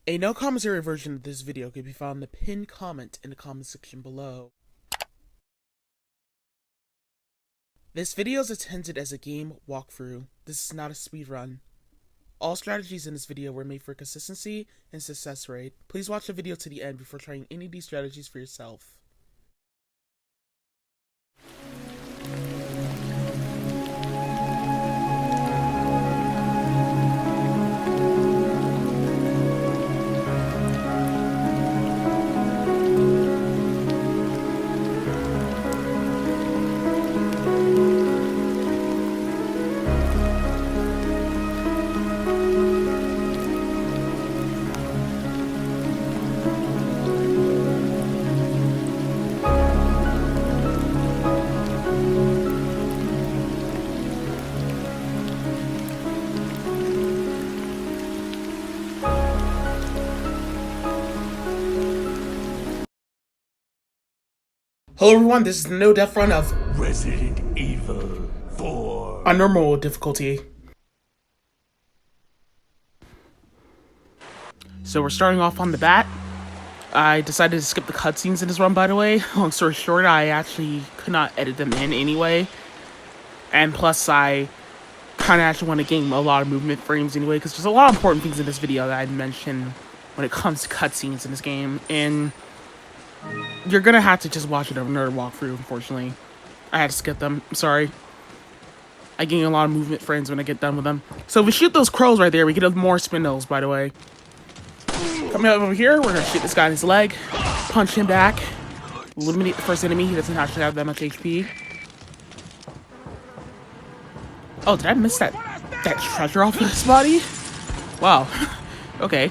A no commentary version of this video can be found in the pinned comment in the comment section below. This video is intended as a game walkthrough. This is not a speedrun. All strategies in this video were made for consistency and success rate. Please watch the video to the end before trying any of these strategies for yourself. Hello everyone, this is the no death run of Resident Evil 4 on normal difficulty. So we're starting off on the bat. I decided to skip the cutscenes in this run, by the way. Long story short, I actually could not edit them in anyway. And plus, I kind of actually want to gain a lot of movement frames anyway, because there's a lot of important things in this video that I'd mention when it comes to cutscenes in this game. And you're gonna have to just watch it over another walkthrough, unfortunately. I had to skip them. I'm sorry. I gain a lot of movement frames when I get done with them. So if we shoot those crows right there, we get more spindles, by the way. Coming up over here, we're gonna shoot this guy in his leg. Punch him back. Eliminate the first enemy. He doesn't actually have that much HP. Oh, did I miss that treasure off of his body? Wow. Okay.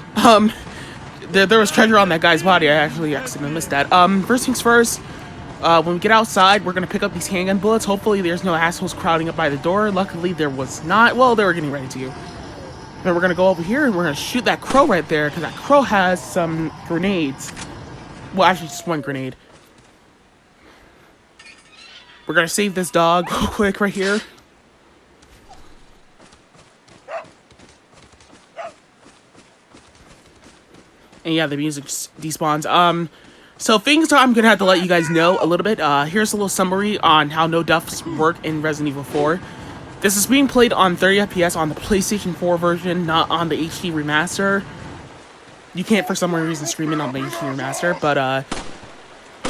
There was treasure on that guy's body. I actually accidentally missed that. First things first, when we get outside, we're gonna pick up these handgun bullets. Hopefully there's no assholes crowding up by the door. Luckily there was not. Well, they were getting ready to. Then we're gonna go over here and we're gonna shoot that crow right there, because that crow has some grenades. Well, actually just one grenade. We're gonna save this dog real quick right here. And yeah, the music just despawns. So things I'm gonna have to let you guys know a little bit. Here's a little summary on how no deaths work in Resident Evil 4. This is being played on 30 FPS on the PlayStation 4 version, not on the HD remaster. You can't for some reason stream it on the HD remaster, but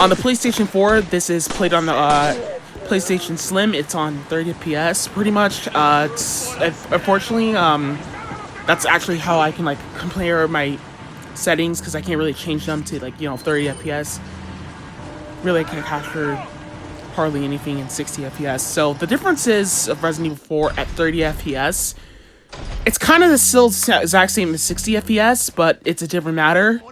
on the PlayStation 4, this is played on the PlayStation Slim. It's on 30 FPS, pretty much. Unfortunately, that's actually how I can like compare my settings, because I can't really change them to 30 FPS. Really, I can't capture hardly anything in 60 FPS. So the difference is of Resident Evil 4 at 30 FPS. It's kind of the still exact same as 60 FPS, but it's a different matter.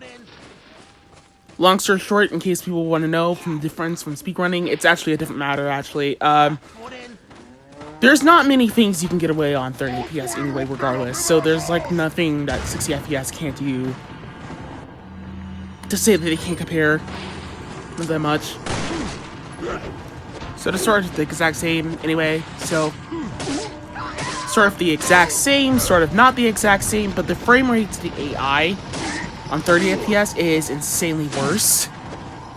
Long story short, in case people want to know from the difference from speedrunning, it's actually a different matter. Actually, there's not many things you can get away on 30 FPS anyway, regardless. So there's like nothing that 60 FPS can't do. To say that they can't compare, not that much. So to sort of the exact same anyway. So sort of the exact same, sort of not the exact same, but the frame rate to the AI on 30 FPS is insanely worse.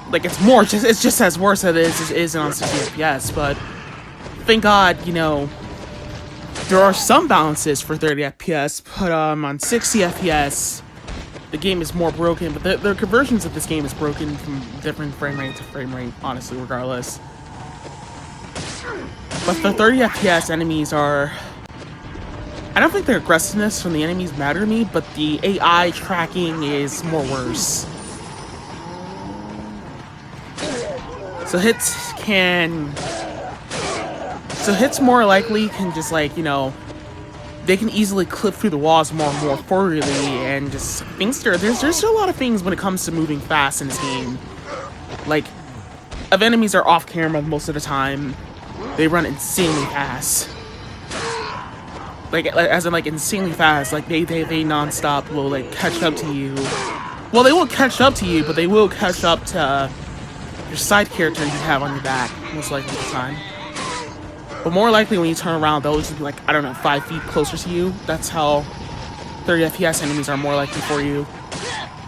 Like it's just as worse as it is on 60 FPS. But thank God, you know, there are some balances for 30 FPS. But on 60 FPS. The game is more broken, but the conversions of this game is broken from different frame rate to frame rate, honestly, regardless. But the 30 FPS enemies are... I don't think the aggressiveness from the enemies matter to me, but the AI tracking is more worse. So hits more likely can just they can easily clip through the walls more and more forwardly, and just things. There's a lot of things when it comes to moving fast in this game. Like, if enemies are off camera most of the time, they run insanely fast. Like as in insanely fast. Like they non-stop will catch up to you. Well, they won't catch up to you, but they will catch up to your side character you have on your back most likely at the time. But more likely when you turn around, they'll just be like, I don't know, 5 feet closer to you. That's how 30 FPS enemies are more likely for you.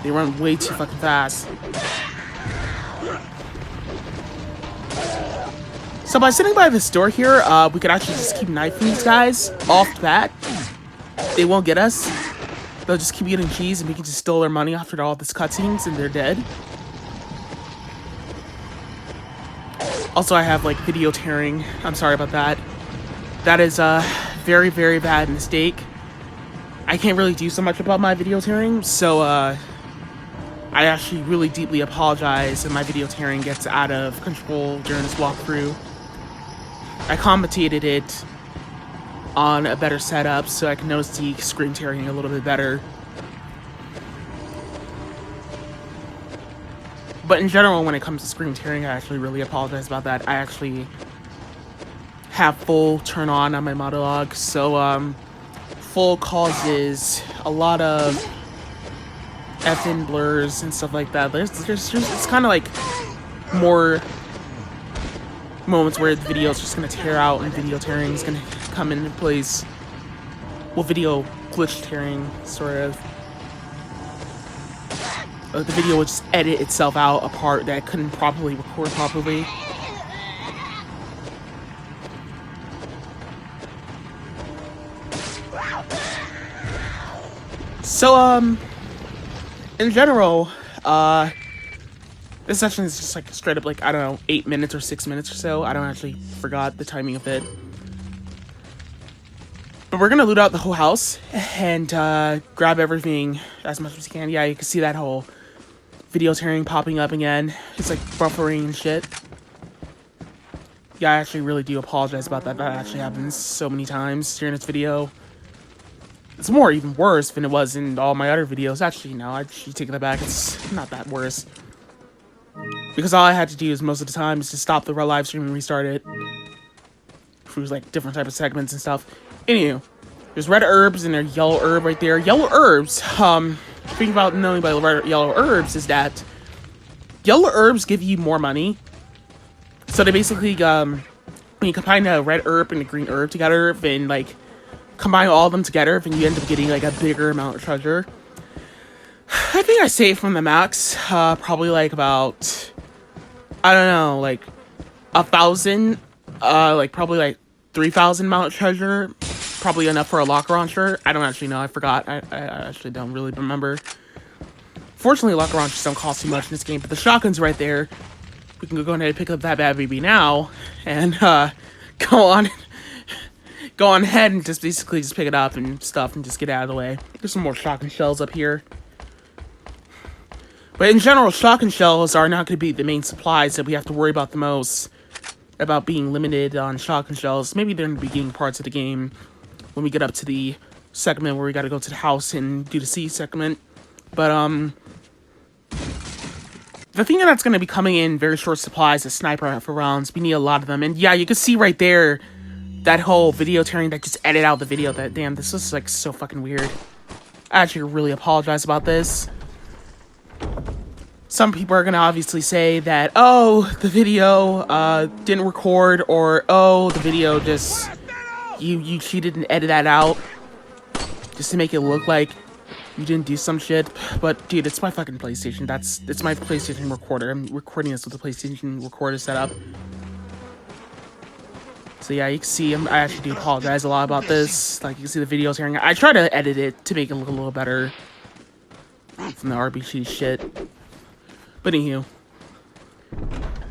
They run way too fucking fast. So by sitting by this door here, we could actually just keep knifing these guys off the bat. They won't get us. They'll just keep getting cheese, and we can just steal their money after all this cutscenes, and they're dead. Also, I have, like, video tearing. I'm sorry about that. That is a very, very bad mistake. I can't really do so much about my video tearing, so, I actually really deeply apologize if my video tearing gets out of control during this walkthrough. I commentated it on a better setup so I can notice the screen tearing a little bit better. But in general, when it comes to screen tearing, I actually really apologize about that. I actually have full turn on my monologue, so full causes a lot of effing blurs and stuff like that. It's kind of like more moments where the video is just gonna tear out and video tearing is gonna come into place. Well, video glitch tearing, sort of. The video would just edit itself out a part that it couldn't properly record properly. So, in general, this session is just like straight up like, I don't know, 8 minutes or 6 minutes or so. I don't actually forgot the timing of it. But we're gonna loot out the whole house and grab everything as much as we can. Yeah, you can see that whole video tearing popping up again. It's like buffering and shit. Yeah, I actually really do apologize about that. That actually happens so many times during this video. It's even worse than it was in all my other videos. Actually, no, I should take that back. It's not that worse. Because all I had to do is most of the time is to stop the live stream and restart it. Through like different type of segments and stuff. Anywho, there's red herbs and there's yellow herb right there. Yellow herbs, thing about knowing about red yellow herbs is that yellow herbs give you more money. So they basically, when you combine a red herb and a green herb together, and like combine all of them together, then you end up getting like a bigger amount of treasure. I think I saved from the max, probably like about, I don't know, like 1,000, like probably like 3,000 amount of treasure, probably enough for a lock launcher. I don't actually know, I forgot, I actually don't really remember. Fortunately, lock launchers don't cost too much in this game, but the shotgun's right there. We can go ahead and pick up that bad baby now, and go on ahead and just basically just pick it up and stuff and just get out of the way. There's some more shotgun shells up here. But in general, shotgun shells are not going to be the main supplies that we have to worry about the most. About being limited on shotgun shells. Maybe they're in the beginning parts of the game. When we get up to the segment where we got to go to the house and do the C segment. But, the thing that's going to be coming in very short supplies is sniper rifle rounds. We need a lot of them. And yeah, you can see right there that whole video tearing that just edited out the video. That, damn, this is like so fucking weird. I actually really apologize about this. Some people are gonna obviously say that, oh, the video didn't record, or oh, the video just you cheated and edited that out just to make it look like you didn't do some shit. But dude, it's my fucking PlayStation. It's my PlayStation recorder. I'm recording this with the PlayStation recorder set up. So yeah, you can see I actually do apologize a lot about this. Like, you can see the videos here. I try to edit it to make it look a little better from the RBG shit. But anywho,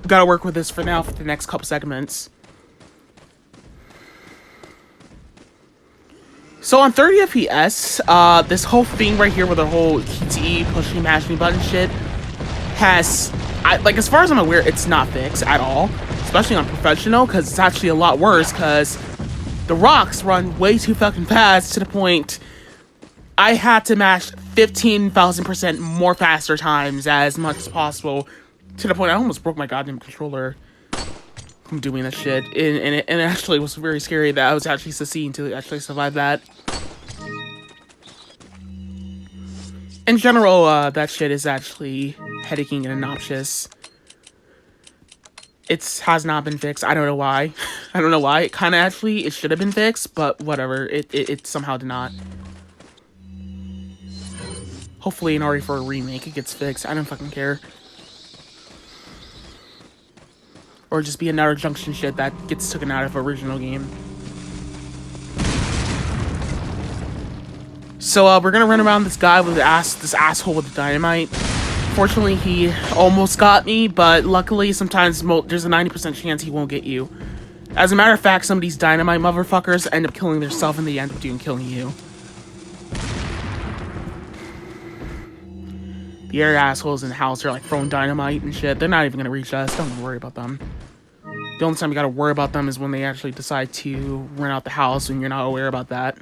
gotta work with this for now for the next couple segments. So on 30 FPS, this whole thing right here with the whole QTE pushing, mashing button shit has, like, as far as I'm aware, it's not fixed at all. Especially on professional, because it's actually a lot worse, because the rocks run way too fucking fast to the point I had to mash 15,000% more faster times as much as possible, to the point I almost broke my goddamn controller from doing that shit. And it actually was very scary that I was actually succeeding to actually survive that. In general, that shit is actually headaching and obnoxious. It has not been fixed. I don't know why. I don't know why. It kind of actually, it should have been fixed, but whatever. It somehow did not. Hopefully in RE4 remake it gets fixed. I don't fucking care. Or just be another junction shit that gets taken out of original game. So we're gonna run around this guy with this asshole with the dynamite. Fortunately, he almost got me, but luckily sometimes there's a 90% chance he won't get you. As a matter of fact, some of these dynamite motherfuckers end up killing themselves and they end up killing you. The other assholes in the house are like throwing dynamite and shit. They're not even gonna reach us. Don't worry about them. The only time you gotta worry about them is when they actually decide to run out the house and you're not aware about that.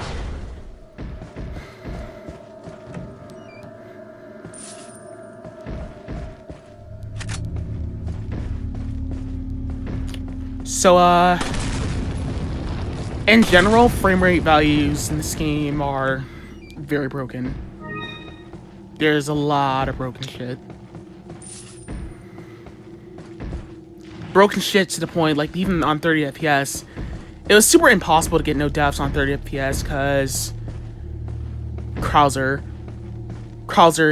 So, in general, frame rate values in this game are very broken. There's a lot of broken shit. Broken shit to the point, like, even on 30 FPS, it was super impossible to get no deaths on 30 FPS, because Krauser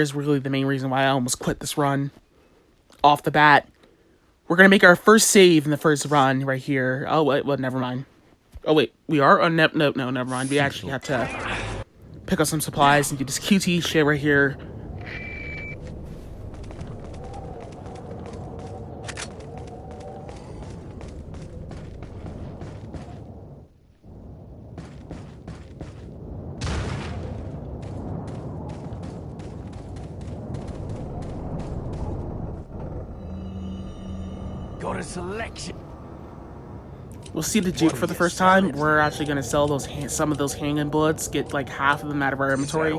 is really the main reason why I almost quit this run off the bat. We're gonna make our first save in the first run right here. Oh, wait, well, never mind. Oh, wait, we are? Oh, no, never mind. We actually have to pick up some supplies and do this QT shit right here. Got a selection. We'll see the Duke for the first time. We're actually gonna sell some of those handgun bullets, get like half of them out of our inventory.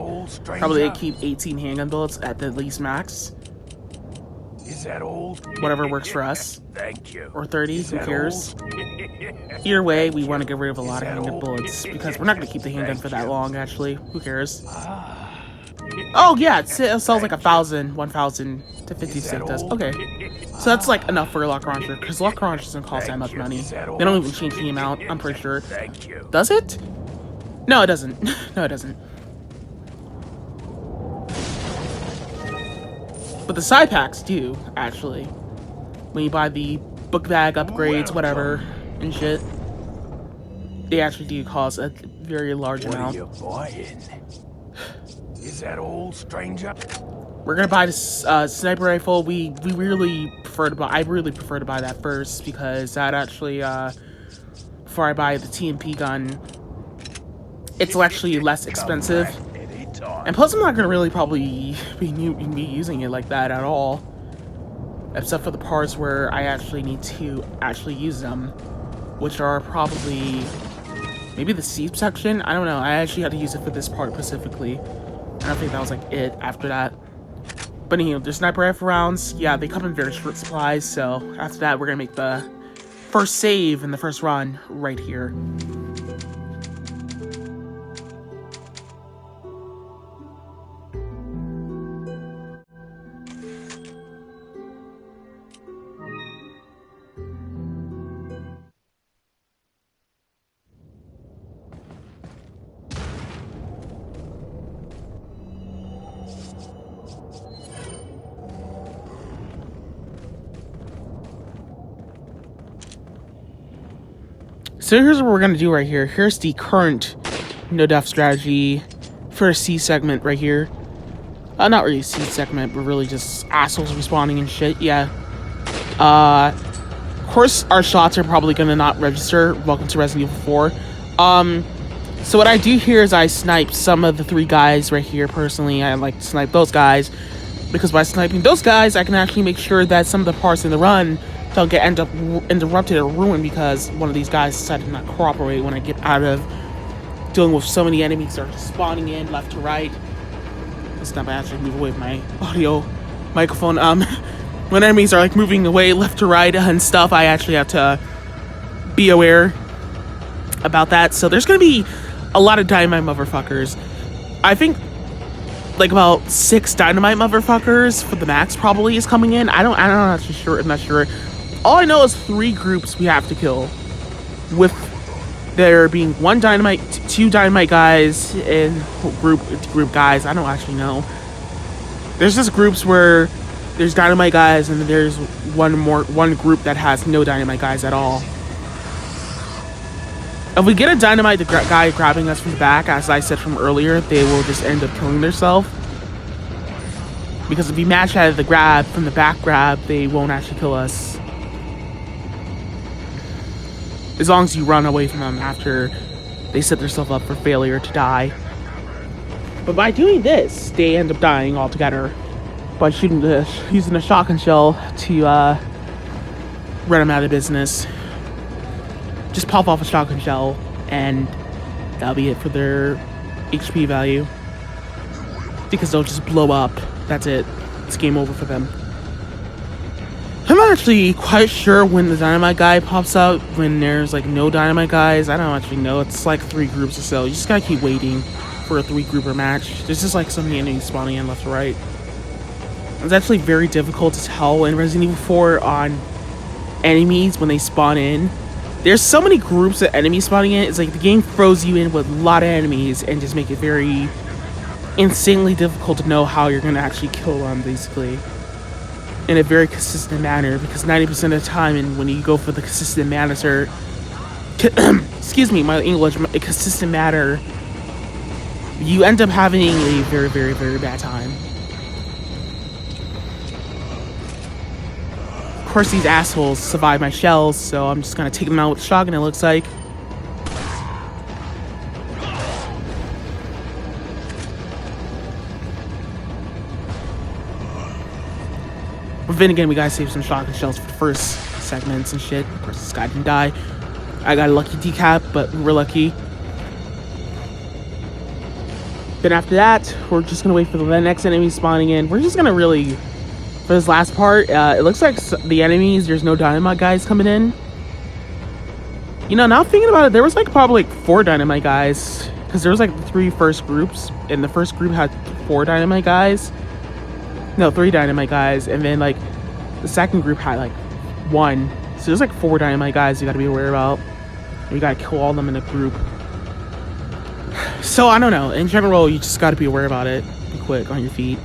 Probably keep 18 handgun bullets at the least max. Is that all? Whatever works for us. Thank you. Or 30, who cares? Either way, we want to get rid of a lot of handgun bullets because we're not gonna keep the handgun for that long. Actually, who cares? Oh yeah, it sells like 1,000 to 56 does. Okay, so that's like enough for a lock launcher because lock launcher doesn't cost that much money. They don't even change the amount. I'm pretty sure. Does it? No, it doesn't. No, it doesn't. But the side packs do actually. When you buy the book bag upgrades, whatever, and shit, they actually do cost a very large amount. What are you buying? Is that all, stranger? We're gonna buy this sniper rifle. I really prefer to buy that first because that actually before I buy the TMP gun, it's actually less expensive. And plus, I'm not gonna really probably be using it like that at all, except for the parts where I actually need to use them, which are probably maybe the seat section. I don't know. I actually had to use it for this part specifically. I don't think that was like it after that. But anyway, the sniper rifle rounds, yeah, they come in very short supplies. So after that, we're gonna make the first save in the first run right here. So here's what we're gonna do right here. Here's the current no-death strategy for a C segment right here. Not really a C segment, but really just assholes respawning and shit. Yeah. Of course, our shots are probably gonna not register. Welcome to Resident Evil 4. So what I do here is I snipe some of the 3 guys right here. Personally, I like to snipe those guys because by sniping those guys, I can actually make sure that some of the parts in the run don't end up interrupted or ruined because one of these guys decided to not cooperate when I get out of dealing with so many enemies that are just spawning in left to right. This time I actually move away with my audio microphone. When enemies are like moving away left to right and stuff, I actually have to be aware about that. So there's gonna be a lot of dynamite motherfuckers. I think like about 6 dynamite motherfuckers for the max probably is coming in. I'm not sure. I'm not sure. All I know is 3 groups we have to kill, with there being 1 dynamite, 2 dynamite guys, and group guys. I don't actually know. There's just groups where there's dynamite guys, and then there's one group that has no dynamite guys at all. If we get a dynamite guy grabbing us from the back, as I said from earlier, they will just end up killing themselves. Because if we match out of the grab, from the back grab, they won't actually kill us. As long as you run away from them after they set themselves up for failure to die. But by doing this, they end up dying altogether. By using the shotgun shell to run them out of business. Just pop off a shotgun shell, and that'll be it for their HP value. Because they'll just blow up. That's it. It's game over for them. I'm not actually quite sure when the dynamite guy pops out, when there's like no dynamite guys. I don't actually know. It's like 3 groups or so. You just gotta keep waiting for a 3-grouper match. There's just like so many enemies spawning in left to right. It's actually very difficult to tell in Resident Evil 4 on enemies when they spawn in. There's so many groups of enemies spawning in. It's like the game throws you in with a lot of enemies and just make it very insanely difficult to know how you're gonna actually kill them, basically, in a very consistent manner. Because 90% of the time, and when you go for the consistent manner, excuse me, my English, a consistent manner, you end up having a very, very, very bad time. Of course, these assholes survive my shells, so I'm just gonna take them out with a shotgun, it looks like. But then again, we gotta save some shotgun shells for the first segments and shit. Of course, this guy didn't die. I got a lucky decap, but we were lucky. Then after that, we're just gonna wait for the next enemy spawning in. We're just gonna really, for this last part, it looks like the enemies, there's no dynamite guys coming in. You know, now thinking about it, there was like probably like 4 dynamite guys, because there was like the 3 first groups, and the first group had 4 dynamite guys. No, 3 dynamite guys, and then like the second group had like 1. So there's like 4 dynamite guys you gotta be aware about. And you gotta kill all of them in a group. So I don't know. In general, you just gotta be aware about it. Be quick on your feet.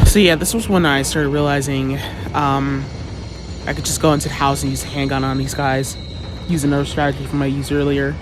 So yeah, this was when I started realizing I could just go into the house and use a handgun on these guys. Use another strategy from I used earlier.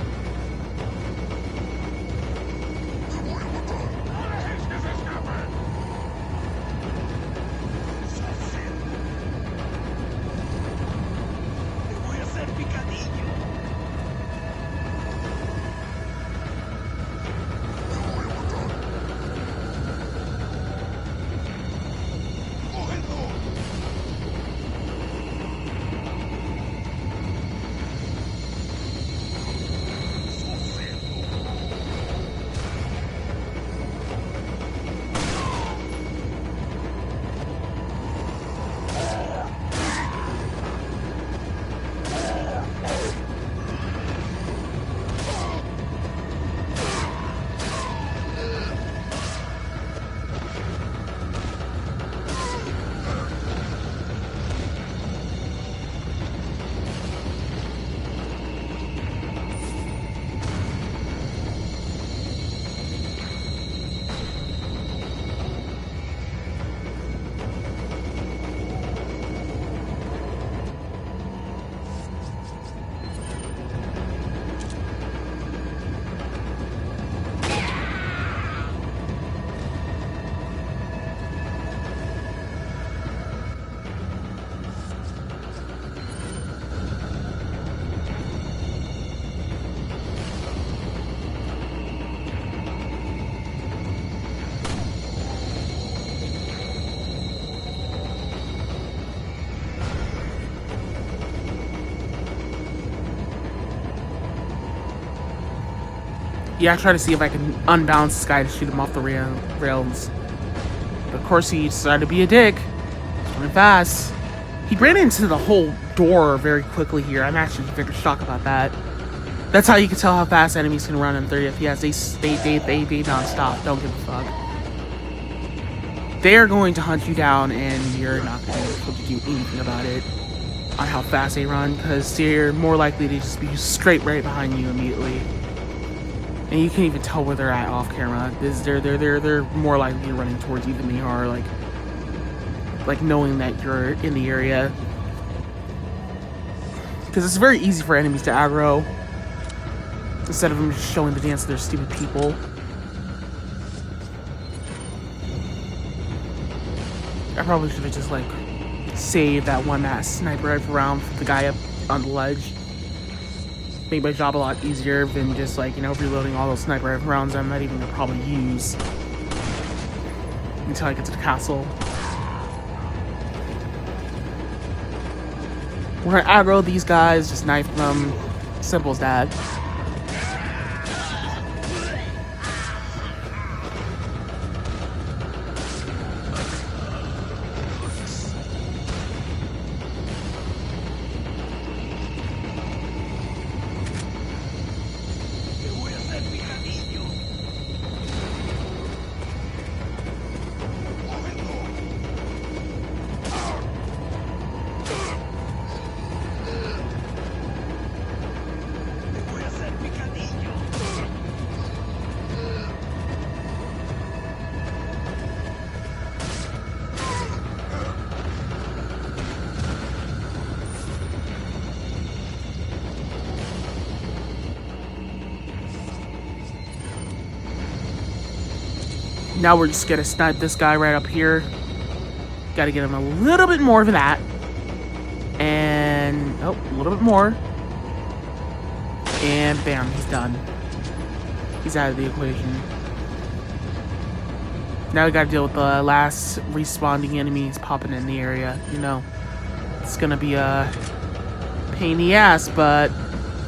Yeah, I try to see if I can unbalance this guy to shoot him off the rails. But of course, he decided to be a dick. He's running fast. He ran into the whole door very quickly here. I'm actually very shocked about that. That's how you can tell how fast enemies can run in 30 FPS. They non-stop. Don't give a fuck. They are going to hunt you down, and you're not going to be able to do anything about it on how fast they run, because they're more likely to just be straight right behind you immediately. And you can't even tell where they're at off camera. They're more likely running towards you than they are like knowing that you're in the area. Because it's very easy for enemies to aggro instead of them just showing the dance of their stupid people. I probably should have just like saved that one sniper rifle round for the guy up on the ledge. Made my job a lot easier than just like, you know, reloading all those sniper rifle rounds I'm not even gonna probably use until I get to the castle. We're gonna aggro these guys, just knife them. Simple as that. Now we're just gonna snipe this guy right up here. Gotta get him a little bit more of that. And, oh, a little bit more. And bam, he's done. He's out of the equation. Now we gotta deal with the last respawning enemies popping in the area. You know, it's gonna be a pain in the ass, but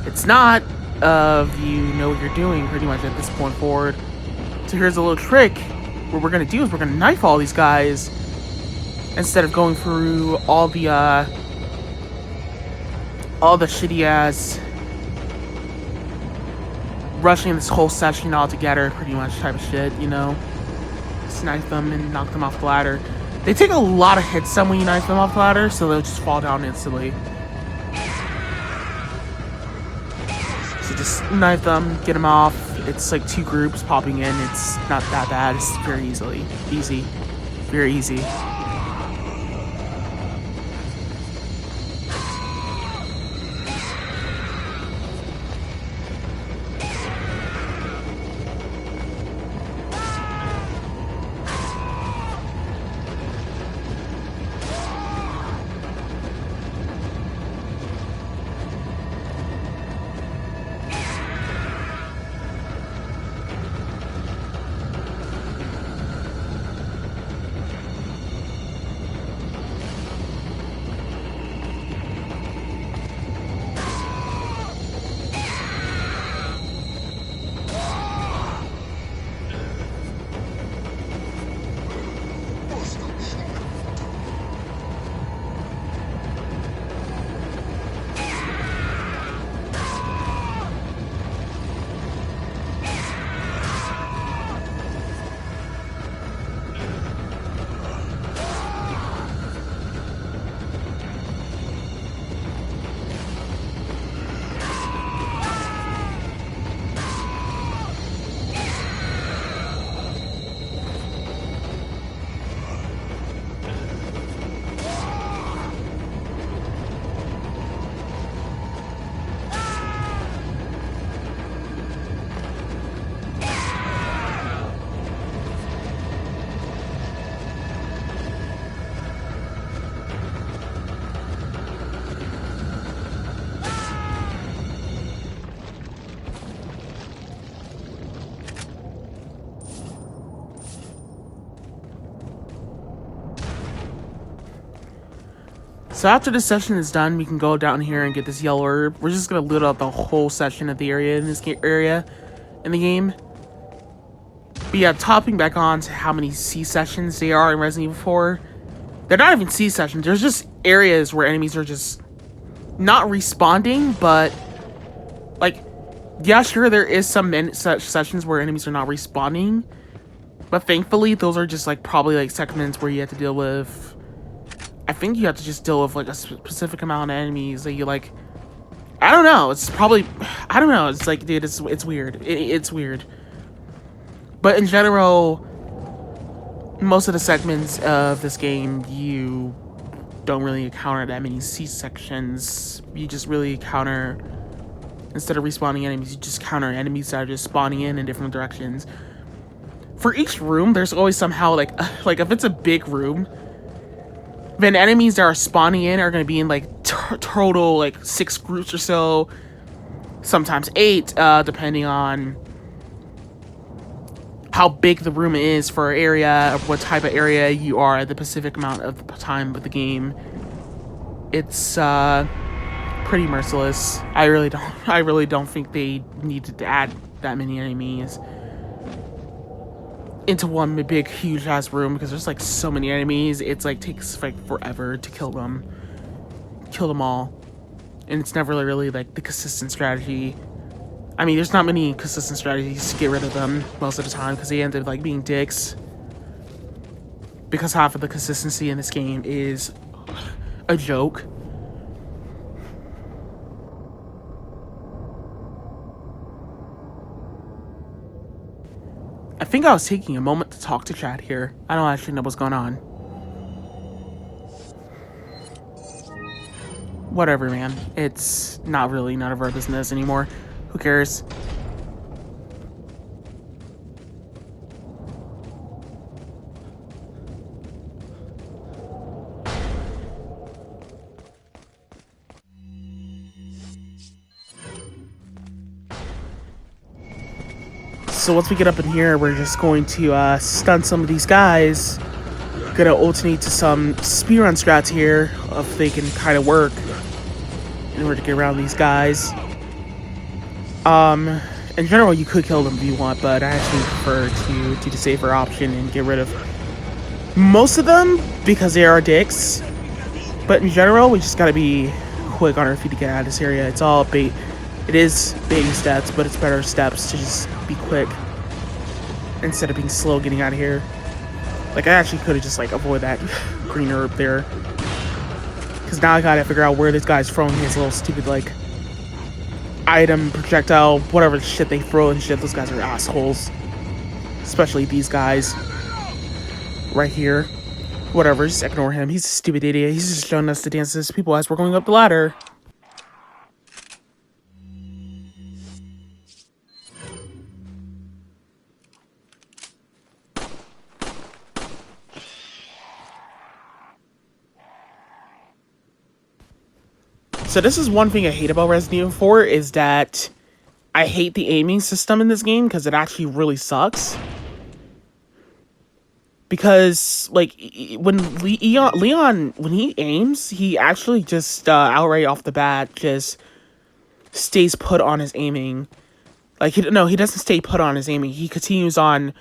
it's not. You know what you're doing pretty much at this point forward. So here's a little trick. What we're gonna do is we're gonna knife all these guys instead of going through all the shitty ass rushing this whole session all together, pretty much type of shit, you know. Just knife them and knock them off the ladder. They take a lot of hits when you knife them off the ladder, so they'll just fall down instantly. So just knife them, get them off. It's like 2 groups popping in. It's not that bad. It's very easy. Very easy. So after this session is done, we can go down here and get this yellow herb. We're just gonna loot out the whole section of the area in this area in the game. But yeah, topping back on to how many C sessions they are in Resident Evil 4. They're not even C sessions. There's just areas where enemies are just not responding, but like, yeah, sure, there is some such sessions where enemies are not responding, but thankfully those are just like probably like segments where you have to deal with. I think you have to just deal with like a specific amount of enemies that you like I don't know. It's probably, I don't know. It's like, dude, it's weird. It's weird. But in general, most of the segments of this game, you don't really encounter that many C-sections. You just really encounter, instead of respawning enemies, you just counter enemies that are just spawning in different directions. For each room, there's always somehow, like if it's a big room, then enemies that are spawning in are going to be in, like, total, like, 6 groups or so. Sometimes 8, depending on how big the room is for area, or what type of area you are at the specific amount of the time of the game. It's, pretty merciless. I really don't think they needed to add that many enemies into one big, huge ass room, because there's like so many enemies. It's like takes like forever to kill them all, and it's never really like the consistent strategy. I mean, there's not many consistent strategies to get rid of them most of the time, because they end up like being dicks, because half of the consistency in this game is a joke. I think I was taking a moment to talk to chat here. I don't actually know what's going on. Whatever, man. It's not really none of our business anymore. Who cares? So once we get up in here, we're just going to stun some of these guys. Gonna alternate to some speedrun strats here, if they can kind of work, in order to get around these guys. In general, you could kill them if you want, but I actually prefer to do the safer option and get rid of most of them, because they are dicks. But in general, we just gotta be quick on our feet to get out of this area. It's all bait. It is baby steps, but it's better steps to just be quick instead of being slow getting out of here. Like, I actually could have just like avoided that green herb there, because now I gotta figure out where this guy's throwing his little stupid like item, projectile, whatever shit they throw and shit. Those guys are assholes, especially these guys right here. Whatever, just ignore him. He's a stupid idiot. He's just showing us to dance to his people as we're going up the ladder. So this is one thing I hate about Resident Evil 4, is that I hate the aiming system in this game, because it actually really sucks. Because, like, when Leon, when he aims, he actually just, outright off the bat, just stays put on his aiming. Like, he doesn't stay put on his aiming. He continues on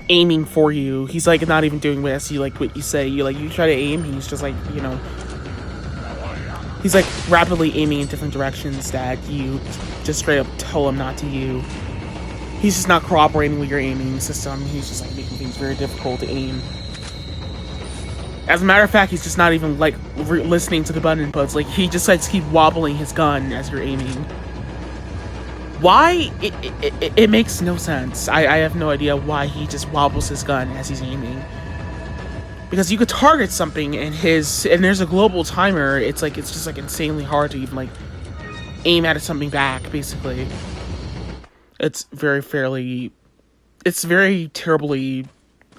aiming for you. He's, like, not even doing this. You, like, what you say. You try to aim, he's just, like, you know... He's, like, rapidly aiming in different directions that you just straight up tell him not to do. He's just not cooperating with your aiming system. He's just, like, making things very difficult to aim. As a matter of fact, he's just not even, like, listening to the button inputs. Like, he just, like, keep wobbling his gun as you're aiming. Why? It makes no sense. I have no idea why he just wobbles his gun as he's aiming. Because you could target something and there's a global timer. It's just like insanely hard to even like aim at something back, basically. It's very terribly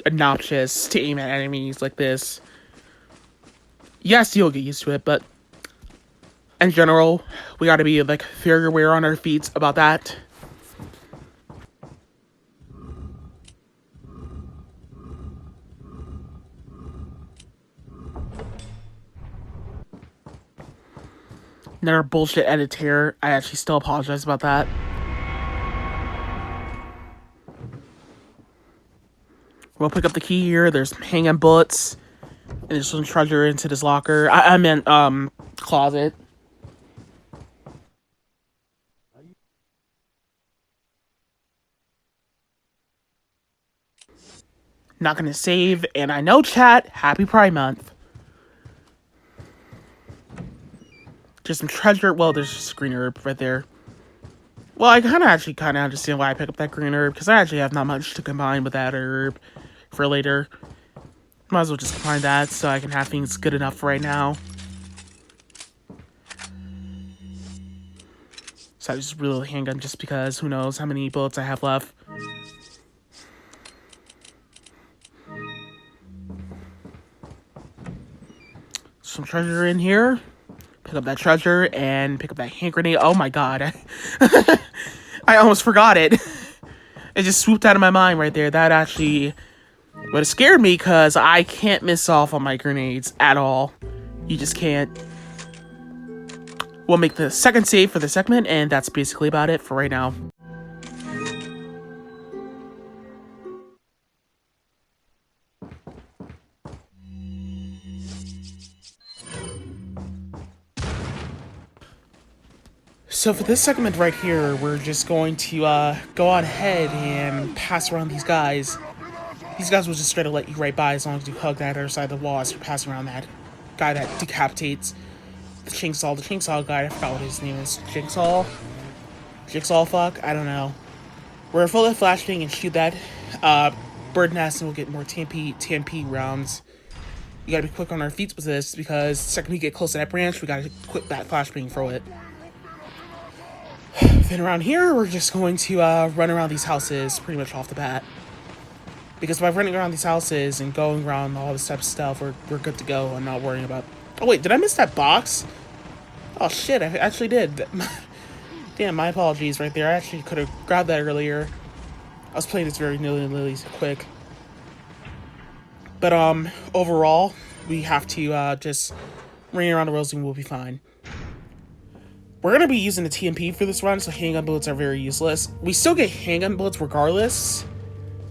obnoxious to aim at enemies like this. Yes, you'll get used to it, but in general, we gotta be like very aware on our feet about that. Another bullshit edit here. I actually still apologize about that. We'll pick up the key here. There's handgun bullets. And there's some treasure into this locker. I meant, closet. Not gonna save. And I know, chat, happy Pride Month. Just some treasure. Well, there's just green herb right there. Well, I kind of understand why I pick up that green herb, because I actually have not much to combine with that herb for later. Might as well just combine that so I can have things good enough for right now. So I just reload the handgun just because who knows how many bullets I have left. Some treasure in here. Pick up that treasure and pick up that hand grenade. Oh my god. I almost forgot it. It just swooped out of my mind right there. That actually would have scared me because I can't miss off on my grenades at all. You just can't. We'll make the second save for the segment, and that's basically about it for right now. So for this segment right here, we're just going to go on ahead and pass around these guys. These guys will just straight to let you right by as long as you hug that other side of the wall as you're passing around that guy that decapitates the chainsaw guy. I forgot what his name is. Jigsaw fuck? I don't know. We're full of flashbang and shoot that bird nest and we'll get more TMP rounds. You gotta be quick on our feet with this because the second we get close to that branch, we gotta quit that flashbang and throw it. Then around here, we're just going to run around these houses pretty much off the bat. Because by running around these houses and going around all this type of stuff, we're good to go and not worrying about... Oh wait, did I miss that box? Oh shit, I actually did. Damn, my apologies right there. I actually could have grabbed that earlier. I was playing this very nilly-nilly quick. But overall, we have to just ring around the rosy and we'll be fine. We're going to be using the TMP for this run, so handgun bullets are very useless. We still get handgun bullets regardless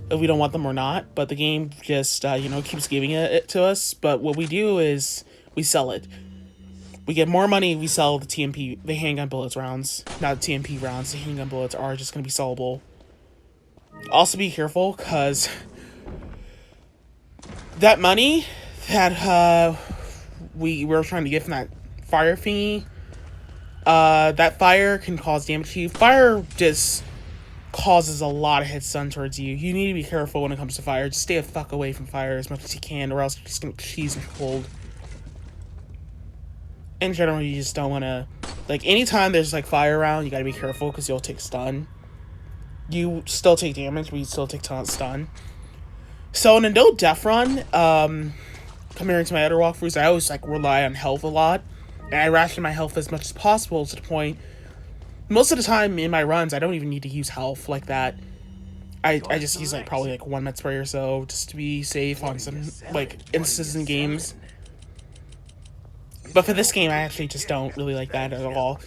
if we don't want them or not, but the game just, keeps giving it to us. But what we do is we sell it. We get more money if we sell the handgun bullets rounds, not the TMP rounds. The handgun bullets are just going to be sellable. Also be careful, because that money that we were trying to get from that fire thingy, that fire can cause damage to you. Fire just causes a lot of hits done towards you. You need to be careful when it comes to fire. Just stay the fuck away from fire as much as you can, or else you're just gonna cheese and cold. In general, you just don't want to... Like, anytime there's, like, fire around, you gotta be careful, because you'll take stun. You still take damage, but you still take stun. So, in a no-death run, comparing to my other walkthroughs, I always, like, rely on health a lot. And I ration my health as much as possible to the point... Most of the time in my runs, I don't even need to use health like that. I just use, like, probably, like, 1 med spray or so, just to be safe on some, like, instances in games. But for this game, I actually just don't really like that at all.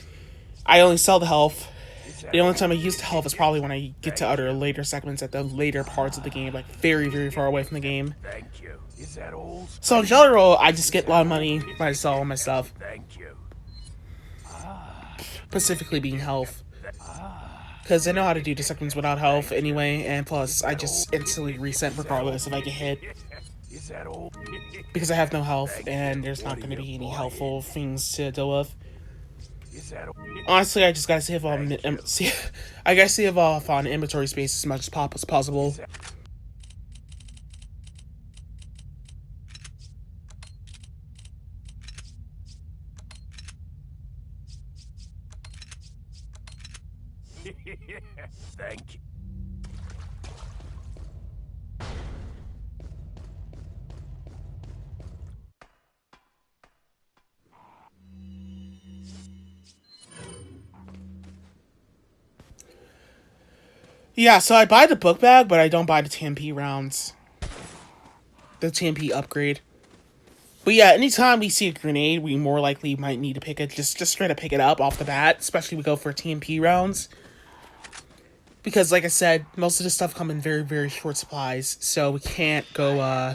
I only sell the health. The only time I use the health is probably when I get to other later segments at the later parts of the game, like very, very far away from the game. Thank you. Is that all? So in general, I just get a lot of money when I sell all my stuff. Thank you. Specifically being health. Because I know how to do the segments without health anyway, and plus I just instantly reset regardless if I get hit. Is that all? Because I have no health, and there's not going to be any helpful things to deal with. Is that all? Honestly, I just gotta save I gotta save off on inventory space as much as possible. Thank you. Yeah, so I buy the book bag, but I don't buy the TMP rounds. The TMP upgrade. But yeah, anytime we see a grenade, we more likely might need to pick it. Just straight up pick it up off the bat. Especially we go for TMP rounds. Because, like I said, most of this stuff come in very, very short supplies. So we can't go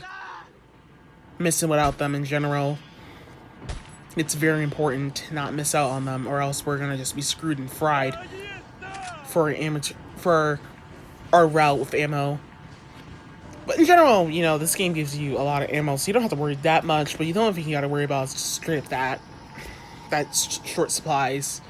missing without them in general. It's very important to not miss out on them, or else we're going to just be screwed and fried for our route with ammo. But in general, this game gives you a lot of ammo, so you don't have to worry that much, but the only thing you gotta worry about is just straight up that. that's short supplies.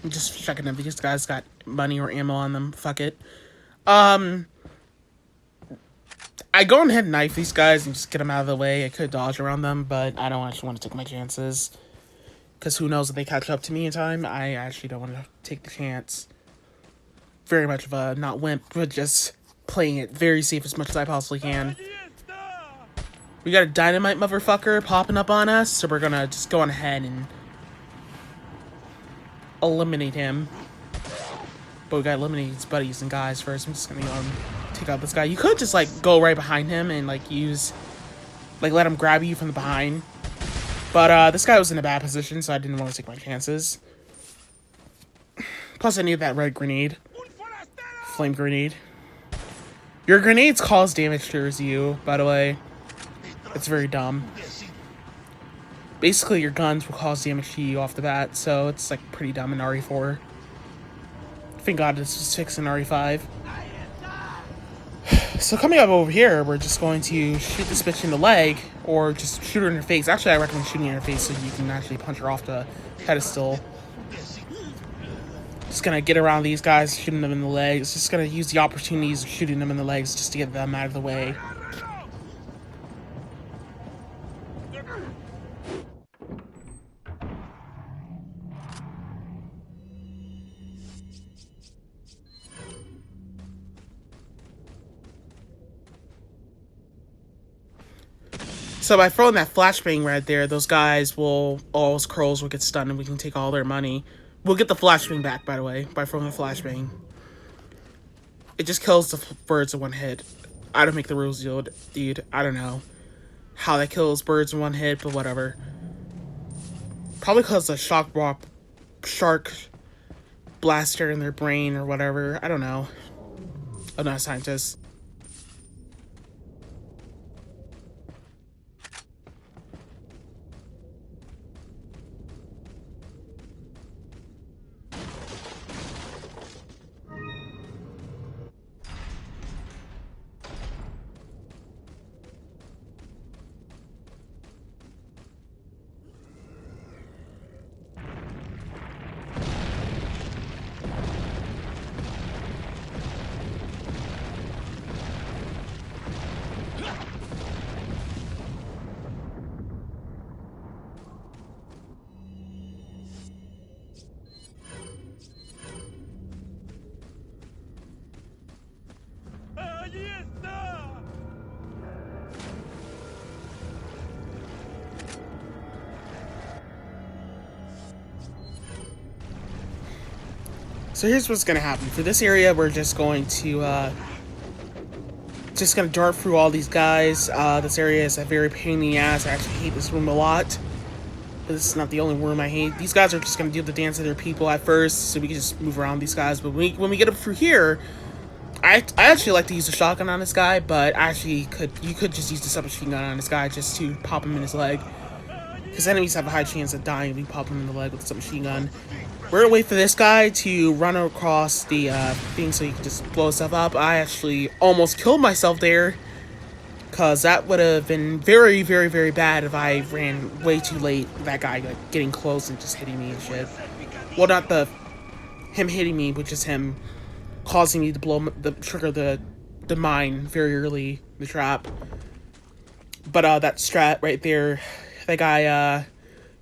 I'm just checking if these guys got money or ammo on them. Fuck it. I go ahead and knife these guys and just get them out of the way. I could dodge around them, but I don't actually want to take my chances. Because who knows if they catch up to me in time. I actually don't want to take the chance. Very much of a, not wimp, but just playing it very safe as much as I possibly can. We got a dynamite motherfucker popping up on us, so we're gonna just go on ahead and eliminate him. But we gotta eliminate his buddies and guys first. I'm just gonna go and take out this guy. You could just, like, go right behind him and, like, use... Like, let him grab you from the behind. But, this guy was in a bad position, so I didn't want to take my chances. Plus, I need that red grenade. Flame grenade. Your grenades cause damage towards you, by the way. It's very dumb. Basically, your guns will cause damage to you off the bat, so it's, like, pretty dumb in RE4. Thank God this was fixed in RE5. So coming up over here, we're just going to shoot this bitch in the leg, or just shoot her in her face. Actually, I recommend shooting her in her face so you can actually punch her off the pedestal. Just gonna get around these guys, shooting them in the legs. Just gonna use the opportunities of shooting them in the legs just to get them out of the way. So by throwing that flashbang right there, those guys will, all those curls will get stunned and we can take all their money. We'll get the flashbang back, by the way, by throwing the flashbang. It just kills the birds in one hit. I don't make the rules, dude. I don't know how that kills birds in one hit, but whatever. Probably because the shark blaster in their brain or whatever. I don't know. I'm not a scientist. So here's what's gonna happen. For this area, we're just going to, dart through all these guys. This area is a very pain in the ass. I actually hate this room a lot. But this is not the only room I hate. These guys are just gonna do the dance of their people at first, so we can just move around these guys. But when we get up through here, I actually like to use a shotgun on this guy, but you could just use the submachine gun on this guy just to pop him in his leg. Because enemies have a high chance of dying if you pop him in the leg with a submachine gun. We're gonna wait for this guy to run across the thing so he can just blow stuff up. I actually almost killed myself there, because that would have been very, very, very bad if I ran way too late. That guy like getting close and just hitting me and shit. Well, not him hitting me, but just him causing me to trigger the mine very early, the trap. But that strat right there, that guy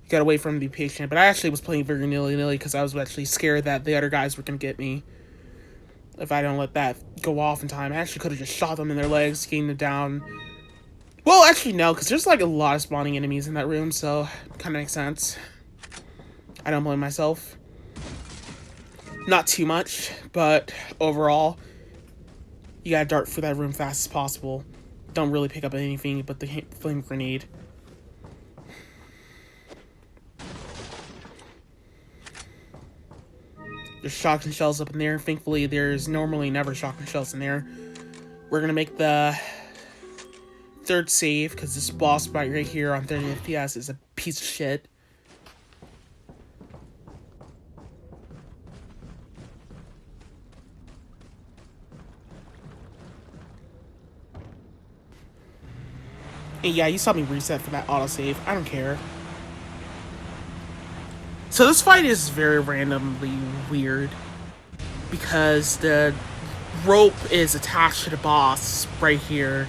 you gotta wait for him to be patient. But I actually was playing very nilly-nilly because I was actually scared that the other guys were gonna get me if I don't let that go off in time. I actually could have just shot them in their legs, gained them down. Well, actually, no, because there's like a lot of spawning enemies in that room, so it kind of makes sense. I don't blame myself. Not too much, but overall, you gotta dart through that room fast as possible. don't really pick up anything but the flame grenade. There's shotgun shells up in there. Thankfully, there's normally never shotgun shells in there. We're gonna make the third save because this boss fight right here on 30 FPS is a piece of shit. And yeah, you saw me reset for that autosave. I don't care. So this fight is very randomly weird because the rope is attached to the boss right here,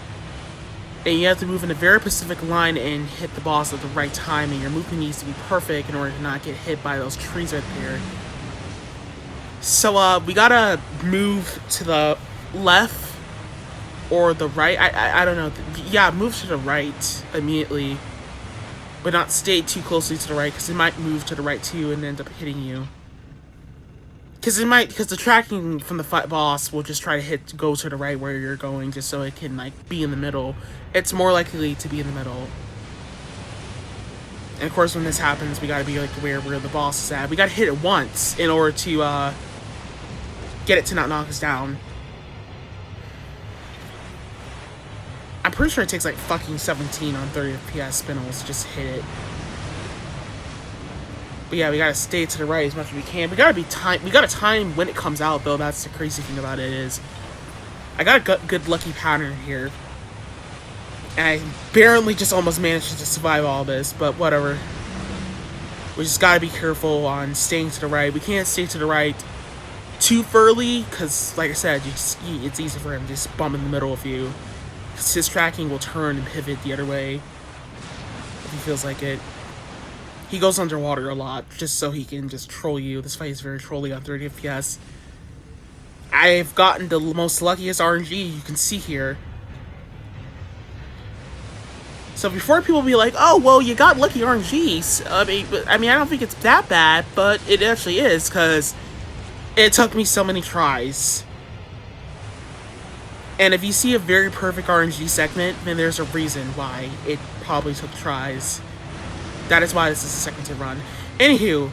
and you have to move in a very specific line and hit the boss at the right time, and your movement needs to be perfect in order to not get hit by those trees right there. So we gotta move to the left or the right. I don't know. Yeah, move to the right immediately, but not stay too closely to the right because it might move to the right too and end up hitting you. Because the tracking from the fight boss will just try to go to the right where you're going just so it can like be in the middle. It's more likely to be in the middle. And of course when this happens, we gotta be like where the boss is at. We gotta hit it once in order to get it to not knock us down. I'm pretty sure it takes like fucking 17 on 30 FPS spinels to just hit it. But yeah, we gotta stay to the right as much as we can. We gotta time when it comes out though. That's the crazy thing about it is I got a good lucky pattern here. And I barely just almost managed to survive all this, but whatever. We just gotta be careful on staying to the right. We can't stay to the right too early, because like I said, it's easy for him to just bump in the middle of you. Because his tracking will turn and pivot the other way if he feels like it. He goes underwater a lot, just so he can just troll you. This fight is very trolly on 30 FPS. I've gotten the most luckiest RNG you can see here. So before people be like, oh, well, you got lucky RNGs. I mean, I don't think it's that bad, but it actually is, because it took me so many tries. And if you see a very perfect RNG segment, then there's a reason why it probably took tries. That is why this is a second to run. Anywho,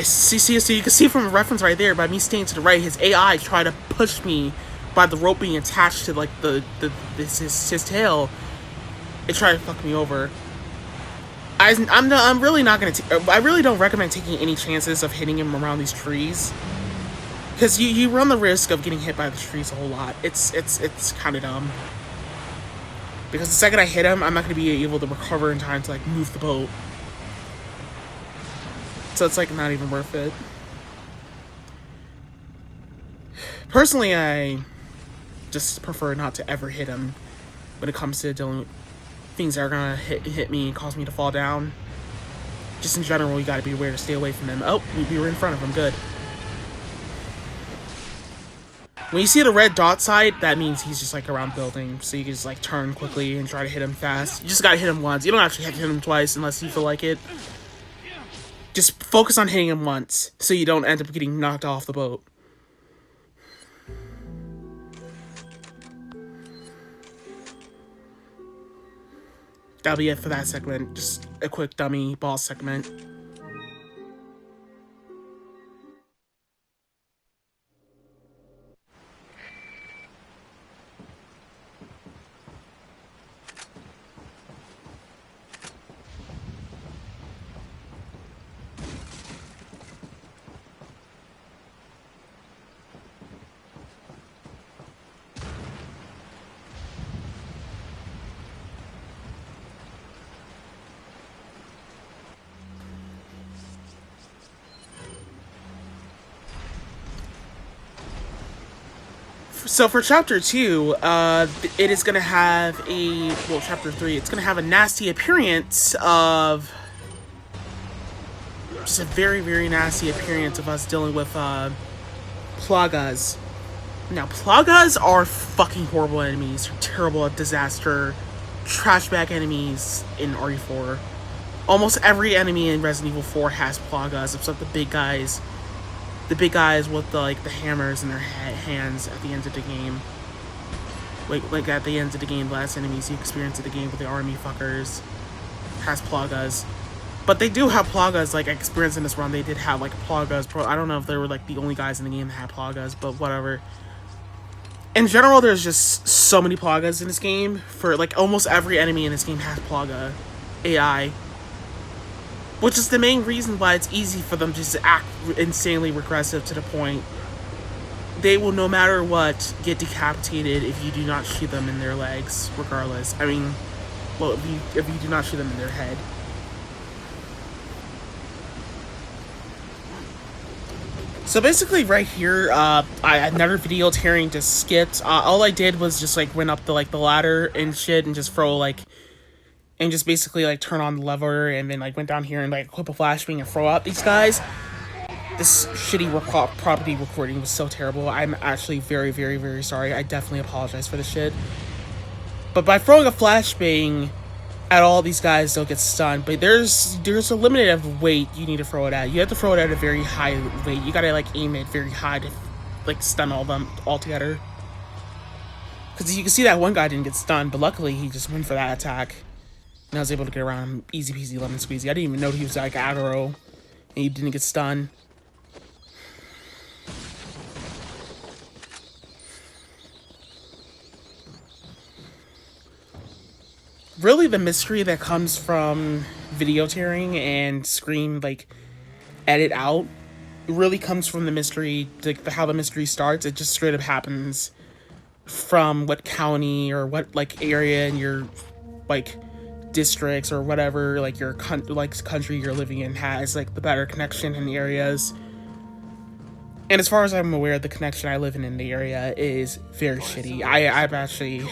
so you can see from the reference right there, by me staying to the right, his AI tried to push me by the rope being attached to like his tail. It tried to fuck me over. I'm really not gonna. I really don't recommend taking any chances of hitting him around these trees, because you run the risk of getting hit by the trees a whole lot. It's kind of dumb. Because the second I hit him, I'm not going to be able to recover in time to, like, move the boat. So it's, like, not even worth it. Personally, I just prefer not to ever hit him when it comes to dealing with things that are going to hit me and cause me to fall down. Just in general, you got to be aware to stay away from them. Oh, we were in front of him. Good. When you see the red dot side, that means he's just like around building, so you can just like turn quickly and try to hit him fast. You just gotta hit him once. You don't actually have to hit him twice unless you feel like it. Just focus on hitting him once, so you don't end up getting knocked off the boat. That'll be it for that segment. Just a quick dummy boss segment. So for chapter 2, it is gonna have chapter 3, it's gonna have a nasty appearance of, just a very, very nasty appearance of us dealing with, Plagas. Now, Plagas are fucking horrible enemies, terrible disaster, trash bag enemies in RE4. Almost every enemy in Resident Evil 4 has Plagas, except the big guys. The big guys with the hammers in their hands at the end of the game. like at the end of the game, the last enemies you experience in the game with the army fuckers has plagas. But they do have plagas, like, experience in this run. They did have, like, plagas. I don't know if they were, like, the only guys in the game that had plagas, but whatever. In general, there's just so many plagas in this game. For, like, almost every enemy in this game has plaga AI. Which is the main reason why it's easy for them to just act insanely regressive to the point they will, no matter what, get decapitated if you do not shoot them in their legs, regardless. I mean, well, if you do not shoot them in their head. So basically right here, I another video tearing just skipped. All I did was just like went up the ladder and shit and just throw like, and just basically like turn on the lever and then like went down here and like equip a flashbang and throw out these guys. This shitty property recording was so terrible. I'm actually very, very, very sorry. I definitely apologize for this shit. But by throwing a flashbang at all these guys, they'll get stunned. But there's a limit of weight you need to throw it at. You have to throw it at a very high weight. You gotta like aim it very high to like stun all them all together. Because you can see that one guy didn't get stunned, but luckily he just went for that attack. And I was able to get around him easy peasy lemon squeezy. I didn't even know he was like aggro and he didn't get stunned. Really, the mystery that comes from video tearing and screen like edit out really comes from the mystery, like how the mystery starts. It just straight up happens from what county or what like area in your like districts or whatever like your country you're living in has like the better connection in the areas. And as far as I'm aware, the connection I live in the area is very shitty. I'm actually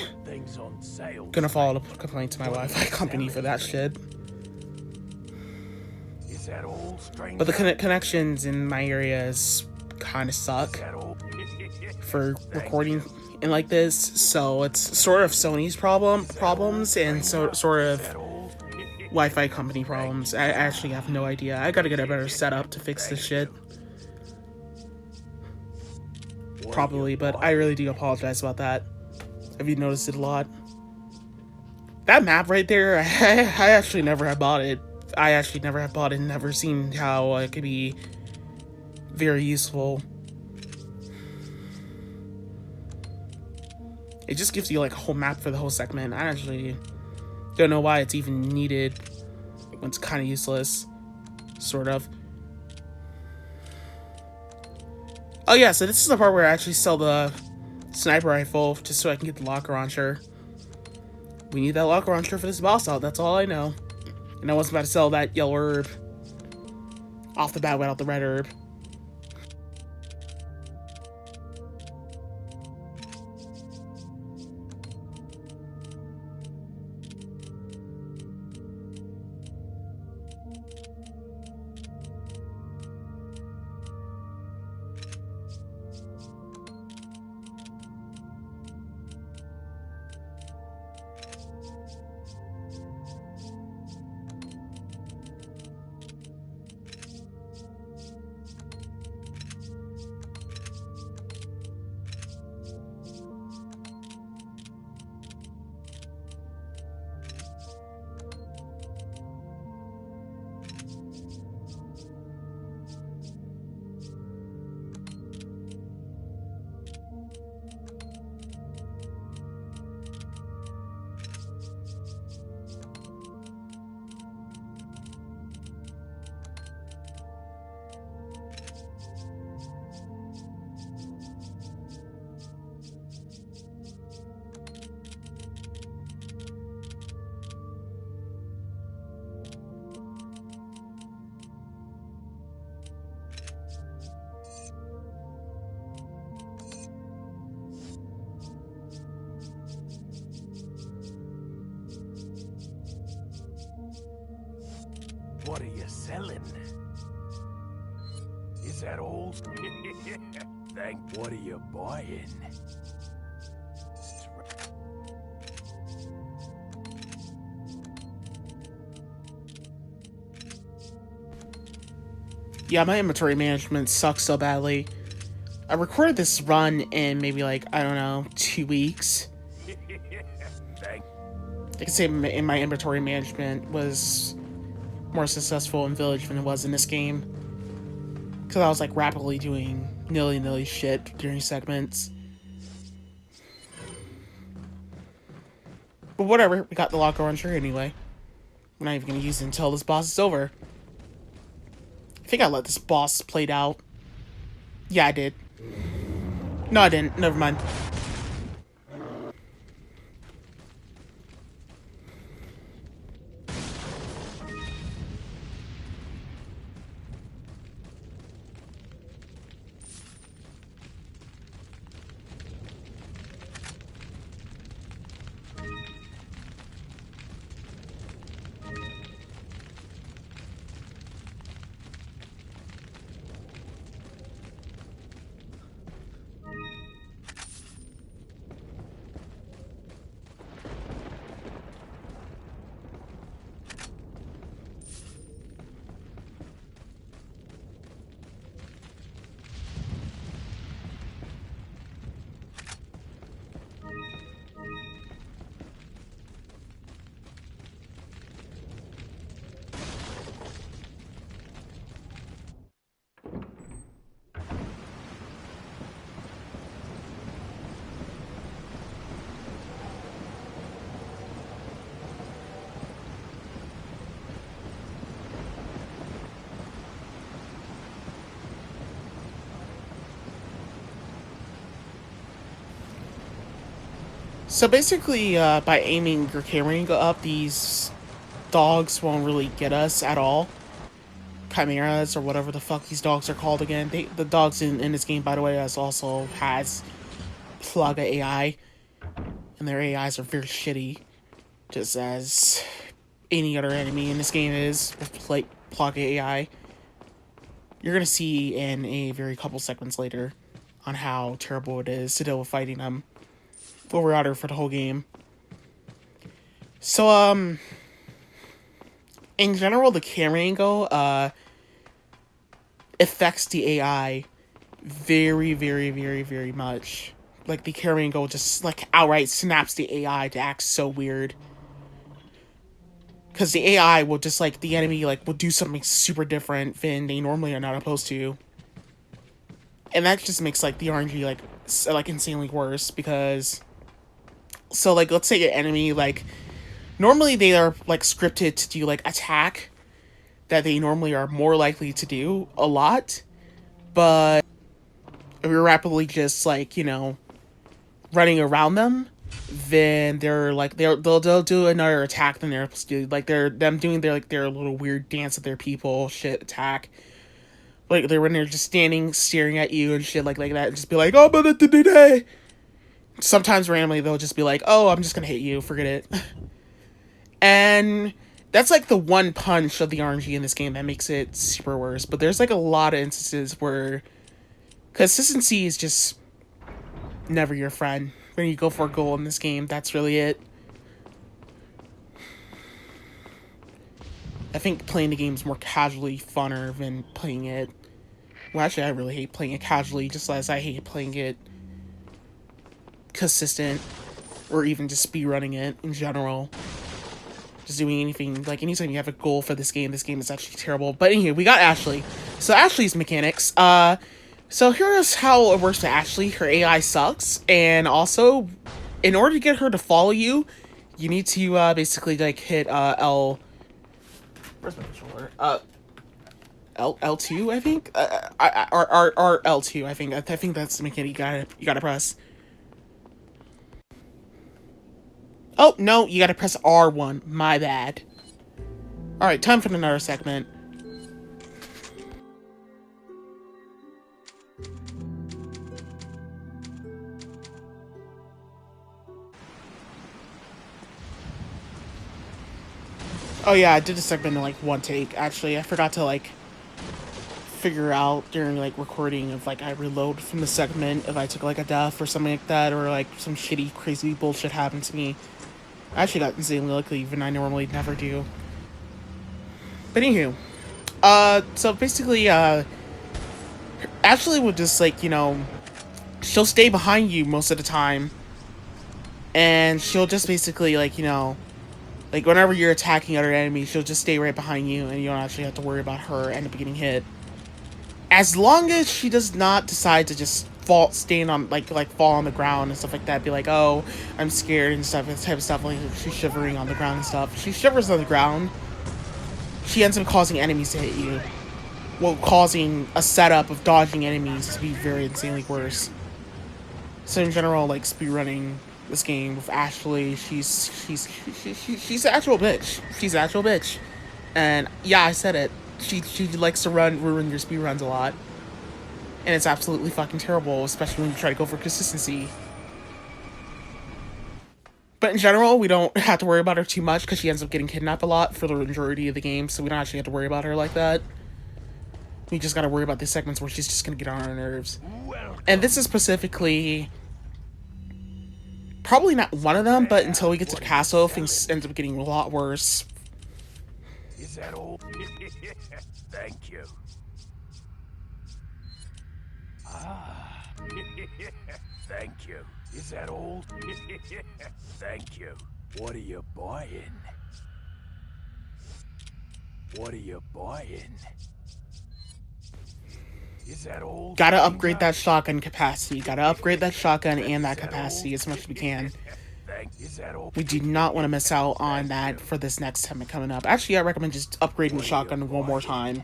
gonna file a complaint to my Wi-Fi company for that shit. But the connections in my areas kind of suck for recording and like this, so it's sort of Sony's problems and sort of Wi-Fi company problems. I actually have no idea. I gotta get a better setup to fix this shit. Probably, but I really do apologize about that. Have you noticed it a lot? That map right there, I actually never have bought it. I actually never have bought it and never seen how it could be very useful. It just gives you like a whole map for the whole segment. I actually don't know why it's even needed when it's kind of useless, sort of. Oh yeah, so this is the part where I actually sell the sniper rifle just so I can get the locker launcher. We need that locker launcher for this boss out, that's all I know. And I was about to sell that yellow herb off the bat without the red herb. What are you selling? Is that all? What are you buying? Yeah, my inventory management sucks so badly. I recorded this run in maybe like, I don't know, 2 weeks. Thank I can say in my inventory management was more successful in Village than it was in this game. Because I was like rapidly doing nilly shit during segments. But whatever, we got the locker launcher anyway. We're not even going to use it until this boss is over. I think I let this boss played out. Yeah, I did. No, I didn't. Never mind. So basically, by aiming your camera angle up, these dogs won't really get us at all. Chimeras or whatever the fuck these dogs are called again. The dogs in this game, by the way, also has Plaga AI, and their AIs are very shitty, just as any other enemy in this game is with Plaga AI. You're gonna see in a very couple seconds later on how terrible it is to deal with fighting them. Over order for the whole game. So, in general, the camera angle, affects the AI very much. Like, the camera angle just, like, outright snaps the AI to act so weird. Because the AI will just, like, the enemy, like, will do something super different than they normally are not opposed to. And that just makes, like, the RNG, like insanely worse, because... So, like, let's say an enemy, like, normally they are, like, scripted to do, like, attack that they normally are more likely to do a lot, but if you're rapidly just, like, you know, running around them, then they're, like, they'll do another attack than they're supposed to do. Like, them doing their, like, their little weird dance of their people shit attack. Like, when they're just standing, staring at you and shit like that, and just be like, oh, but today. Sometimes randomly they'll just be like, oh, I'm just gonna hit you, forget it. And that's like the one punch of the RNG in this game that makes it super worse. But there's like a lot of instances where consistency is just never your friend. When you go for a goal in this game, that's really it. I think playing the game is more casually funner than playing it. Well, actually, I really hate playing it casually, just as I hate playing it consistent, or even just speedrunning it in general. Just doing anything, like, anytime you have a goal for this game is actually terrible. But anyway, we got Ashley. So Ashley's mechanics, so here's how it works with Ashley. Her AI sucks, and also, in order to get her to follow you, you need to, basically, like, hit, L... Where's my controller? L2, I think? Or L2, I think. I think that's the mechanic you gotta press. Oh, no, you gotta press R1. My bad. Alright, time for another segment. Oh yeah, I did a segment in, like, one take. Actually, I forgot to, like, figure out during, like, recording if, like, I reload from the segment, if I took, like, a death or something like that, or, like, some shitty, crazy bullshit happened to me. I actually got insanely lucky, even I normally never do. But anywho, so basically, Ashley would just, like, you know, she'll stay behind you most of the time. And she'll just basically, like, you know, like, whenever you're attacking other enemies, she'll just stay right behind you, and you don't actually have to worry about her end up getting hit. As long as she does not decide to just stand on, like fall on the ground and stuff like that, be like, oh, I'm scared and stuff, this type of stuff, like, she's shivering on the ground and stuff. She shivers on the ground, she ends up causing enemies to hit you. Well, causing a setup of dodging enemies to be very insanely worse. So in general, like, speedrunning this game with Ashley, she's an actual bitch. She's an actual bitch. And yeah, I said it. She likes to ruin your speedruns a lot. And it's absolutely fucking terrible, especially when you try to go for consistency. But in general, we don't have to worry about her too much because she ends up getting kidnapped a lot for the majority of the game, so we don't actually have to worry about her like that. We just gotta worry about these segments where she's just gonna get on our nerves. And this is specifically probably not one of them, but until we get to the castle, things end up getting a lot worse. Is that all? Thank you. Ah. Thank you. Is that all? Thank you. What are you buying? What are you buying? Is that all? Gotta upgrade that shotgun capacity. Gotta upgrade that shotgun and that capacity as much as we can. We do not want to miss out on that for this next time coming up. Actually, I recommend just upgrading the shotgun one more time.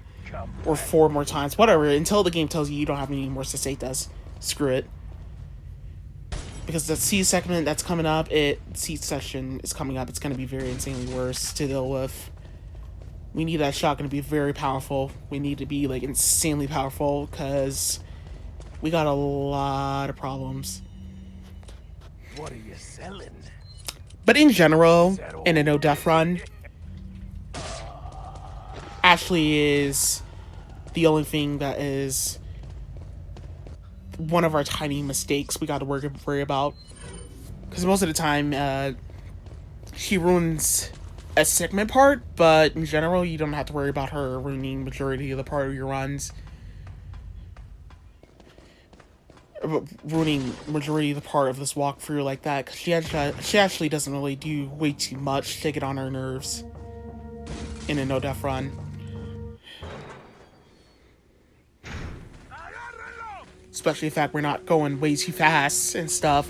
Or 4 more times. Whatever. Until the game tells you don't have any more does. Screw it. Because the siege segment that's coming up, siege session is coming up. It's going to be very insanely worse to deal with. We need that shotgun to be very powerful. We need to be, like, insanely powerful, because we got a lot of problems. What are you selling? But in general, in a no-death run, Ashley is the only thing that is one of our tiny mistakes we got to worry about. Because most of the time, she ruins a segment part, but in general, you don't have to worry about her ruining majority of the part of your runs. Ruining majority of the part of this walkthrough like that, because she actually doesn't really do way too much to get on her nerves in a no-death run. Especially the fact we're not going way too fast and stuff,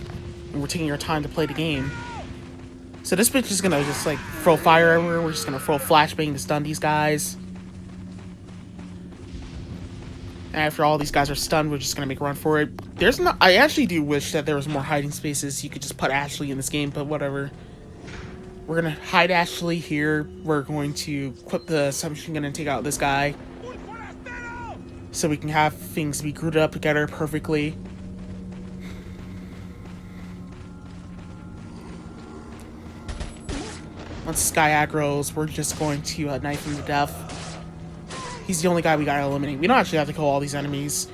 and we're taking our time to play the game. So this bitch is gonna just, like, throw fire everywhere. We're just gonna throw flashbang to stun these guys. And after all these guys are stunned, we're just gonna make a run for it. I actually do wish that there was more hiding spaces. You could just put Ashley in this game, but whatever. We're gonna hide Ashley here. We're going to equip the submachine gun and take out this guy, so we can have things be grouped up together perfectly. Once this guy aggroes, we're just going to knife him to death. He's the only guy we gotta eliminate. We don't actually have to kill all these enemies.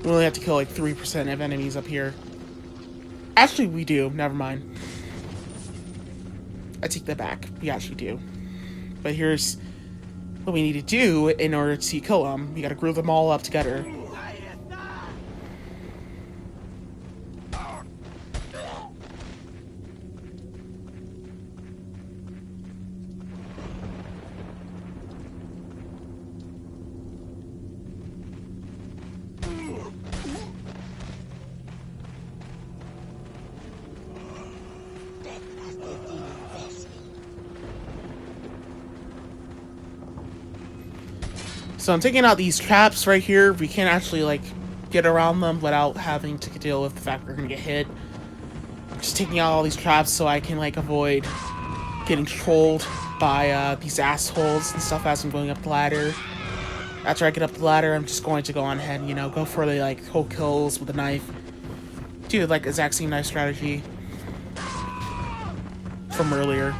We only have to kill like 3% of enemies up here. Actually, we do. Never mind. I take that back. We actually do. But here's what we need to do in order to kill them. We gotta group them all up together. So I'm taking out these traps right here. We can't actually, like, get around them without having to deal with the fact we're gonna get hit. I'm just taking out all these traps so I can, like, avoid getting trolled by these assholes and stuff as I'm going up the ladder. After I get up the ladder, I'm just going to go on ahead and, you know, go for the, like, whole kills with a knife. Do, like, exact same knife strategy from earlier.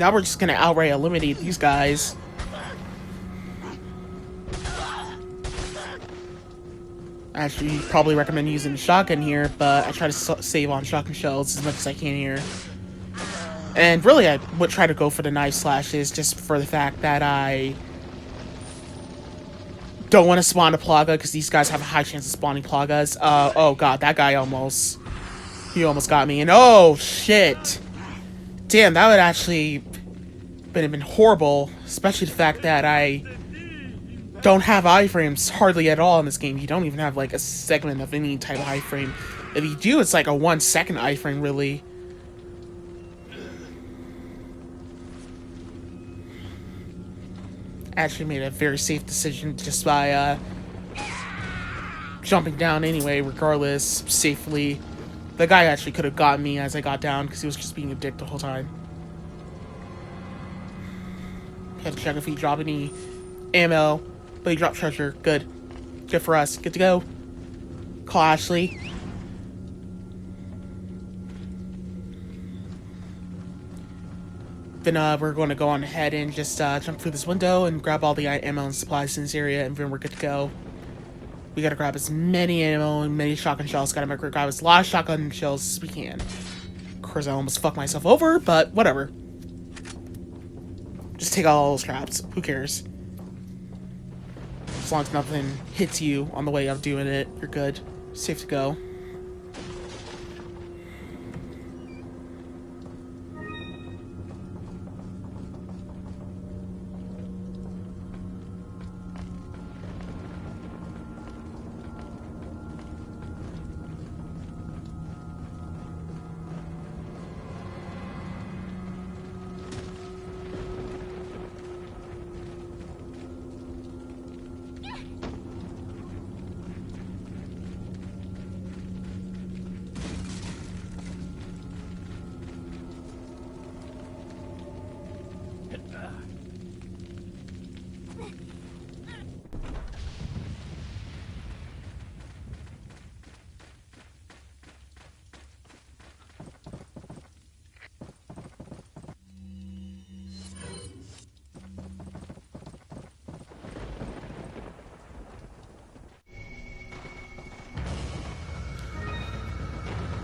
Now we're just gonna outright eliminate these guys. Actually, probably recommend using shotgun here, but I try to save on shotgun shells as much as I can here. And really, I would try to go for the knife slashes just for the fact that I don't want to spawn a Plaga because these guys have a high chance of spawning Plagas. Oh god, that guy he almost got me. And oh shit, damn, that would actually been horrible, especially the fact that I don't have iframes hardly at all in this game. You don't even have like a segment of any type of iframe. If you do, it's like a 1 second iframe, really. Actually made a very safe decision just by jumping down anyway, regardless, safely. The guy actually could have gotten me as I got down because he was just being a dick the whole time. Had to check if he dropped any ammo, but he dropped treasure. Good. Good for us. Good to go. Call Ashley. Then we're going to go on ahead and just jump through this window and grab all the ammo and supplies in this area, and then we're good to go. We gotta grab as many ammo and many shotgun shells. Gotta grab as a lot of shotgun shells as we can. Of course, I almost fucked myself over, but whatever. Just take out all those traps. Who cares? As long as nothing hits you on the way of doing it, you're good. Safe to go.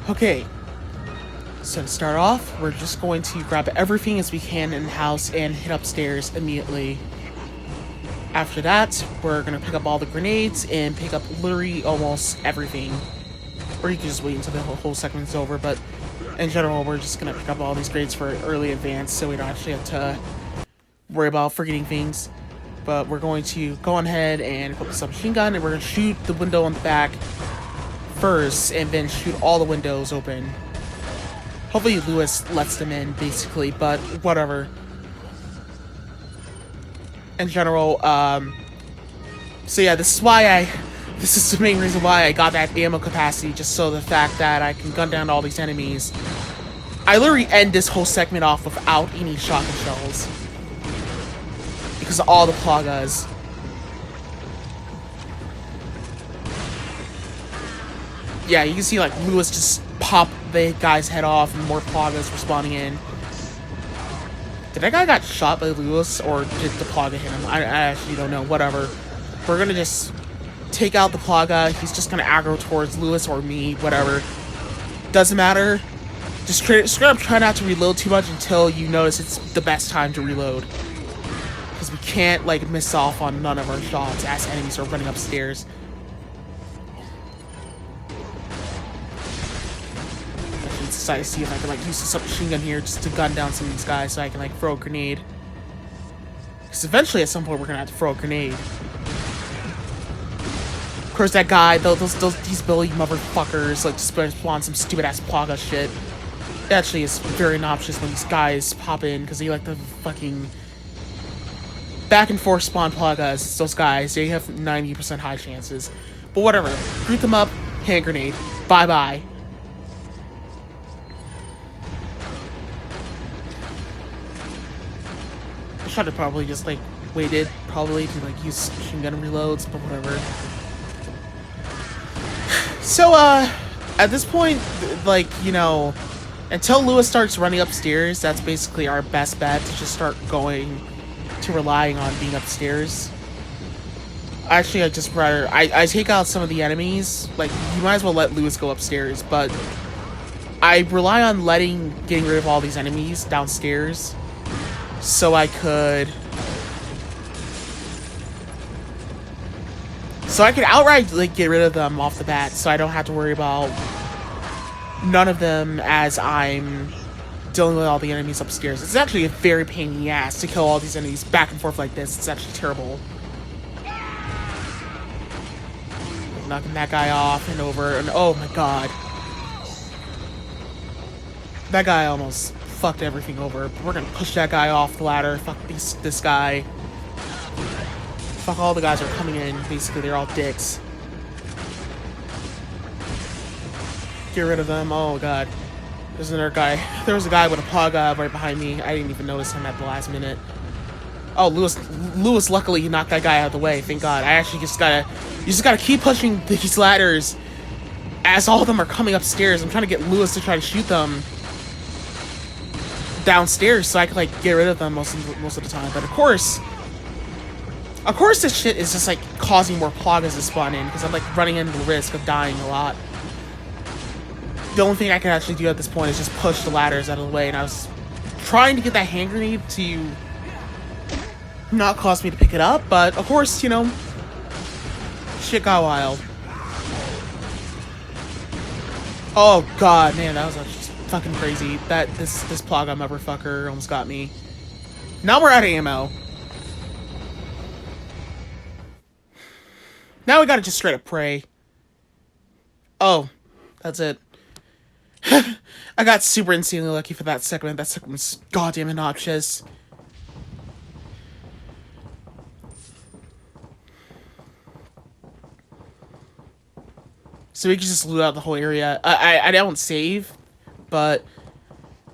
Okay, so to start off, we're just going to grab everything as we can in the house and hit upstairs immediately. After that, we're going to pick up all the grenades and pick up literally almost everything. Or you can just wait until the whole segment's over, but in general, we're just going to pick up all these grades for early advance so we don't actually have to worry about forgetting things. But we're going to go on ahead and equip the submachine gun, and we're going to shoot the window on the back first, and then shoot all the windows open. Hopefully Lewis lets them in, basically, but whatever. In general, so yeah, this is the main reason why I got that ammo capacity, just so the fact that I can gun down all these enemies. I literally end this whole segment off without any shotgun shells. Because of all the Plagas. Yeah, you can see like Lewis just pop the guy's head off and more Plagas were spawning in. Did that guy got shot by Lewis or did the Plaga hit him? I actually don't know. Whatever. We're gonna just take out the Plaga. He's just gonna aggro towards Lewis or me. Whatever. Doesn't matter. Just straight up try not to reload too much until you notice it's the best time to reload. Because we can't like miss off on none of our shots as enemies are running upstairs. Decided to see if I can like use the submachine gun here just to gun down some of these guys so I can like throw a grenade. Because eventually at some point we're gonna have to throw a grenade. Of course that guy, these Billy motherfuckers like just spawn some stupid ass Plaga shit. It actually is very obnoxious when these guys pop in because they like the fucking back and forth spawn Plagas. Those guys, they have 90% high chances. But whatever. Root them up, hand grenade. Bye bye. I should have probably just like waited probably to like use machine gun reloads, but whatever. So at this point, like, you know, Until Lewis starts running upstairs, that's basically our best bet to just start going to relying on being upstairs. Actually, I just rather I take out some of the enemies. Like, you might as well let Lewis go upstairs, but I rely on getting rid of all these enemies downstairs so I could outright like get rid of them off the bat, so I don't have to worry about none of them as I'm dealing with all the enemies upstairs. It's actually a very pain in the ass to kill all these enemies back and forth like this. It's actually terrible. Knocking that guy off and over, and oh my god. That guy almost fucked everything over. We're gonna push that guy off the ladder. Fuck this guy. Fuck all the guys are coming in. Basically, they're all dicks. Get rid of them. Oh god. There's another guy. There was a guy with a pog right behind me. I didn't even notice him at the last minute. Oh, Lewis luckily he knocked that guy out of the way. Thank god. I actually just gotta keep pushing these ladders as all of them are coming upstairs. I'm trying to get Lewis to try to shoot them downstairs so I can like get rid of them most of the time. But of course this shit is just like causing more ploggers to spawn in because I'm like running into the risk of dying a lot. The only thing I can actually do at this point is just push the ladders out of the way, and I was trying to get that hand grenade to not cause me to pick it up, but of course, you know, shit got wild. Oh god, man, that was just fucking crazy. This Plogga motherfucker almost got me. Now we're out of ammo. Now we gotta just straight up pray. Oh, that's it. I got super insanely lucky for that segment. That segment was goddamn obnoxious. So we can just loot out the whole area. I don't save, but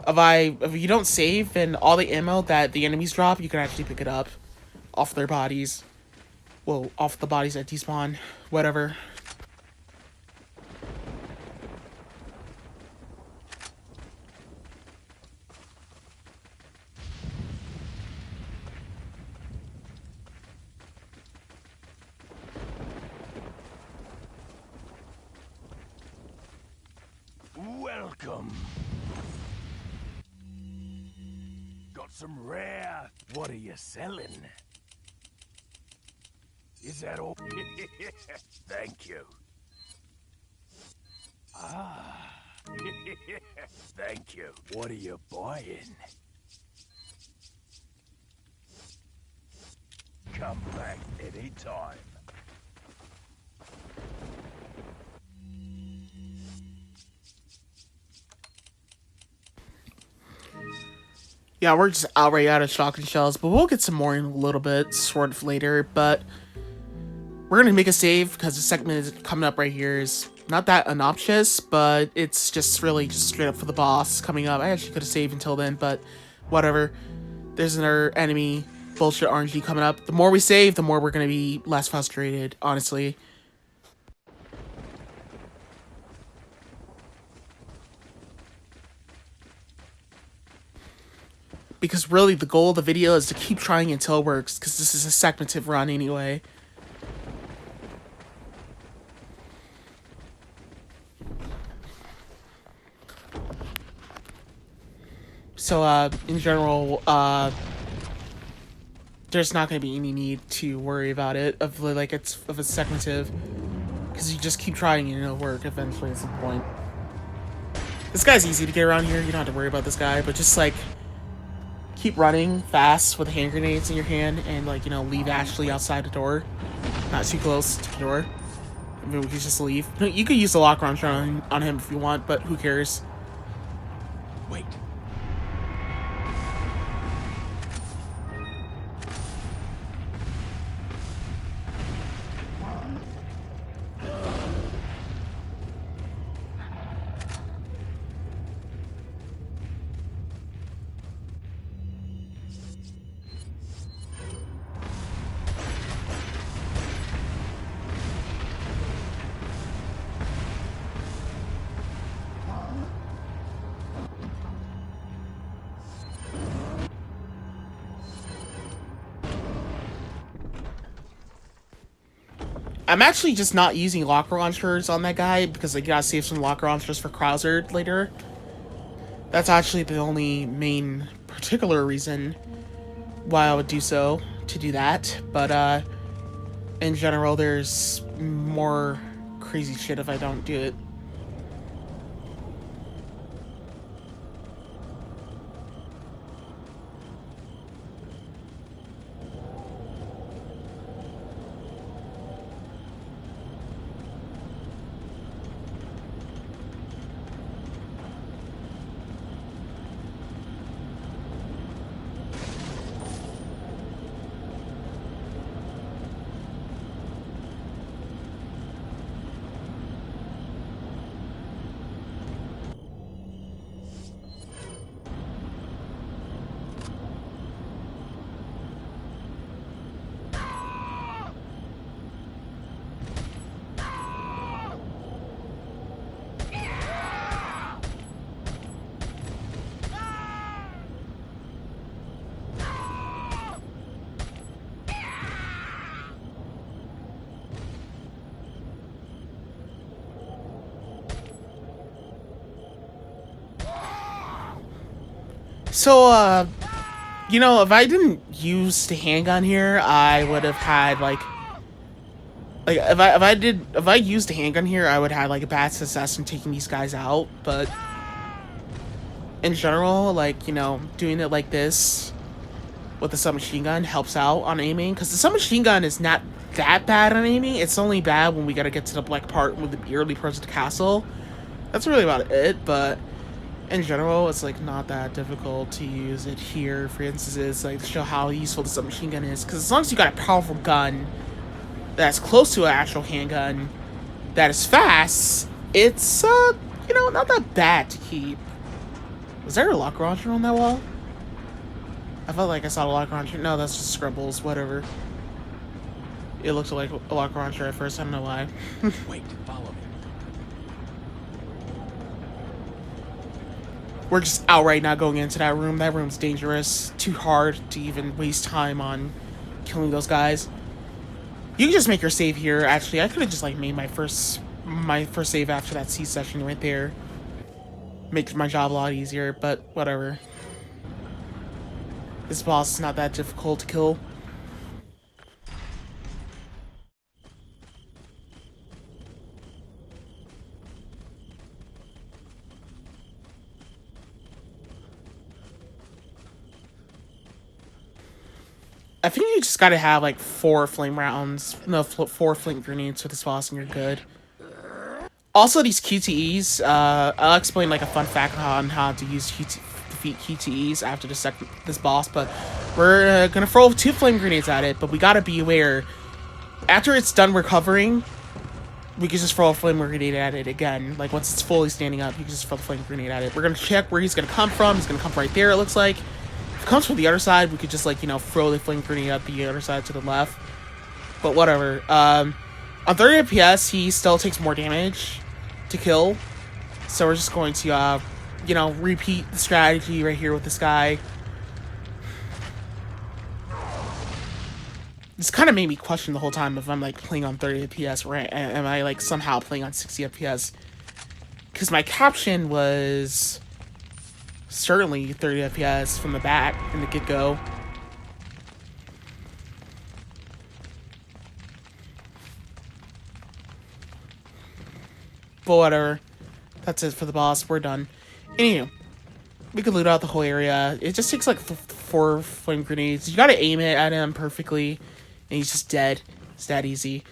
if you don't save, then all the ammo that the enemies drop, you can actually pick it up off their bodies. Well, off the bodies that despawn. Whatever. Welcome. Got some rare. What are you selling? Is that all? Thank you. Ah. Thank you. What are you buying? Come back anytime. Yeah, we're just outright out of shotgun shells, but we'll get some more in a little bit, sort of later, but we're gonna make a save, because the segment is coming up right here is not that obnoxious, but it's just really just straight up for the boss coming up. I actually could have saved until then, but whatever. There's another enemy bullshit RNG coming up. The more we save, the more we're gonna be less frustrated, honestly. Because really, the goal of the video is to keep trying until it works, because this is a segmentive run anyway. So, in general, there's not going to be any need to worry about it, of a segmentive, because you just keep trying and it'll work eventually at some point. This guy's easy to get around here, you don't have to worry about this guy, but just, like, keep running fast with hand grenades in your hand and, like, you know, leave Ashley outside the door. Not too close to the door. I mean, we can just leave. You could use the lock launcher on him if you want, but who cares? Wait. I'm actually just not using locker launchers on that guy because I gotta save some locker launchers for Krauser later. That's actually the only main particular reason why I would do so, to do that. But, in general, there's more crazy shit if I don't do it. So, you know, if I didn't use the handgun here, I would have had, like, if I used the handgun here, I would have, like, a bad success in taking these guys out, but in general, like, you know, doing it like this with the submachine gun helps out on aiming, because the submachine gun is not that bad on aiming. It's only bad when we gotta get to the black part with the early parts of the castle. That's really about it, but in general, it's like not that difficult to use it here. For instance, it's like to show how useful the submachine gun is, because as long as you got a powerful gun that's close to an actual handgun that is fast, it's you know, not that bad to keep. Was there a locker launcher on that wall? I felt like I saw a locker launcher. No, that's just scribbles. Whatever. It looked like a locker launcher at first. I don't know why. Wait, follow me. We're just outright not going into that room. That room's dangerous. Too hard to even waste time on killing those guys. You can just make your save here. Actually, I could have just like made my first save after that C session right there. Makes my job a lot easier, but whatever. This boss is not that difficult to kill. I think you just gotta have like 4 flame rounds, no, 4 flame grenades with this boss and you're good. Also, these QTEs, I'll explain like a fun fact on how to defeat QTEs after this boss, but we're gonna throw 2 flame grenades at it, but we gotta be aware, after it's done recovering, we can just throw a flame grenade at it again. Like, once it's fully standing up, you can just throw a flame grenade at it. We're gonna check where he's gonna come from. He's gonna come right there, it looks like. If it comes from the other side, we could just, like, you know, throw the flame grenade at the other side to the left. But whatever. On 30 FPS, he still takes more damage to kill. So we're just going to, you know, repeat the strategy right here with this guy. This kind of made me question the whole time if I'm, like, playing on 30 FPS, or am I, like, somehow playing on 60 FPS? Because my caption was certainly 30 FPS from the back in the get-go. But whatever. That's it for the boss. We're done. Anywho, we could loot out the whole area. It just takes like 4 flame grenades. You gotta aim it at him perfectly, and he's just dead. It's that easy.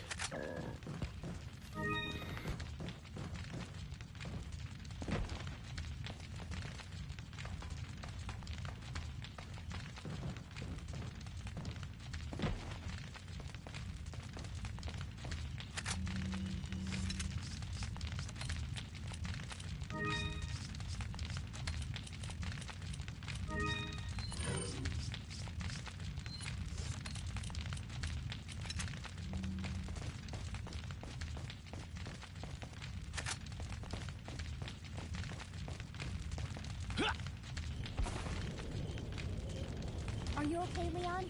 Are you okay, Leon?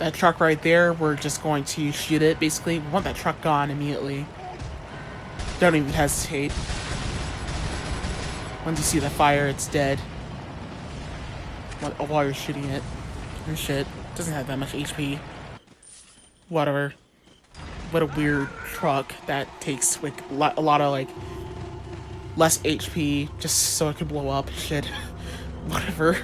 that truck right there, we're just going to shoot it, basically. We want that truck gone immediately. Don't even hesitate. Once you see the fire, it's dead. While you're shooting it. Oh shit. Doesn't have that much HP. Whatever. What a weird truck that takes like a lot of like less HP just so it could blow up. Shit. Whatever.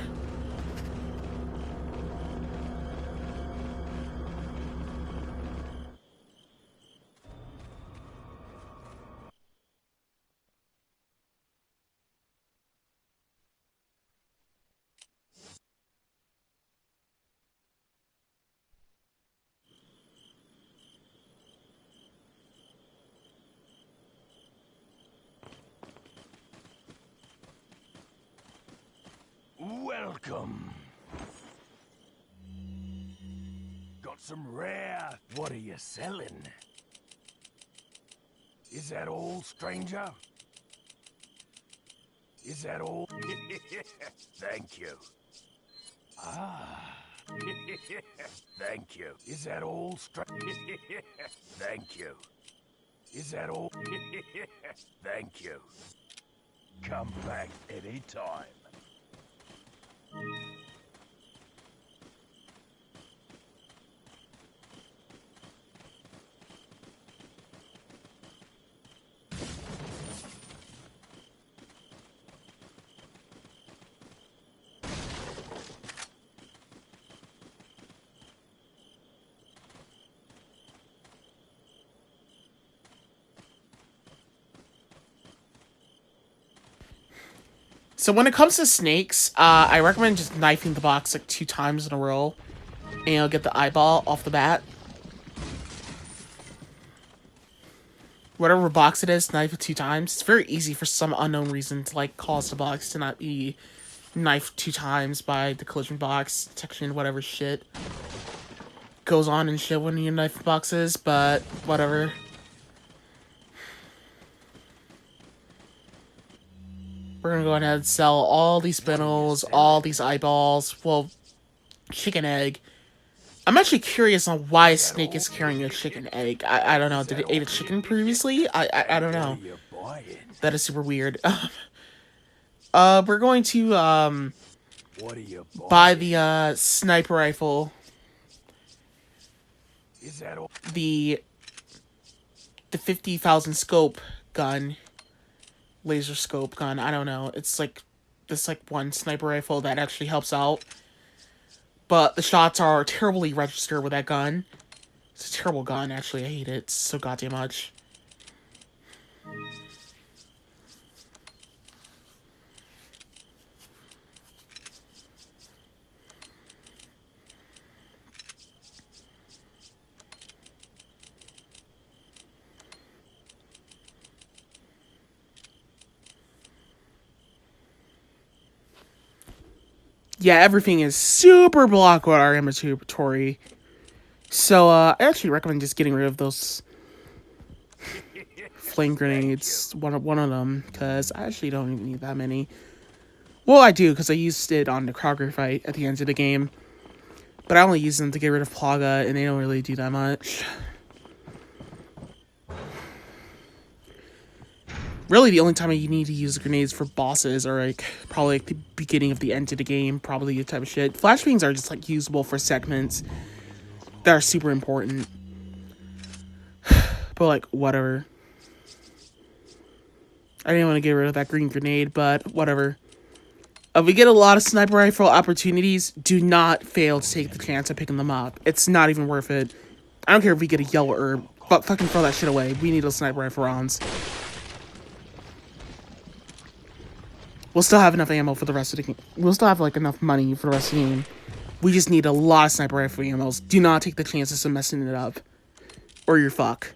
Welcome. Got some rare. What are you selling? Is that all, stranger? Is that all? Thank you. Ah. Thank you. Is that all, Thank you. Is that all? Thank you. Come back anytime. So when it comes to snakes, I recommend just knifing the box like 2 times in a row. And you'll get the eyeball off the bat. Whatever box it is, knife it 2 times. It's very easy for some unknown reason to like cause the box to not be knifed 2 times by the collision box, detection, whatever shit goes on and shit when you knife boxes, but whatever. We're gonna go ahead and sell all these spinels, all these eyeballs, well, chicken egg. I'm actually curious on why a snake is carrying a chicken egg. I don't know. Did it eat a chicken previously? I don't know. That is super weird. We're going to buy the sniper rifle. The 50,000 scope gun. Laser scope gun. I don't know. It's like this like one sniper rifle that actually helps out. But the shots are terribly registered with that gun. It's a terrible gun, actually. I hate it so goddamn much. Yeah, everything is super blocked with our inventory. So, I actually recommend just getting rid of those flame grenades, one of them, because I actually don't even need that many. Well, I do, because I used it on the Krauger fight at the end of the game. But I only use them to get rid of Plaga, and they don't really do that much. Really, the only time you need to use grenades for bosses are, like, probably like the beginning of the end of the game, probably the type of shit. Flashbangs are just, like, usable for segments that are super important. But, like, whatever. I didn't want to get rid of that green grenade, but whatever. If we get a lot of sniper rifle opportunities, do not fail to take the chance of picking them up. It's not even worth it. I don't care if we get a yellow herb, but fucking throw that shit away. We need those sniper rifle rounds. We'll still have enough ammo for the rest of the game. We'll still have, like, enough money for the rest of the game. We just need a lot of sniper rifle ammos. Do not take the chances of messing it up. Or you're fucked.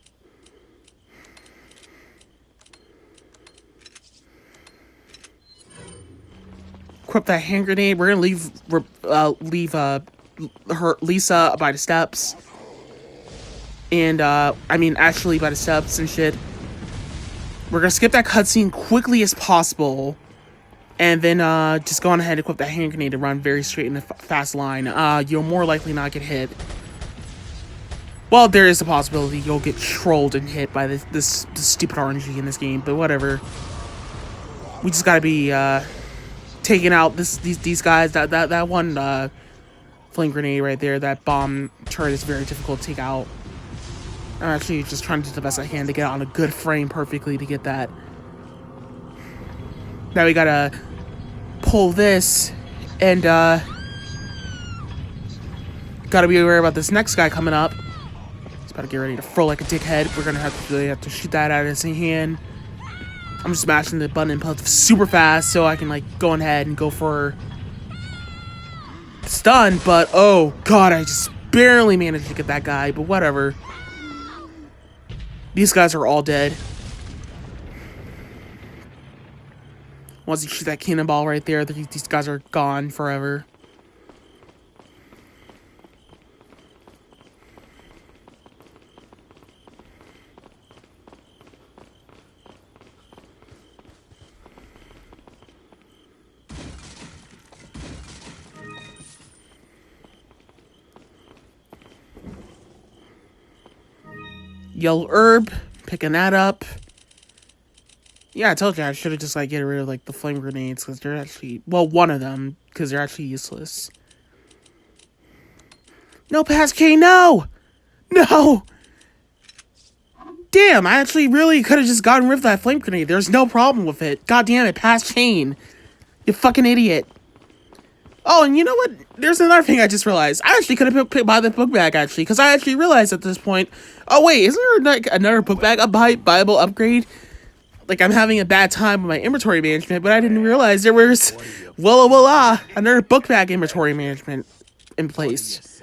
Equip that hand grenade. We're gonna leave her Lisa by the steps. And, I mean, Ashley by the steps and shit. We're gonna skip that cutscene quickly as possible. And then, just go on ahead and equip that hand grenade to run very straight in a fast line. You'll more likely not get hit. Well, there is a possibility you'll get trolled and hit by this stupid RNG in this game, but whatever. We just gotta be taking out these guys. That one flame grenade right there, that bomb turret is very difficult to take out. I'm actually just trying to do the best I can to get on a good frame perfectly to get that. Now we gotta pull this and gotta be aware about this next guy coming up. He's about to get ready to throw like a dickhead. We're gonna really have to shoot that out of his hand. I'm just smashing the button and pull super fast so I can like go ahead and go for stun, but oh god, I just barely managed to get that guy, but whatever. These guys are all dead. Once you shoot that cannonball right there, these guys are gone forever. Yellow herb, picking that up. Yeah, I told you I should have just like get rid of like the flame grenades because they're actually, well, one of them because they're actually useless. No, pass K, no! No! Damn, I actually really could have just gotten rid of that flame grenade. There's no problem with it. God damn it, pass chain. You fucking idiot. Oh, and you know what? There's another thing I just realized. I actually could have buy the book bag, actually, because I actually realized at this point, oh wait, isn't there like another book bag Bible upgrade? Like, I'm having a bad time with my inventory management, but I didn't realize there was, another book bag inventory management in place.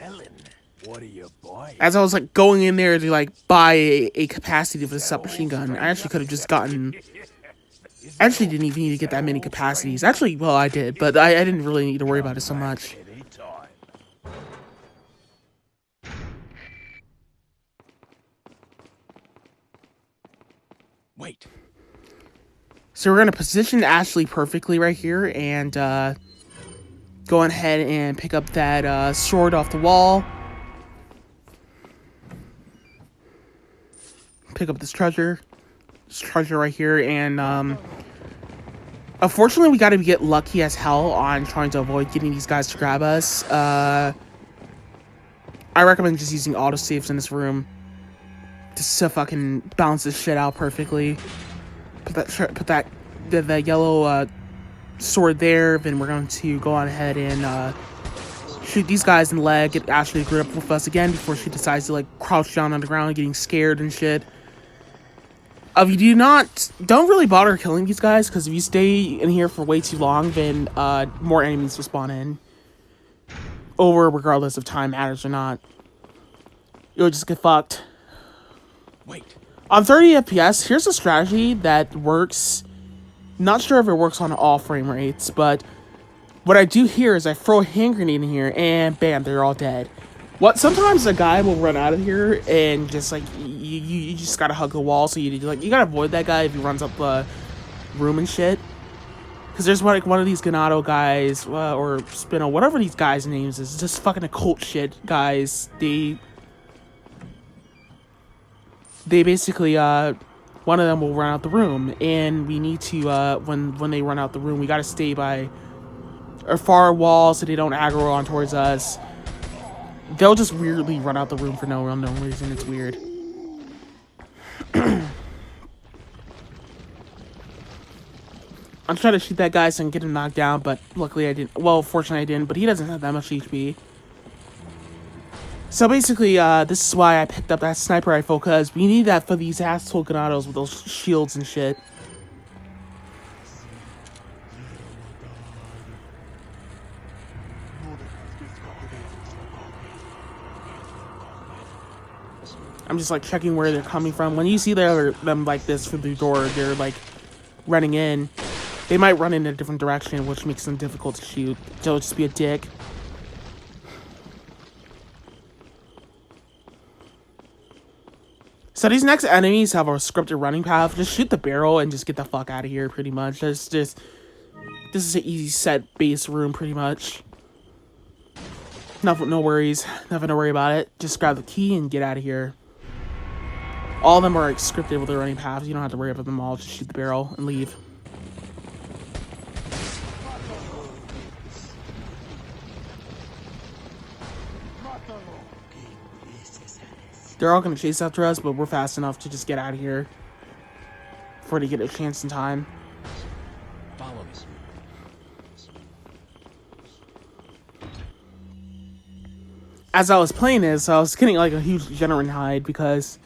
What are you buying? As I was like going in there to like buy a capacity for the submachine gun, I actually could have just gotten. I actually didn't even need to get that many capacities. Actually, well, I did, but I didn't really need to worry about it so much. Wait. So we're gonna position Ashley perfectly right here and go ahead and pick up that sword off the wall. Pick up this treasure right here, and unfortunately we gotta get lucky as hell on trying to avoid getting these guys to grab us. I recommend just using autosaves in this room just to fucking balance this shit out perfectly. Put the yellow sword there, then we're going to go on ahead and shoot these guys in the leg, get Ashley to grip with us again before she decides to like crouch down on the ground getting scared and shit. If you don't really bother killing these guys, because if you stay in here for way too long, then more enemies will spawn in. Regardless of time matters or not. You'll just get fucked. Wait. On 30 FPS, here's a strategy that works. Not sure if it works on all frame rates, but what I do here is I throw a hand grenade in here, and bam, they're all dead. Sometimes a guy will run out of here and just like you just gotta hug the wall, so you gotta avoid that guy if he runs up the room and shit. Because there's like one of these Ganado guys or Spino, whatever these guys' names is, just fucking occult shit guys. They basically one of them will run out the room, and we need to when they run out the room, we gotta stay by a far wall so they don't aggro on towards us. They'll just weirdly run out the room for no reason. It's weird. I'm trying to shoot that guy so I can get him knocked down, but luckily I didn't. Well, fortunately I didn't, but he doesn't have that much HP. So basically, this is why I picked up that sniper rifle, because we need that for these asshole Ganados with those shields and shit. I'm just like checking where they're coming from. When you see them like this through the door, they're like running in. They might run in a different direction, which makes them difficult to shoot. They'll just be a dick. So these next enemies have a scripted running path. Just shoot the barrel and just get the fuck out of here, pretty much. This is an easy set base room, pretty much. No worries. Nothing to worry about it. Just grab the key and get out of here. All of them are like, scripted with their running paths. You don't have to worry about them all. Just shoot the barrel and leave. They're all going to chase after us, but we're fast enough to just get out of here before they get a chance in time. Follow me. As I was playing this, I was getting like a huge adrenaline high because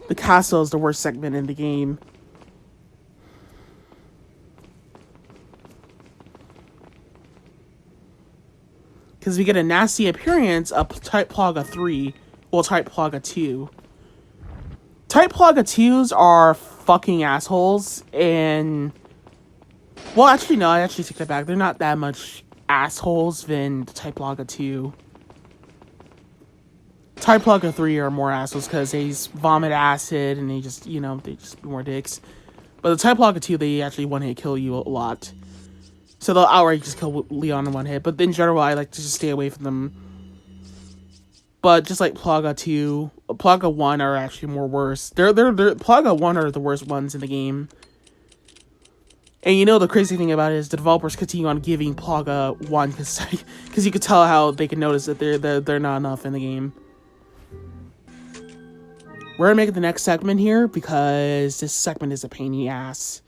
the castle is the worst segment in the game. Because we get a nasty appearance of Type Plaga 3. Well, Type Plaga 2. Type Plaga 2s are fucking assholes, and... Well, actually, no, I actually take that back. They're not that much assholes than Type Plaga 2. Type Plaga 3 are more assholes because they just vomit acid, and they just, you know, they just be more dicks. But the Type Plaga 2, they actually one-hit kill you a lot. So they'll outright just kill Leon in one hit, but in general, I like to just stay away from them. But just like Plaga 2, Plaga 1 are actually more worse. They're Plaga 1 are the worst ones in the game. And you know the crazy thing about it is the developers continue on giving Plaga 1 because you could tell how they can notice that they're not enough in the game. We're gonna make it the next segment here because this segment is a pain in the ass.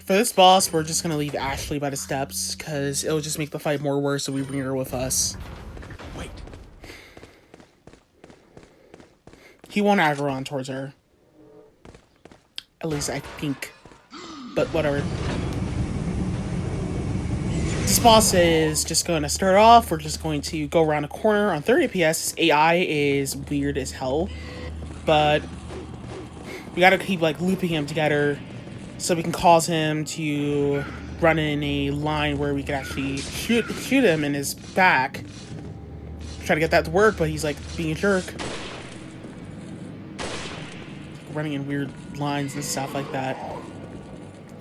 For this boss, we're just gonna leave Ashley by the steps, because it'll just make the fight more worse if we bring her with us. Wait. He won't aggro on towards her. At least I think. But whatever. This boss is just going to start off. We're just going to go around a corner on 30 FPS. His AI is weird as hell. But we gotta keep like looping him together so we can cause him to run in a line where we can actually shoot him in his back. Try to get that to work, but he's like being a jerk. Running in weird lines and stuff like that.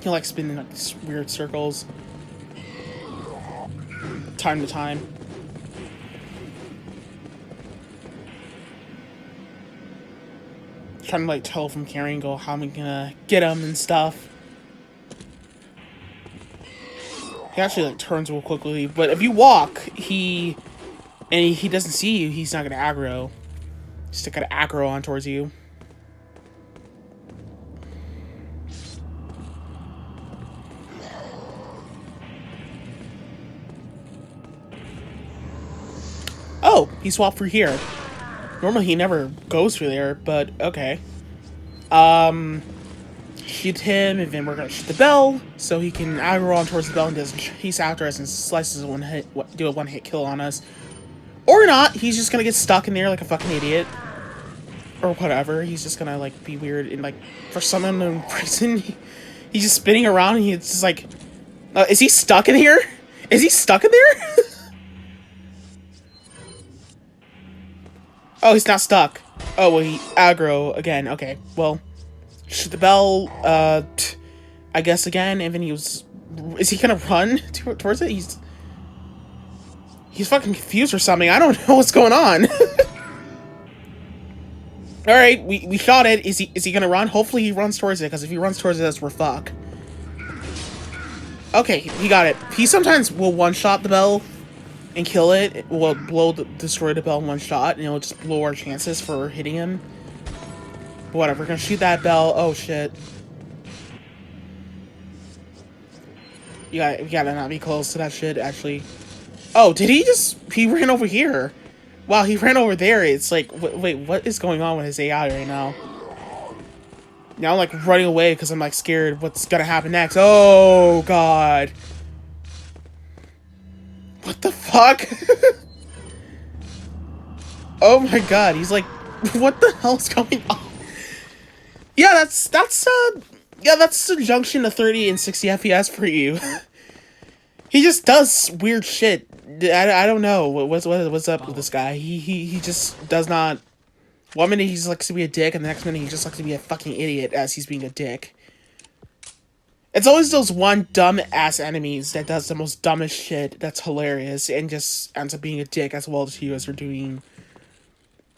He'll like spin in like weird circles. Time to time. Trying to like tell from carrying go how I'm gonna get him and stuff. He actually like turns real quickly, but if you walk, he doesn't see you, he's not gonna aggro. He's just gonna aggro on towards you. Oh, he swapped through here. Normally he never goes through there, but okay. Shoot him, and then we're gonna shoot the bell, so he can aggro on towards the bell and doesn't chase after us and slices a do a one-hit kill on us. Or not, he's just gonna get stuck in there like a fucking idiot. Or whatever, he's just gonna like be weird and like, for some unknown reason, he's just spinning around and he's just like, is he stuck in here? Is he stuck in there? Oh, he's not stuck. Oh, well, he aggro again. Okay, well, shoot the bell, I guess again, and then he was... Is he gonna run towards it? He's fucking confused or something. I don't know what's going on. Alright, we shot it. Is he gonna run? Hopefully he runs towards it, because if he runs towards it, we're fucked. Okay, he got it. He sometimes will one-shot the bell, and kill it, it will destroy the bell in one shot, and it'll just blow our chances for hitting him. But whatever, we're gonna shoot that bell. Oh shit. We gotta not be close to that shit, actually. Oh, he ran over here. Wow, he ran over there. It's like, wait, what is going on with his AI right now? Now I'm like running away because I'm like scared what's gonna happen next. Oh god. What the fuck? Oh my god, he's like, what the hell's going on? Yeah, that's the junction of 30 and 60 FPS for you. He just does weird shit. I don't know what's up with this guy. He just does not. One minute he just likes to be a dick, and the next minute he just likes to be a fucking idiot as he's being a dick. It's always those one dumb ass enemies that does the most dumbest shit that's hilarious and just ends up being a dick as well as you as you're doing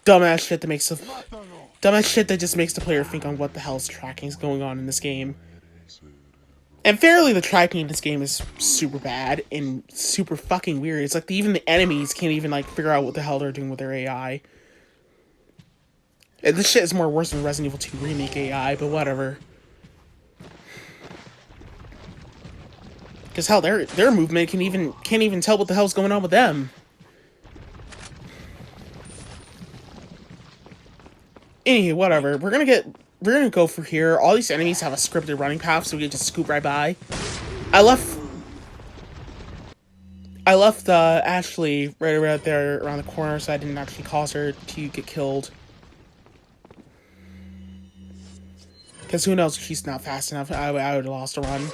dumbass shit that just makes the player think on what the hell's tracking is going on in this game. And fairly, the tracking in this game is super bad and super fucking weird. It's like even the enemies can't even like figure out what the hell they're doing with their AI. And this shit is more worse than Resident Evil 2 Remake AI, but whatever. Because hell, their movement can't even tell what the hell's going on with them. Anyway, whatever. We're gonna go for here. All these enemies have a scripted running path, so we can just scoop right by. I left Ashley right there around the corner, so I didn't actually cause her to get killed. Because who knows if she's not fast enough, I would have lost a run.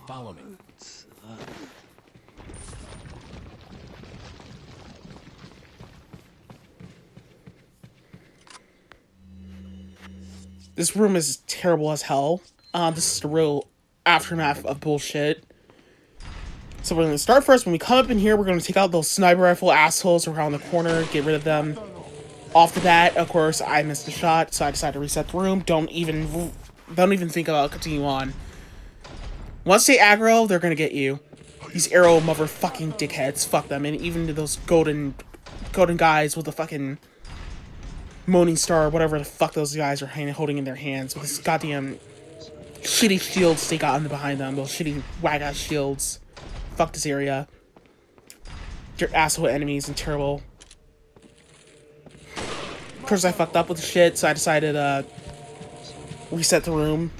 Follow me. This room is terrible as hell. This is the real aftermath of bullshit. So we're gonna start first. When we come up in here, we're gonna take out those sniper rifle assholes around the corner, get rid of them. Off the bat, of course, I missed the shot, so I decided to reset the room. Don't even think about continue on. Once they aggro, they're gonna get you. These arrow motherfucking dickheads, fuck them, and even those golden guys with the fucking Morning Star, whatever the fuck those guys are holding in their hands with this goddamn shitty shields they got behind them. Those shitty wag-ass shields. Fuck this area. Your asshole enemies and terrible. Of course, I fucked up with the shit, so I decided to reset the room.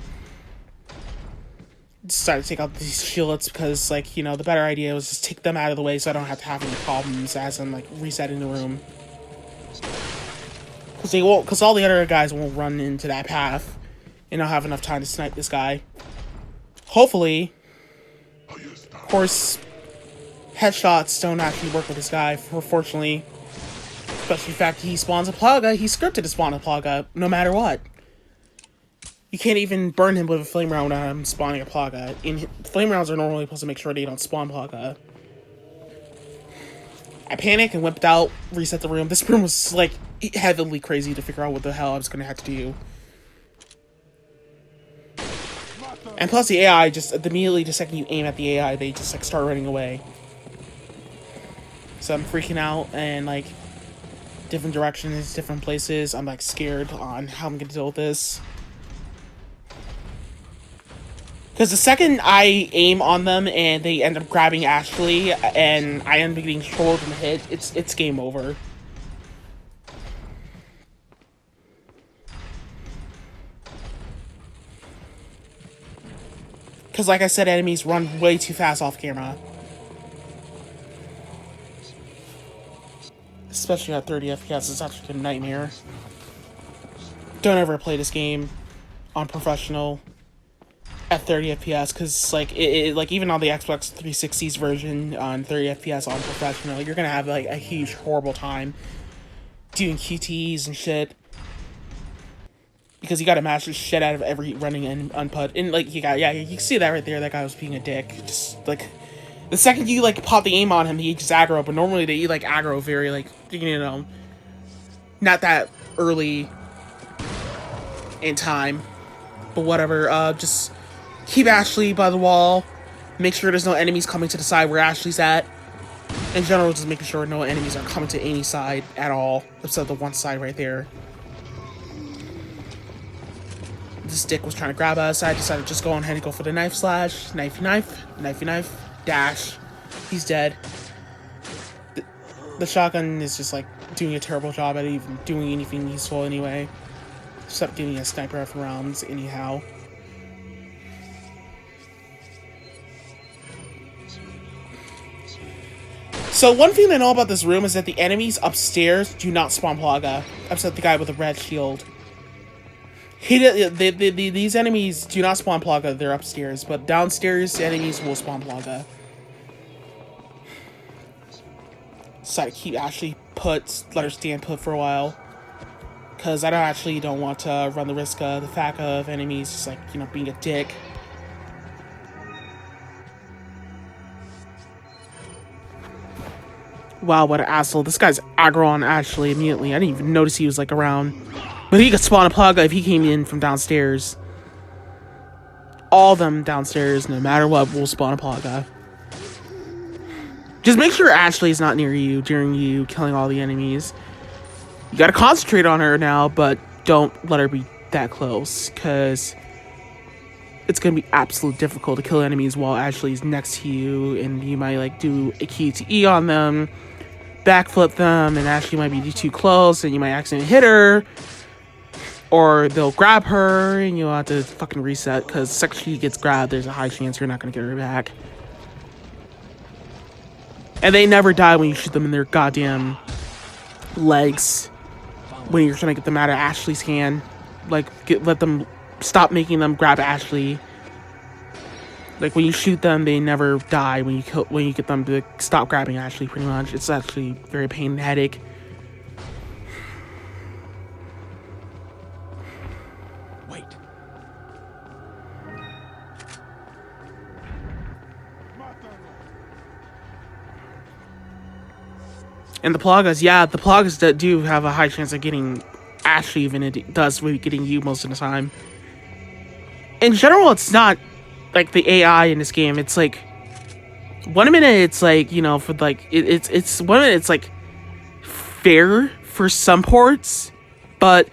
Decided to take out these shields because, like, you know, the better idea was just take them out of the way so I don't have to have any problems as I'm, like, resetting the room. Because all the other guys won't run into that path, and I'll have enough time to snipe this guy. Hopefully. Of course, headshots don't actually work with this guy, fortunately. Especially the fact that he spawns a Plaga, he's scripted to spawn a Plaga, no matter what. You can't even burn him with a flame round without him spawning a Plaga. Flame rounds are normally supposed to make sure they don't spawn Plaga. I panicked and whipped out, reset the room. This room was, like, heavily crazy to figure out what the hell I was going to have to do. And plus the AI, just immediately the second you aim at the AI, they just, like, start running away. So I'm freaking out and, like, different directions, different places. I'm, like, scared on how I'm going to deal with this. Because the second I aim on them and they end up grabbing Ashley and I end up getting trolled and hit, it's game over. Because like I said, enemies run way too fast off camera. Especially at 30 FPS, it's actually a nightmare. Don't ever play this game on professional at 30 FPS, because like like even on the Xbox 360's version on 30 FPS on professional, you're gonna have like a huge horrible time doing QTEs and shit, because you gotta match the shit out of every running and unput. And like you can see that right there, that guy was being a dick. Just like the second you like pop the aim on him, he just aggro, but normally they like aggro very like, you know, not that early in time, but whatever. Just keep Ashley by the wall. Make sure there's no enemies coming to the side where Ashley's at. In general, just making sure no enemies are coming to any side at all, except the one side right there. This dick was trying to grab us. I decided to just go on ahead and go for the knife slash. Knifey knife. Knifey knife. Dash. He's dead. The shotgun is just like doing a terrible job at even doing anything useful anyway. Except giving a sniper rifle rounds anyhow. So one thing I know about this room is that the enemies upstairs do not spawn Plaga, except the guy with the red shield. These enemies do not spawn Plaga, they're upstairs, but downstairs enemies will spawn Plaga. So I keep Ashley put, let her stand put for a while. Because I don't want to run the risk of the fact of enemies just like, you know, being a dick. Wow, what an asshole. This guy's aggro on Ashley immediately. I didn't even notice he was like around. But he could spawn a Plaga if he came in from downstairs. All of them downstairs, no matter what, will spawn a Plaga. Just make sure Ashley's not near you during you killing all the enemies. You gotta concentrate on her now, but don't let her be that close, because it's gonna be absolutely difficult to kill enemies while Ashley's next to you, and you might like do a key to E on them, backflip them, and Ashley might be too close, and you might accidentally hit her, or they'll grab her, and you'll have to fucking reset, because the second she gets grabbed, there's a high chance you're not gonna get her back. And they never die when you shoot them in their goddamn legs. When you're trying to get them out of Ashley's hand. Like, let them stop making them grab Ashley. Like, when you shoot them, they never die when you get them to stop grabbing Ashley, pretty much. It's actually very pain and headache. Wait. And the Plagas, yeah, the Plagas that do have a high chance of getting Ashley than it does with getting you most of the time. In general, it's not like the AI in this game. It's like 1 minute it's like, you know, for like it's 1 minute it's like fair for some ports, but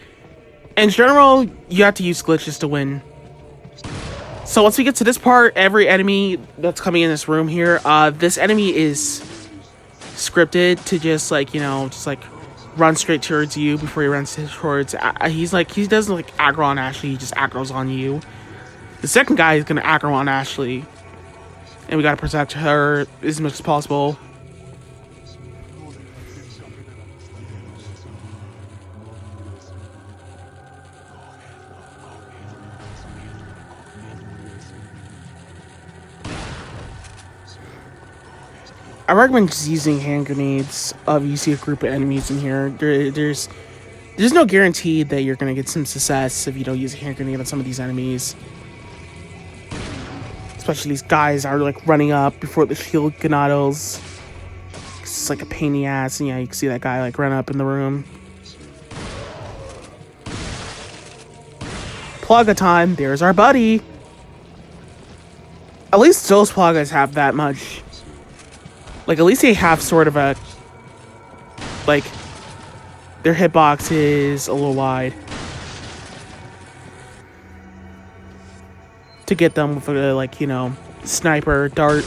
in general you have to use glitches to win. So once we get to this part, every enemy that's coming in this room here, this enemy is scripted to just like, you know, just like run straight towards you before he runs towards he doesn't like aggro on Ashley, he just aggro's on you. The second guy is gonna aggro on Ashley, and we gotta protect her as much as possible. I recommend just using hand grenades if you see a group of enemies in here. There's no guarantee that you're gonna get some success if you don't use a hand grenade on some of these enemies. Especially these guys are like running up before the shield granados. It's like a pain in the ass, and yeah, you can see that guy like run up in the room. Plaga time, there's our buddy. At least those Plagas have that much. Like, at least they have sort of a, like, their hitbox is a little wide. To get them with a, like, you know, sniper, dart.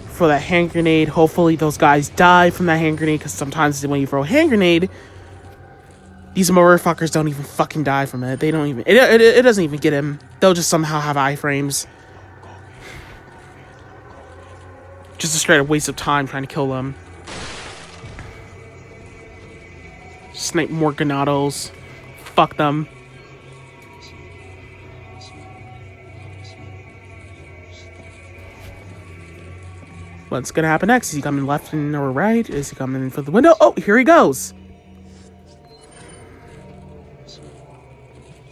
For that hand grenade, hopefully those guys die from that hand grenade, because sometimes when you throw a hand grenade, these motherfuckers don't even fucking die from it. They don't even, it doesn't even get him. They'll just somehow have iframes. Just a straight up waste of time trying to kill them. Snipe more granados. Fuck them. What's gonna happen next? Is he coming left or right? Is he coming in for the window? Oh, here he goes.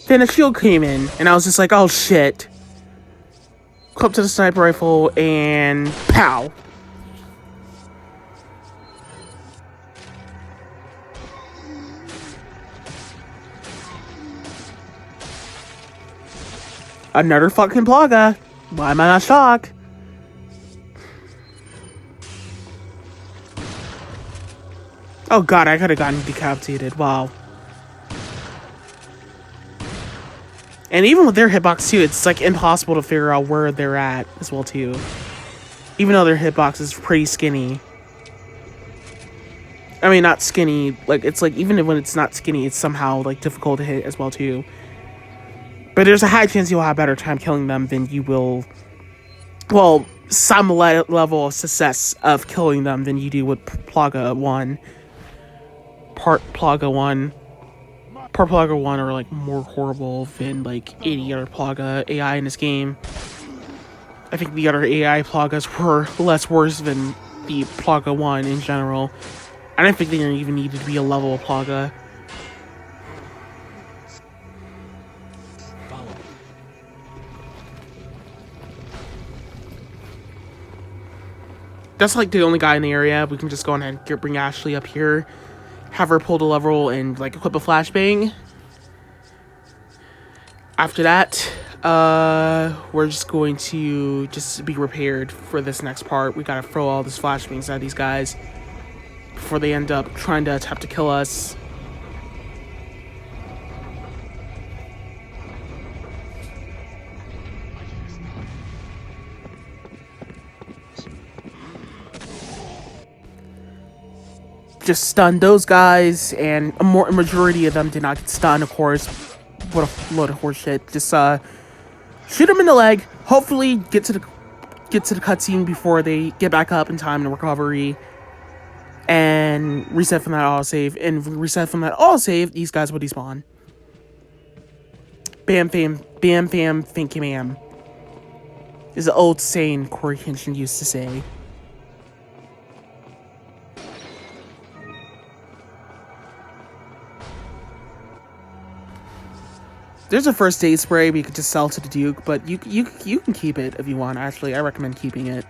Then a shield came in, and I was just like, oh shit. Clip to the sniper rifle, and pow. Another fucking Plaga. Why am I not shocked? Oh god, I could have gotten decapitated. Wow. And even with their hitbox too, it's like impossible to figure out where they're at as well too. Even though their hitbox is pretty skinny. I mean, not skinny. Like, it's like, even when it's not skinny, it's somehow like difficult to hit as well too. But there's a high chance you'll have better time killing them than you will. Well, some level of success of killing them than you do with Plaga 1. Part Plaga 1 are like more horrible than like any other Plaga AI in this game. I think the other AI Plagas were less worse than the Plaga 1 in general. I don't think there even needed to be a level of Plaga. That's like the only guy in the area. We can just go ahead and bring Ashley up here. Have her pull the level and like equip a flashbang. After that, we're just going to just be prepared for this next part. We gotta throw all this flashbangs at these guys before they end up trying to attempt to kill us. Just stun those guys, and a majority of them did not get stunned, of course. What a load of horseshit. Just shoot them in the leg. Hopefully get to the cutscene before they get back up in time to recovery, and reset from that autosave. And reset from that autosave, these guys will despawn. Bam, fam, bam, fam, thank you, ma'am. Is the old saying Corey Kenshin used to say. There's a first aid spray we could just sell to the Duke, but you can keep it if you want. Actually, I recommend keeping it,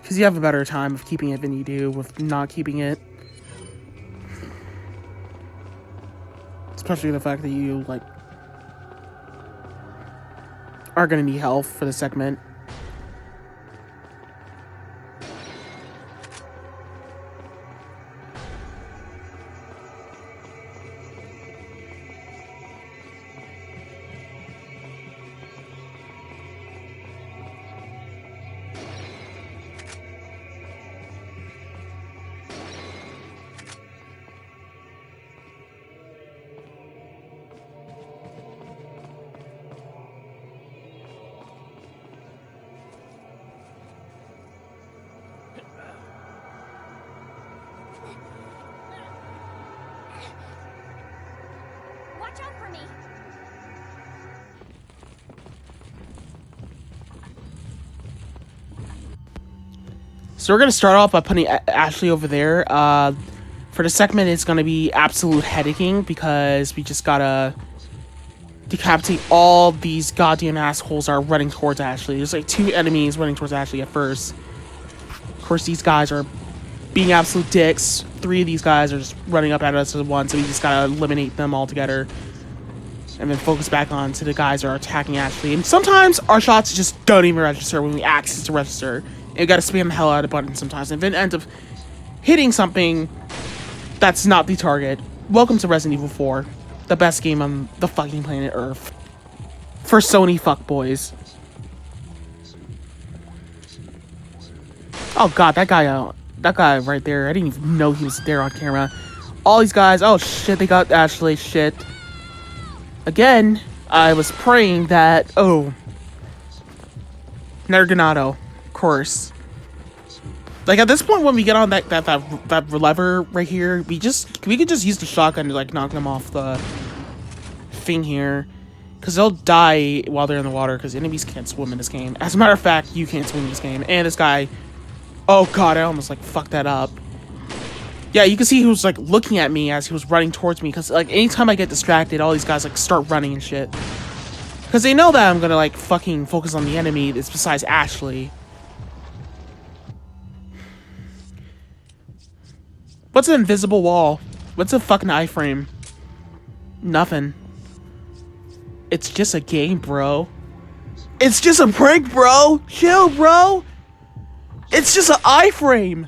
because you have a better time of keeping it than you do with not keeping it. Especially the fact that you like are gonna need health for the segment. Watch out for me. So we're gonna start off by putting Ashley over there. For the segment, it's gonna be absolute headaching because we just gotta decapitate all these goddamn assholes that are running towards Ashley. There's like 2 enemies running towards Ashley at first. Of course, these guys are being absolute dicks. 3 of these guys are just running up at us at once, so we just gotta eliminate them all together. And then focus back on to the guys that are attacking Ashley. And sometimes our shots just don't even register when we ask it to register. And we gotta spam the hell out of the button sometimes. And then end up hitting something that's not the target. Welcome to Resident Evil 4. The best game on the fucking planet Earth. For Sony fuckboys. Oh god, that guy right there. I didn't even know he was there on camera. All these guys, oh shit, they got Ashley, shit. Again, I was praying that, oh, Nerganato, of course. Like at this point, when we get on that lever right here, we could just use the shotgun to like knock them off the thing here, because they'll die while they're in the water. Because enemies can't swim in this game. As a matter of fact, you can't swim in this game. And this guy, oh god, I almost like fucked that up. Yeah, you can see he was like looking at me as he was running towards me, because like anytime I get distracted, all these guys like start running and shit, because they know that I'm gonna like fucking focus on the enemy that's besides Ashley. What's an invisible wall? What's a fucking iframe? Nothing. It's just a game, bro. It's just a prank, bro. Chill, bro. It's just an iframe.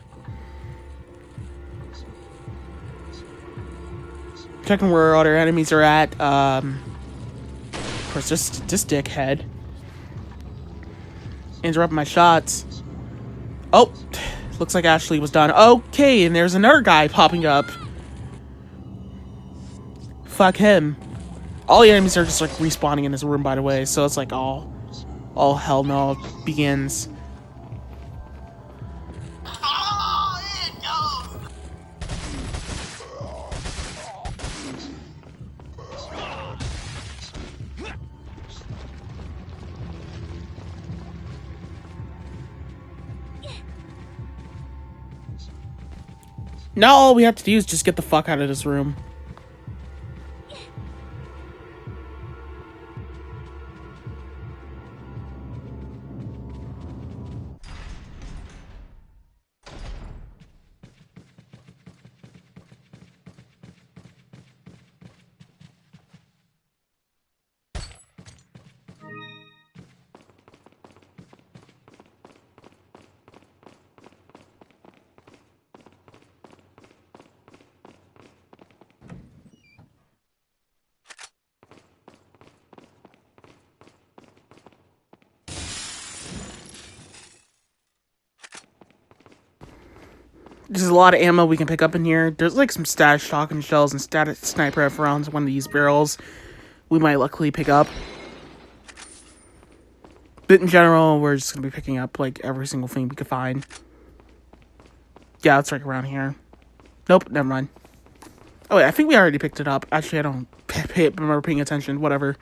Checking where other enemies are at. Of course, this dickhead. Interrupt my shots. Oh, looks like Ashley was done. Okay, and there's another guy popping up. Fuck him. All the enemies are just like respawning in this room, by the way, so it's like all hell no begins. Now all we have to do is just get the fuck out of this room. There's a lot of ammo we can pick up in here. There's like some status shotgun shells and status sniper rifle rounds in one of these barrels we might luckily pick up. But in general, we're just going to be picking up like every single thing we could find. Yeah, it's right around here. Nope, never mind. Oh wait, I think we already picked it up. Actually, I don't remember paying attention. Whatever.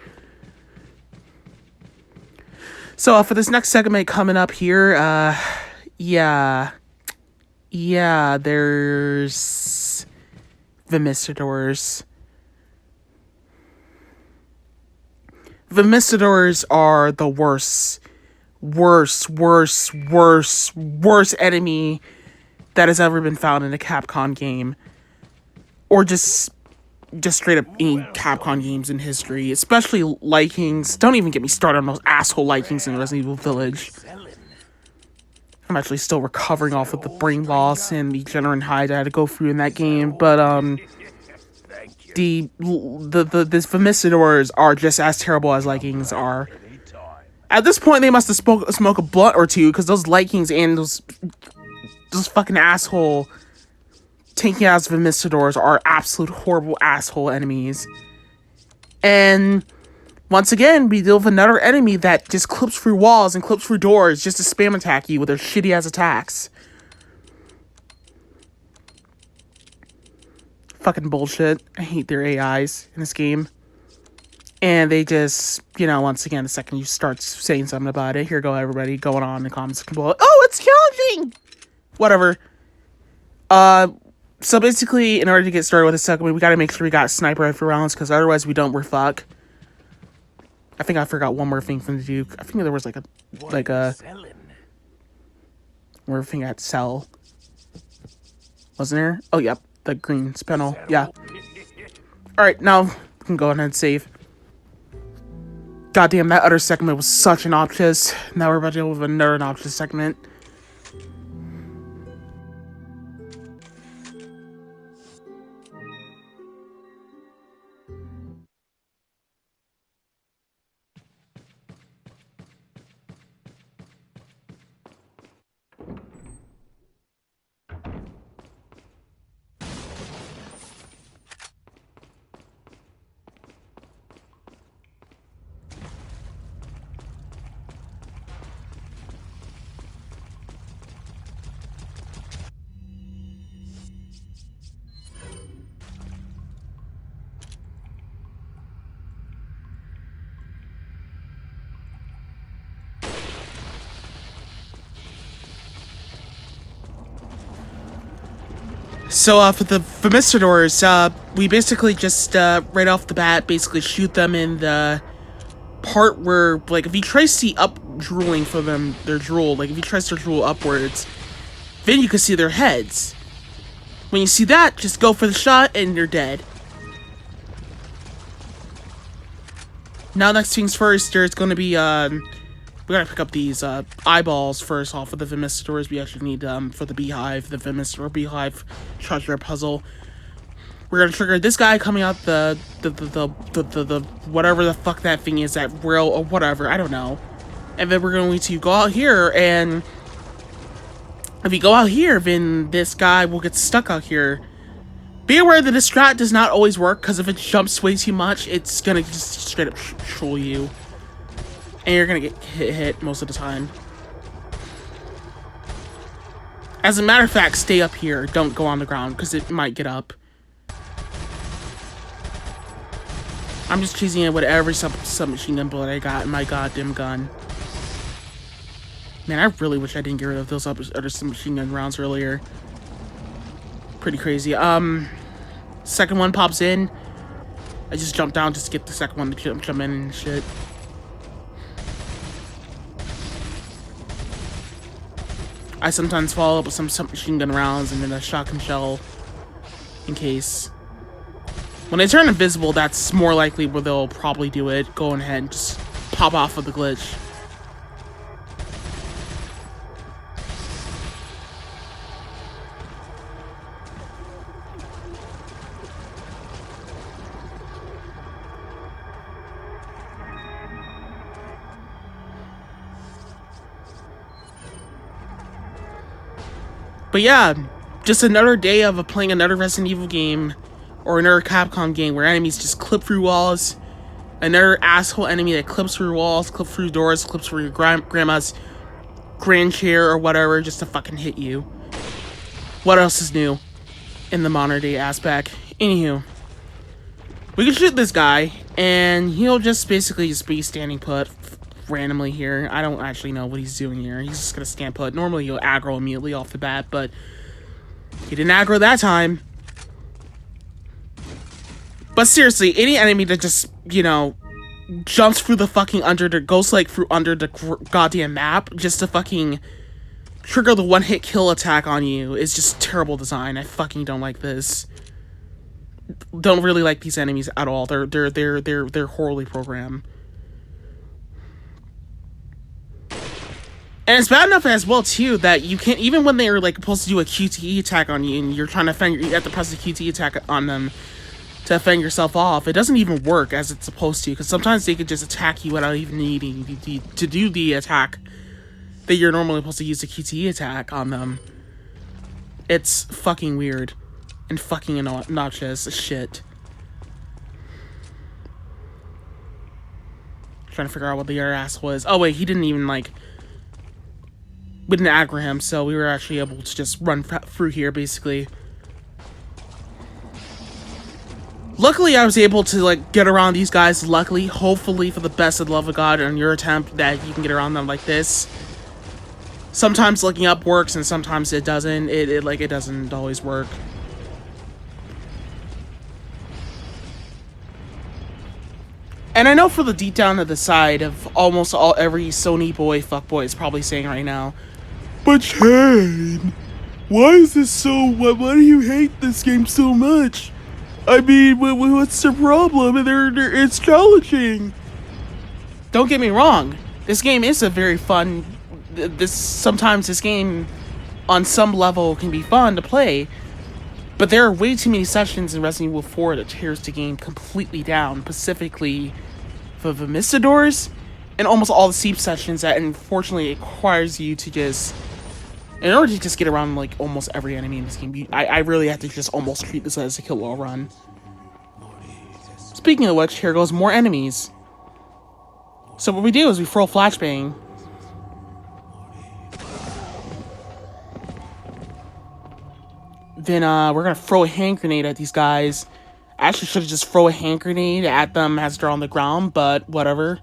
So for this next segment coming up here, yeah, there's Vimicidors. Vimicidors are the worst enemy that has ever been found in a Capcom game. Or just straight up any Capcom games in history. Especially Likings. Don't even get me started on those asshole Likings in Resident Evil Village. I'm actually still recovering off of the brain loss and the Generin Hide I had to go through in that game, but these Vimicidors are just as terrible as Likings are. At this point, they must have smoked a blunt or two, because those Likings and those fucking asshole tanky ass Vimicidors are absolute horrible asshole enemies. And once again, we deal with another enemy that just clips through walls and clips through doors just to spam attack you with their shitty ass attacks. Fucking bullshit. I hate their AIs in this game. And they just, once again, the second you start saying something about it, here go everybody going on in the comments. Oh, it's challenging! Whatever. So basically, in order to get started with this segment, we gotta make sure we got sniper rifle rounds, because otherwise we're fucked. I think I forgot one more thing from the Duke. I think there was like a more thing at sell. Wasn't there? Oh, yeah. The green spinel. Yeah. Alright, now we can go ahead and save. Goddamn, that other segment was such an obtuse. Now we're about to deal with another obtuse segment. So, for the Vimicidors, we basically just, right off the bat, basically shoot them in the part where, like, if you trace the up drooling for them, their drool, like, if you trace their drool upwards, then you can see their heads. When you see that, just go for the shot, and you're dead. Now, next things first, there's going to be, we gotta pick up these, eyeballs first off of the Vimistors. We actually need, for the beehive, the Vimistor beehive treasure puzzle. We're gonna trigger this guy coming out the whatever the fuck that thing is, that rail or whatever, I don't know. And then we're going to go out here, and if we go out here, then this guy will get stuck out here. Be aware that the strat does not always work, because if it jumps way too much, it's gonna just straight up troll you. And you're gonna get hit most of the time. As a matter of fact, stay up here. Don't go on the ground, because it might get up. I'm just cheesing it with every submachine gun bullet I got in my goddamn gun. Man, I really wish I didn't get rid of those other submachine gun rounds earlier. Pretty crazy. Second one pops in. I just jumped down just to get the second one to jump in and shit. I sometimes follow up with some submachine gun rounds and then a shotgun shell in case. When they turn invisible, that's more likely where they'll probably do it. Go ahead and just pop off of the glitch. But yeah, just another day of playing another Resident Evil game, or another Capcom game where enemies just clip through walls. Another asshole enemy that clips through walls, clips through doors, clips through your grandma's grand chair or whatever just to fucking hit you. What else is new in the modern day aspect? Anywho, we can shoot this guy and he'll just basically just be standing put randomly here. I don't actually know what he's doing here. He's just gonna stand put. Normally he'll aggro immediately off the bat, but he didn't aggro that time. But seriously, any enemy that just, you know, jumps through the fucking goes like through under the goddamn map just to fucking trigger the one-hit kill attack on you is just terrible design. I fucking don't like this. Don't really like these enemies at all. They're horribly programmed. And it's bad enough as well, too, that you can't, even when they're, like, supposed to do a QTE attack on you and you're trying to defend, you have to press the QTE attack on them to fend yourself off, it doesn't even work as it's supposed to, because sometimes they could just attack you without even needing to do the attack that you're normally supposed to use the QTE attack on them. It's fucking weird. And fucking obnoxious as shit. Trying to figure out what the other asshole is. Oh wait, he didn't even, like, we didn't aggro him, so we were actually able to just run through here, basically. Luckily, I was able to, like, get around these guys, luckily, hopefully, for the best of the love of God, on your attempt, that you can get around them like this. Sometimes looking up works, and sometimes it doesn't. It doesn't always work. And I know for the deep down of the side of almost every Sony boy, fuckboy is probably saying right now, but Shane, why is this so, why do you hate this game so much? I mean, what's the problem? It's challenging. Don't get me wrong. This game is a very fun, sometimes this game on some level can be fun to play, but there are way too many sessions in Resident Evil 4 that tears the game completely down, specifically for the Vimistors and almost all the Seep sessions that unfortunately requires you to just, in order to just get around like almost every enemy in this game, I really have to just almost treat this as a kill or run. Speaking of which, here goes more enemies. So what we do is we throw a flashbang. Then we're gonna throw a hand grenade at these guys. I actually should have just thrown a hand grenade at them as they're on the ground, but whatever.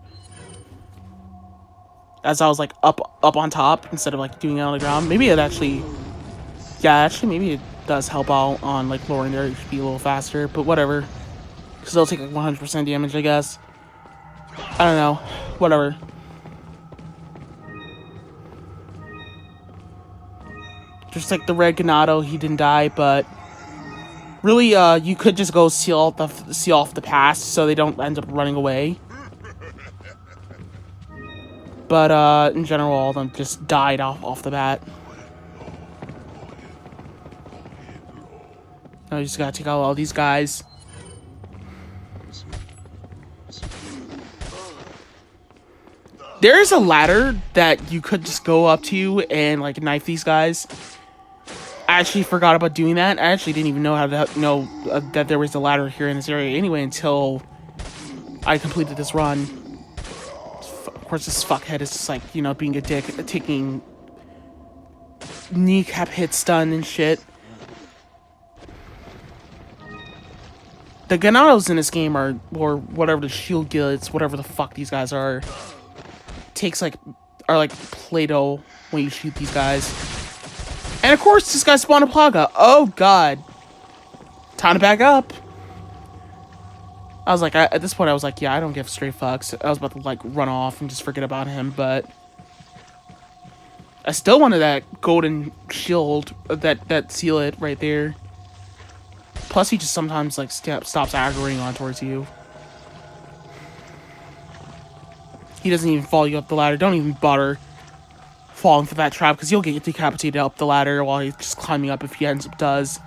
As I was like up on top instead of like doing it on the ground. Maybe it actually, yeah, actually maybe it does help out on like lowering their HP a little faster, but whatever. Because they'll take like 100% damage, I guess. I don't know. Whatever. Just like the red Ganado, he didn't die, but really, you could just go seal off the past so they don't end up running away. But in general, all of them just died off the bat. Now you just gotta take out all these guys. There is a ladder that you could just go up to and like knife these guys. I actually forgot about doing that. I actually didn't even know how to know that there was a ladder here in this area anyway until I completed this run. Of course, this fuckhead is just like, you know, being a dick, taking kneecap hits done and shit. The Ganados in this game are, or whatever the shield guilds, whatever the fuck these guys are, are like Play-Doh when you shoot these guys. And of course, this guy spawned a Plaga. Oh god. Time to back up. I was like, at this point, I was like, yeah, I don't give straight fucks. I was about to like run off and just forget about him, but I still wanted that golden shield, that seal it right there. Plus, he just sometimes like stops aggroing on towards you. He doesn't even follow you up the ladder. Don't even bother falling for that trap because you'll get decapitated up the ladder while he's just climbing up if he ends up does.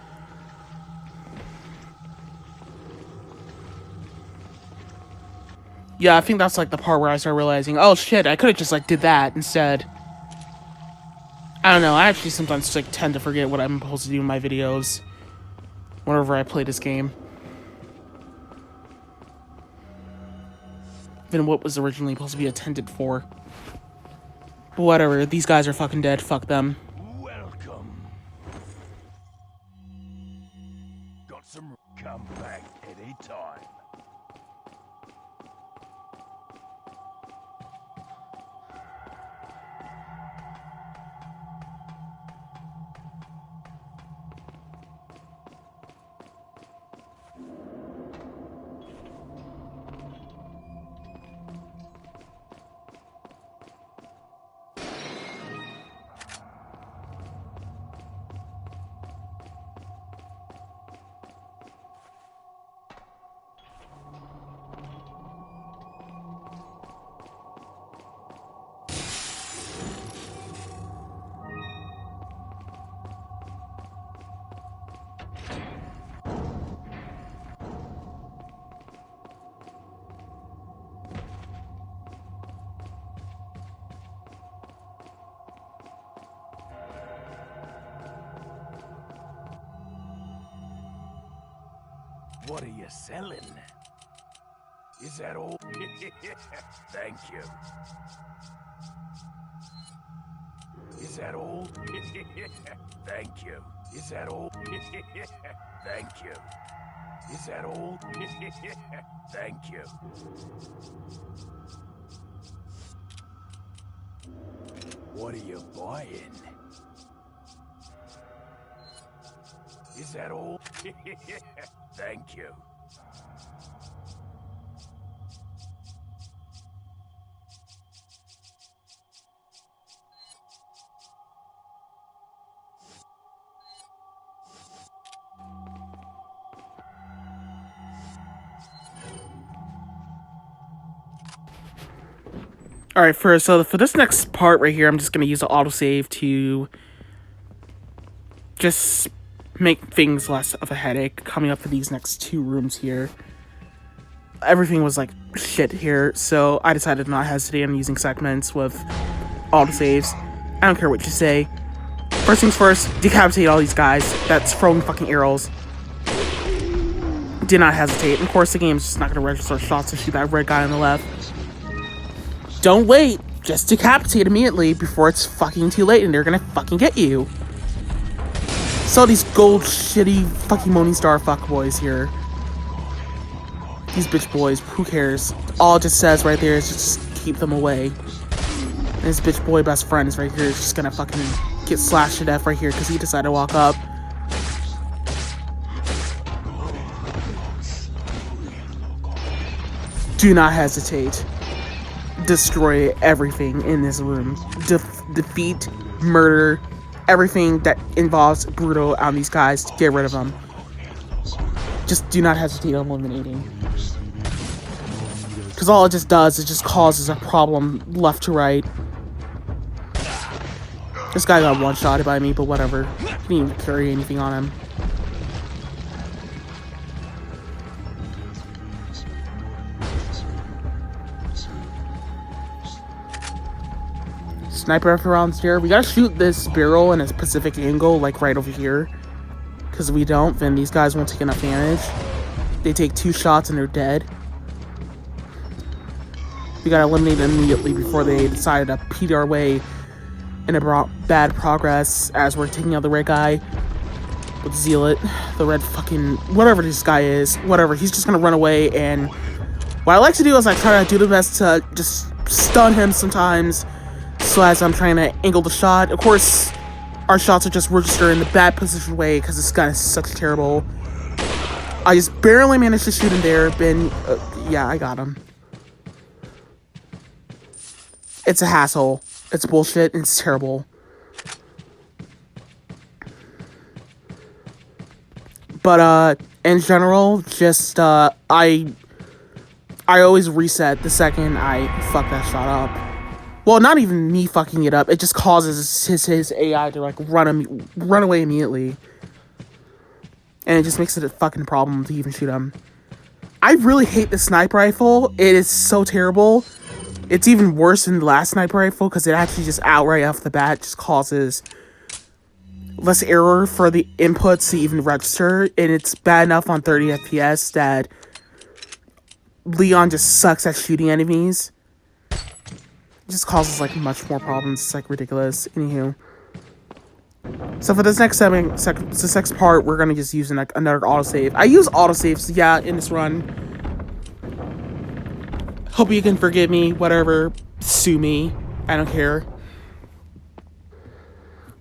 Yeah, I think that's like the part where I started realizing, oh shit, I could have just like did that instead. I don't know, I actually sometimes just, like tend to forget what I'm supposed to do in my videos whenever I play this game. Than what was originally supposed to be intended for. But whatever, these guys are fucking dead, fuck them. Welcome. Got some. Come back anytime. What are you selling? Is that all? Thank you. Is that all? Thank you. Is that all? Thank you. Is that all? Thank you. What are you buying? Is that all? Thank you. Alright, for this next part right here, I'm just going to use the autosave to just make things less of a headache coming up for these next two rooms here. Everything was like shit here, so I decided to not hesitate on using segments with autosaves. I don't care what you say. First things first, decapitate all these guys that's throwing fucking arrows. Did not hesitate. And of course, the game's just not going to register shots to shoot that red guy on the left. Don't wait. Just decapitate immediately before it's fucking too late and they're going to fucking get you. So these gold shitty fucking Morning Star fuckboys here. These bitch boys, who cares? All it just says right there is just keep them away. And his bitch boy best friend is right here, is just gonna fucking get slashed to death right here because he decided to walk up. Do not hesitate. Destroy everything in this room. Defeat, murder, everything that involves Bruto on these guys to get rid of them. Just do not hesitate on eliminating. Because Because all it just does is just causes a problem left to right. This guy got one-shotted by me, but whatever. He didn't even carry anything on him. Sniper rifle rounds here. We gotta shoot this barrel in a specific angle, like right over here. Because if we don't, then these guys won't take enough damage. They take 2 shots and they're dead. We gotta eliminate them immediately before they decide to pete our way in a bad progress as we're taking out the red guy with Zealot. The red fucking... whatever this guy is. Whatever. He's just gonna run away, and what I like to do is I try to do the best to just stun him sometimes. So as I'm trying to angle the shot, of course, our shots are just registered in the bad position way because this guy is such terrible. I just barely managed to shoot him there, yeah, I got him. It's a hassle. It's bullshit, and it's terrible. But, in general, just, I always reset the second I fuck that shot up. Well, not even me fucking it up. It just causes his AI to, like, run away immediately. And it just makes it a fucking problem to even shoot him. I really hate the sniper rifle. It is so terrible. It's even worse than the last sniper rifle because it actually just outright off the bat just causes less error for the inputs to even register. And it's bad enough on 30 FPS that Leon just sucks at shooting enemies. It just causes, like, much more problems. It's, like, ridiculous. Anywho. So for this next this next part, we're gonna just use another autosave. I use autosaves, yeah, in this run. Hope you can forgive me, whatever. Sue me. I don't care.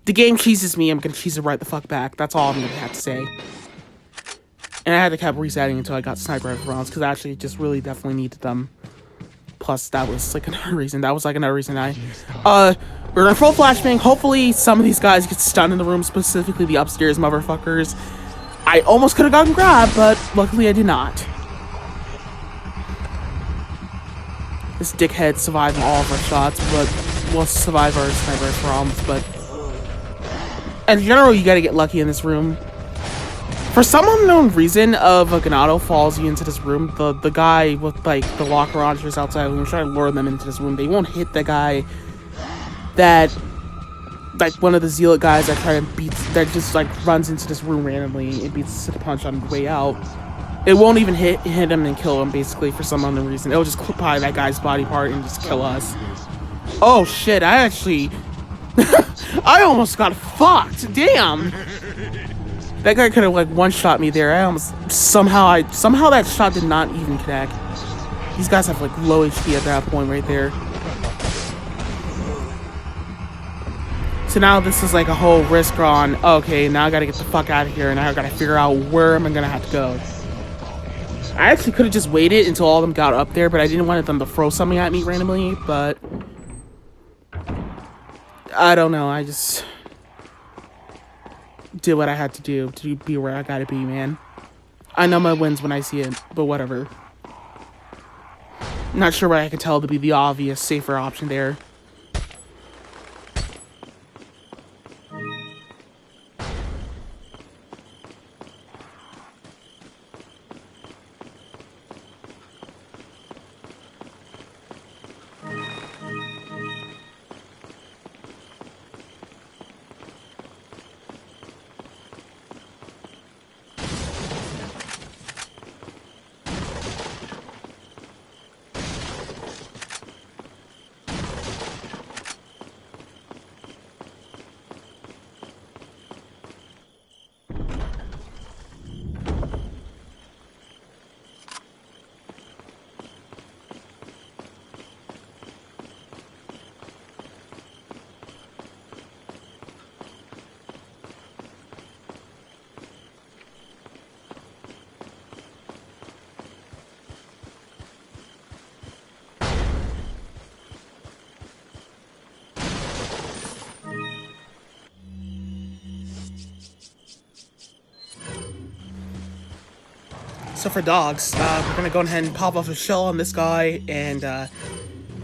The game cheeses me, I'm gonna cheese it right the fuck back. That's all I'm gonna have to say. And I had to keep resetting until I got sniper rifle rounds, because I actually just really definitely needed them. Plus, that was, like, another reason. We're gonna full flashbang. Hopefully, some of these guys get stunned in the room, specifically the upstairs motherfuckers. I almost could have gotten grabbed, but luckily I did not. This dickhead survived all of our shots, but we'll survive our sniper rifle rounds, but in general, you gotta get lucky in this room. For some unknown reason, a Ganado follows you into this room. The guy with, like, the locker launchers outside, when we try to lure them into this room, they won't hit the guy that, like, one of the Zealot guys that try to that just, like, runs into this room randomly and beats the punch on the way out. It won't even hit him and kill him, basically, for some unknown reason. It'll just clip by that guy's body part and just kill us. Oh, shit, I actually... I almost got fucked, damn! That guy could have, like, one-shot me there. I almost... Somehow that shot did not even connect. These guys have, like, low HP at that point right there. So now this is, like, a whole risk on, okay, now I gotta get the fuck out of here, and now I gotta figure out where am I gonna have to go. I actually could have just waited until all of them got up there, but I didn't want them to throw something at me randomly, but... I don't know, I just... did what I had to do to be where I gotta be, man. I know my wins when I see it, but whatever. Not sure what I could tell to be the obvious, safer option there. So for dogs, we're gonna go ahead and pop off a shell on this guy and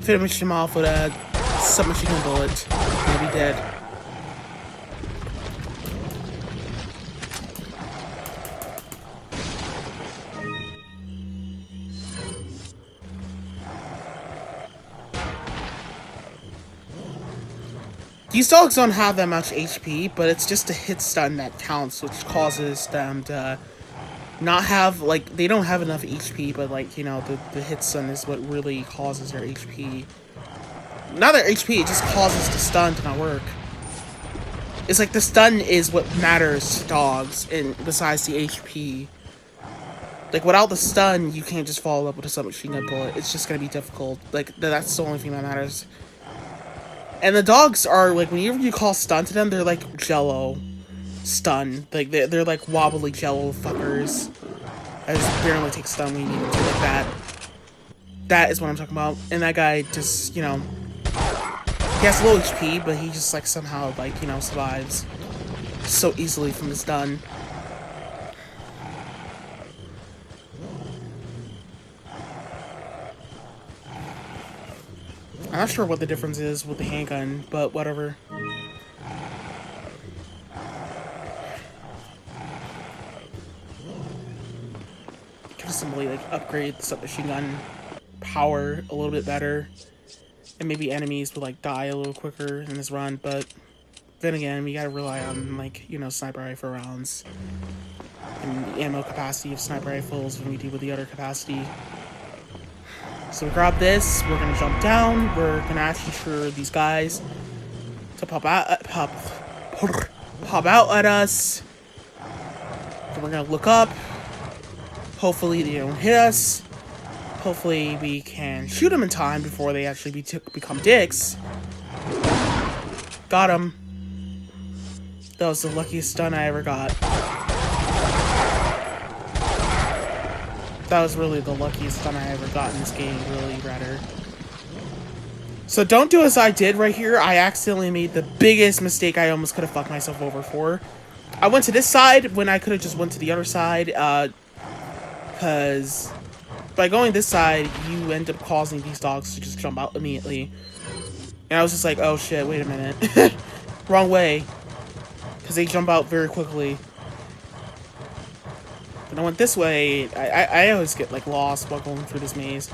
finish him off with a submachine gun bullet. He'll be dead. These dogs don't have that much HP, but it's just a hit stun that counts, which causes them to not have, like, they don't have enough HP, but, like, you know, the hit stun is what really causes their HP. Not their HP, it just causes the stun to not work. It's like the stun is what matters to dogs, and besides the HP. Like, without the stun, you can't just follow up with a submachine gun bullet. It's just gonna be difficult. Like, that's the only thing that matters. And the dogs are, like, whenever you call stun to them, they're like jello stun. Like, they're like wobbly jello fuckers. I just barely take stun when you need them to, like that. That is what I'm talking about. And that guy just, you know, he has low HP, but he just, like, somehow, like, you know, survives so easily from the stun. I'm not sure what the difference is with the handgun, but whatever. Could simply, like, upgrade the submachine gun power a little bit better. And maybe enemies would, like, die a little quicker in this run, but then again, we gotta rely on, like, you know, sniper rifle rounds. And the ammo capacity of sniper rifles when we do with the other capacity. So we grab this, we're gonna jump down, we're gonna actually sure these guys to pop out at us. Then we're gonna look up. Hopefully they don't hit us. Hopefully we can shoot them in time before they actually become dicks. Got him. That was the luckiest stun I ever got. That was really the luckiest stun I ever got in this game, really, rather. So don't do as I did right here. I accidentally made the biggest mistake I almost could have fucked myself over for. I went to this side when I could have just went to the other side, because by going this side, you end up causing these dogs to just jump out immediately. And I was just like, oh shit, wait a minute. Wrong way. Because they jump out very quickly. When I went this way, I always get, like, lost while going through this maze.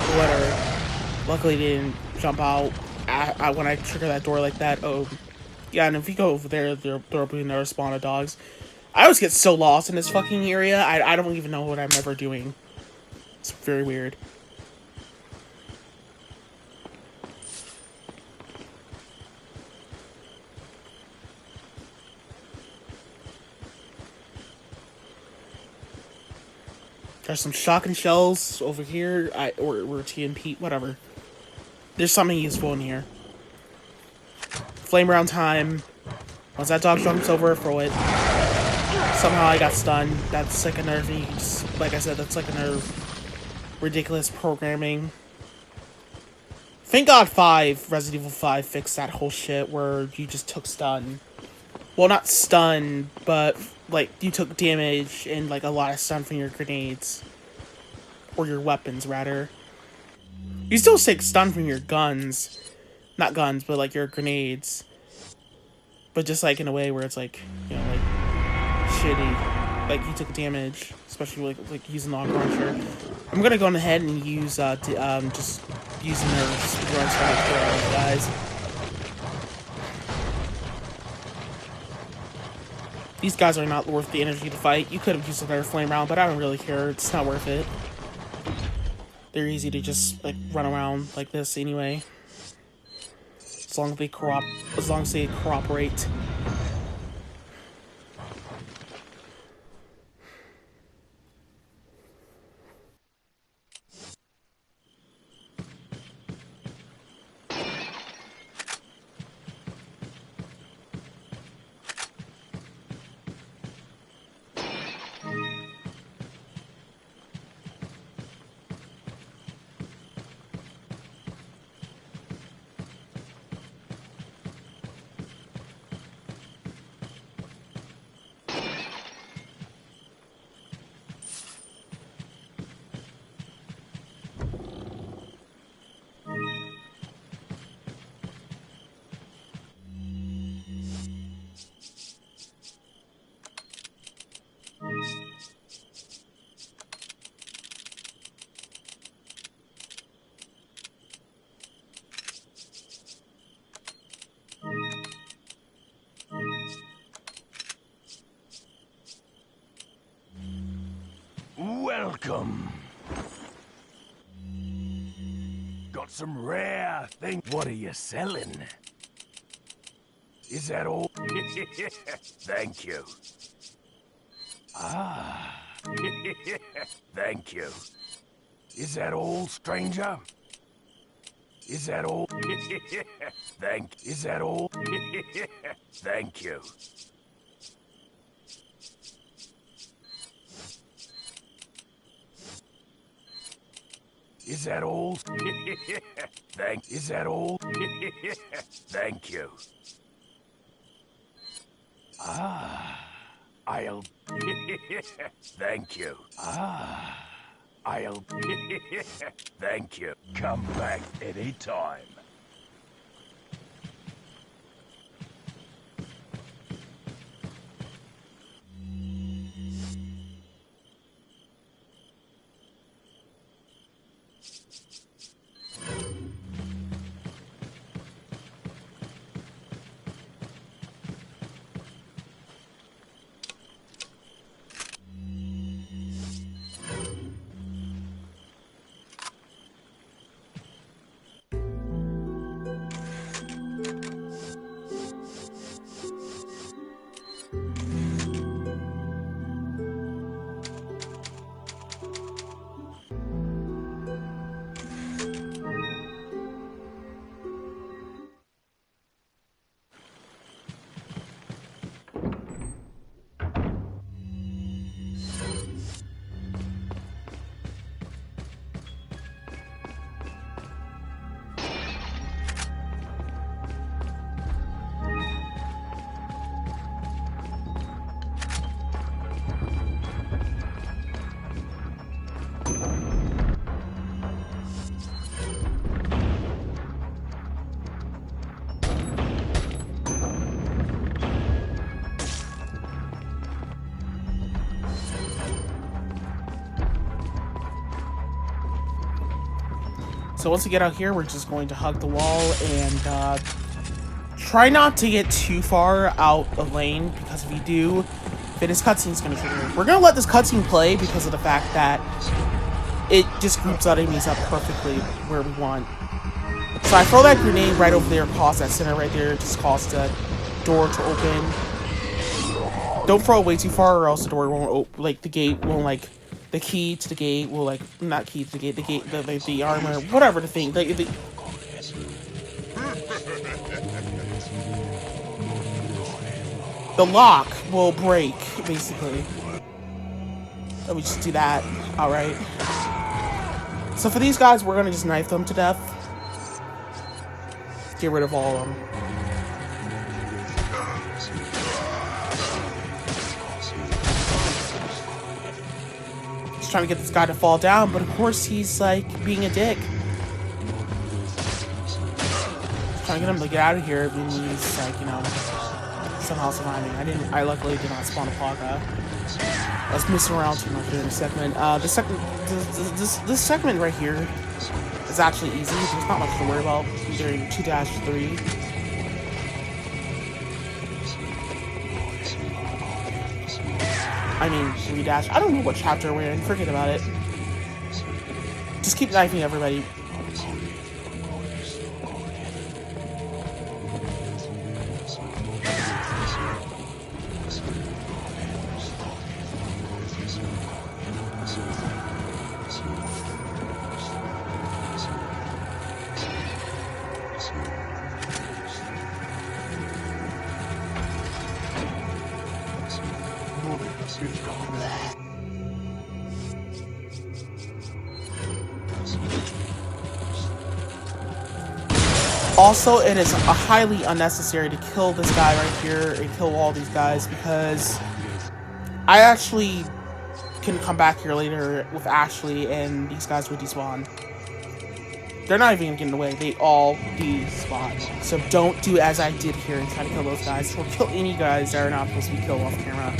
Whatever. Luckily, they didn't jump out when I trigger that door like that. Oh, yeah, and if you go over there, there'll be another spawn of dogs. I always get so lost in this fucking area, I don't even know what I'm ever doing. It's very weird. There's some shotgun shells over here, or TNP, whatever. There's something useful in here. Flame round time. Once that dog jumps over, throw it. Somehow I got stunned. That's like another thing. Like I said, that's like another ridiculous programming. Thank God Resident Evil 5 fixed that whole shit where you just took stun. Well, not stun, but, like, you took damage and, like, a lot of stun from your grenades. Or your weapons, rather. You still take stun from your guns. Not guns, but, like, your grenades. But just, like, in a way where it's, like, you know, like, shitty. Like, you took damage, especially, like using the launcher. I'm gonna go ahead and use, just using their speedrun style guys. These guys are not worth the energy to fight. You could have used another flame round, but I don't really care. It's not worth it. They're easy to just, like, run around like this anyway. As long as they cooperate. Welcome. Got some rare things. What are you selling? Is that all? Thank you. Ah. Thank you. Is that all, stranger? Is that all? Is that all? Thank you. Is that all? Is that all? Thank you. Ah, I'll... Thank you. Ah, I'll... Thank you. Come back anytime. So once we get out here, we're just going to hug the wall and try not to get too far out of lane, because if you do, then this cutscene's going to trigger. We're going to let this cutscene play because of the fact that it just groups out enemies up perfectly where we want. So I throw that grenade right over there, cause that center right there, just cause the door to open. Don't throw it way too far or else the door won't open, like the gate won't, like, the key to the gate will, like, not key to the gate, the armor, whatever the thing, the lock will break, basically. Let me just do that. Alright. So for these guys, we're gonna just knife them to death. Get rid of all of them. Just trying to get this guy to fall down, but of course he's, like, being a dick. Just trying to get him to get out of here, and he's, like, you know, somehow surviving. I luckily did not spawn a Plaga. I was messing around too much during the segment. This segment right here is actually easy. There's not much to worry about during 2-3. I mean, 3-. I don't know what chapter we're in. Forget about it. Just keep knifing everybody. Also, it is highly unnecessary to kill this guy right here and kill all these guys, because I actually can come back here later with Ashley and these guys will despawn. They're not even gonna get in the way. They all despawn. So don't do as I did here and try to kill those guys, or kill any guys that are not supposed to be killed off camera.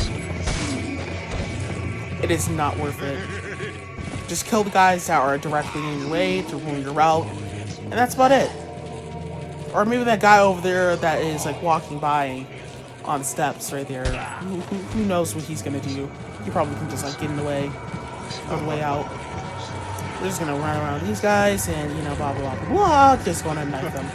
It is not worth it. Just kill the guys that are directly in your way to ruin your route, and that's about it. Or maybe that guy over there that is, like, walking by on the steps right there. Who knows what he's gonna do? He probably can just, like, get in the way. on the way out. We're just gonna run around these guys and, you know, blah, blah, blah, blah, just gonna knife them.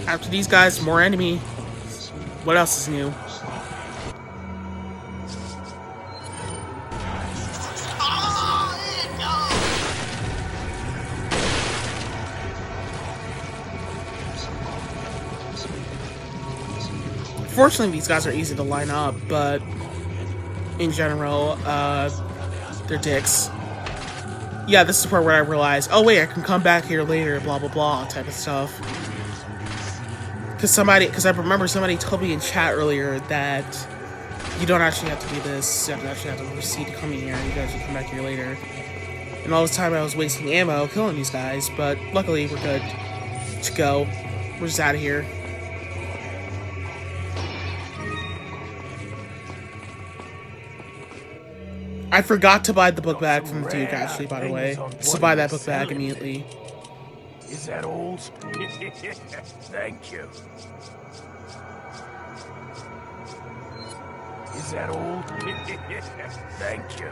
After these guys, more enemy. What else is new? Fortunately, these guys are easy to line up, but in general, they're dicks. Yeah, this is the part where I realized, oh wait, I can come back here later, blah blah blah, type of stuff. Because I remember somebody told me in chat earlier that you don't actually have to do this, you actually have to proceed to coming here, you guys should come back here later. And all this time I was wasting ammo killing these guys, but luckily we're good to go. We're just out of here. I forgot to buy the book bag from the Duke, actually, by the way. So buy that book bag immediately. Is that old? Thank you. Is that old? Thank you.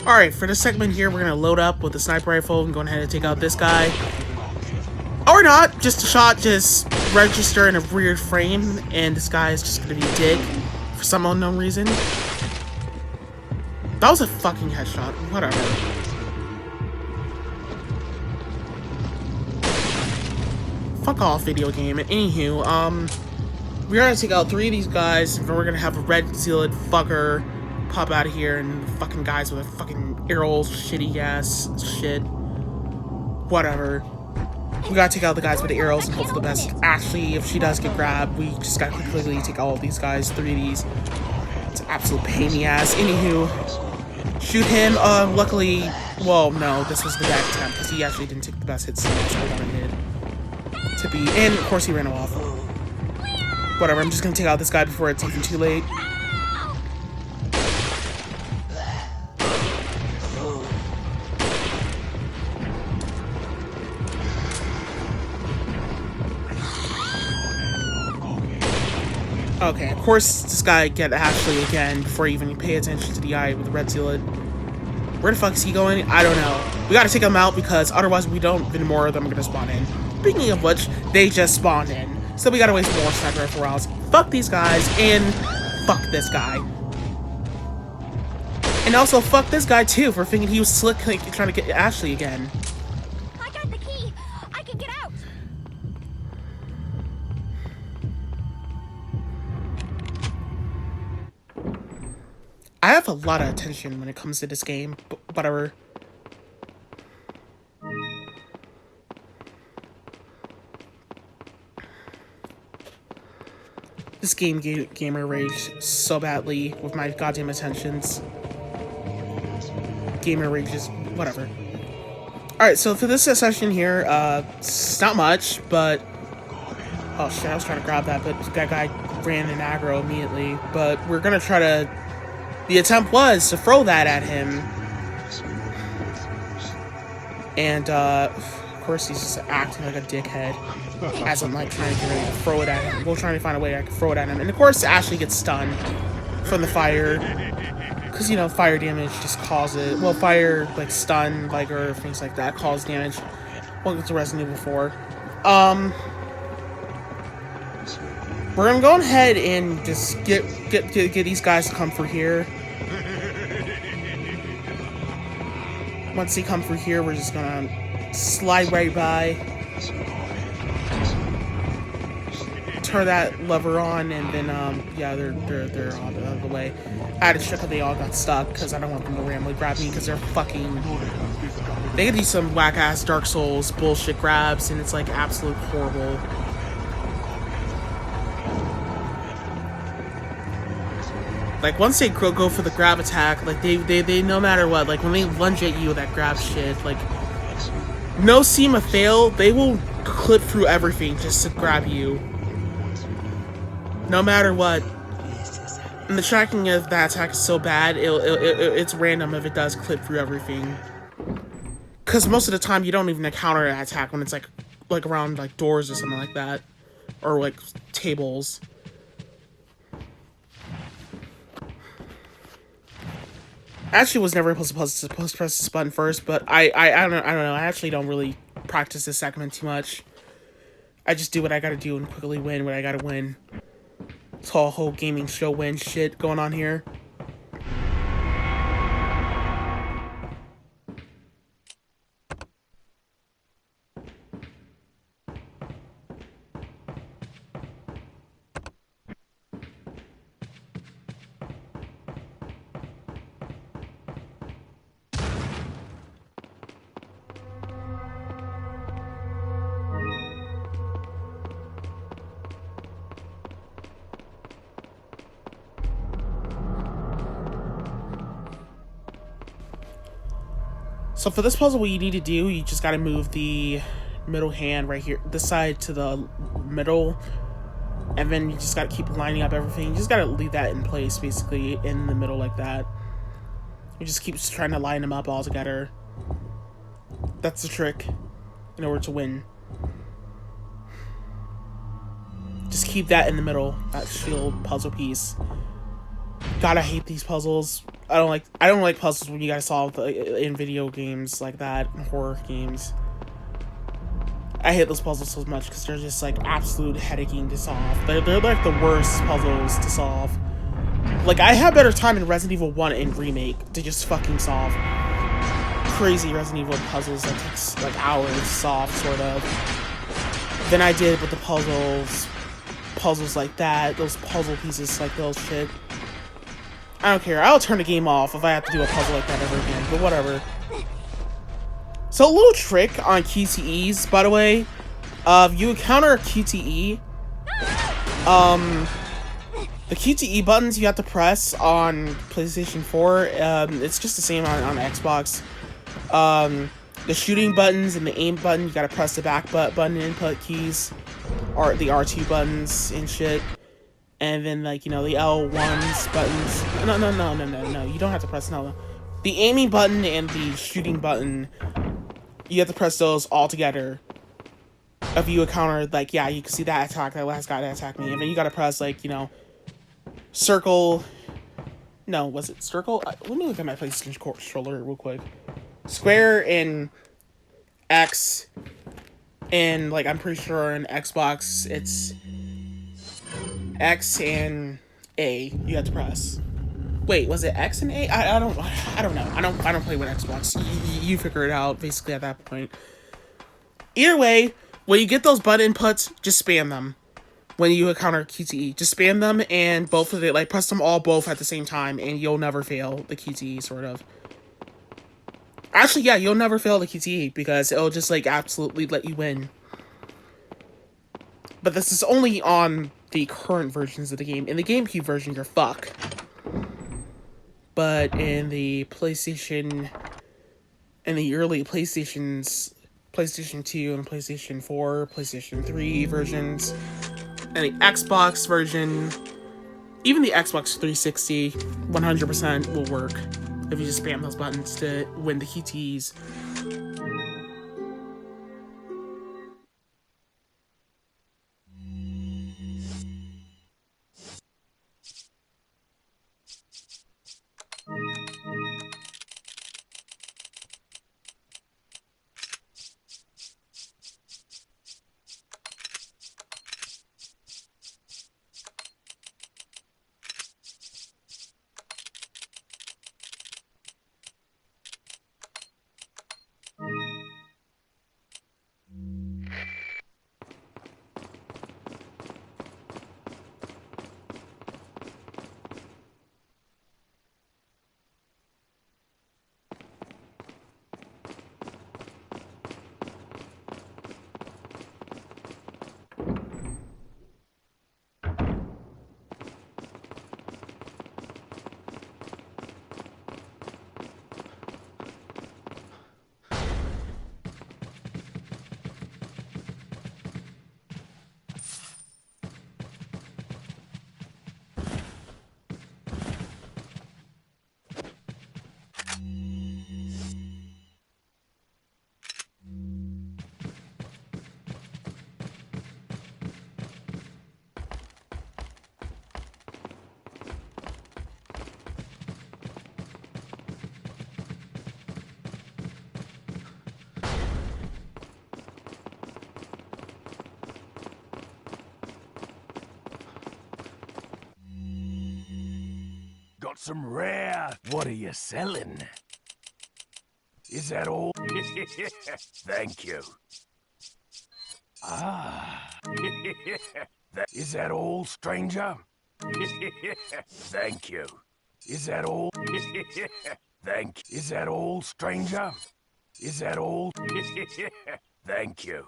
Alright, for this segment here, we're gonna load up with the sniper rifle and go ahead and take out this guy. Or not, just a shot, just register in a weird frame, and this guy is just gonna be a dick for some unknown reason. That was a fucking headshot, whatever. Fuck off, video game. Anywho, we're gonna take out 3 of these guys, and then we're gonna have a red zealot fucker pop out of here, and fucking guys with a fucking arrows, shitty ass shit. Whatever. We gotta take out the guys with the arrows and hope for the best. Actually, if she does get grabbed, we just gotta quickly take all of these guys, 3 of these. It's an absolute pain in the ass. Anywho, shoot him. Luckily, well, no, this was the bad attempt, because he actually didn't take the best hits I wanted to be. And, of course, he ran off. Whatever, I'm just gonna take out this guy before it's even too late. Okay, of course this guy get Ashley again before you even pay attention to the eye with the red zealot. Where the fuck is he going? I don't know. We gotta take them out because otherwise we don't, then more of them are gonna spawn in. Speaking of which, they just spawned in. So we gotta waste more sniper rifle rounds. Fuck these guys, and fuck this guy. And also fuck this guy too for thinking he was slick, like, trying to get Ashley again. I got the key. I can get out. I have a lot of attention when it comes to this game, but whatever. This game gamer rage so badly with my goddamn attentions. Gamer rage is whatever. Alright, so for this session here, it's not much, but... Oh shit, I was trying to grab that, but that guy ran in aggro immediately. But we're gonna try to... The attempt was to throw that at him. And, of course he's just acting like a dickhead. As I'm, like, trying to get ready to throw it at him. We're trying to find a way I can throw it at him. And, of course, Ashley gets stunned from the fire. Because, you know, fire damage just causes... Well, fire, like, stun, like, or things like that cause damage. Welcome to Resident Evil 4. We're gonna go ahead and just get these guys to come through here. Once they come through here, we're just gonna slide right by. Turn that lever on, and then, yeah, they're out of the way. I had to check if they all got stuck, because I don't want them to randomly grab me, because they're fucking... They can do some whack-ass Dark Souls bullshit grabs, and it's, like, absolute horrible. Like, once they go for the grab attack, like, they no matter what, like, when they lunge at you with that grab shit, like, no seam of fail, they will clip through everything just to grab you. No matter what. And the tracking of that attack is so bad, it's random if it does clip through everything. Because most of the time, you don't even encounter that attack when it's, like around, like, doors or something like that. Or, like, tables. Actually was never supposed to press this button first, but I don't know. I actually don't really practice this segment too much. I just do what I gotta do and quickly win what I gotta win. It's all whole gaming show win shit going on here. So for this puzzle, what you need to do, you just gotta move the middle hand right here, this side to the middle, and then you just gotta keep lining up everything. You just gotta leave that in place, basically, in the middle like that. You just keep trying to line them up all together. That's the trick in order to win. Just keep that in the middle, that shield puzzle piece. God, I hate these puzzles. I don't like puzzles when you gotta solve in video games like that, in horror games. I hate those puzzles so much because they're just like absolute headaching to solve. They're like the worst puzzles to solve. Like, I had better time in Resident Evil 1 and Remake to just fucking solve crazy Resident Evil puzzles that takes like hours to solve, sort of, than I did with the puzzles like that, those puzzle pieces like those shit. I don't care. I'll turn the game off if I have to do a puzzle like that ever again, but whatever. So, a little trick on QTEs, by the way. If you encounter a QTE, the QTE buttons you have to press on PlayStation 4, it's just the same on Xbox. The shooting buttons and the aim button, you gotta press the back button input keys, or the R2 buttons and shit. And then, like, you know, the L1s buttons. No, you don't have to press no. The aiming button and the shooting button, you have to press those all together. If you encounter, like, yeah, you can see that attack, that last guy that attacked me. And then you gotta press, like, you know, circle. No, was it circle? Let me look at my PlayStation controller real quick. Square and X, and like I'm pretty sure in Xbox it's X and A. You have to press. Wait, was it X and A? I don't know. I don't play with Xbox. You figure it out. Basically, at that point. Either way, when you get those button inputs, just spam them. When you encounter QTE, just spam them and both of it, like press them all both at the same time, and you'll never fail the QTE. Sort of. Actually, yeah, you'll never fail the QTE because it'll just like absolutely let you win. But this is only on the current versions of the game. In the GameCube version, you're fucked. But in the early PlayStation 2 and PlayStation 4, PlayStation 3 versions, and the Xbox version, even the Xbox 360, 100% will work if you just spam those buttons to win the QTEs. Got some rare. What are you selling? Is that all? Thank you. Ah. Is that all, stranger? Thank you. Is that all? Is that all, stranger? Is that all? Thank you.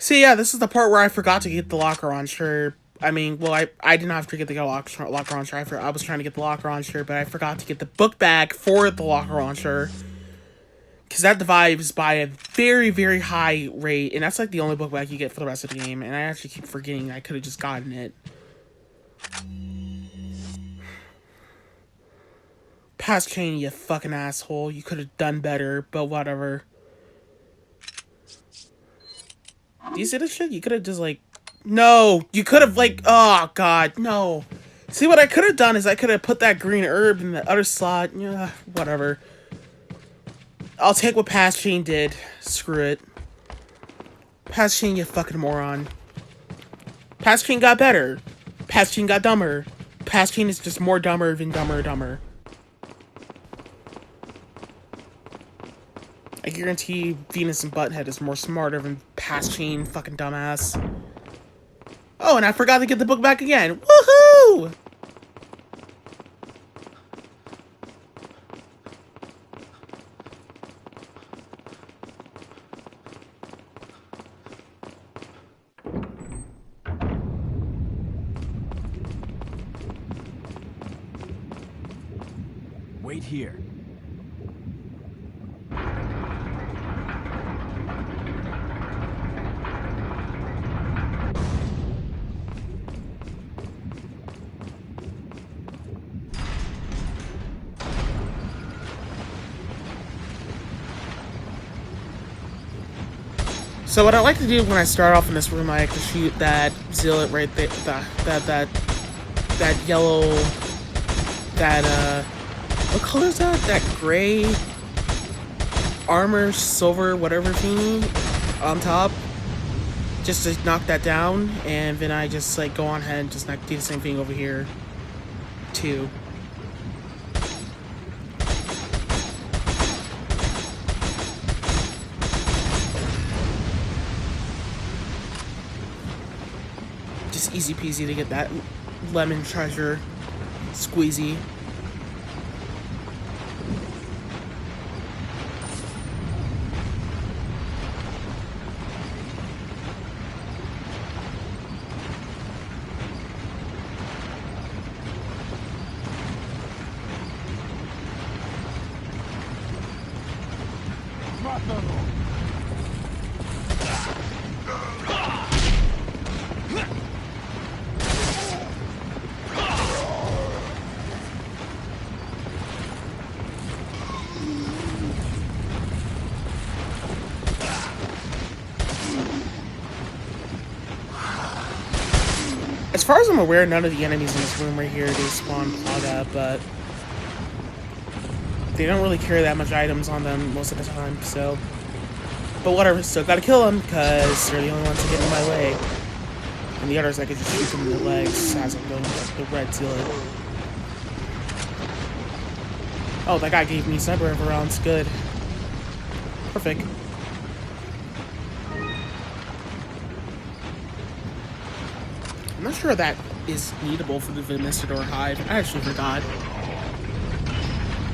See, yeah, this is the part where I forgot to get the locker on, sure. I mean, well, I didn't have to get the locker on, sure. I was trying to get the locker on, sure, but I forgot to get the book bag for the locker on, sure. Because that divides by a very, very high rate, and that's like the only book bag you get for the rest of the game, and I actually keep forgetting I could have just gotten it. Pass chain, you fucking asshole. You could have done better, but whatever. Do you see this shit? You could have just, like... No! You could have, like... Oh, God, no. See, what I could have done is I could have put that green herb in the other slot. Yeah, whatever. I'll take what Pass Chain did. Screw it. Pass Chain, you fucking moron. Pass Chain got better. Pass Chain got dumber. Pass Chain is just more dumber than dumber. I guarantee Venus and Butthead is more smarter than Pass Chain, fucking dumbass. Oh, and I forgot to get the book back again. Woohoo! Wait here. So what I like to do when I start off in this room, I like to shoot that zealot right there, that yellow, what color is that? That gray armor, silver, whatever thingy on top. Just to knock that down, and then I just like go on ahead and just do the same thing over here, too. Just easy peasy to get that lemon treasure squeezy. As far as I'm aware, none of the enemies in this room right here, they spawn Plaga, but they don't really carry that much items on them most of the time, so... But whatever, still gotta kill them, because they're the only ones that get in my way. And the others, I could just shoot them in the legs as I'm going with the red zealot. Oh, that guy gave me sniper rifle rounds, good. Perfect. I'm not sure that is needable for the Vinistador Hive. I actually forgot.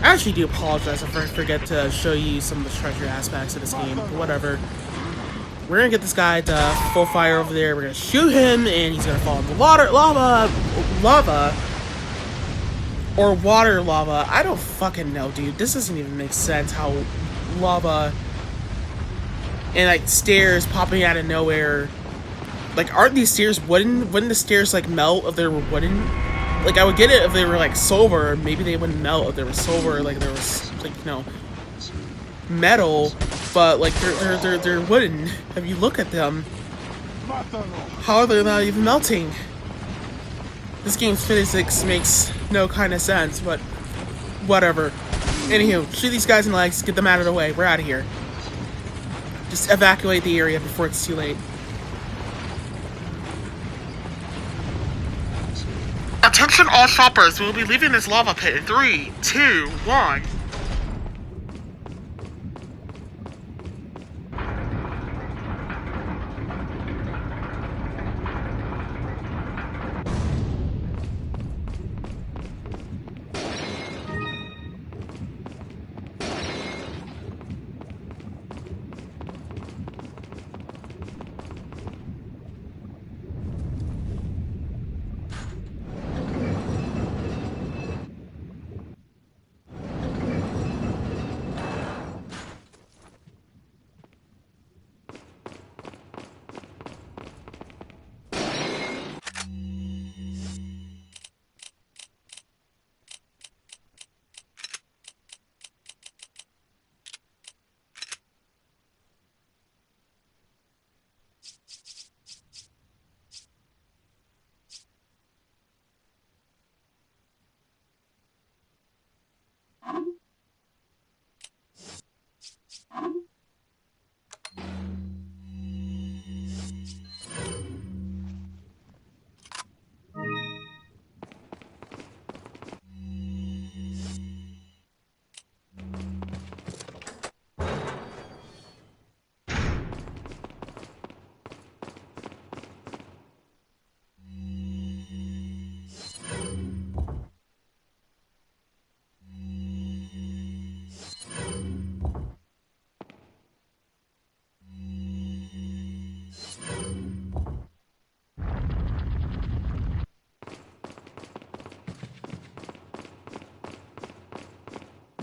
I actually do apologize if I forget to show you some of the treasure aspects of this game, but whatever. We're gonna get this guy to full fire over there, we're gonna shoot him, and he's gonna fall into lava, or water lava. I don't fucking know, dude. This doesn't even make sense how lava and, like, stairs popping out of nowhere. Like, aren't these stairs wooden? Wouldn't the stairs, like, melt if they were wooden? Like, I would get it if they were, like, silver. Maybe they wouldn't melt if they were silver. Like, there was, like, you know, metal. But, like, they're wooden. If you look at them, how are they not even melting? This game's physics makes no kind of sense, but whatever. Anywho, shoot these guys in the legs. Get them out of the way. We're out of here. Just evacuate the area before it's too late. Attention all shoppers, we will be leaving this lava pit in 3, 2, 1.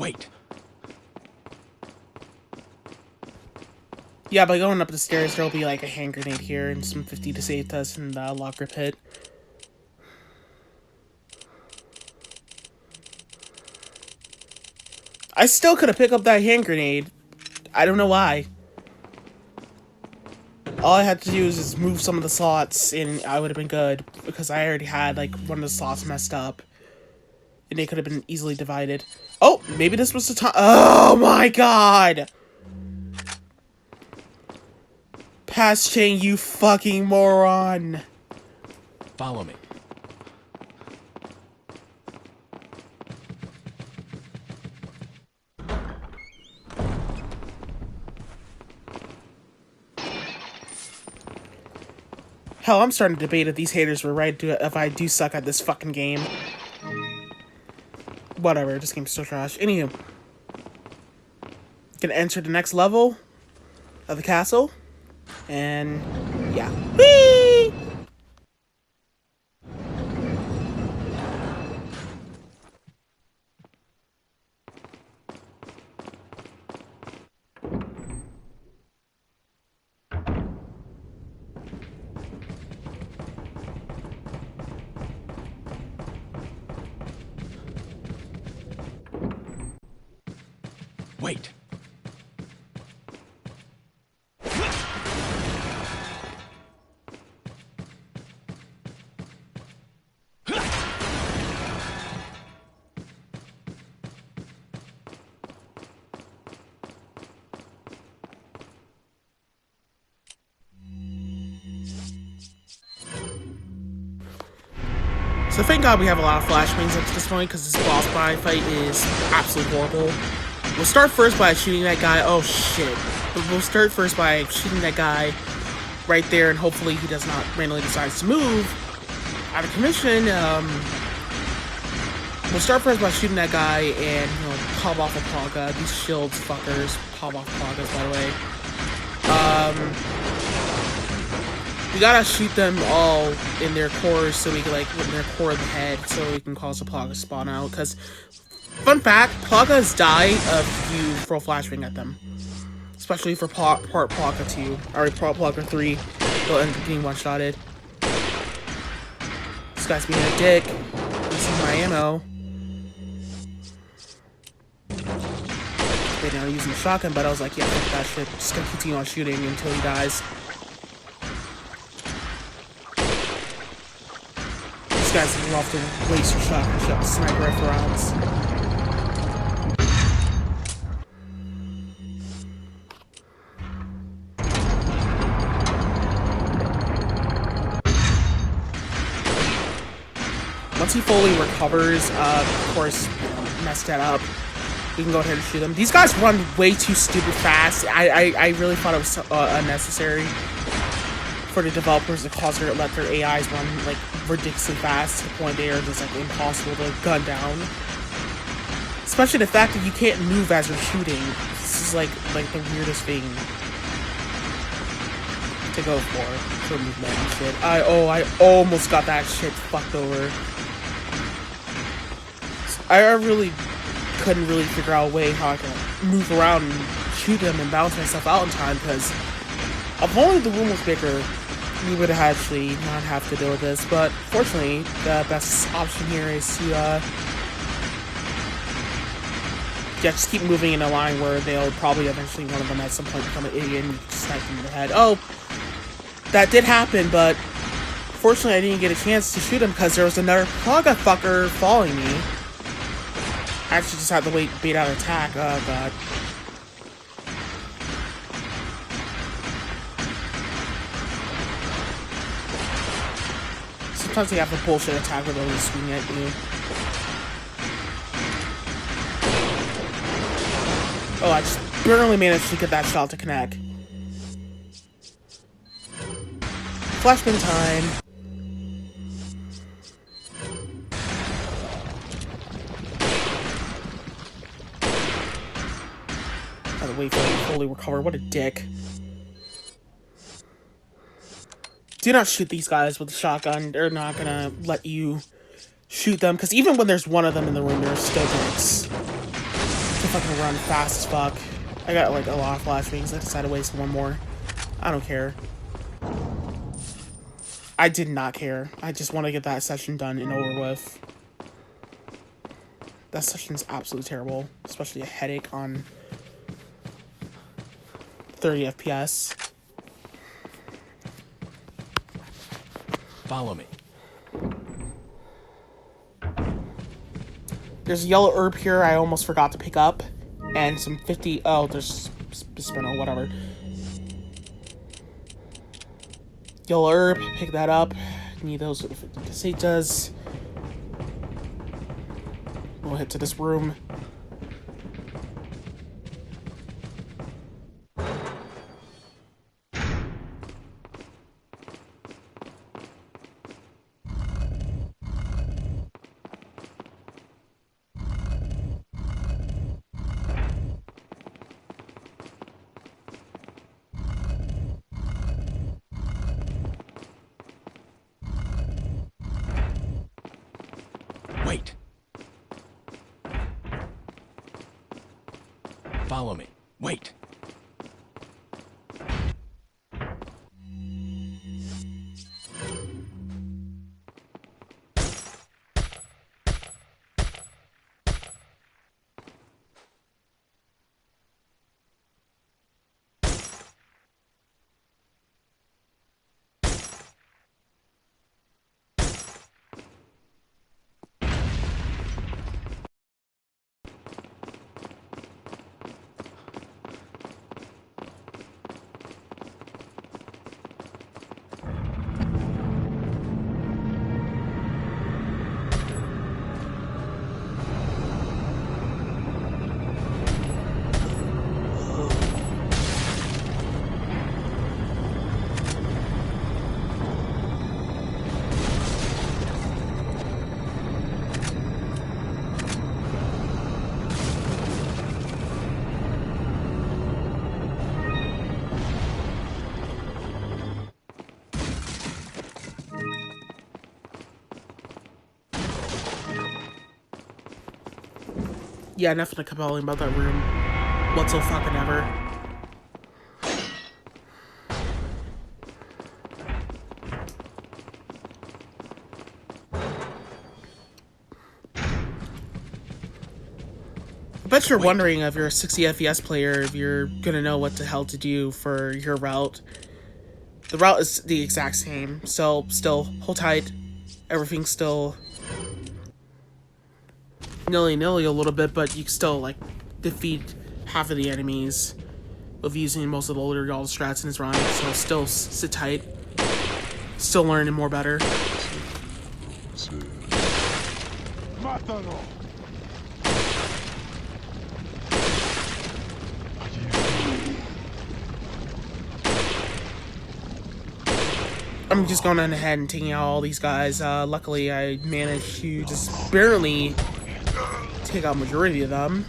Wait. Yeah, by going up the stairs, there'll be like a hand grenade here and some 50 to save us in the locker pit. I still could have picked up that hand grenade. I don't know why. All I had to do was just move some of the slots and I would have been good. Because I already had like one of the slots messed up. And they could have been easily divided. Oh, maybe this was the time. Oh my god! Pass chain, you fucking moron. Follow me. Hell, I'm starting to debate if these haters were right if I do suck at this fucking game. Whatever, this game's still trash. Anywho. Gonna enter the next level of the castle. And yeah. Whee! Wait. So thank God we have a lot of flashbangs up to this point, because this boss fight is absolutely horrible. We'll start first by shooting that guy. Oh shit. We'll start first by shooting that guy right there, and hopefully he does not randomly decides to move out of commission. We'll start first by shooting that guy and, you know, pop off a Plaga. These shields fuckers pop off Plagas, by the way. We gotta shoot them all in their cores so we can, like, in their core of the head so we can cause a Plaga spawn out. Because, fun fact, Plagas die if you throw flashbang at them. Especially for part Plaga 2, or Plaga 3, they'll end up getting one-shotted. This guy's being a dick. This is my ammo. Okay, now I'm using the shotgun, but I was like, yeah, fuck that shit. Just gonna continue on shooting until he dies. These guys love to waste your shotgun sniper rifle rounds. Once he fully recovers, of course, messed that up. We can go ahead and shoot them. These guys run way too stupid fast. I really thought it was unnecessary for the developers to let their AIs run like ridiculously fast to the point they are just like impossible to gun down. Especially the fact that you can't move as you're shooting. This is like the weirdest thing to go for movement and shit. I almost got that shit fucked over. I really couldn't really figure out a way how I could move around and shoot them and bounce myself out in time, because if only the room was bigger, we would actually not have to deal with this. But fortunately, the best option here is to just keep moving in a line where they'll probably eventually, one of them at some point, become an idiot and snipe them in the head. Oh, that did happen, but fortunately I didn't get a chance to shoot him because there was another Plaga fucker following me. I actually just had to bait out an attack. Oh god. Sometimes they have a bullshit attack where they'll just swing at you. Oh, I just barely managed to get that shot to connect. Flashbang time. Gotta wait for him to fully recover. What a dick. Do not shoot these guys with a shotgun. They're not gonna let you shoot them, because even when there's one of them in the room, there are still dicks. fucking run fast as fuck. I got like a lot of flashbangs. I decided to waste one more. I don't care. I did not care. I just want to get that session done and over with. That session's absolutely terrible. Especially a headache on 30 FPS. Follow me. There's a yellow herb here I almost forgot to pick up. And some 50... Oh, there's spinel, whatever. Yellow herb, pick that up. Need those for the 50 casetas. We'll head to this room. Wait. Follow me. Wait. Yeah, nothing compelling about that room whatsoever. I bet you're wondering if you're a 60 FPS player, if you're gonna know what the hell to do for your route. The route is the exact same, so still, hold tight. Everything's still nilly-nilly a little bit, but you can still, like, defeat half of the enemies with using most of the older y'all strats in this run, so still sit tight. Still learning more better. I'm just going on ahead and taking out all these guys. Luckily, I managed to just barely take out majority of them.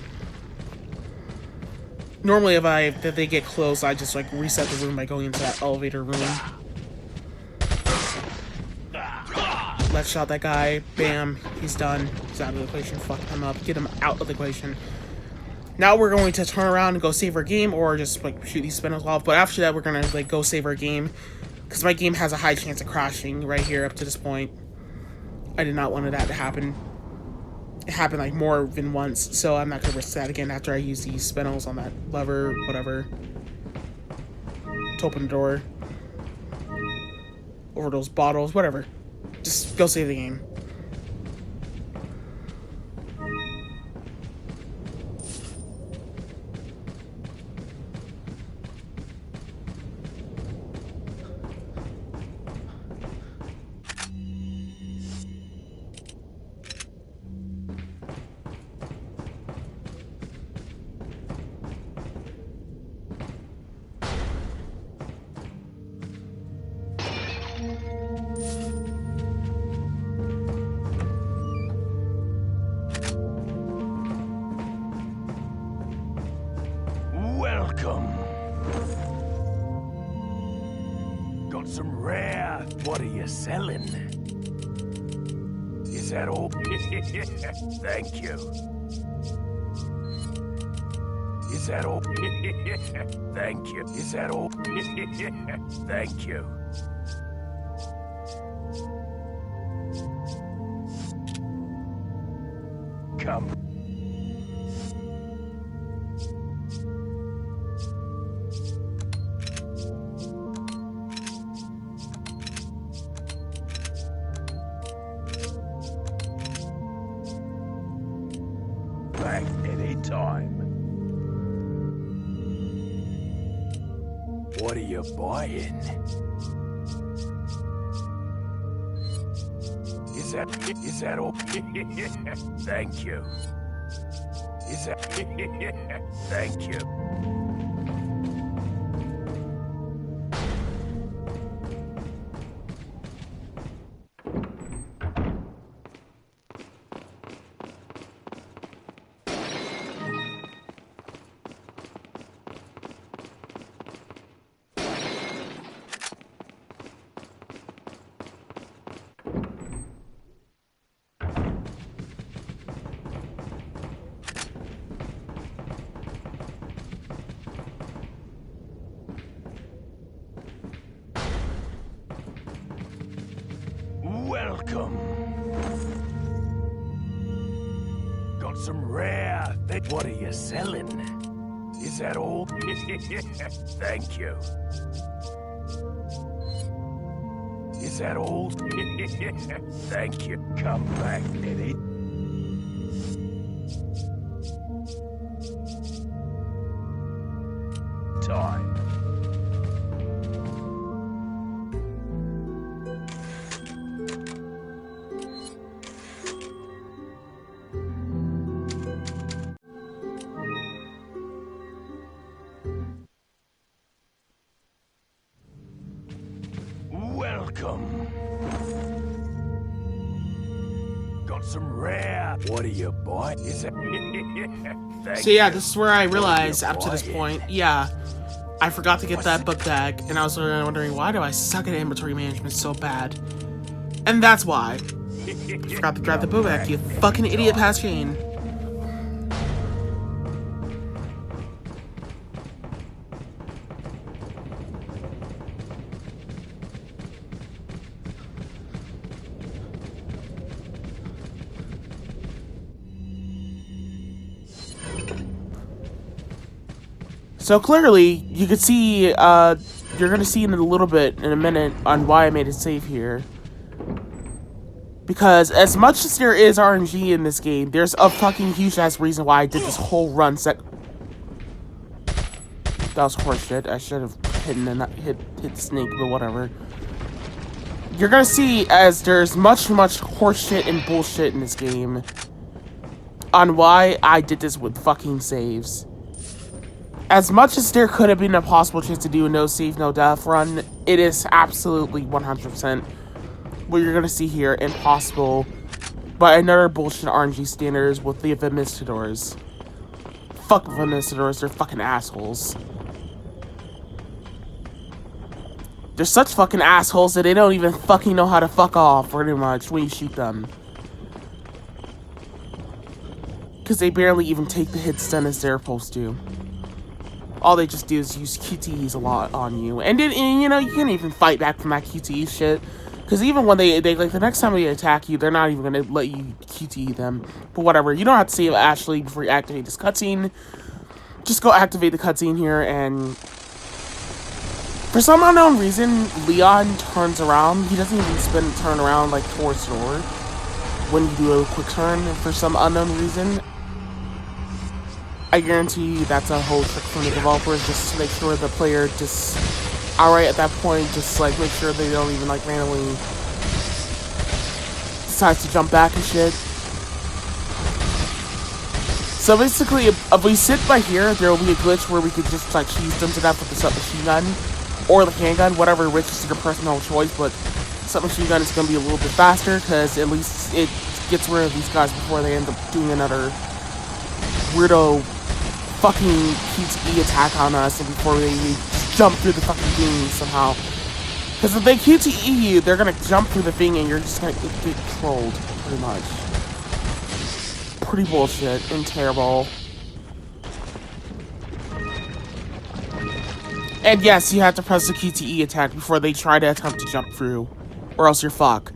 Normally, if they get close, I just like reset the room by going into that elevator room. Let's shot that guy. Bam, he's done. He's out of the equation. Fuck him up. Get him out of the equation. Now we're going to turn around and go save our game, or just like shoot these spinners off. But after that, we're gonna like go save our game, because my game has a high chance of crashing right here up to this point. I did not want that to happen. It happened like more than once, so I'm not gonna risk that again after I use these spinels on that lever, whatever, to open the door. Over those bottles, whatever. Just go save the game. Welcome. Got some rare. What are you selling? Is that all? Thank you. Is that all? Thank you. Is that all? Thank you. Come. Back any time. What are you buying? Is that all? Thank you. Is that thank you. Welcome. Got some rare things. What are you selling? Is that all? Thank you. Is that all? Thank you. Come back, Eddie. Time. Welcome. Got some rare. What are you buying? Is that? So yeah, this is where I realized up to this point, yeah, I forgot to get that book bag, and I was wondering, why do I suck at inventory management so bad? And that's why. I forgot to grab the book bag, you fucking idiot, past Jane. So clearly, you could see, you're gonna see in a little bit, in a minute, on why I made it safe here. Because as much as there is RNG in this game, there's a fucking huge-ass reason why I did this whole run That was horseshit. I should have hit the snake, but whatever. You're gonna see, as there's much horseshit and bullshit in this game, on why I did this with fucking saves. As much as there could have been a possible chance to do a no save, no death run, it is absolutely 100% what you're gonna see here impossible by another bullshit RNG standards with the administrators. Fuck administrators, they're fucking assholes. They're such fucking assholes that they don't even fucking know how to fuck off, pretty much, when you shoot them. Because they barely even take the hit stun as they're supposed to. All they just do is use QTEs a lot on you. And you know, you can't even fight back from that QTE shit. Because even when they like, the next time they attack you, they're not even going to let you QTE them. But whatever, you don't have to save Ashley before you activate this cutscene. Just go activate the cutscene here, and for some unknown reason, Leon turns around. He doesn't even turn around, like, towards the door when you do a quick turn for some unknown reason. I guarantee you that's a whole trick from the developers, just to make sure the player just outright at that point, just like make sure they don't even like randomly decides to jump back and shit. So basically, if we sit by here, there will be a glitch where we could just like cheese them to death with the submachine gun or the handgun, whatever, which is your personal choice. But submachine gun is going to be a little bit faster because at least it gets rid of these guys before they end up doing another weirdo fucking QTE attack on us, and before they jump through the fucking thing somehow. Because if they QTE you, they're gonna jump through the thing and you're just gonna get trolled, pretty much. Pretty bullshit and terrible. And yes, you have to press the QTE attack before they try to attempt to jump through, or else you're fucked.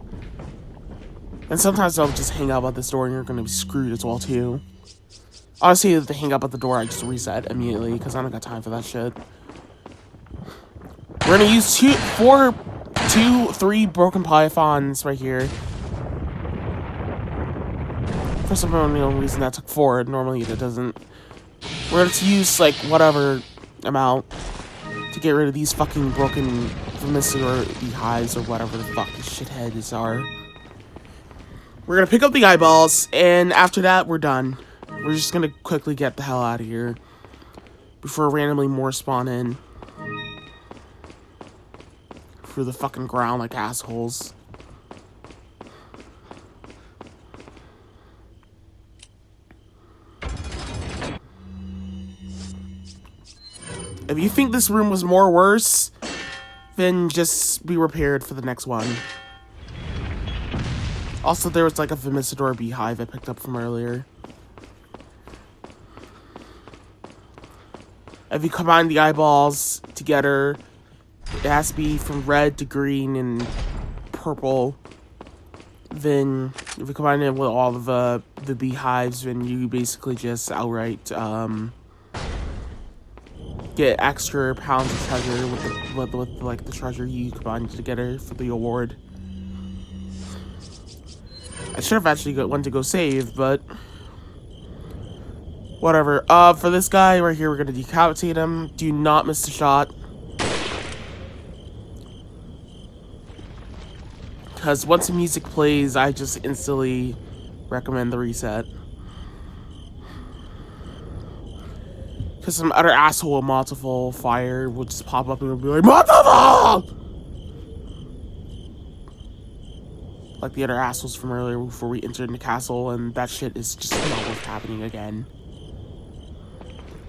And sometimes they'll just hang up at this door and you're gonna be screwed as well too. Honestly, if they hang up at the door, I just reset immediately because I don't got time for that shit. We're gonna use three broken pythons right here. For some unknown reason, that took 4. Normally, it doesn't. We're going to use, like, whatever amount to get rid of these fucking broken vermicidor beehives or whatever the fuck these shitheads are. We're going to pick up the eyeballs, and after that, we're done. We're just going to quickly get the hell out of here before randomly more spawn in through the fucking ground like assholes. If you think this room was more worse, then just be prepared for the next one. Also, there was like a vermicidor beehive I picked up from earlier. If you combine the eyeballs together, it has to be from red to green and purple. Then, if you combine it with all of the beehives, then you basically just outright get extra pounds of treasure with like the treasure you combined together for the award. I should have actually went to go save, but whatever. For this guy right here, we're gonna decapitate him. Do not miss the shot, because once the music plays, I just instantly recommend the reset. Because some other asshole with multiple fire will just pop up and will be like, multiple! Like the other assholes from earlier before we entered the castle, and that shit is just not worth happening again.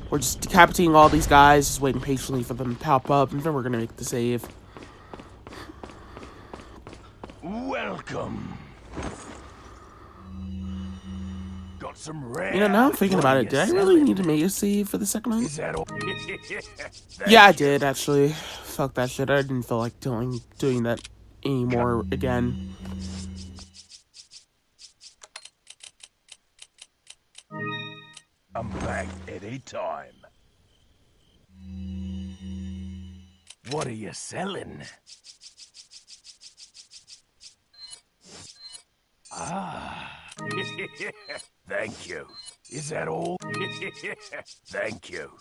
We're just decapitating all these guys, just waiting patiently for them to pop up, and then we're gonna make the save. Welcome. Got some rare. You know, now I'm thinking about it, did I really need to make a save for the second one? Is that all? Yeah, I did, actually. Fuck that shit, I didn't feel like doing that anymore again. I'm back any time. What are you selling? Ah. Thank you. Is that all? Thank you.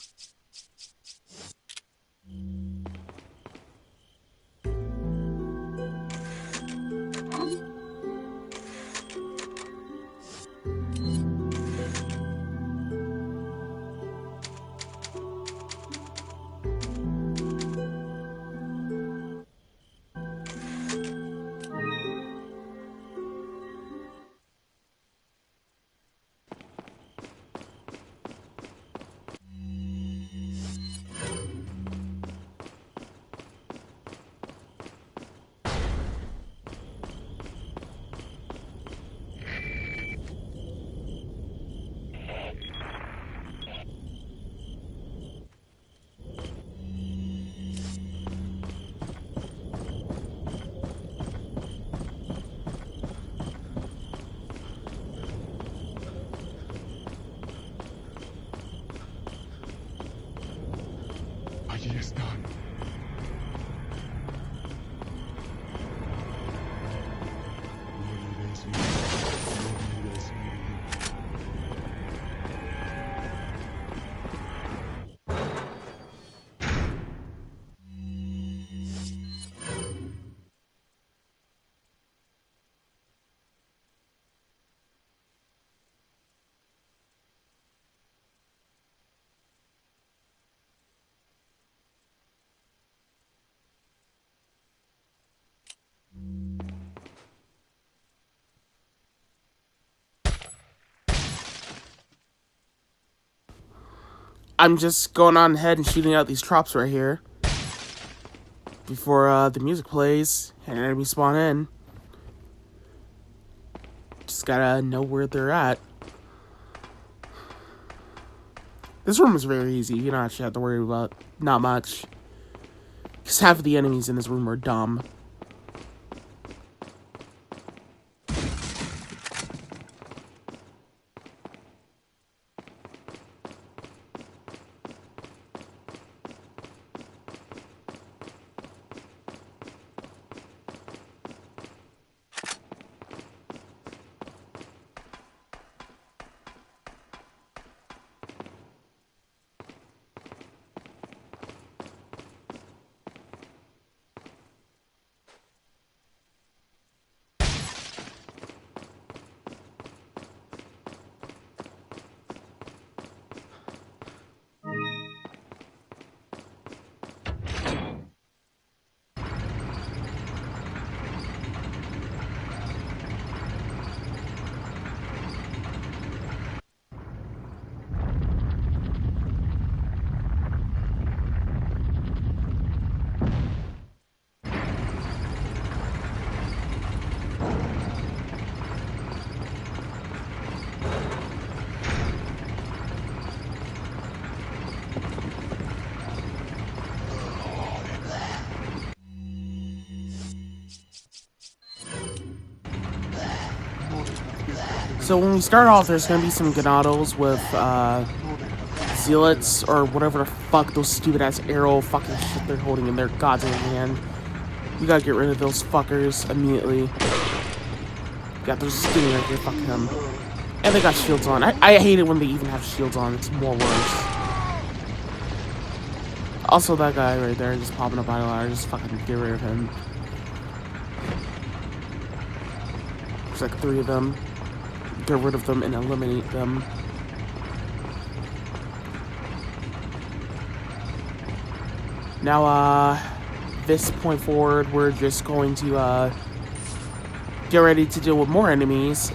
Allí están. No mires, no mires. I'm just going on ahead and shooting out these traps right here before the music plays and enemies spawn in. Just gotta know where they're at. This room is very easy. You don't actually have to worry about not much. Because half of the enemies in this room are dumb. So when we start off, there's gonna be some Ganados with, Zealots, or whatever the fuck those stupid-ass arrow fucking shit they're holding in their goddamn hand. We gotta get rid of those fuckers immediately. Got those skinny right here, fuck them. And they got shields on. I hate it when they even have shields on, it's more worse. Also, that guy right there just popping up out of ladder, just fucking get rid of him. There's like 3 of them. Get rid of them and eliminate them. Now, this point forward, we're just going to, get ready to deal with more enemies.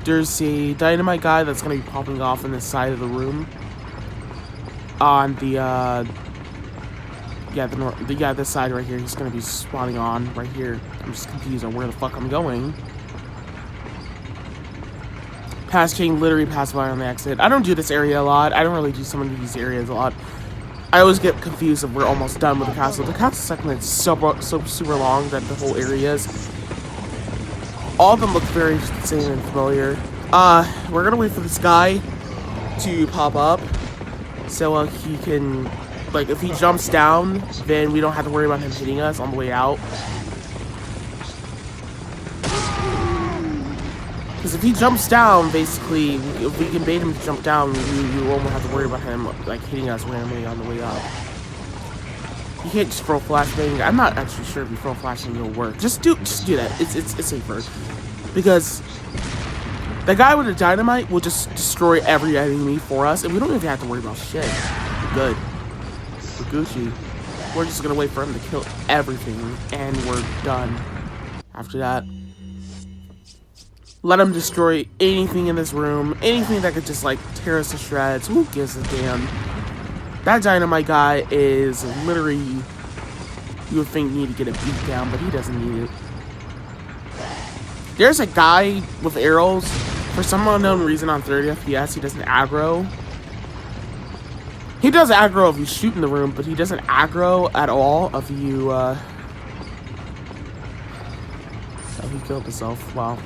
There's a dynamite guy that's going to be popping off on the side of the room. On the, this side right here, he's going to be spawning on right here. I'm just confused on where the fuck I'm going. Pass chain, literally pass by on the exit. I don't do this area a lot. I don't really do some of these areas a lot. I always get confused if we're almost done with the castle. The castle segment is so super long that the whole area is. All of them look very same and familiar. We're gonna wait for this guy to pop up, so he can, like, if he jumps down, then we don't have to worry about him hitting us on the way out. Because if he jumps down, basically, if we can bait him to jump down, we won't have to worry about him, like, hitting us randomly on the way up. You can't just throw flashbang. I'm not actually sure if you throw flashbang will work. Just do that. It's safer. Because the guy with the dynamite will just destroy every enemy for us, and we don't even have to worry about shit. We're good. We're Gucci. We're just gonna wait for him to kill everything, and we're done. After that, let him destroy anything in this room, anything that could just, like, tear us to shreds. Who gives a damn? That dynamite guy is literally, you would think, need to get a beat down, but he doesn't need it. There's a guy with arrows. For some unknown reason on 30 FPS, he doesn't aggro. He does aggro if you shoot in the room, but he doesn't aggro at all if you, Oh, he killed himself. Wow.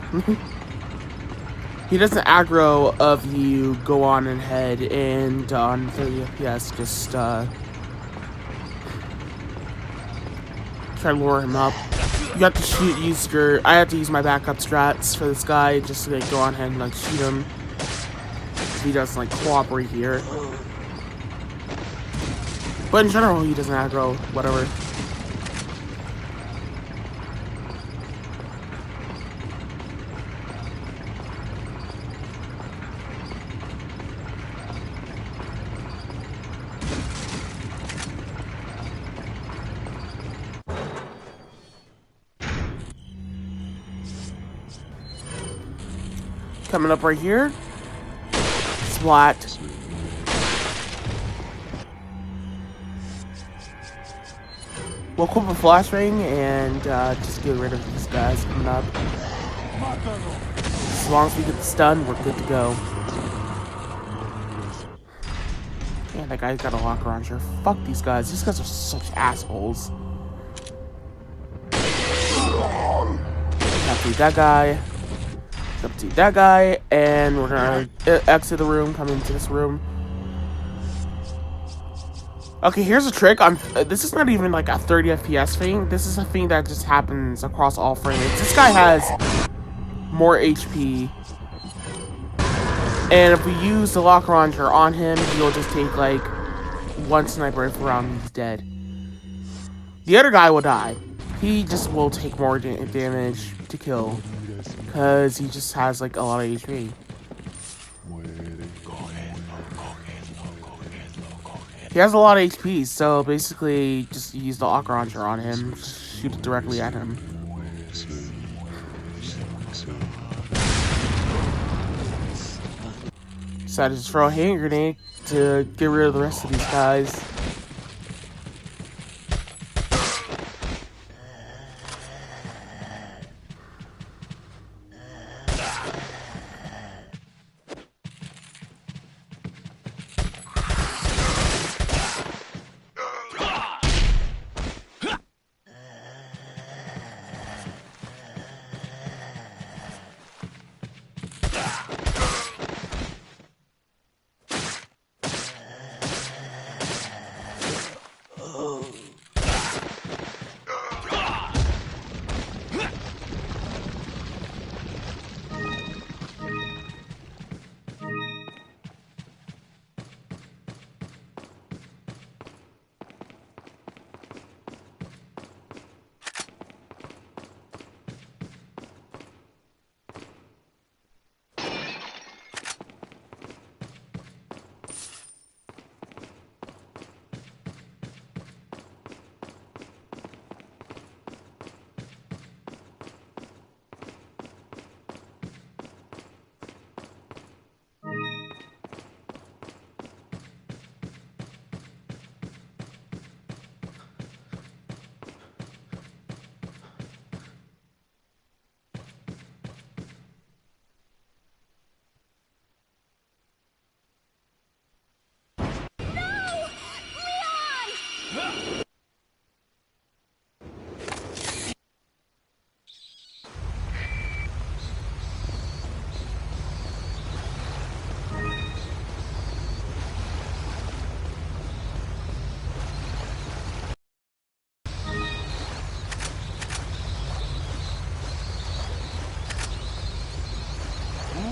He doesn't aggro of you go on ahead and on 30 FPS just try to lure him up. You have to I have to use my backup strats for this guy just to, like, go on ahead and, like, shoot him if he doesn't, like, cooperate here. But in general, he doesn't aggro, whatever. Coming up right here. SWAT. We'll equip a flashbang and just get rid of these guys coming up. As long as we get the stun, we're good to go. Man, that guy's got a locker launcher. Fuck these guys. These guys are such assholes. Decapitate that guy. Decapitate that guy. And we're gonna exit the room, come into this room. Okay, here's a trick. This is not even like a 30 FPS thing. This is a thing that just happens across all frame rates. This guy has more HP. And if we use the locker launcher on him, he'll just take like one sniper rifle round, he's dead. The other guy will die. He just will take more damage to kill. Because he just has like a lot of HP. He has a lot of HP, so basically just use the locker launcher on him. Shoot it directly at him. Decided to just throw a hand grenade to get rid of the rest of these guys.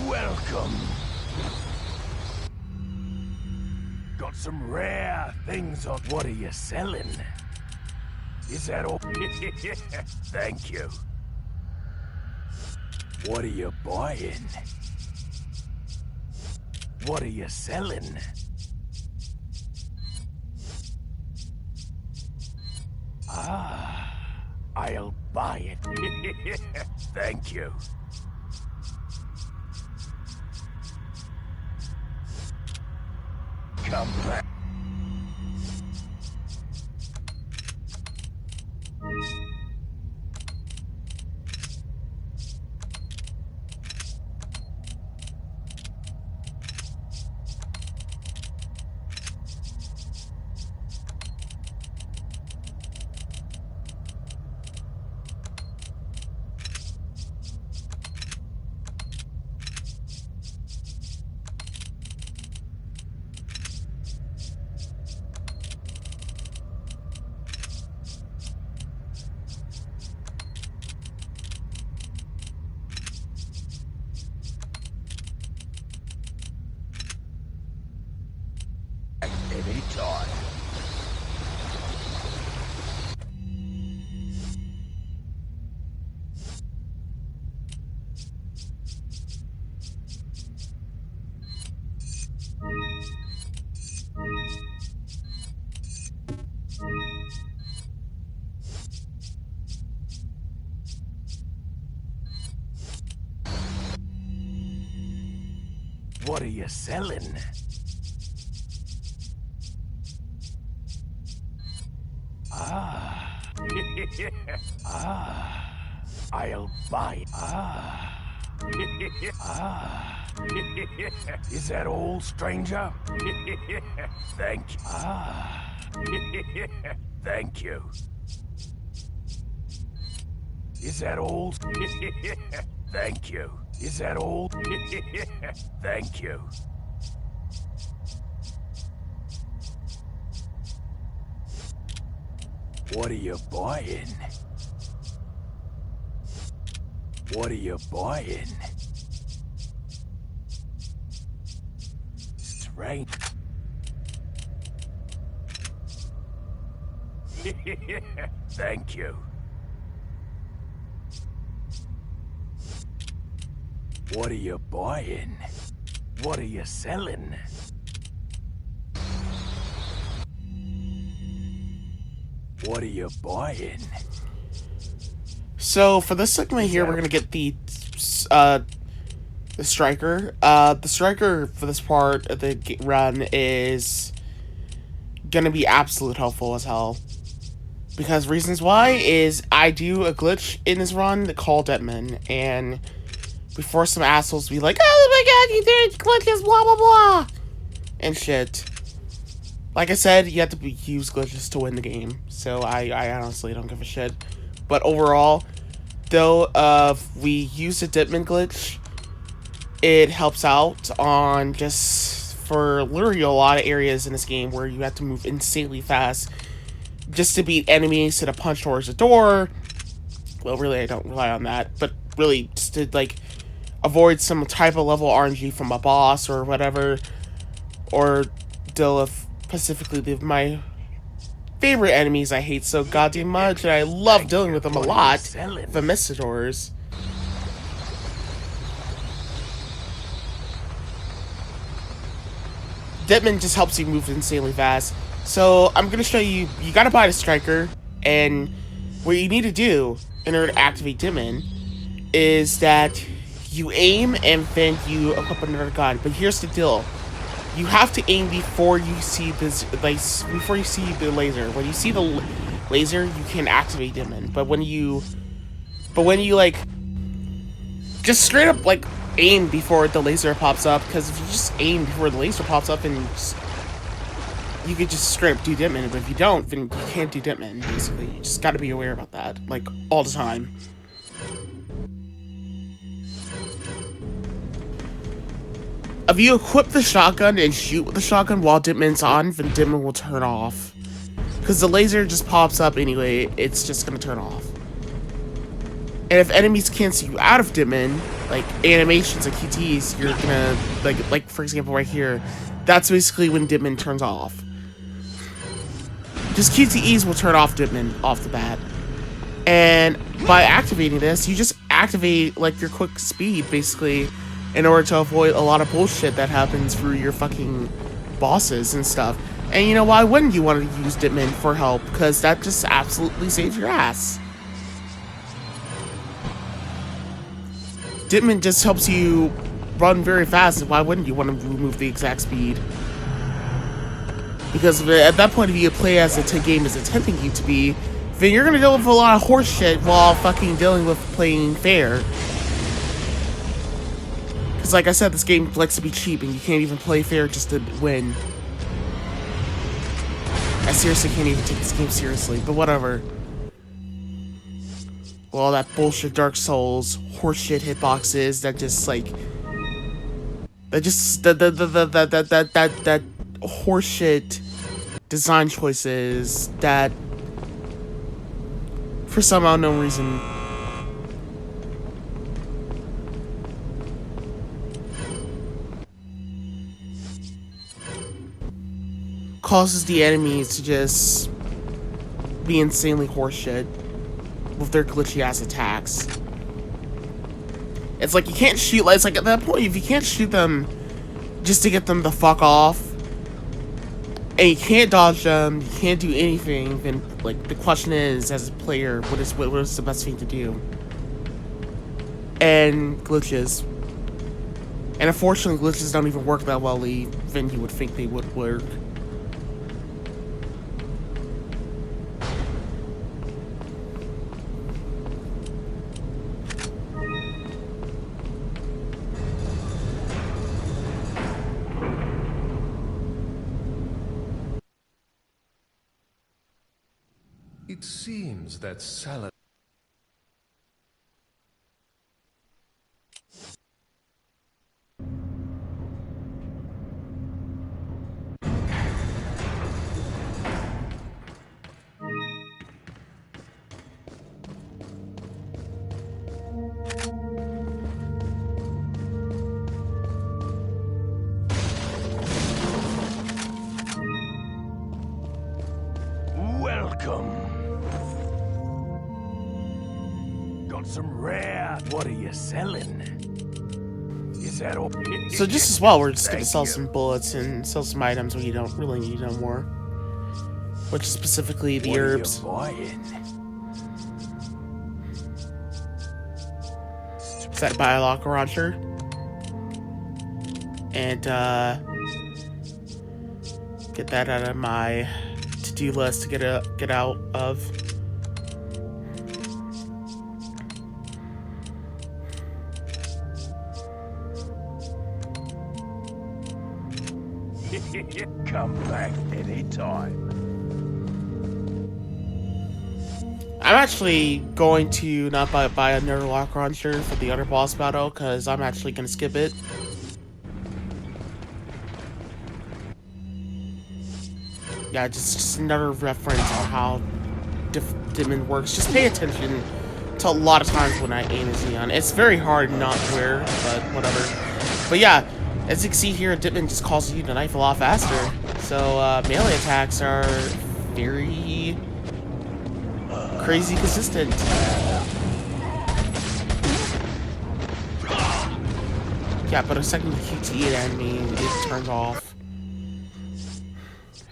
Welcome. Got some rare things on. What are you selling? Is that all? Thank you. What are you buying? What are you selling? Ah, I'll buy it. Thank you. Come back. Anytime. What are you selling? Ah. Ah. I'll buy. Ah. Ah. Is that all, stranger? Thank you. Ah. Thank you. Is that all? Thank you. Is that all? Thank you. What are you buying? What are you buying? Strange. Thank you. What are you buying? What are you selling? What are you buying? So for this segment here, we're gonna get the striker. The striker for this part of the run is gonna be absolute helpful as hell. Because reasons why is I do a glitch in this run called Detman, and before some assholes be like, oh my god, you did glitches, blah blah blah, and shit. Like I said, you have to use glitches to win the game, so I honestly don't give a shit. But overall, though, we use the Ditman glitch, it helps out on just for literally a lot of areas in this game where you have to move insanely fast just to beat enemies, to punch towards the door. Well, really, I don't rely on that, but really just to, like, avoid some type of level RNG from a boss or whatever, or deal with specifically my favorite enemies I hate so goddamn much, and I love dealing with them a lot, the Mistadors. Ditman just helps you move insanely fast. So I'm going to show you, you got to buy the striker, and what you need to do in order to activate Ditman is that you aim and then you equip another gun. But here's the deal. You have to aim before you see this, like, before you see the laser. When you see the laser, you can activate Ditman. But when you, like, just straight up, like, aim before the laser pops up, because if you just aim before the laser pops up, and you could just straight up do Ditman. But if you don't, then you can't do Ditman, basically. You just gotta be aware about that, like, all the time. If you equip the shotgun and shoot with the shotgun while Ditman's on, then Ditman will turn off. Because the laser just pops up anyway, it's just gonna turn off. And if enemies cancel you out of Ditman, like animations and QTs, you're gonna, like for example right here, that's basically when Ditman turns off. Just QTEs will turn off Ditman off the bat. And by activating this, you just activate, like, your quick speed, basically, in order to avoid a lot of bullshit that happens through your fucking bosses and stuff. And you know, why wouldn't you want to use Ditman for help? Because that just absolutely saves your ass. Ditman just helps you run very fast, and why wouldn't you want to remove the exact speed? Because at that point, if you play as the game is intending you to be, then you're gonna deal with a lot of horse shit while fucking dealing with playing fair. Because like I said, this game likes to be cheap, and you can't even play fair just to win. I seriously can't even take this game seriously, but whatever. Well, all that bullshit Dark Souls horseshit hitboxes that just like that horseshit design choices that for some unknown reason causes the enemies to just be insanely horseshit with their glitchy ass attacks. It's like you can't shoot, it's like at that point, if you can't shoot them just to get them the fuck off, and you can't dodge them, you can't do anything, then like the question is, as a player, what is the best thing to do? And glitches. And unfortunately, glitches don't even work that well than you would think they would work. It seems that salad. Welcome. Got some rare. What are you selling? Is that all? So just as well, we're just gonna Thank sell you. some bullets and sell some items we don't really need no more. Which is specifically the What are you herbs. buying? Set by a locker launcher. And get that out of my to-do list to get out of. Come back anytime. I'm actually going to not buy another lock launcher for the other boss battle, because I'm actually going to skip it. Yeah, just another reference on how Dimon works. Just pay attention to a lot of times when I aim as Neon. It's very hard not to wear, but whatever. But yeah, as you can see here, Dimon just causes you to knife a lot faster. So melee attacks are very crazy consistent. Yeah, but a second QT at enemy, it turns off.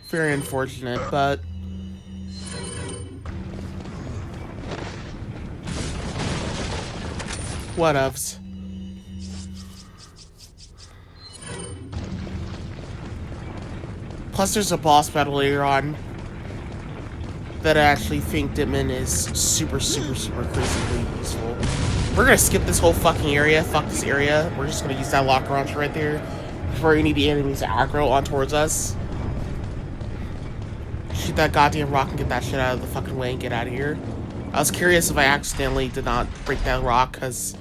Very unfortunate, but whatevs. Plus, there's a boss battle later on that I actually think Dimon is super crazily useful. We're gonna skip this whole fucking area. Fuck this area. We're just gonna use that lock launcher right there before any of the enemies aggro on towards us. Shoot that goddamn rock and get that shit out of the fucking way and get out of here. I was curious if I accidentally did not break that rock, because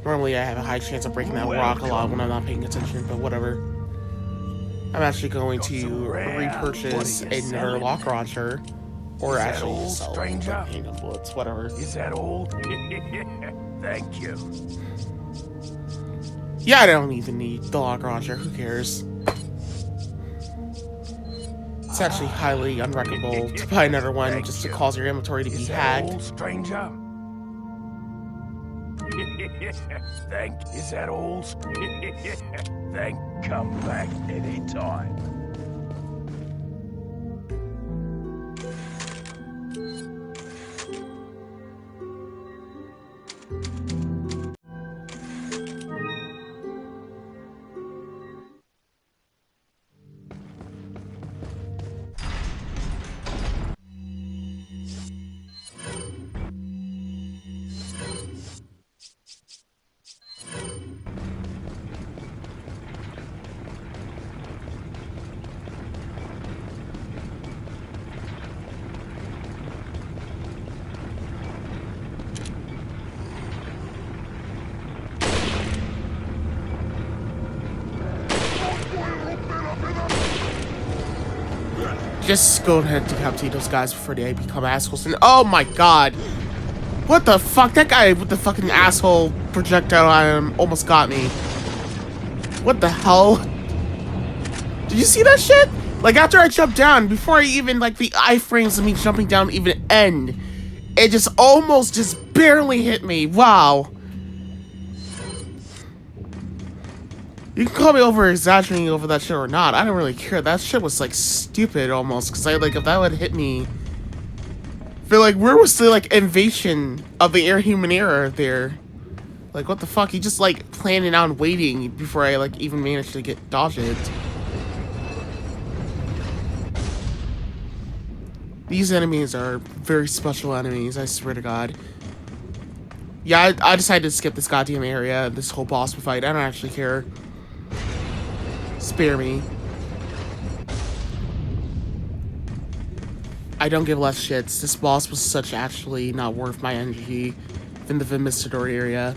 normally I have a high chance of breaking that rock a lot when I'm not paying attention, but whatever. I'm actually going to repurchase another lock launcher, or actually sell handgun bullets, whatever. Is that all? Thank you. Yeah, I don't even need the lock launcher, who cares? It's actually highly unrecommendable to buy another one just to cause your inventory to be hacked. All, stranger? Is that all? Come back anytime. Just go ahead and decapitate those guys before they become assholes. And oh my god! What the fuck? That guy with the fucking asshole projectile on him almost got me. What the hell? Did you see that shit? Like, after I jumped down, before I even, like, the iframes of me jumping down even end, it just almost just barely hit me. Wow. You can call me over-exaggerating over that shit or not. I don't really care. That shit was, like, stupid almost. Because, like, if that would hit me... I feel like, where was the, like, invasion of the human era there? Like, what the fuck? He just, like, planning on waiting before I, like, even managed to dodge it. These enemies are very special enemies, I swear to God. Yeah, I decided to skip this goddamn area, this whole boss fight. I don't actually care. Spare me. I don't give less shits. This boss was such actually not worth my energy in the Vimistador area.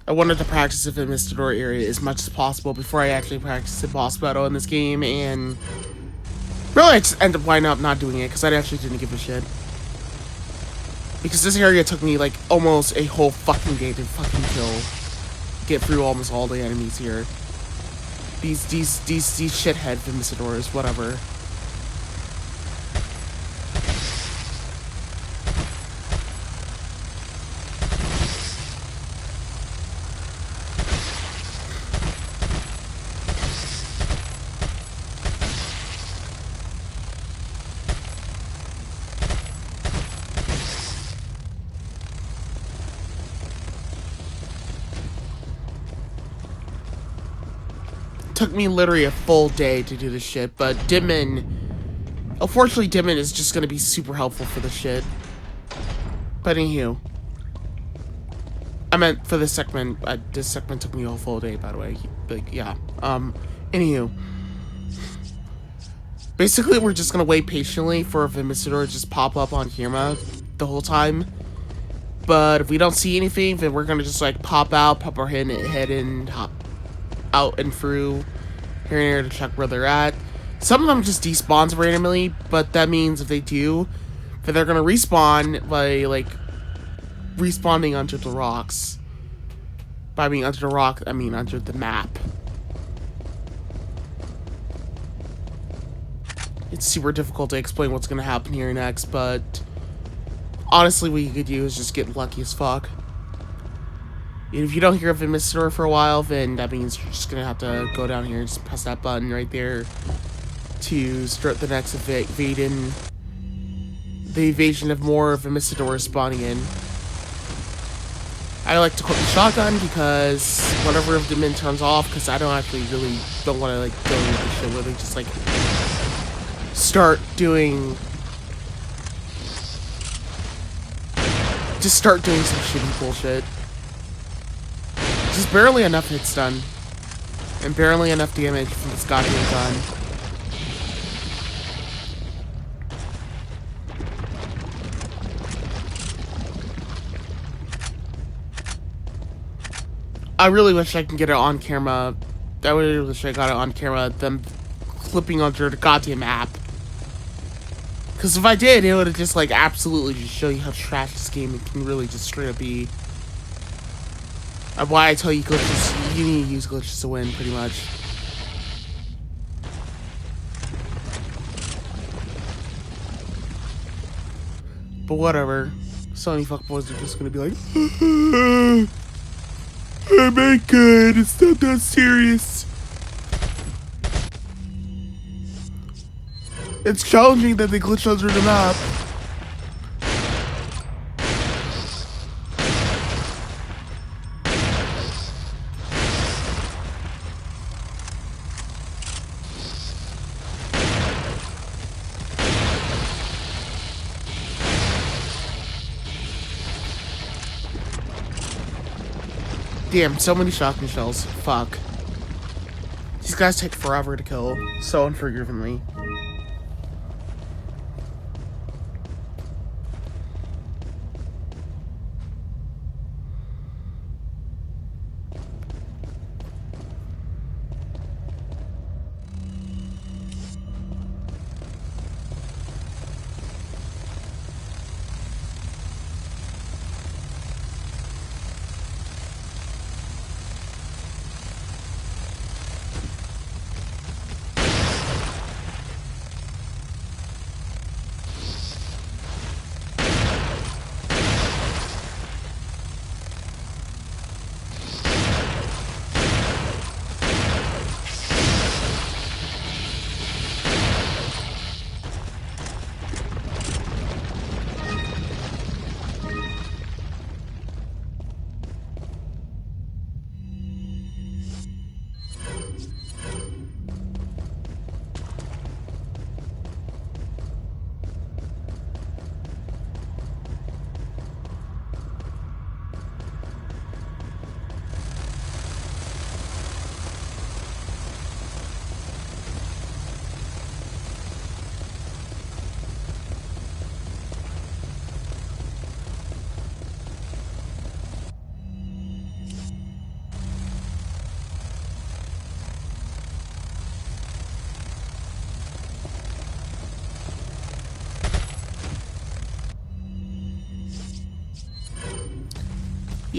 I wanted to practice the Vimistador area as much as possible before I actually practiced the boss battle in this game, and really I just ended up winding up not doing it because I actually didn't give a shit. Because this area took me like almost a whole fucking day to get through almost all the enemies here. These shithead Vimistadors, whatever. Took me literally a full day to do this shit, but unfortunately Dimon is just gonna be super helpful for this shit. But anywho, I meant for this segment took me a whole full day, by the way. Like, yeah. Anywho, basically we're just gonna wait patiently for a Vimistador to just pop up on camera the whole time. But if we don't see anything, then we're gonna just like pop our head in, hop out and through here and here to check where they're at. Some of them just despawns randomly, but that means if they do, then they're gonna respawn by like respawning onto the rocks. By being under the rock, I mean under the map. It's super difficult to explain what's gonna happen here next, but honestly what you could do is just get lucky as fuck. If you don't hear of a Vimistador for a while, then that means you're just gonna have to go down here and just press that button right there to start the next the evasion of more Vimistadors spawning in. I like to quote the shotgun because whenever the min turns off, because I don't actually really don't want to like go into the shit where they just like start doing some shitty bullshit. Just barely enough hits done. And barely enough damage from this goddamn gun. I really wish I could get it on camera. I really wish I got it on camera, them clipping onto the goddamn app. Because if I did, it would have just like absolutely just show you how trash this game can really just straight up be. Why I tell you glitches, you need to use glitches to win, pretty much. But whatever. So many fuckboys are just gonna be like, I make good, it's not that serious. It's challenging that they glitch under the map. Damn, so many shotgun shells. Fuck. These guys take forever to kill. So unforgivingly.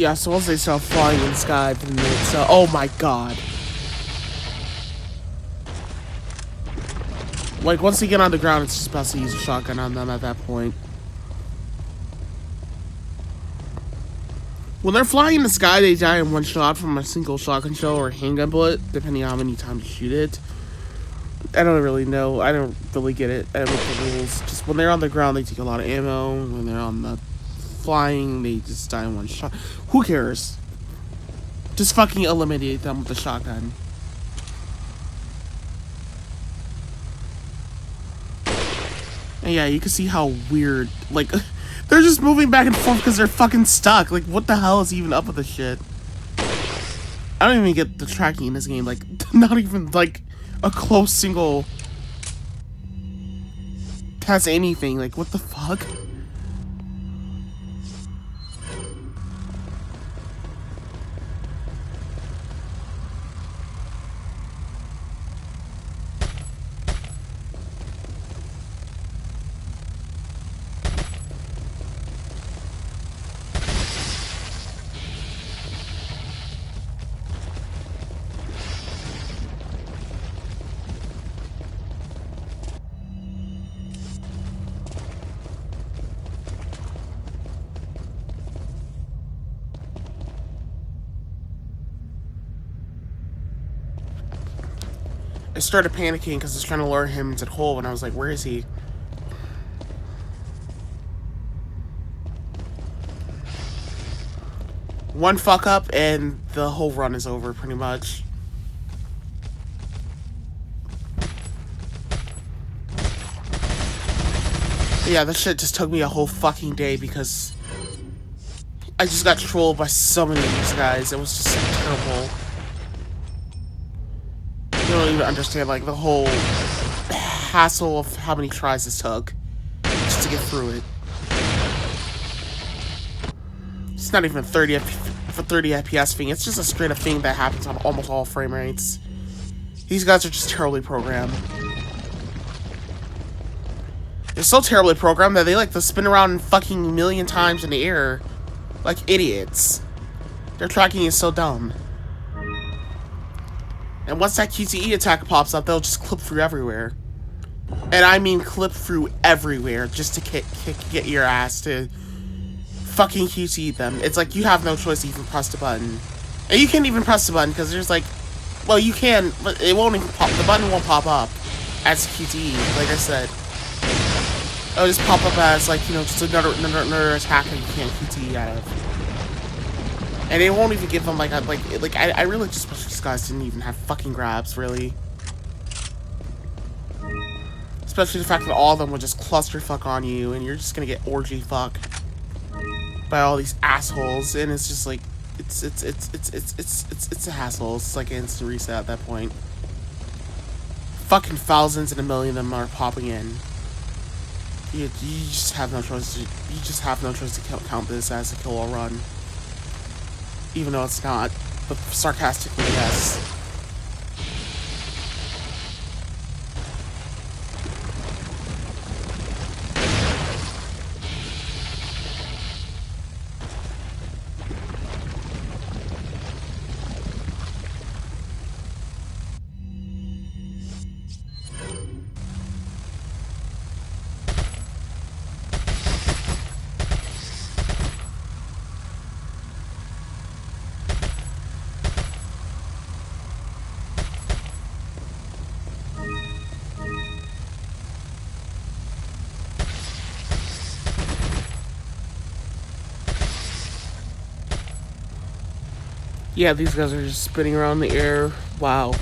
Yeah, so once they start flying in the sky, then it's, oh my god. Like, once they get on the ground, it's just best to use a shotgun on them at that point. When they're flying in the sky, they die in one shot from a single shotgun shell or handgun bullet, depending on how many times you shoot it. I don't really know. I don't really get it. I don't know the rules. Just when they're on the ground, they take a lot of ammo. When they're on the flying, they just die in one shot. Who cares? Just fucking eliminate them with the shotgun. And yeah, you can see how weird, like, they're just moving back and forth because they're fucking stuck. Like, what the hell is even up with this shit? I don't even get the tracking in this game. Like, not even, like, a close single has anything. Like, what the fuck? I started panicking because I was trying to lure him into the hole, and I was like, where is he? One fuck up, and the whole run is over, pretty much. But yeah, this shit just took me a whole fucking day because I just got trolled by so many of these guys. It was just so terrible. You don't even understand, like, the whole hassle of how many tries this took just to get through it. It's not even a 30 FPS thing. It's just a straight up thing that happens on almost all frame rates. These guys are just terribly programmed. They're so terribly programmed that they like to spin around fucking a million times in the air like idiots. Their tracking is so dumb. And once that QTE attack pops up, they'll just clip through everywhere. And I mean clip through everywhere just to get your ass to fucking QTE them. It's like you have no choice to even press the button. And you can't even press the button because there's like, well, you can, but it won't even pop. The button won't pop up as QTE, like I said. It'll just pop up as, like, you know, just another attack that you can't QTE out of. And it won't even give them, like, I really just wish these guys didn't even have fucking grabs, really. Especially the fact that all of them would just clusterfuck on you, and you're just gonna get orgy fucked by all these assholes, and it's just like, it's a hassle. It's like an instant reset at that point. Fucking thousands and a million of them are popping in. You just have no choice. You just have no choice to count this as a kill or run, even though it's not. But sarcastically, yes. Yeah, these guys are just spinning around the air. Wow.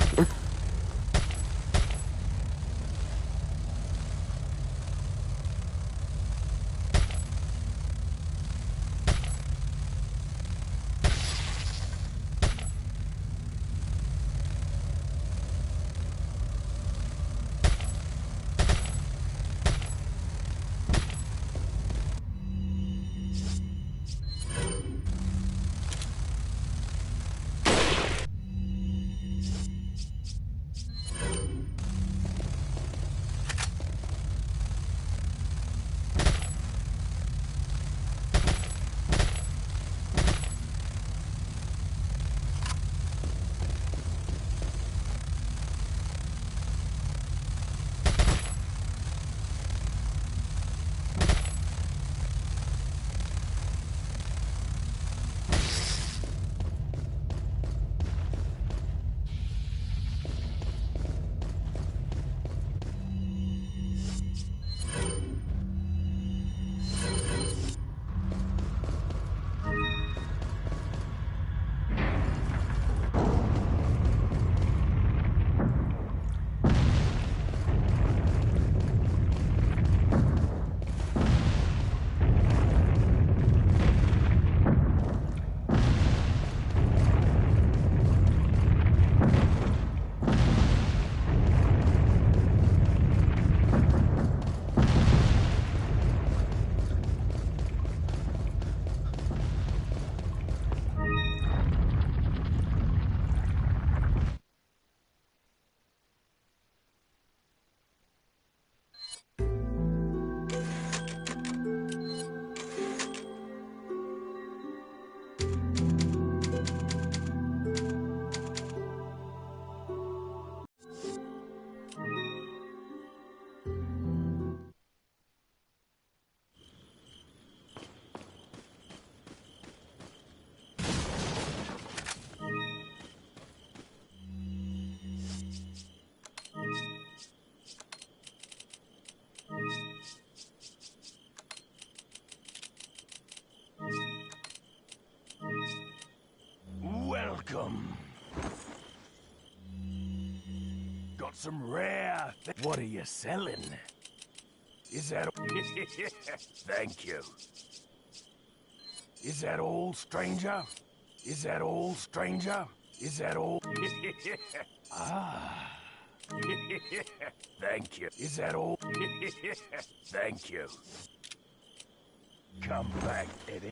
some rare. What are you selling? Is that? Thank you. Is that all, stranger? Is that all, stranger? Is that all? Ah. Thank you. Is that all? Thank you. Come back, Eddie.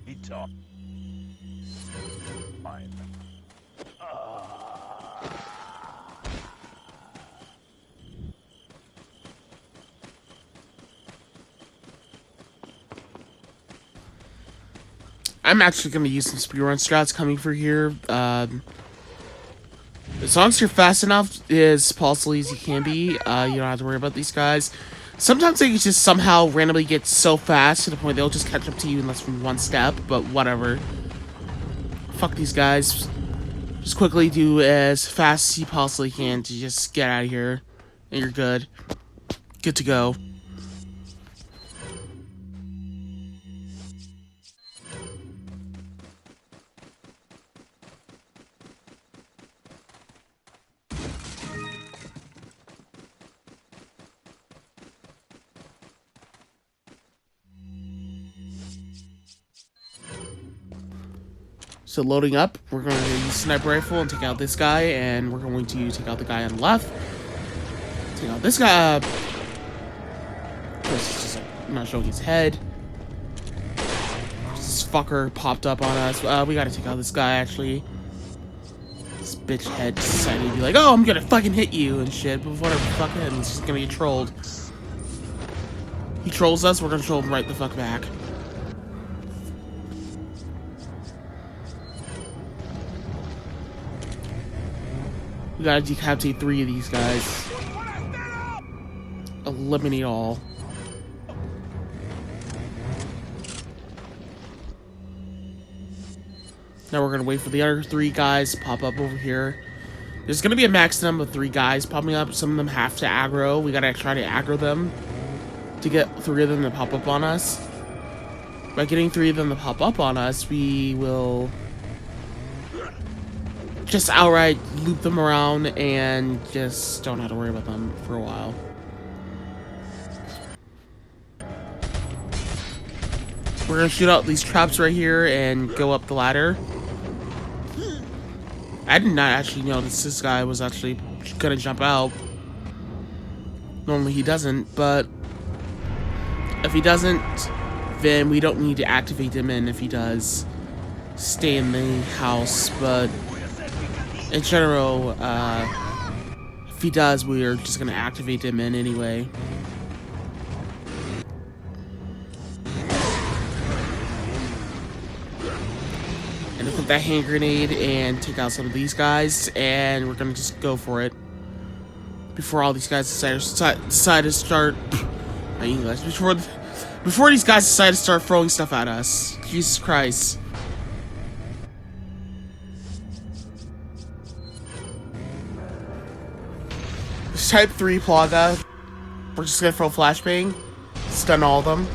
He talked. Fine. I'm actually going to use some speedrun strats coming for here. As long as you're fast enough, as possibly as you can be, you don't have to worry about these guys. Sometimes they just somehow randomly get so fast to the point they'll just catch up to you in less than one step, but whatever. Fuck these guys. Just quickly do as fast as you possibly can to just get out of here, and you're good. Good to go. So loading up, we're going to use sniper rifle and take out this guy, and we're going to take out the guy on the left. Take out this guy. Of course, he's just not showing his head. This fucker popped up on us. We gotta take out this guy, actually. This bitch head decided to be like, oh, I'm gonna fucking hit you and shit, but whatever, fuck him. He's just gonna get trolled. He trolls us, we're gonna troll him right the fuck back. We gotta decapitate 3 of these guys. Eliminate all. Now we're gonna wait for the other 3 guys to pop up over here. There's gonna be a maximum of 3 guys popping up. Some of them have to aggro. We gotta try to aggro them to get 3 of them to pop up on us. By getting 3 of them to pop up on us, we will just outright loop them around and just don't have to worry about them for a while. We're gonna shoot out these traps right here and go up the ladder. I did not actually notice this guy was actually gonna jump out. Normally he doesn't, but if he doesn't, then we don't need to activate him, and if he does, stay in the house. But in general, if he does, we are just gonna activate him in anyway. And put that hand grenade and take out some of these guys, and we're gonna just go for it before all these guys decide to start my English before these guys decide to start throwing stuff at us. Jesus Christ. Type 3 Plaga. We're just gonna throw flashbang, stun all of them.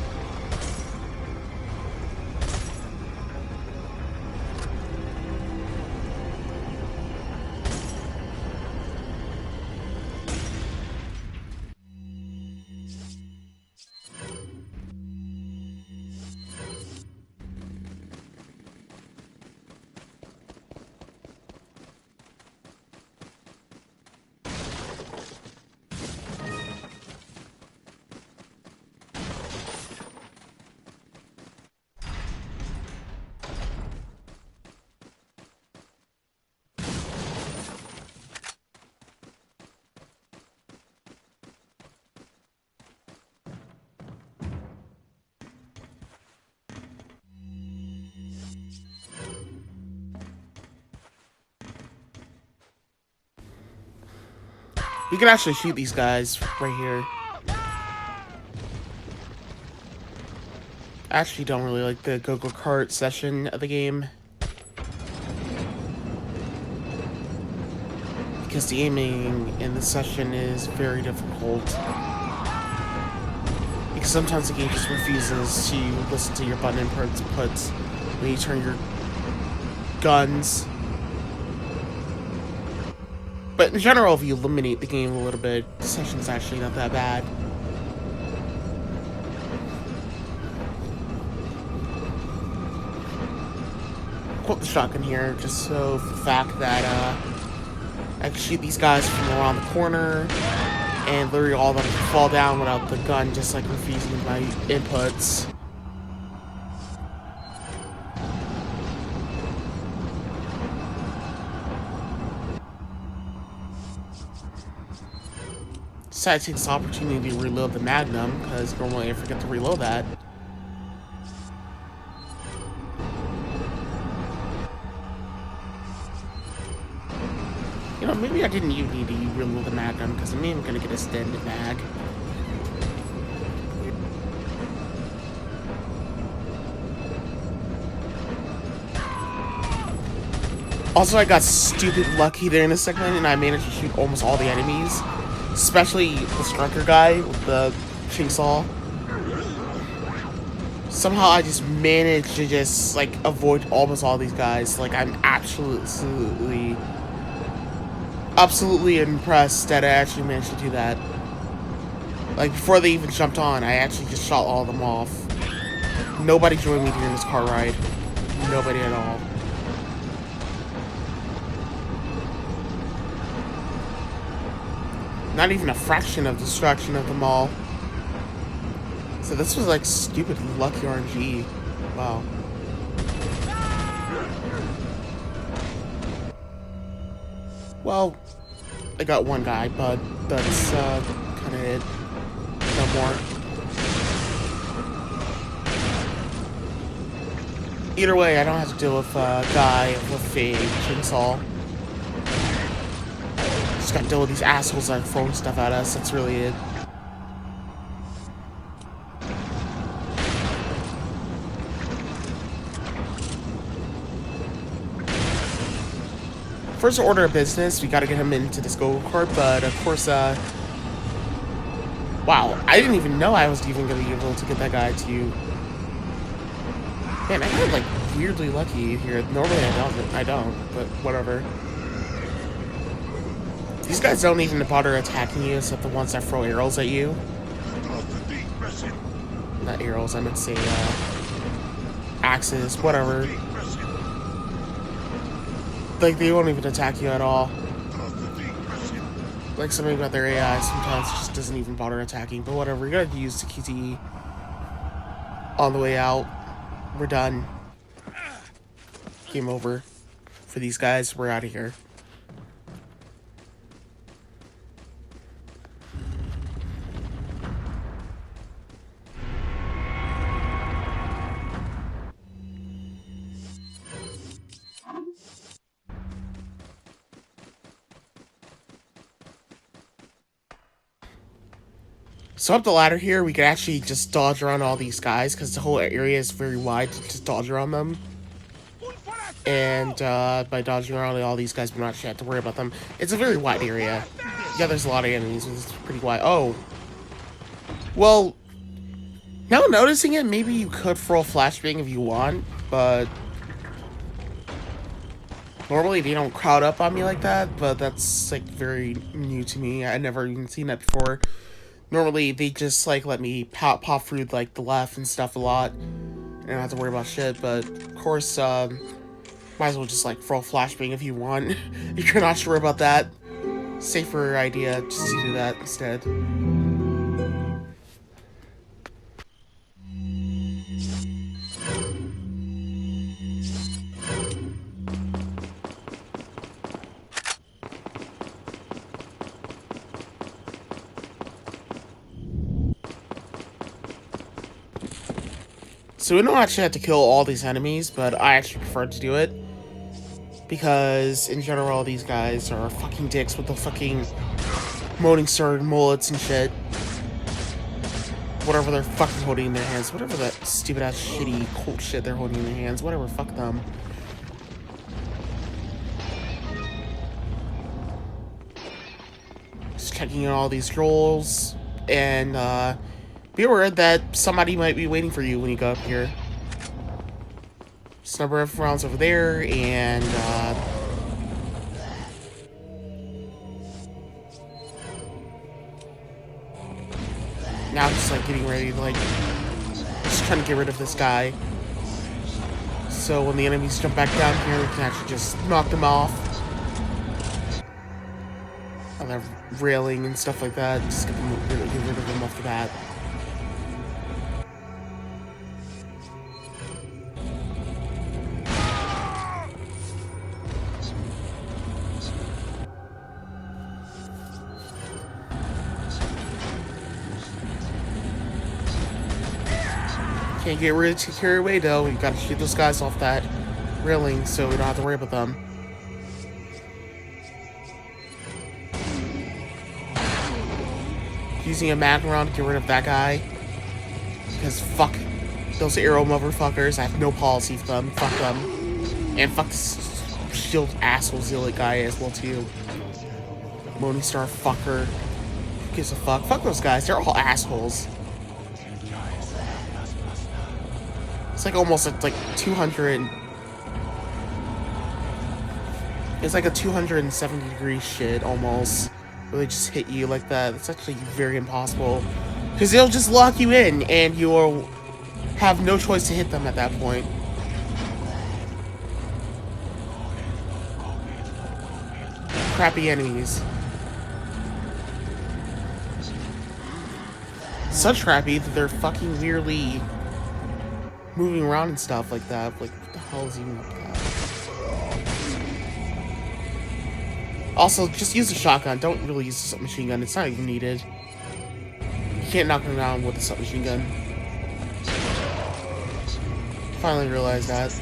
We can actually shoot these guys right here. I actually don't really like the go-go kart session of the game, because the aiming in this session is very difficult. Because sometimes the game just refuses to listen to your button inputs when you turn your guns. But in general, if you eliminate the game a little bit, the session's actually not that bad. Quote the shotgun here, just so for the fact that I can shoot these guys from around the corner, and literally all of them can fall down without the gun just like confusing my inputs. Decided to take this opportunity to reload the Magnum, because normally I forget to reload that. You know, maybe I didn't even need to reload the Magnum, because I'm even gonna get a extended mag. Also, I got stupid lucky there in a segment, and I managed to shoot almost all the enemies. Especially the striker guy with the chainsaw. Somehow I just managed to just, like, avoid almost all these guys. Like, I'm absolutely impressed that I actually managed to do that. Like, before they even jumped on, I actually just shot all of them off. Nobody joined me during this car ride. Nobody at all. Not even a fraction of destruction of them all. So this was like stupid lucky RNG. Wow. Well, I got one guy, but that's kind of it. No more. Either way, I don't have to deal with a guy with a chainsaw. Just gotta deal with these assholes that are throwing stuff at us. That's really it. First order of business, we gotta get him into this go-kart, but of course, wow, I didn't even know I was even gonna be able to get that guy to... Man, I got, like, weirdly lucky here. Normally I don't, but whatever. These guys don't even bother attacking you, except the ones that throw arrows at you. Not arrows, I meant to say, axes, whatever. Like, they won't even attack you at all. Like, something about their AI sometimes just doesn't even bother attacking, but whatever. You gotta use the QTE on the way out. We're done. Game over for these guys. We're out of here. So up the ladder here, we can actually just dodge around all these guys, because the whole area is very wide to just dodge around them. And by dodging around all these guys, we don't actually have to worry about them. It's a very wide area. Yeah, there's a lot of enemies, but it's pretty wide. Oh. Well, now noticing it, maybe you could throw a flashbang if you want, but... Normally they don't crowd up on me like that, but that's, like, very new to me. I've never even seen that before. Normally, they just, like, let me pop through, like, the left and stuff a lot. And I don't have to worry about shit, but, of course, might as well just, like, throw a flashbang if you want. If you're not sure about that. Safer idea just to do that instead. So we don't actually have to kill all these enemies, but I actually prefer to do it. Because, in general, these guys are fucking dicks with the fucking moaning sword mullets and shit. Whatever they're fucking holding in their hands. Whatever that stupid-ass, shitty, cult shit they're holding in their hands. Whatever, fuck them. Just checking out all these scrolls. And, be aware that somebody might be waiting for you when you go up here. Just number of rounds over there, and now just like getting ready to like just trying to get rid of this guy. So when the enemies jump back down here, we can actually just knock them off. On the railing and stuff like that. Just get rid of them off the bat. Can't get rid of carry away though. You gotta shoot those guys off that railing so we don't have to worry about them. Using a mag round to get rid of that guy. Because fuck those arrow motherfuckers. I have no policy for them. Fuck them. And fuck this shield asshole zealot guy as well too. Morningstar fucker. Who gives a fuck? Fuck those guys. They're all assholes. It's like almost like 200. It's like a 270 degree shit almost. Where they just hit you like that. It's actually very impossible. Because they'll just lock you in and you'll have no choice to hit them at that point. Crappy enemies. Such crappy that they're fucking weirdly moving around and stuff like that. Like, what the hell is even up with that? Also, just use a shotgun. Don't really use a submachine gun. It's not even needed. You can't knock them down with a submachine gun. Finally realized that.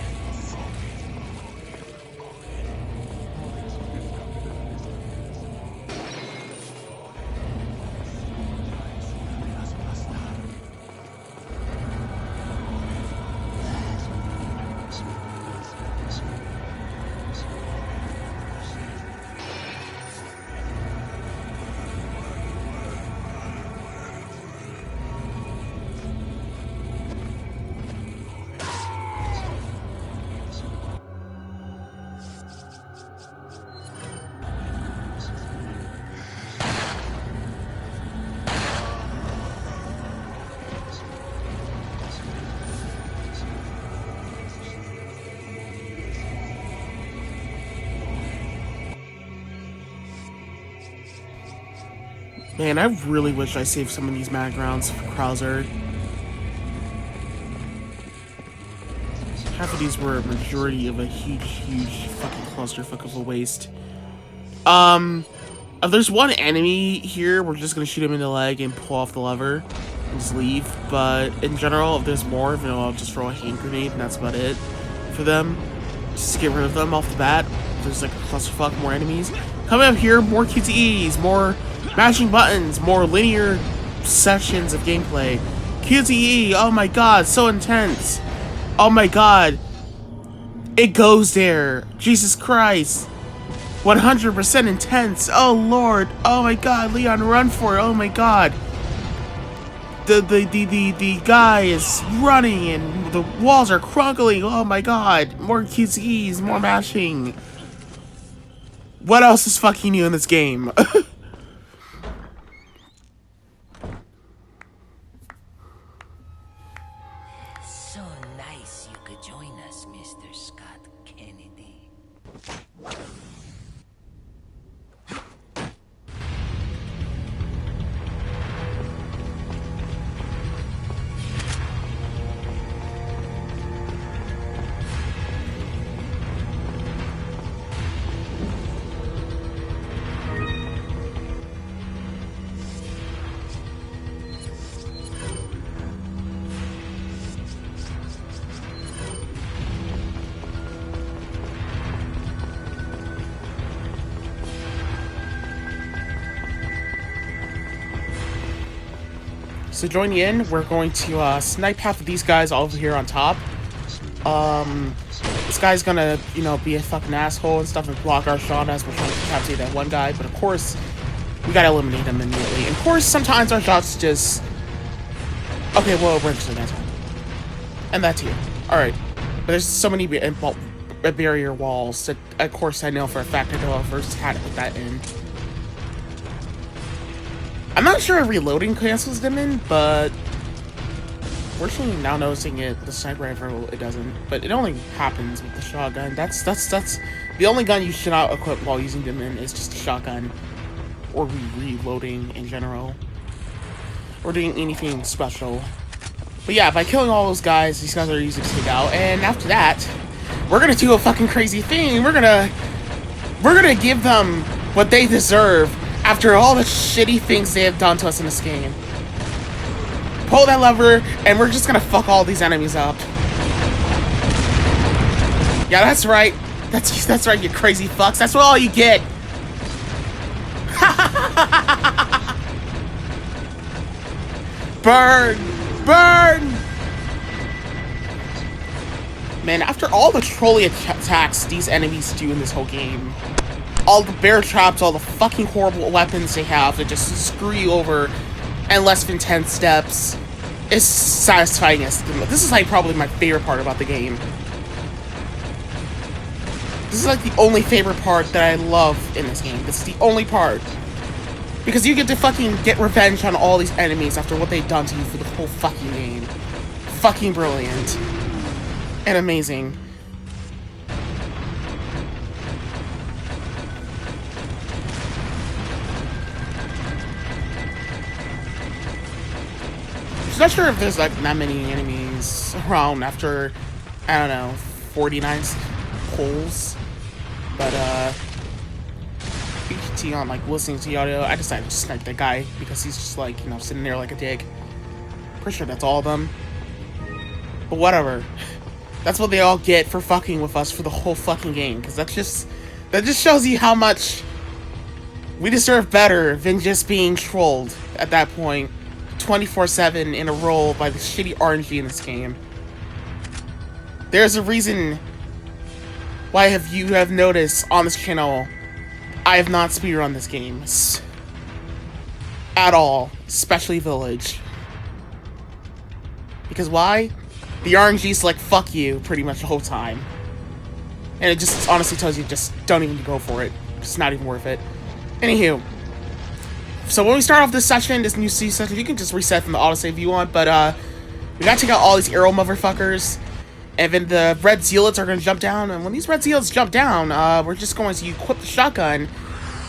Man, I really wish I saved some of these mag rounds for Krauser. Half of these were a majority of a huge fucking clusterfuck of a waste. If there's one enemy here, we're just gonna shoot him in the leg and pull off the lever and just leave. But in general, if there's more, you know, I'll just throw a hand grenade and that's about it for them. Just get rid of them off the bat. If there's like a clusterfuck, more enemies. Coming up here, more QTEs, more mashing buttons, more linear sections of gameplay. QTE, oh my god, so intense. Oh my god. It goes there. Jesus Christ. 100% intense. Oh lord. Oh my god, Leon, run for it. Oh my god. The guy is running and the walls are crunkling. Oh my god. More QTEs, more mashing. What else is fucking new in this game? So nice you could join us, Mr. Scott Kennedy. So join in, we're going to snipe half of these guys over here on top. This guy's gonna, you know, be a fucking asshole and stuff and block our shot as we're trying to decapitate that one guy, but of course, we gotta eliminate him immediately. And of course, sometimes our shots just... Okay, well, we're just that time. And that too. Alright. But there's so many barrier walls that, of course, I know for a fact I know I first had to put that in. I'm not sure if reloading cancels them in, but fortunately now noticing it, the sniper rifle, it doesn't. But it only happens with the shotgun. That's the only gun you should not equip while using them in is just a shotgun. Or reloading in general. Or doing anything special. But yeah, by killing all those guys, these guys are easy to take out. And after that, we're gonna do a fucking crazy thing. We're gonna give them what they deserve after all the shitty things they have done to us in this game. Pull that lever, and we're just gonna fuck all these enemies up. Yeah, that's right. That's right, you crazy fucks. That's what all you get. Burn! Burn! Man, after all the trolley attacks these enemies do in this whole game, all the bear traps, all the fucking horrible weapons they have that just screw you over in less than 10 steps, is satisfying as this is like probably my favorite part about the game. This is like the only favorite part that I love in this game. This is the only part. Because you get to fucking get revenge on all these enemies after what they've done to you for the whole fucking game. Fucking brilliant. And amazing. I'm not sure if there's like that many enemies around after, I don't know, 49 pulls. But BGT on like listening to the audio, I decided to snipe that guy because he's just like, you know, sitting there like a dick. Pretty sure that's all of them. But whatever. That's what they all get for fucking with us for the whole fucking game. Because that just shows you how much we deserve better than just being trolled at that point. 24/7 in a row by the shitty RNG in this game. There's a reason why you have noticed on this channel I have not speedrun this game at all, especially Village. Because why? The RNG's like fuck you pretty much the whole time. And it just honestly tells you just don't even go for it. It's not even worth it. Anywho. So when we start off this session, this new C session, you can just reset from the autosave if you want, but we gotta take out all these arrow motherfuckers, and then the red zealots are gonna jump down, and when these red zealots jump down, we're just going to equip the shotgun.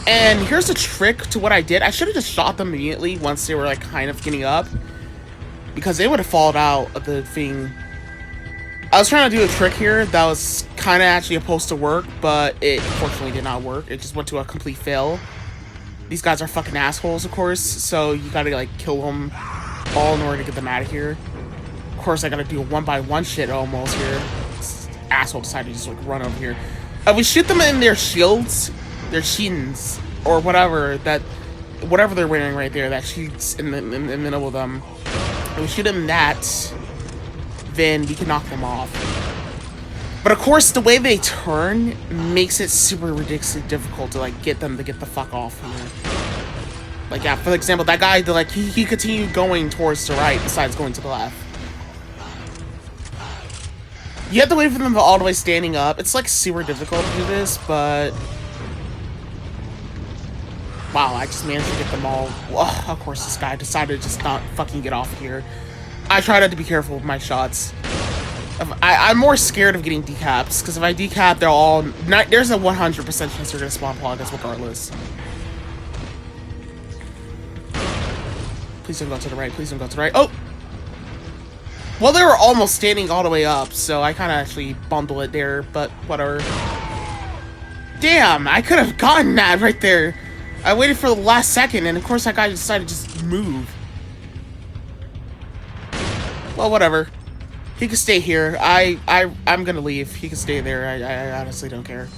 And here's the trick to what I did. I should have just shot them immediately once they were like kind of getting up, because they would have fallen out of the thing. I was trying to do a trick here that was kind of actually supposed to work, but it unfortunately did not work. It just went to a complete fail. These guys are fucking assholes, of course, so you gotta, like, kill them all in order to get them out of here. Of course, I gotta do a one-by-one shit almost here. This asshole decided to just, like, run over here. We shoot them in their shields, their shins, or whatever they're wearing right there, that shoots in the middle of them. And we shoot them in that, then we can knock them off. But of course, the way they turn makes it super ridiculously difficult to like get them to get the fuck off here. Like, yeah, for example, that guy, like, he continued going towards the right besides going to the left. You have to wait for them to all the way standing up. It's like super difficult to do this, but wow, I just managed to get them all. Well, of course, this guy decided to just not fucking get off here. I tried to be careful with my shots. I'm more scared of getting decaps, because if I decap, they're all... there's a 100% chance they're going to spawn poggers regardless. Please don't go to the right, please don't go to the right. Oh! Well, they were almost standing all the way up, so I kind of actually bundle it there, but whatever. Damn, I could have gotten that right there. I waited for the last second, and of course that guy decided to just move. Well, whatever. He can stay here. I'm gonna leave. He can stay there. I honestly don't care.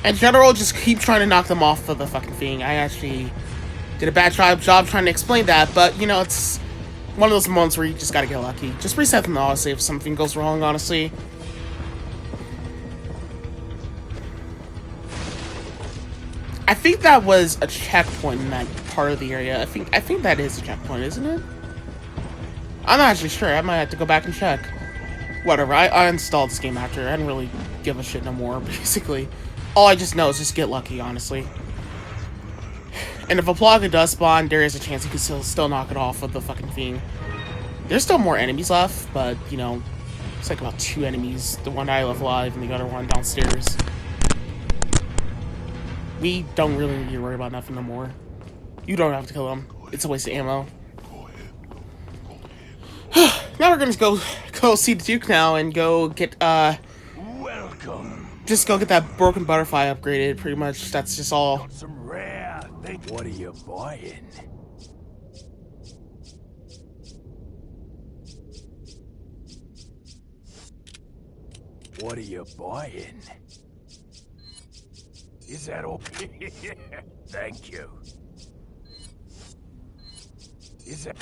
In general, just keep trying to knock them off of the fucking thing. I actually did a bad job trying to explain that, but, you know, it's one of those moments where you just gotta get lucky. Just reset them to autosave if something goes wrong, honestly. I think that was a checkpoint in that part of the area. I think that is a checkpoint, isn't it? I'm not actually sure. I might have to go back and check. Whatever. I installed this game after. I didn't really give a shit no more, basically. All I just know is just get lucky, honestly. And if a Plaga does spawn, there is a chance you can still knock it off with the fucking thing. There's still more enemies left, but, you know, it's like about 2 enemies. The one I left alive and the other one downstairs. We don't really need to worry about nothing no more. You don't have to kill them. It's a waste of ammo. Now we're gonna go see the Duke now and go get, Welcome. just go get that broken butterfly upgraded, pretty much. That's just all. Some rare thing. What are you buying? What are you buying? Is that all? Thank you. Is that?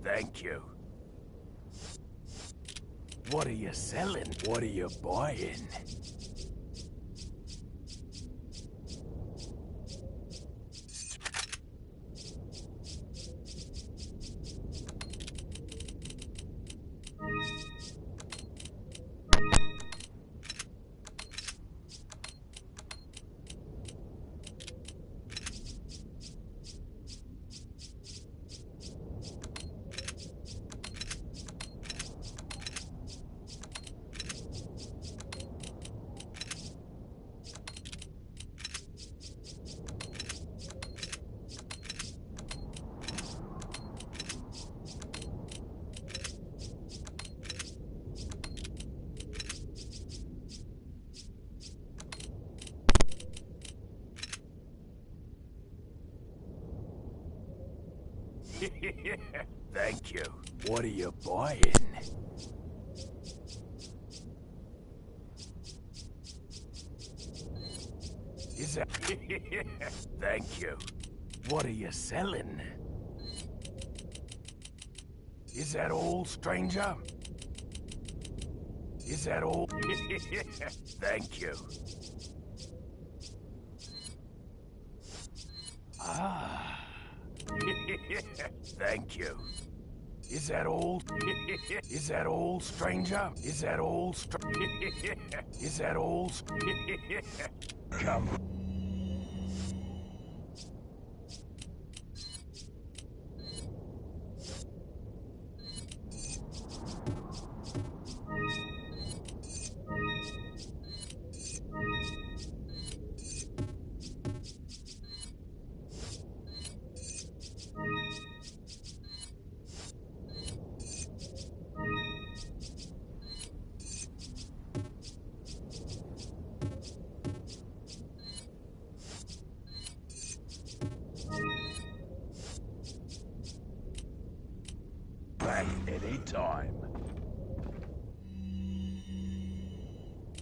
Thank you. What are you selling? What are you buying? Thank you. What are you buying? Is that? Thank you. What are you selling? Is that all, stranger? Is that all? Thank you. Ah. Thank you. Is that all? Is that all, stranger? Is that all, Is that all? Come. Back any time.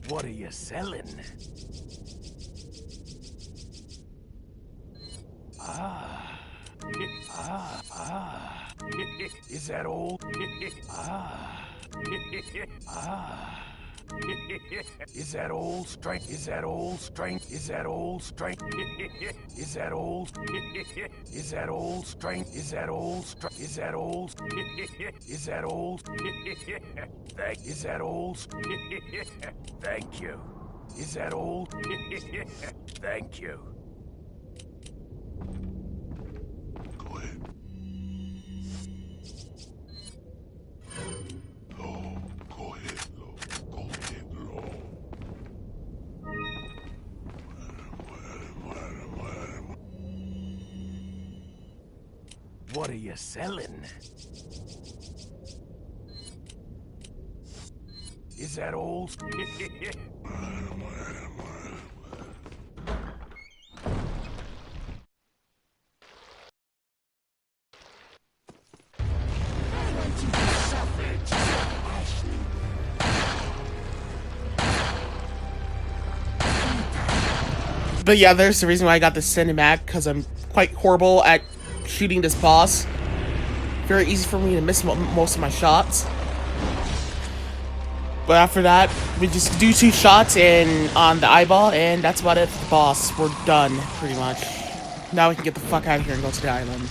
What are you selling? Ah. Is that all? Ah. Is that all strength? Is that all strength? Is that all strength? Is that all? Is that all strength? Is that all strength? Is that all? Is that all? Is that all? Thank you. Is that all? Thank you. Go ahead. Low. Go ahead, low. Go ahead, low. What are you selling? Is that all? But yeah, there's the reason why I got this cinematic, because I'm quite horrible at shooting this boss. Very easy for me to miss most of my shots. But after that, we just do 2 shots and on the eyeball, and that's about it for the boss. We're done, pretty much. Now we can get the fuck out of here and go to the island.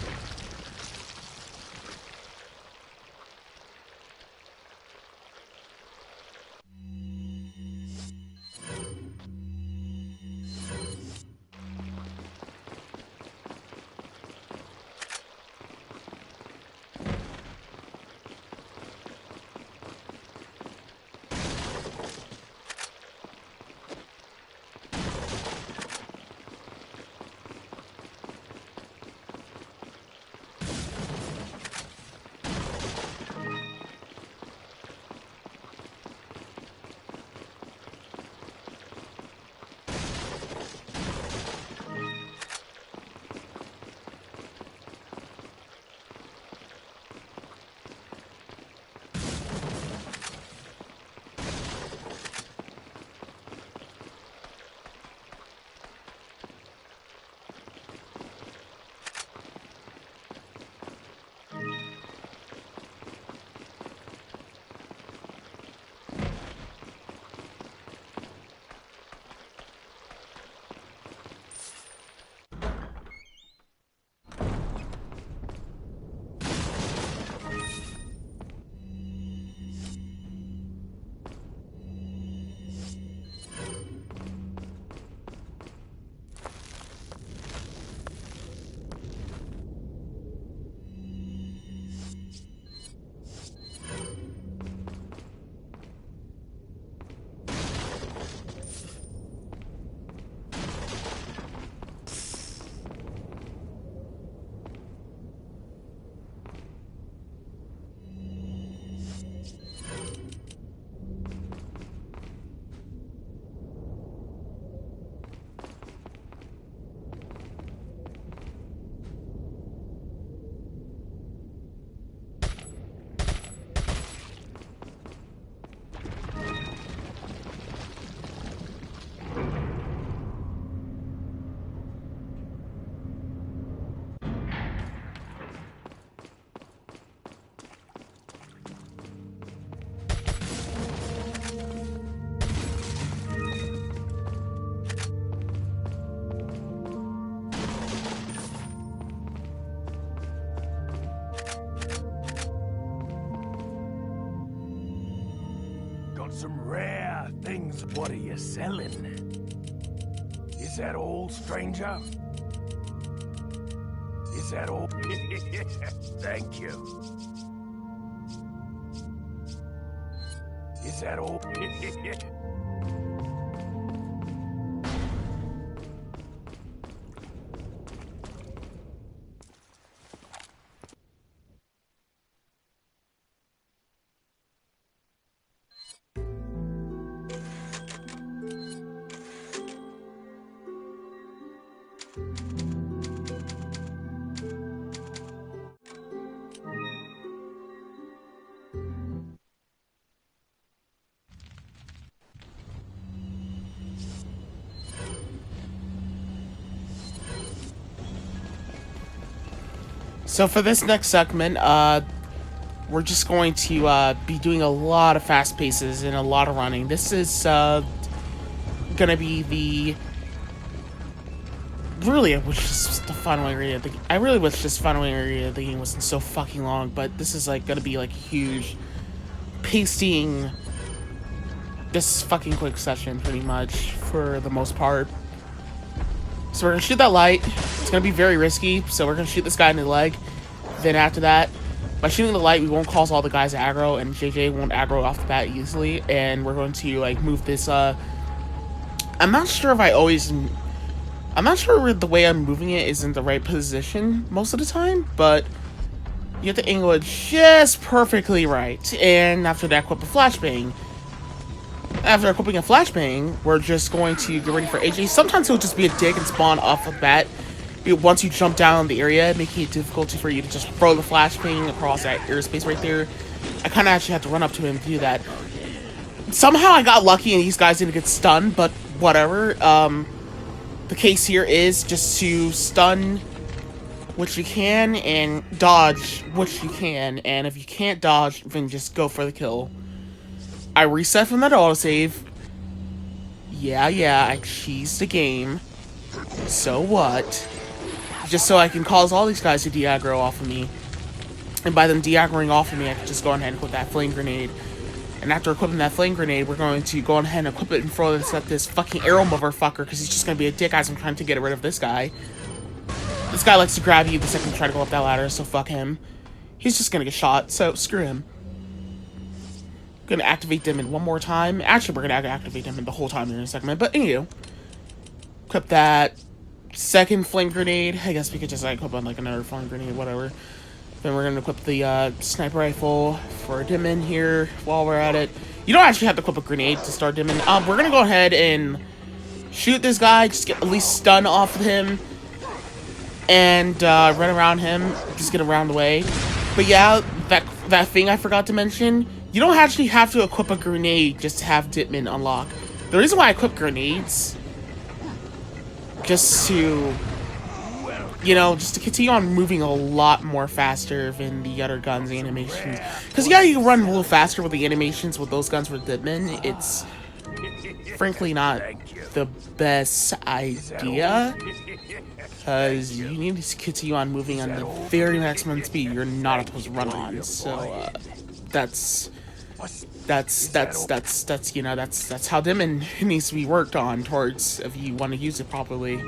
some rare things. What are you selling? Is that all, stranger? Is that all? Thank you. Is that all? So for this next segment, we're just going to be doing a lot of fast paces and a lot of running. This is gonna be the really I wish just the final area. I really wish this final area of the game wasn't so fucking long, but this is like gonna be like huge, pasting this fucking quick session pretty much for the most part. So we're gonna shoot that light. It's gonna be very risky, so we're gonna shoot this guy in the leg. Then after that, by shooting the light, we won't cause all the guys aggro, and JJ won't aggro off the bat easily. And we're going to like move this. I'm not sure the way I'm moving it is in the right position most of the time, but you have to angle it just perfectly right. And after that, equip a flashbang. After equipping a flashbang, we're just going to get ready for AJ. Sometimes he'll just be a dick and spawn off the bat once you jump down in the area, making it difficult for you to just throw the flashbang across that airspace right there. I kind of actually have to run up to him to do that. Somehow I got lucky and these guys didn't get stunned, but whatever. The case here is just to stun which you can and dodge which you can, and if you can't dodge, then just go for the kill. I reset from that autosave. Yeah, I cheesed the game. So what? Just so I can cause all these guys to de-aggro off of me. And by them de-aggroing off of me, I can just go ahead and equip that flame grenade. And after equipping that flame grenade, we're going to go ahead and equip it and throw this at this fucking arrow motherfucker, because he's just going to be a dick as I'm trying to get rid of this guy. This guy likes to grab you the second you try to go up that ladder, so fuck him. He's just going to get shot, so screw him. Gonna activate them in one more time. Actually, we're gonna activate them in the whole time in a segment. But anyway, equip that second flame grenade. I guess we could just like equip on like another flame grenade, whatever. Then we're gonna equip the sniper rifle for Dimmin here while we're at it. You don't actually have to equip a grenade to start Dimmin. We're gonna go ahead and shoot this guy. Just get at least stun off of him and run around him. Just get around the way. But yeah, that thing I forgot to mention. You don't actually have to equip a grenade just to have Ditman unlock. The reason why I equip grenades, just to, you know, just to continue on moving a lot more faster than the other guns animations. Because yeah, you can run a little faster with the animations with those guns with Ditman. It's frankly not the best idea, because you need to continue on moving on the very maximum speed you're not supposed to run on. So that's you know, that's how Demon needs to be worked on towards if you want to use it properly.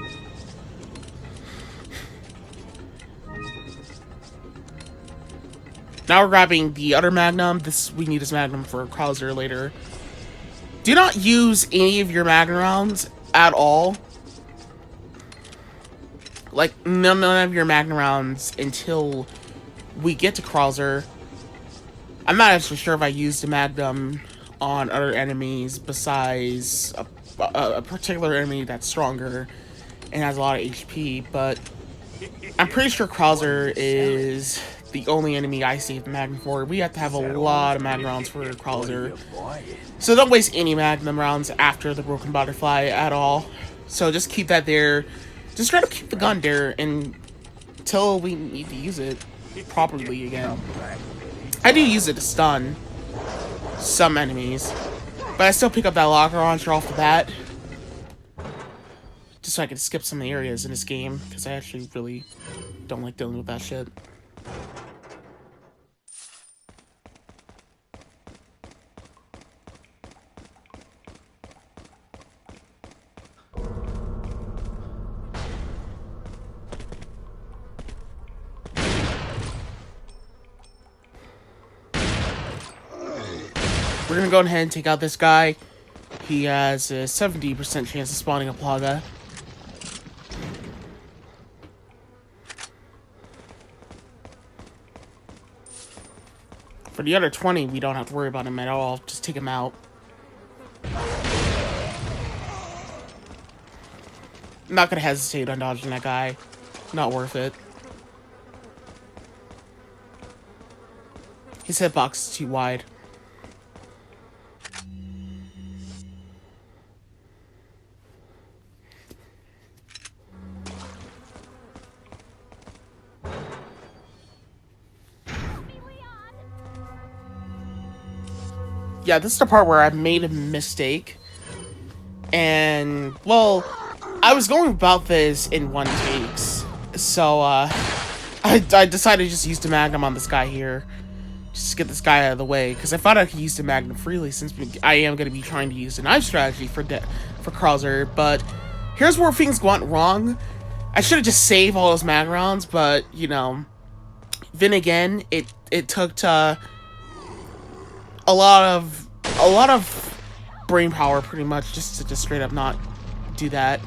Now we're grabbing the other Magnum. We need this Magnum for Krauser later. Do not use any of your Magnum rounds at all. Like, none of your Magnum rounds until we get to Krauser. I'm not actually sure if I used a Magnum on other enemies besides a particular enemy that's stronger and has a lot of HP, but I'm pretty sure Krauser is the only enemy I saved Magnum for. We have to have a lot of Magnum rounds for Krauser. So don't waste any Magnum rounds after the Broken Butterfly at all. So just keep that there. Just try to keep the gun there until we need to use it properly again. I do use it to stun some enemies, but I still pick up that locker launcher off the bat, just so I can skip some of the areas in this game, because I actually really don't like dealing with that shit. gonna go ahead and take out this guy. He has a 70% chance of spawning a Plaga. For the other 20, we don't have to worry about him at all. Just take him out. I'm not gonna hesitate on dodging that guy. Not worth it. His hitbox is too wide. Yeah, this is the part where I made a mistake. And, well, I was going about this in one takes. So, I decided to just use the Magnum on this guy here. Just to get this guy out of the way. Because I thought I could use the Magnum freely, since I am going to be trying to use the knife strategy for Krauser. But here's where things went wrong. I should have just saved all those mag rounds, but, you know. Then again, it took to a lot of brain power, pretty much, just to just straight up not do that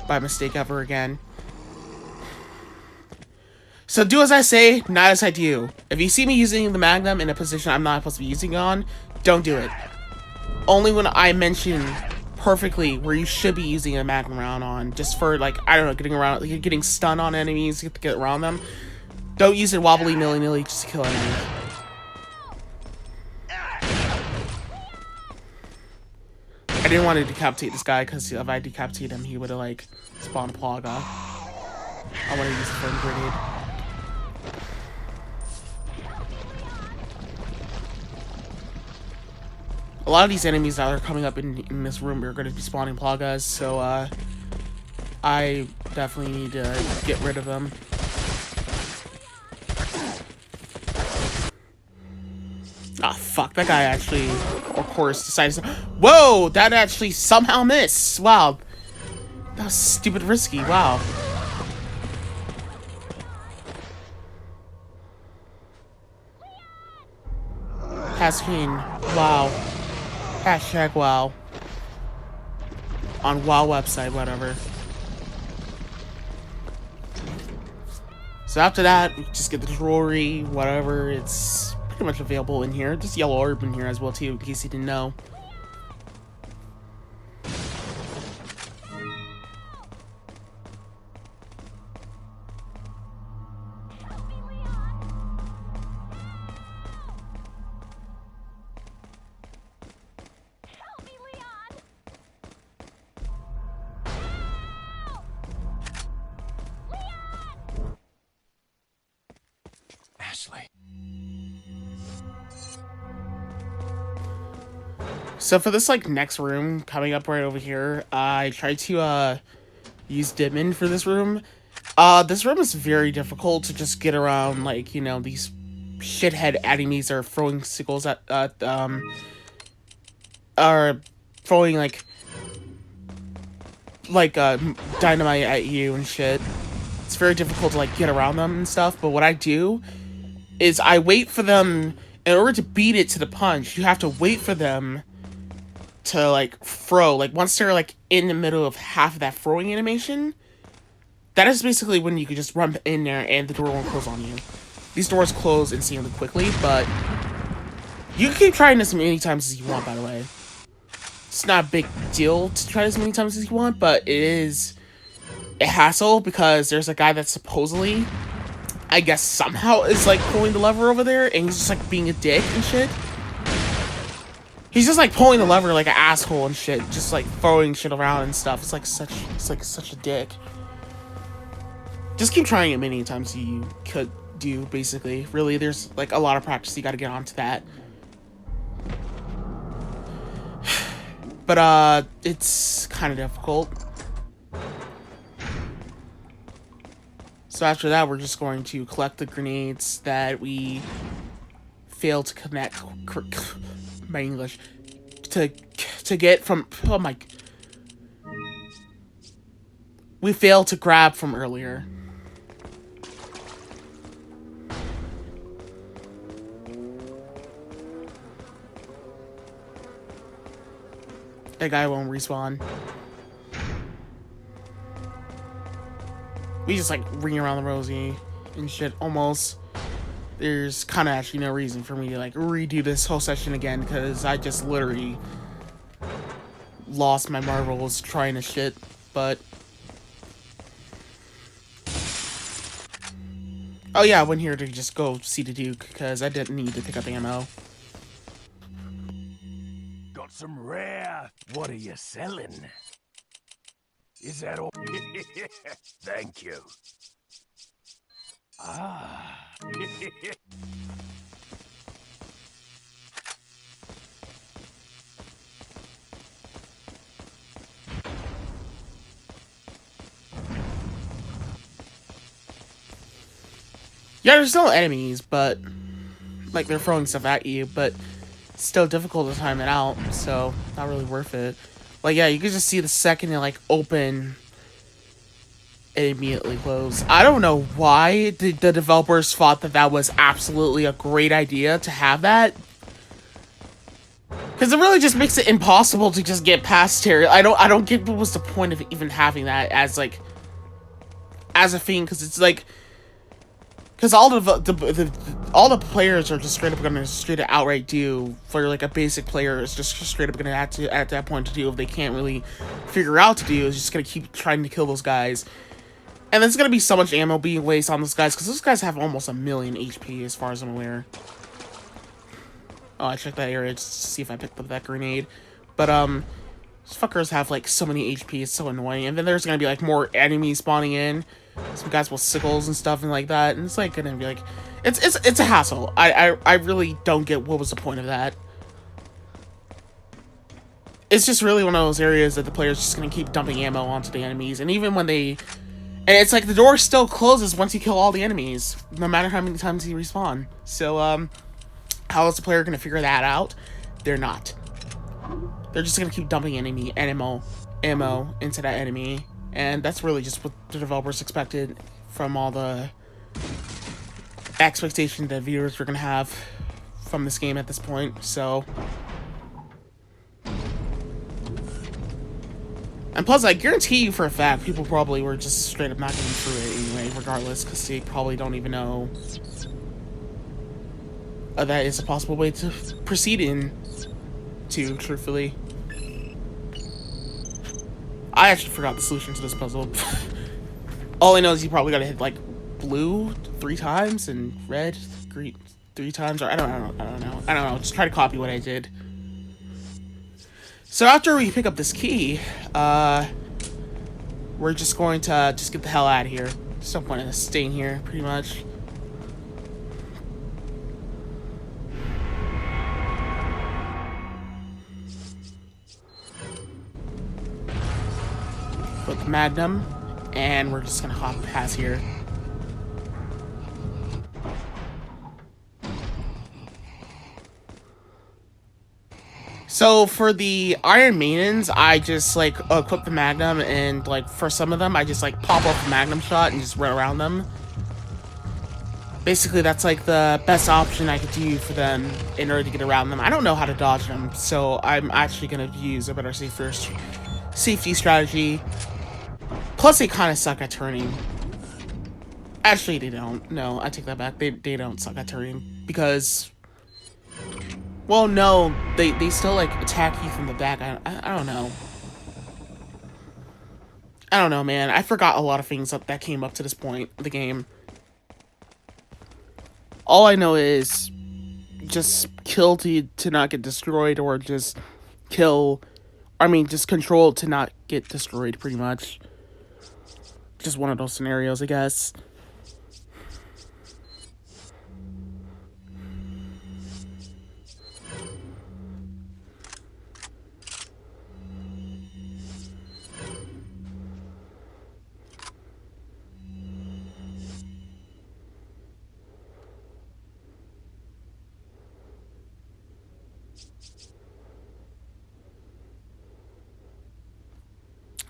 by mistake ever again. So do as I say, not as I do. If you see me using the Magnum in a position I'm not supposed to be using it on, don't do it. Only when I mention perfectly where you should be using a Magnum round on, just for, like, I don't know, getting stun on enemies, to get around them. Don't use it wobbly nilly-nilly just to kill enemies. I didn't want to decapitate this guy, because if I decapitate him, he would have, like, spawned a Plaga. I want to use the firm grenade. A lot of these enemies that are coming up in this room are going to be spawning Plagas, so, I definitely need to get rid of them. Ah, fuck, that guy actually, of course, decided to... Whoa! That actually somehow missed! Wow. That was stupid risky, wow. Pasquine, wow. Hashtag wow. On WoW website, whatever. So after that, we just get the jewelry, whatever, it's pretty much available in here. Just yellow orb in here as well, too, in case you didn't know. So for this, like, next room coming up right over here, I tried to, use Dimon for this room. This room is very difficult to just get around, like, you know, these shithead enemies are throwing sickles at, are throwing, like, dynamite at you and shit. It's very difficult to, like, get around them and stuff, but what I do is I wait for them. In order to beat it to the punch, you have to wait for them to, like, throw. Like, once they're, like, in the middle of half of that throwing animation, that is basically when you can just run in there and the door won't close on you. These doors close insanely quickly, but you can keep trying this as many times as you want, by the way. It's not a big deal to try as many times as you want, but it is a hassle because there's a guy that supposedly, I guess, somehow is, like, pulling the lever over there, and he's just, like, being a dick and shit. He's just, like, pulling the lever like an asshole and shit, just, like, throwing shit around and stuff. It's like such a dick. Just keep trying it many times you could do, basically. Really, there's, like, a lot of practice you gotta get onto that. But, it's kind of difficult. So after that, we're just going to collect the grenades that we failed to connect... my English, to get from, oh my, we failed to grab from earlier. That guy won't respawn. We just like ring around the rosy and shit almost. There's kind of actually no reason for me to like redo this whole session again because I just literally lost my marbles trying to shit, but oh yeah, I went here to just go see the Duke because I didn't need to pick up ammo. Got some rare. What are you selling? Is that all? Thank you. Ah. Yeah, there's still enemies, but like they're throwing stuff at you, but it's still difficult to time it out, so not really worth it. Like yeah, you can just see the second it like open, it immediately close. I don't know why the developers thought that that was absolutely a great idea to have that. Because it really just makes it impossible to just get past here. I don't get what was the point of even having that as like as a thing, because it's like because all the players are just straight up gonna straight up outright do for like a basic player is just straight up gonna have to at that point to do if they can't really figure out to do is just gonna keep trying to kill those guys. And there's gonna be so much ammo being wasted on those guys because those guys have almost 1,000,000 HP as far as I'm aware. Oh, I checked that area just to see if I picked up that grenade. But, these fuckers have, like, so many HP, it's so annoying. And then there's gonna be, like, more enemies spawning in. Some guys with sickles and stuff and like that. And it's, like, gonna be, like... It's a hassle. I really don't get what was the point of that. It's just really one of those areas that the player's just gonna keep dumping ammo onto the enemies. And even when they... And it's like the door still closes once you kill all the enemies. No matter how many times you respawn. So, how is the player going to figure that out? They're not. They're just going to keep dumping ammo into that enemy. And that's really just what the developers expected from all the expectation that viewers were going to have from this game at this point. So... And plus, I guarantee you for a fact, people probably were just straight up not getting through it anyway, regardless, because they probably don't even know that is a possible way to proceed into, truthfully. I actually forgot the solution to this puzzle. All I know is you probably gotta hit, like, blue 3 times and red, green 3 times, or I don't know. Just try to copy what I did. So after we pick up this key, we're just going to just get the hell out of here. There's no point in us staying here, pretty much. Put the Magnum, and we're just gonna hop past here. So for the Iron Maidens, I just like equip the Magnum, and like for some of them, I just like pop off the Magnum shot and just run around them. Basically, that's like the best option I could do for them in order to get around them. I don't know how to dodge them, so I'm actually gonna use a better safety strategy. Plus, they kind of suck at turning. Actually, they don't. No, I take that back. They don't suck at turning because. Well, no, they still, like, attack you from the back. I don't know. I don't know, man. I forgot a lot of things that came up to this point of the game. All I know is just kill to not get destroyed, or just kill... I mean, just control to not get destroyed, pretty much. Just one of those scenarios, I guess.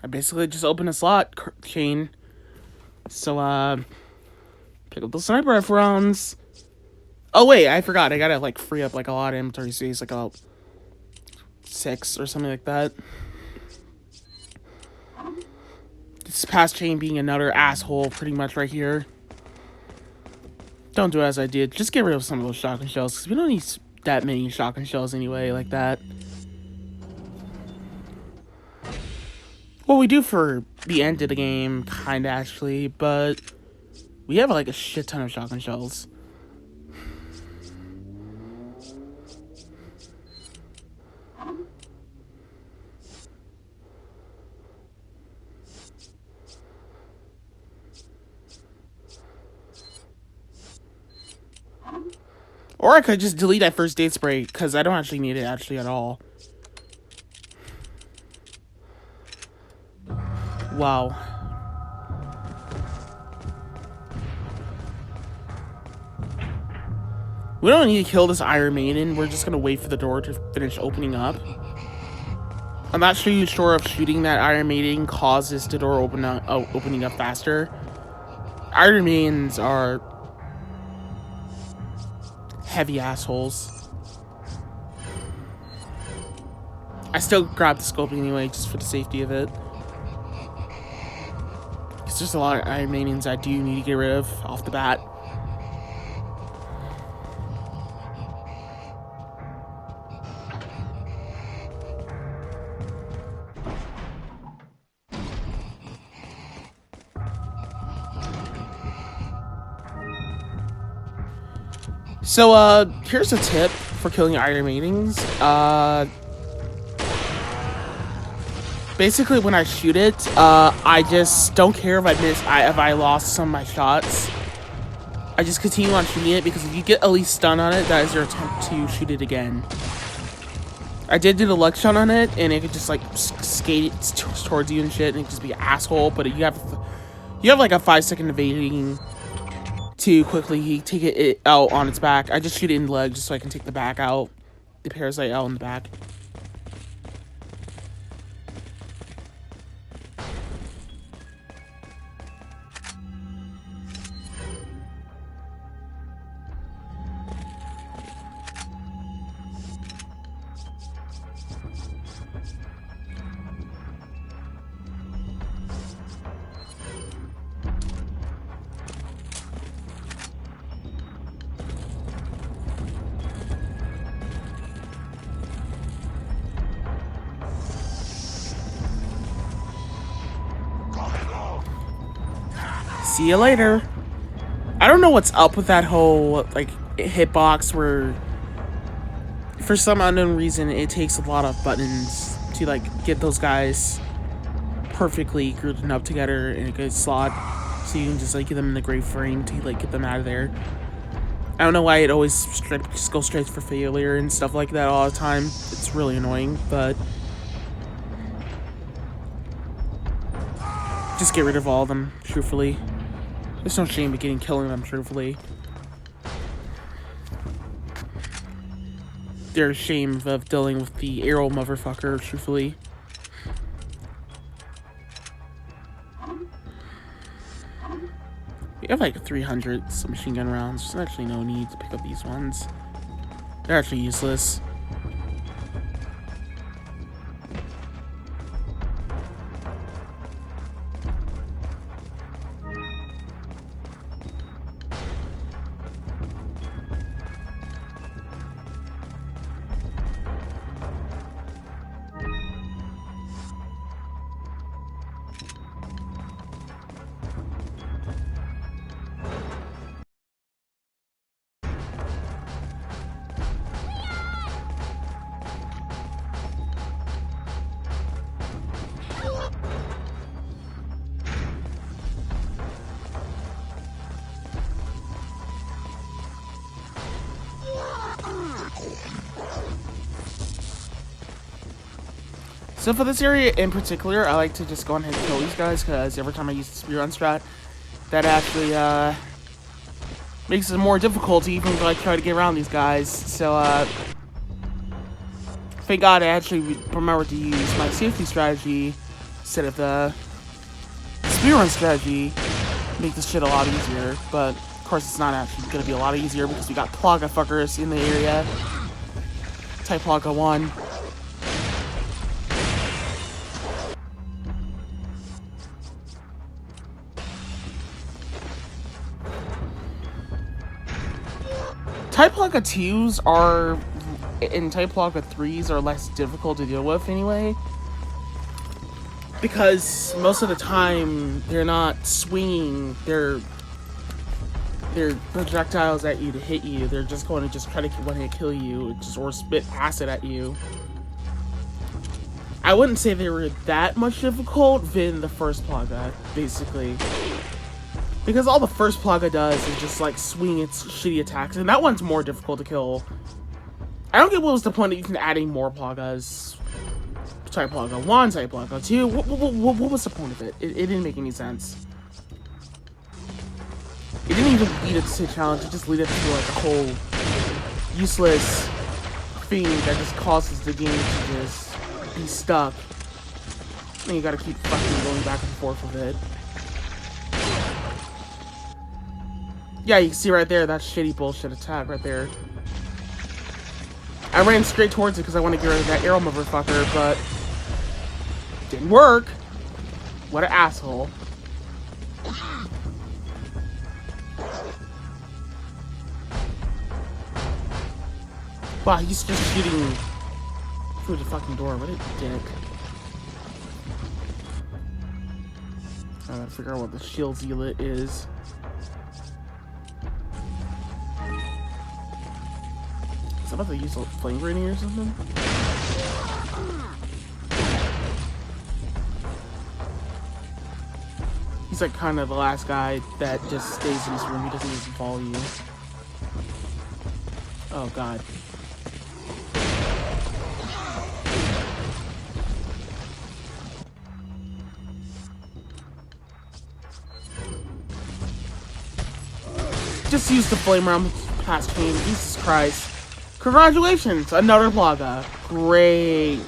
I basically just opened a slot chain. So, pick up the sniper rifle rounds. Oh, wait, I forgot. I gotta, like, free up, like, a lot of inventory space. Like, 6 or something like that. This past chain being another asshole pretty much right here. Don't do as I did. Just get rid of some of those shotgun shells, because we don't need that many shotgun shells anyway, like that. Well, we do for the end of the game, kinda actually, but we have like a shit ton of shotgun shells. Or I could just delete that first date spray, because I don't actually need it actually at all. Wow. We don't need to kill this Iron Maiden. We're just going to wait for the door to finish opening up. I'm not sure if shooting that Iron Maiden causes the door opening up faster. Iron Maidens are heavy assholes. I still grab the scope anyway, just for the safety of it. Because there's a lot of Iron Maidens I do need to get rid of off the bat. So, here's a tip for killing Iron Maidens. Basically, when I shoot it, I just don't care if if I lost some of my shots. I just continue on shooting it, because if you get at least stun on it, that is your attempt to shoot it again. I did do the luck shot on it, and it could just, like, skate towards you and shit, and it could just be an asshole, but you have like, a 5-second evading to quickly take it out on its back. I just shoot it in the leg just so I can take the back out. The parasite out in the back. See you later. I don't know what's up with that whole, like, hitbox where, for some unknown reason, it takes a lot of buttons to, like, get those guys perfectly grouped up together in a good slot, so you can just, like, get them in the grave frame to, like, get them out of there. I don't know why it always just goes straight for failure and stuff like that all the time. It's really annoying, but just get rid of all of them, truthfully. There's no shame in killing them, truthfully. There's shame of dealing with the arrow motherfucker, truthfully. We have like 300 submachine gun rounds. There's actually no need to pick up these ones. They're actually useless. So for this area in particular, I like to just go ahead and kill these guys, because every time I use the speedrun strat, that actually makes it more difficult to even like try to get around these guys. So thank God I actually remembered to use my safety strategy instead of the speedrun strategy to make this shit a lot easier. But of course it's not actually going to be a lot easier, because we got Plaga fuckers in the area. Type Plaga 1. Type Plaga 2s are, and Type Plaga 3s are less difficult to deal with anyway. Because most of the time, they're not swinging their projectiles at you to hit you. They're just going to just try to one-hit kill you, or spit acid at you. I wouldn't say they were that much difficult than the first Plaga, basically. Because all the first Plaga does is just, like, swing its shitty attacks, and that one's more difficult to kill. I don't get what was the point of even adding more Plagas. Type Plaga 1, Type Plaga 2, what was the point of it? It didn't make any sense. It didn't even lead it to a challenge, it just led it to, like, a whole useless thing that just causes the game to just be stuck. And you gotta keep fucking going back and forth with it. Yeah, you can see right there, that shitty bullshit attack right there. I ran straight towards it because I want to get rid of that arrow motherfucker, but didn't work. What an asshole. Wow, he's just shooting through the fucking door. What a dick. I gotta figure out what the shield zealot is. Is that about to use a flame grenade or something? He's like kind of the last guy that just stays in this room. He doesn't even follow you. Oh god. Just use the flame round past chain. Jesus Christ. Congratulations! Another Plaga. Great.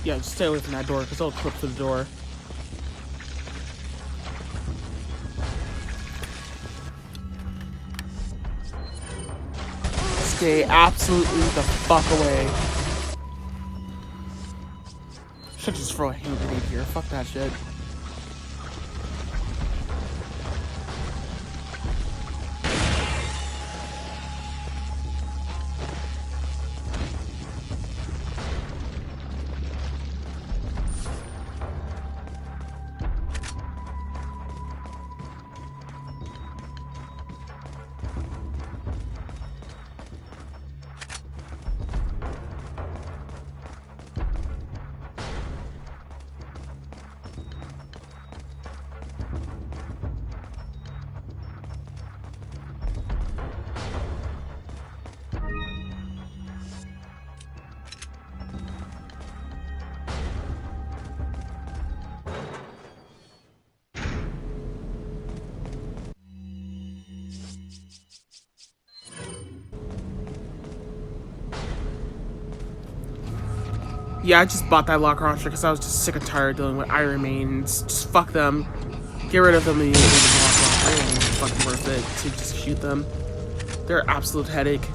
Yeah, just stay away from that door, because I'll clip through the door. Stay absolutely the fuck away. Should just throw a hand grenade here. Fuck that shit. Yeah, I just bought that locker launcher because I was just sick and tired of dealing with Iron Maidens. Just fuck them. Get rid of them and use the locker launcher. It ain't fucking worth it to just shoot them. They're an absolute headache.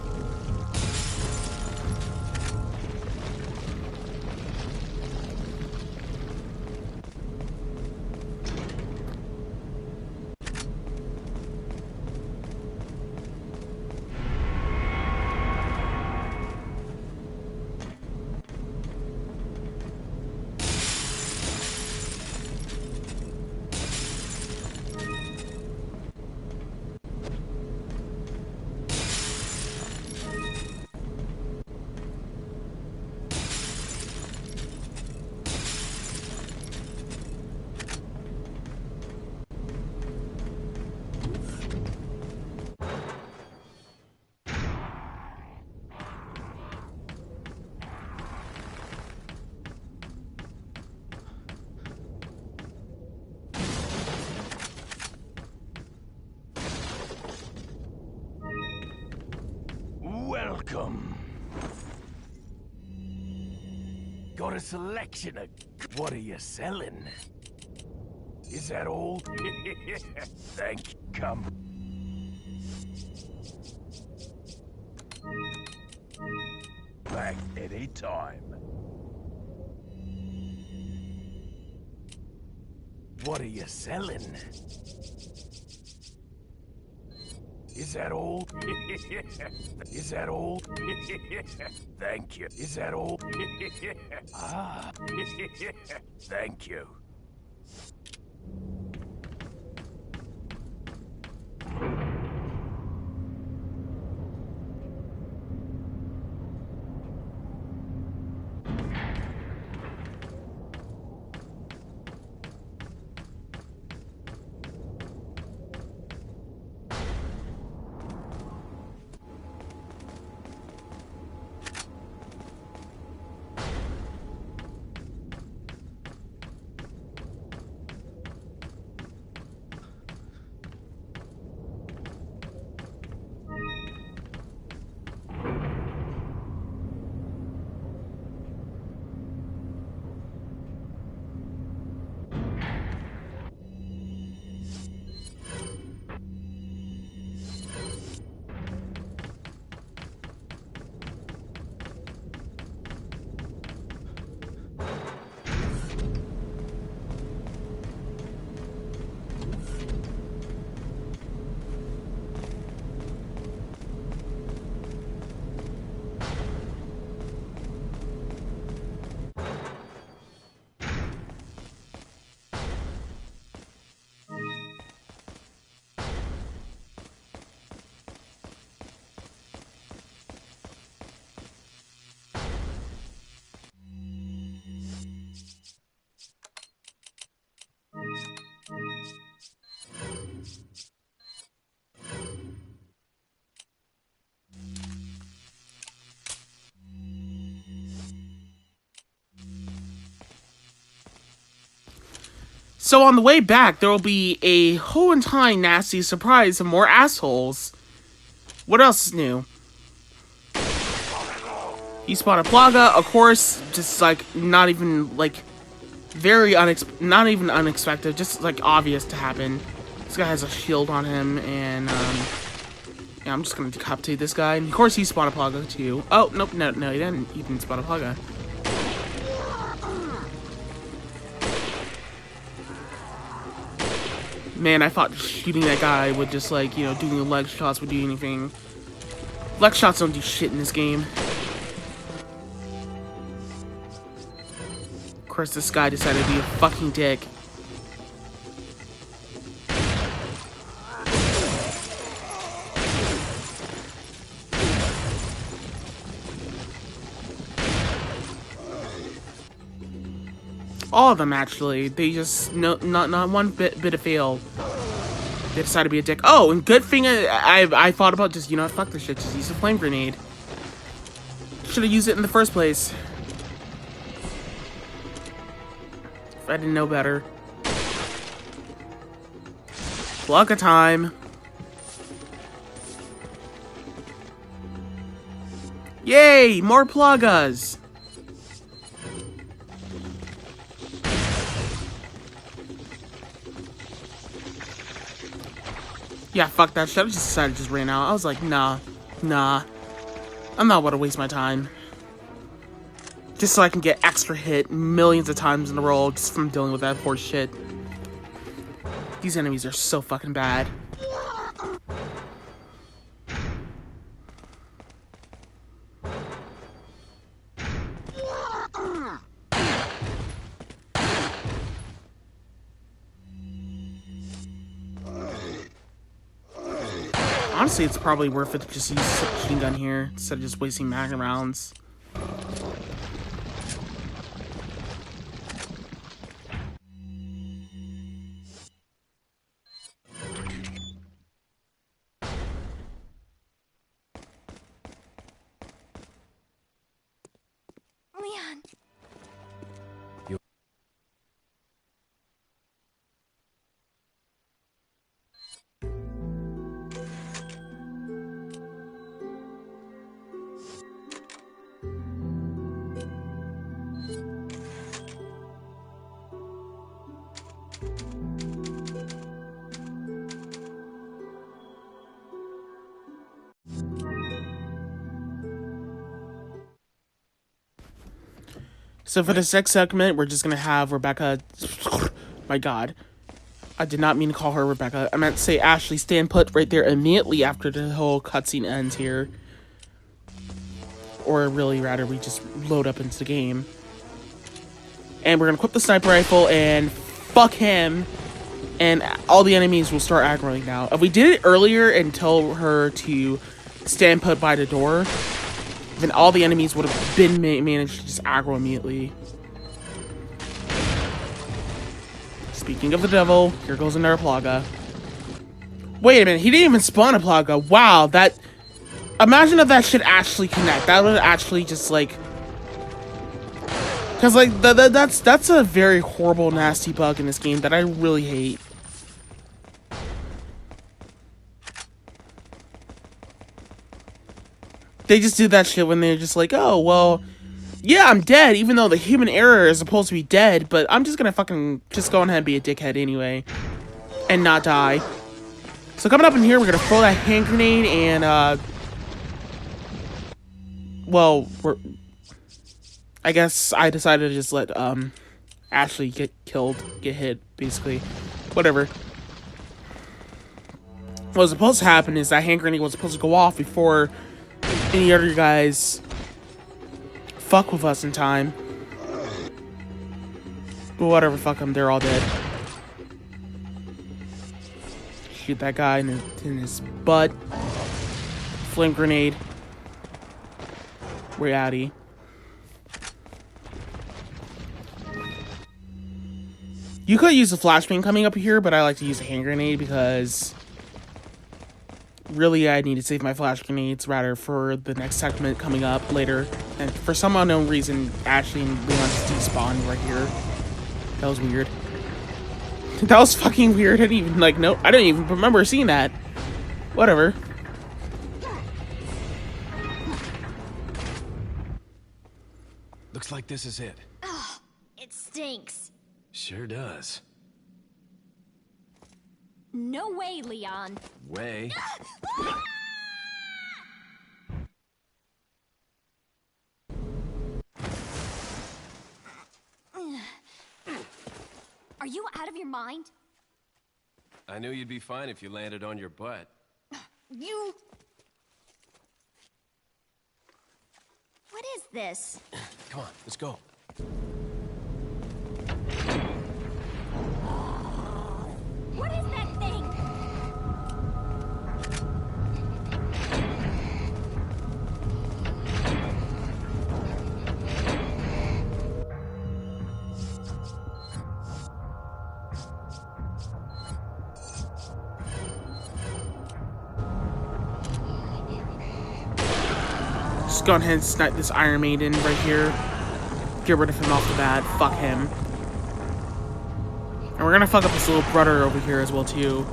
Welcome. Got a selection of... What are you selling? Is that all? Thank you. Come. Anytime. What are you selling? Is that all? Is that all? Thank you. Is that all? Ah. Thank you. So on the way back, there will be a whole entire nasty surprise of more assholes. What else is new? He spotted Plaga, of course, just like not even like not even unexpected, just like obvious to happen. This guy has a shield on him, and yeah, I'm just gonna decapitate this guy. And of course, he spotted Plaga too. Oh nope, no, he didn't. He didn't spot a Plaga. Man, I thought shooting that guy would just like, you know, doing the leg shots would do anything. Leg shots don't do shit in this game. Of course, this guy decided to be a fucking dick. All of them, actually. They just, not one bit of fail. They decided to be a dick. Oh, and good thing I thought about just, you know, fuck this shit, just use a flame grenade. Should have used it in the first place. If I didn't know better. Plaga time. Yay, more Plagas. Yeah, fuck that shit. I just decided to just ran out. I was like, nah. I'm not about to waste my time. Just so I can get extra hit millions of times in a row just from dealing with that poor shit. These enemies are so fucking bad. Honestly, it's probably worth it to just use a submachine gun here instead of just wasting mag rounds. Leon. So for the next segment, we're just gonna have Rebecca. My God, I did not mean to call her Rebecca. I meant to say Ashley. Stand put right there immediately after the whole cutscene ends here, or really, rather, we just load up into the game. And we're gonna equip the sniper rifle and fuck him, and all the enemies will start aggroing now. If we did it earlier and tell her to stand put by the door, then all the enemies would have been managed to just aggro immediately. Speaking of the devil, here goes another Plaga. Wait a minute, he didn't even spawn a Plaga. Wow, that... Imagine if that should actually connect. That would actually just, like... Because, like, that's a very horrible, nasty bug in this game that I really hate. They just do that shit when they're just like, oh, well, yeah, I'm dead, even though the human error is supposed to be dead, but I'm just gonna fucking just go ahead and be a dickhead anyway. And not die. So coming up in here, we're gonna throw that hand grenade and, well, I guess I decided to just let, Ashley get hit, basically. Whatever. What was supposed to happen is that hand grenade was supposed to go off before any other guys fuck with us in time. But whatever, fuck them, they're all dead. Shoot that guy in his butt. Flame grenade. We're outie. You could use a flashbang coming up here, but I like to use a hand grenade because really I need to save my flash grenades rather for the next segment coming up later. And for some unknown reason, Ashley and Leon just despawned right here. That was weird. That was fucking weird. I didn't even like I don't even remember seeing that. Whatever. Looks like this is it. It stinks. Sure does. No way, Leon. Way. Are you out of your mind? I knew you'd be fine if you landed on your butt. You... What is this? Come on, let's go. What is that thing? Just go ahead and snipe this Iron Maiden right here. Get rid of him off the bat. Fuck him. And we're gonna fuck up his little brother over here as well, too.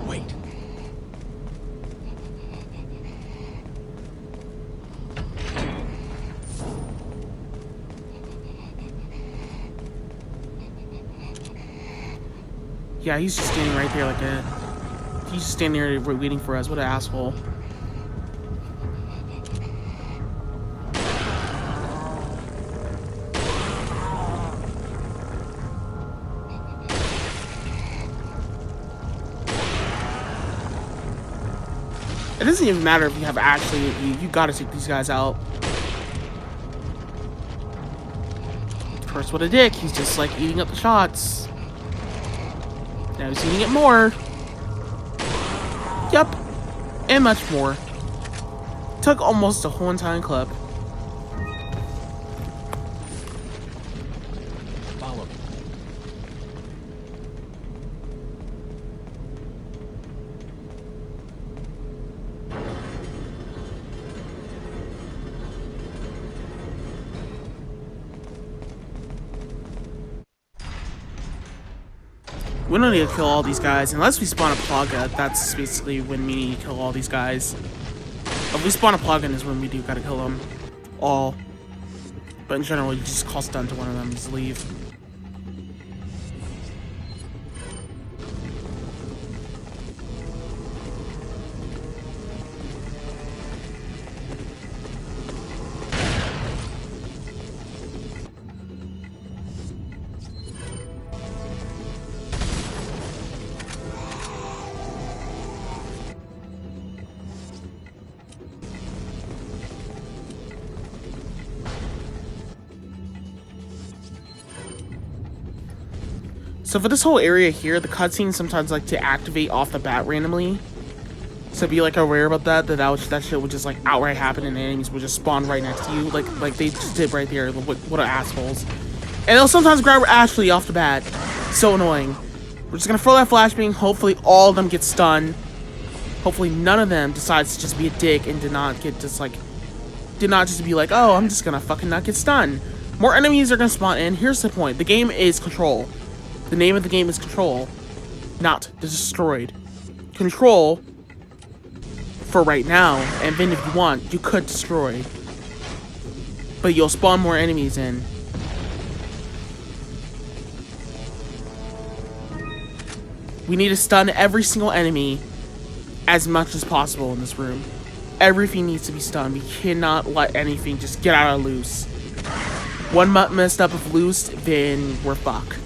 Wait. Yeah, he's just standing right there like a... He's just standing there waiting for us. What an asshole. It doesn't even matter if you have Ashley with you. You gotta take these guys out. Of course, what a dick. He's just like eating up the shots. Now he's eating it more. Yup. And much more. Took almost a whole entire clip. Follow me. We don't need to kill all these guys unless we spawn a Plaga. That's basically when we need to kill all these guys. If we spawn a Plaga is when we do gotta kill them all. But in general, you just call stun to one of them and just leave. So for this whole area here, the cutscenes sometimes like to activate off the bat randomly. So be like aware about that shit would just like outright happen and enemies would just spawn right next to you, like they just did right there. What are assholes? And they'll sometimes grab Ashley off the bat. So annoying. We're just gonna throw that flashbang. Hopefully all of them get stunned. Hopefully none of them decides to just be a dick and did not just be like, oh, I'm just gonna fucking not get stunned. More enemies are gonna spawn in. Here's the point. The game is Control. The name of the game is Control, not Destroyed. Control for right now, and then if you want, you could destroy. But you'll spawn more enemies in. We need to stun every single enemy as much as possible in this room. Everything needs to be stunned. We cannot let anything just get out of loose. One messed up of loose, then we're fucked.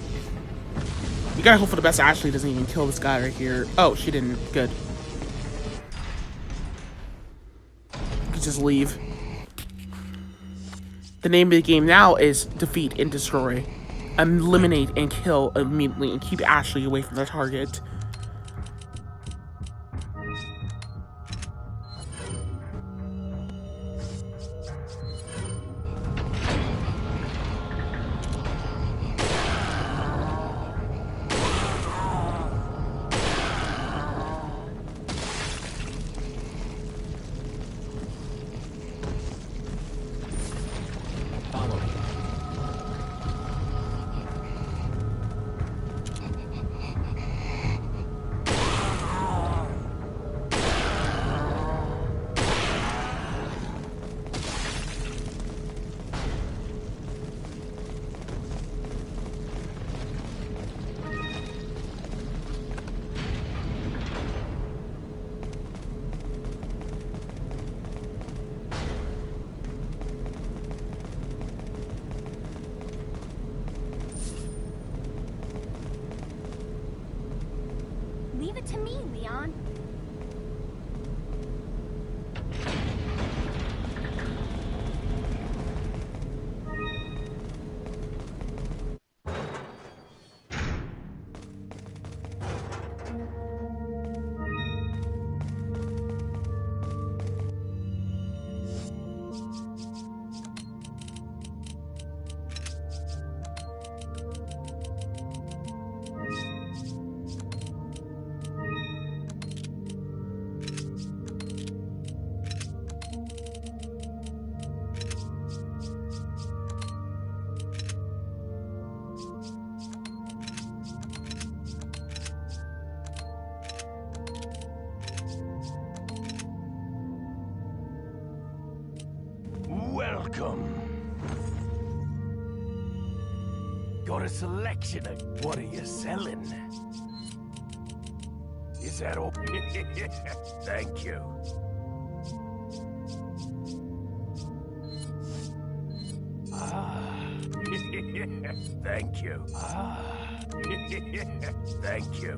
We gotta hope for the best Ashley doesn't even kill this guy right here. Oh, she didn't. Good. You can just leave. The name of the game now is Defeat and Destroy. Eliminate and kill immediately and keep Ashley away from the target. Leave it to me, Leon. Welcome. Got a selection of what are you selling? Is that all? Thank you. Ah. Thank you. Ah. Thank you.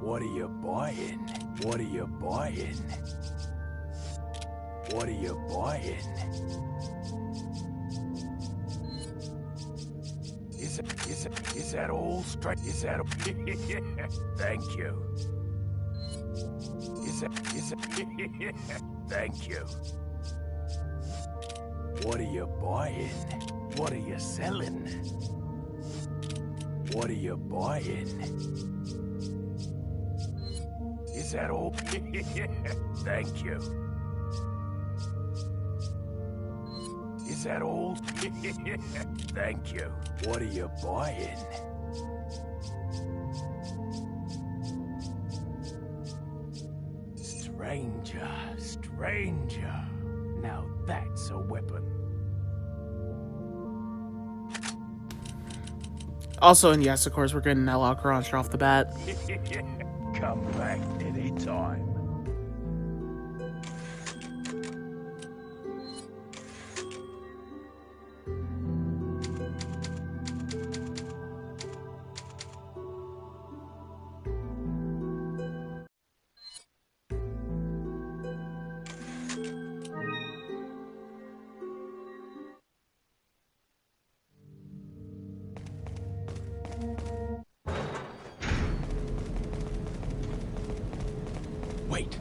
What are you buying? What are you buying? What are you buying? Is that all straight? Is that thank you. Is that thank you. What are you buying? What are you selling? What are you buying? Is that all? Thank you. Is that all? Thank you. What are you buying? Stranger, stranger. Now that's a weapon. Also, and yes, of course, we're getting that locker launcher off the bat. Come back anytime. Wait.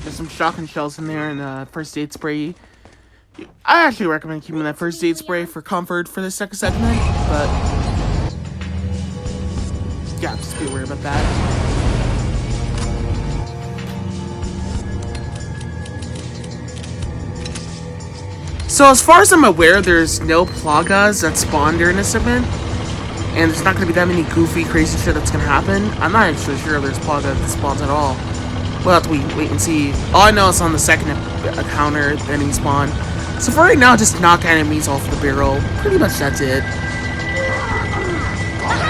There's some shotgun shells in there and first aid spray. I actually recommend keeping that first aid spray for comfort for the second segment, but yeah, just be aware about that. So as far as I'm aware, there's no plagas that spawn during this event, and there's not going to be that many goofy, crazy shit that's going to happen. I'm not actually sure there's plaga that spawns at all. We'll have to wait and see. All I know is on the second encounter, the enemy spawn. So for right now, just knock enemies off the barrel. Pretty much that's it.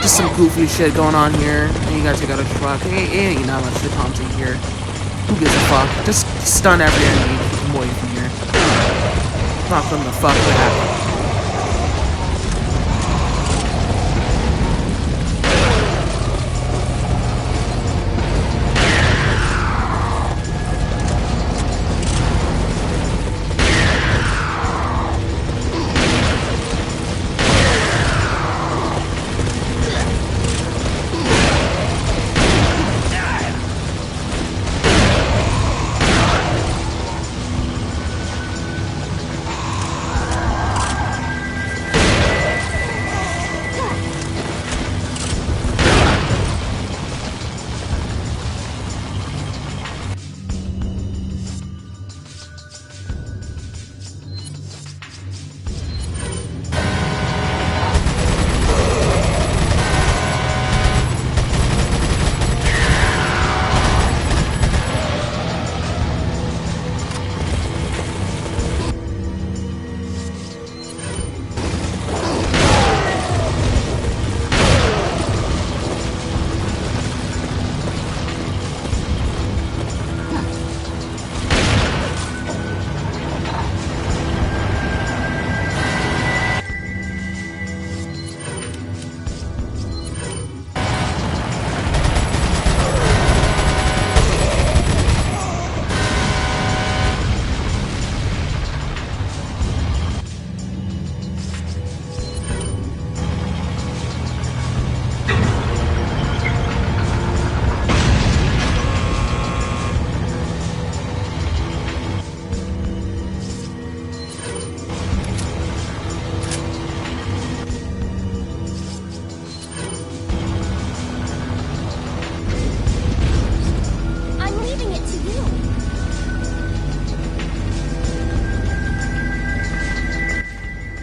Just some goofy shit going on here. And you gotta take out a truck. Ain't not much to commentate here. Who gives a fuck? Just stun every enemy. Keep them away from here. Knock them the fuck back.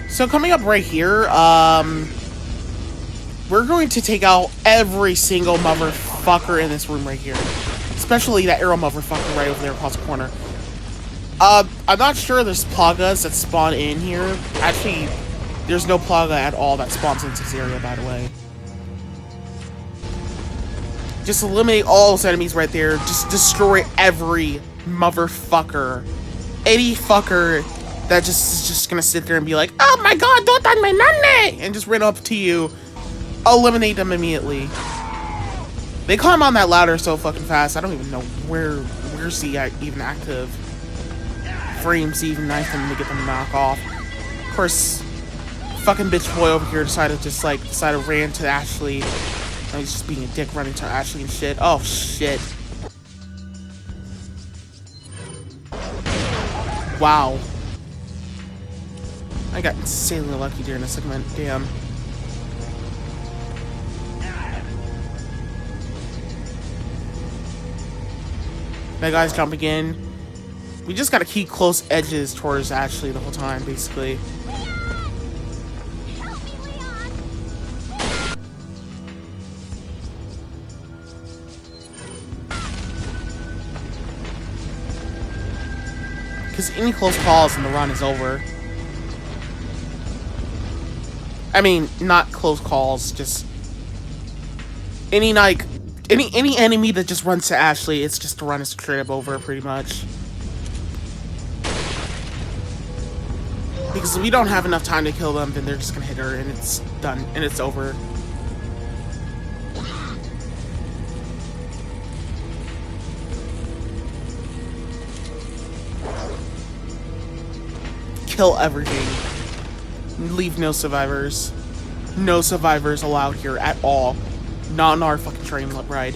So coming up right here, we're going to take out every single motherfucker in this room right here. Especially that arrow motherfucker right over there across the corner. I'm not sure there's plagas that spawn in here. Actually, there's no plaga at all that spawns into this area, by the way. Just eliminate all those enemies right there. Just destroy every motherfucker. Any fucker that is just gonna sit there and be like, oh my god, don't touch my nane! And just run up to you. Eliminate them immediately. They climb on that ladder so fucking fast, I don't even know where's he even active. Frames to even knife them to get them to knock off. Of course, fucking bitch boy over here decided to ran to Ashley. Oh, he's just being a dick running to Ashley and shit. Oh shit. Wow. I got insanely lucky during this segment. Damn. That guy's jumping in. We just gotta keep close edges towards Ashley the whole time, basically. Help me, Leon! Because any close calls and the run is over. I mean, not close calls, just any any enemy that just runs to Ashley, it's just to run his trip over pretty much. Because if we don't have enough time to kill them, then they're just gonna hit her and it's done and it's over. Kill everything. Leave no survivors. No survivors allowed here at all. Not on our fucking train ride.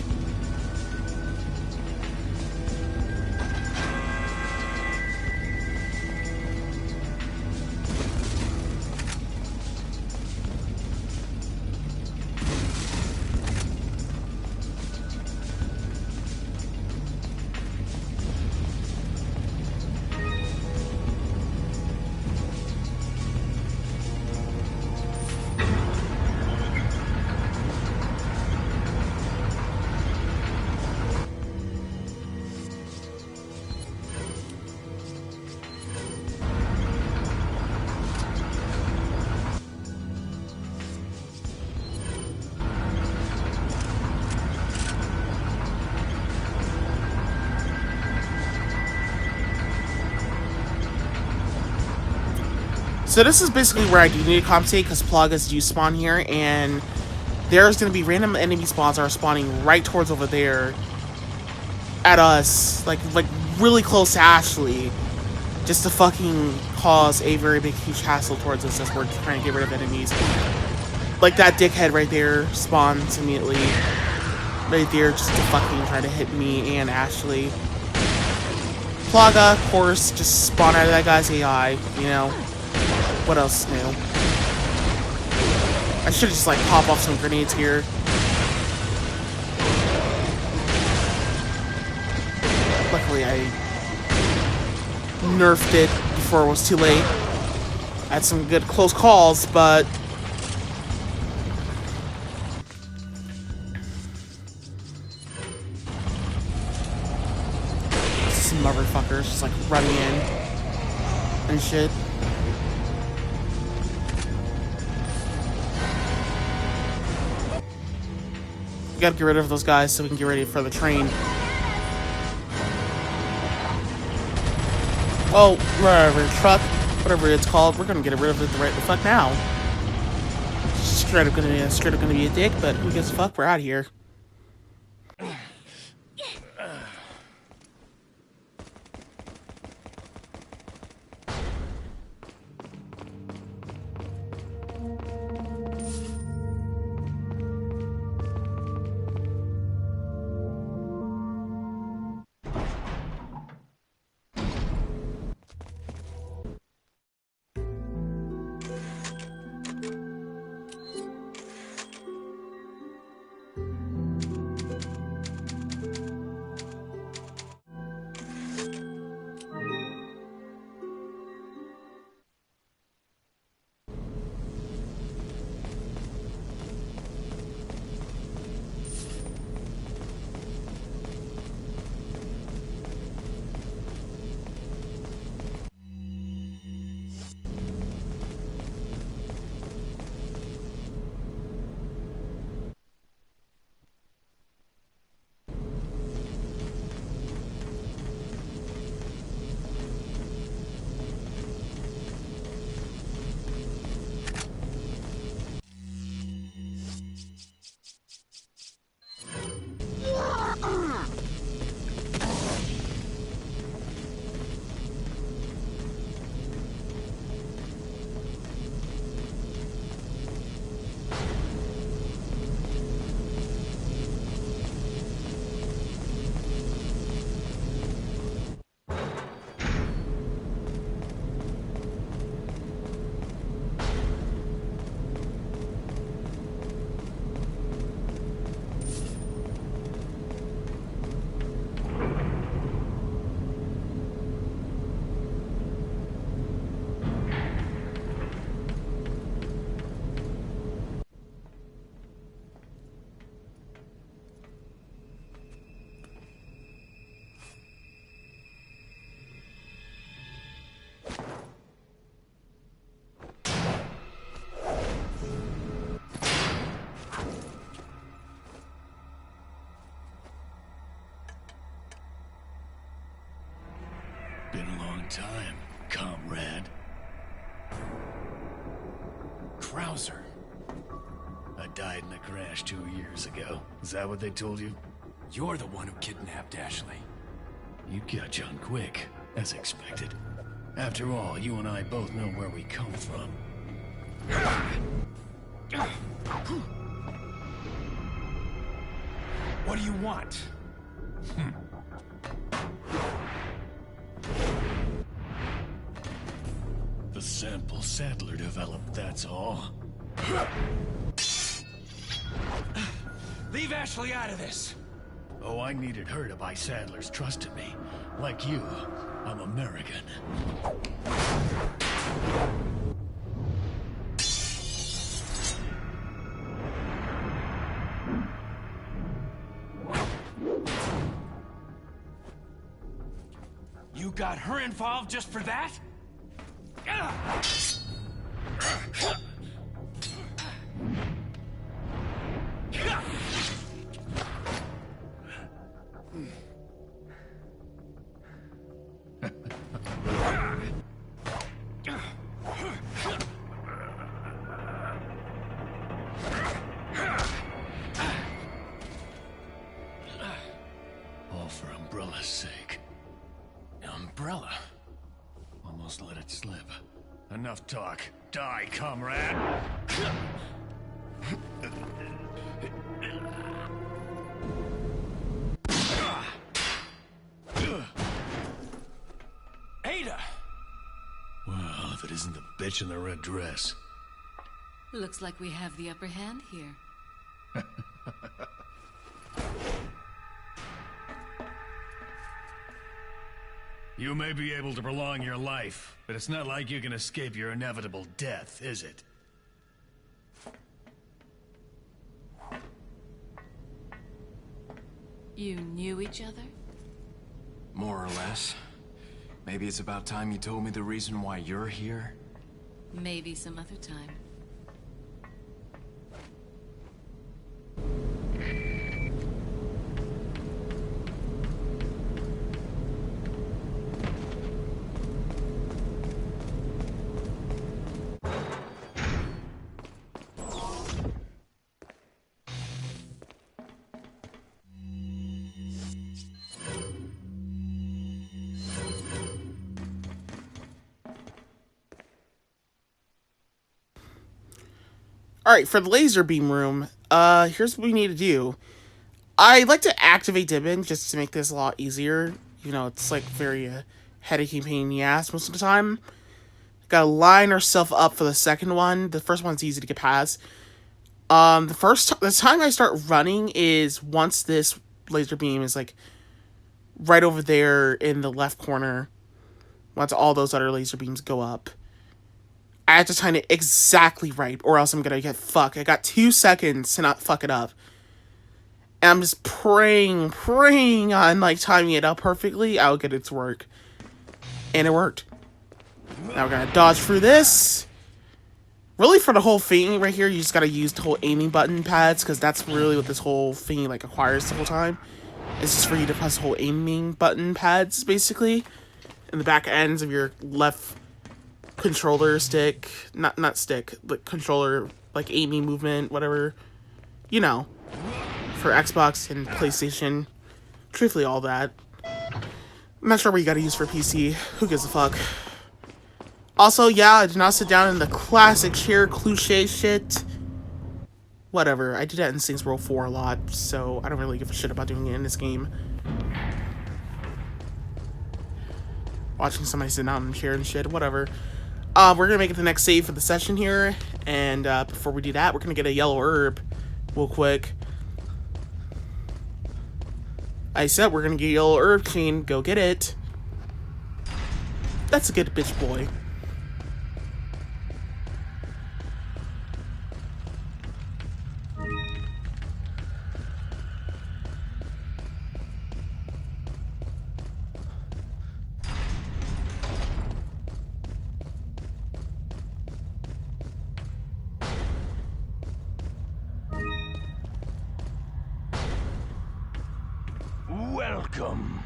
So this is basically where I do need to compensate because Plagas do spawn here, and there's going to be random enemy spawns that are spawning right towards over there at us, like really close to Ashley, just to fucking cause a very big, huge hassle towards us as we're trying to get rid of enemies. Like that dickhead right there spawns immediately, right there, just to fucking try to hit me and Ashley. Plaga, of course, just spawn out of that guy's AI, you know. What else new? I should just like pop off some grenades here. Luckily I nerfed it before it was too late. I had some good close calls, but some motherfuckers just like running in and shit. We gotta get rid of those guys so we can get ready for the train. Oh, whatever, truck, whatever it's called, we're gonna get rid of it right the fuck now. Straight up gonna be a dick, but who gives a fuck? We're out of here. time, comrade. Krauser. I died in a crash 2 years ago. Is that what they told you? You're the one who kidnapped Ashley. You got on quick, as expected. After all, you and I both know where we come from. What do you want? The sample Sadler developed, that's all. Leave Ashley out of this! Oh, I needed her to buy Sadler's trust in me. Like you, I'm American. You got her involved just for that? All for Umbrella's sake. Umbrella? Almost let it slip. Enough talk. Die, comrade! Ada! Well, if it isn't the bitch in the red dress. Looks like we have the upper hand here. You may be able to prolong your life, but it's not like you can escape your inevitable death, is it? You knew each other? More or less. Maybe it's about time you told me the reason why you're here. Maybe some other time. Alright, for the laser beam room, here's what we need to do. I like to activate Dibbin just to make this a lot easier. You know, it's like very headache pain in the ass most of the time. Gotta line ourselves up for the second one. The first one's easy to get past. The time I start running is once this laser beam is like right over there in the left corner. Once all those other laser beams go up. I have to time it exactly right, or else I'm gonna get fucked. I got 2 seconds to not fuck it up. And I'm just praying on, like, timing it up perfectly. I'll get it to work. And it worked. Now we're gonna dodge through this. Really, for the whole thing right here, you just gotta use the whole aiming button pads, because that's really what this whole thing, like, acquires the whole time. It's just for you to press the whole aiming button pads, basically. In the back ends of your left controller stick, not stick, but controller, like aiming movement, whatever, you know, for Xbox and PlayStation, truthfully all that. I'm not sure what you gotta use for PC, who gives a fuck. Also, yeah, I did not sit down in the classic chair cliche shit. Whatever, I did that in Saints Row 4 a lot, so I don't really give a shit about doing it in this game. Watching somebody sit down in a chair and shit, whatever. We're gonna make it the next save for the session here, and before we do that, we're gonna get a yellow herb real quick. I said we're gonna get a yellow herb chain, go get it. That's a good bitch boy. Welcome.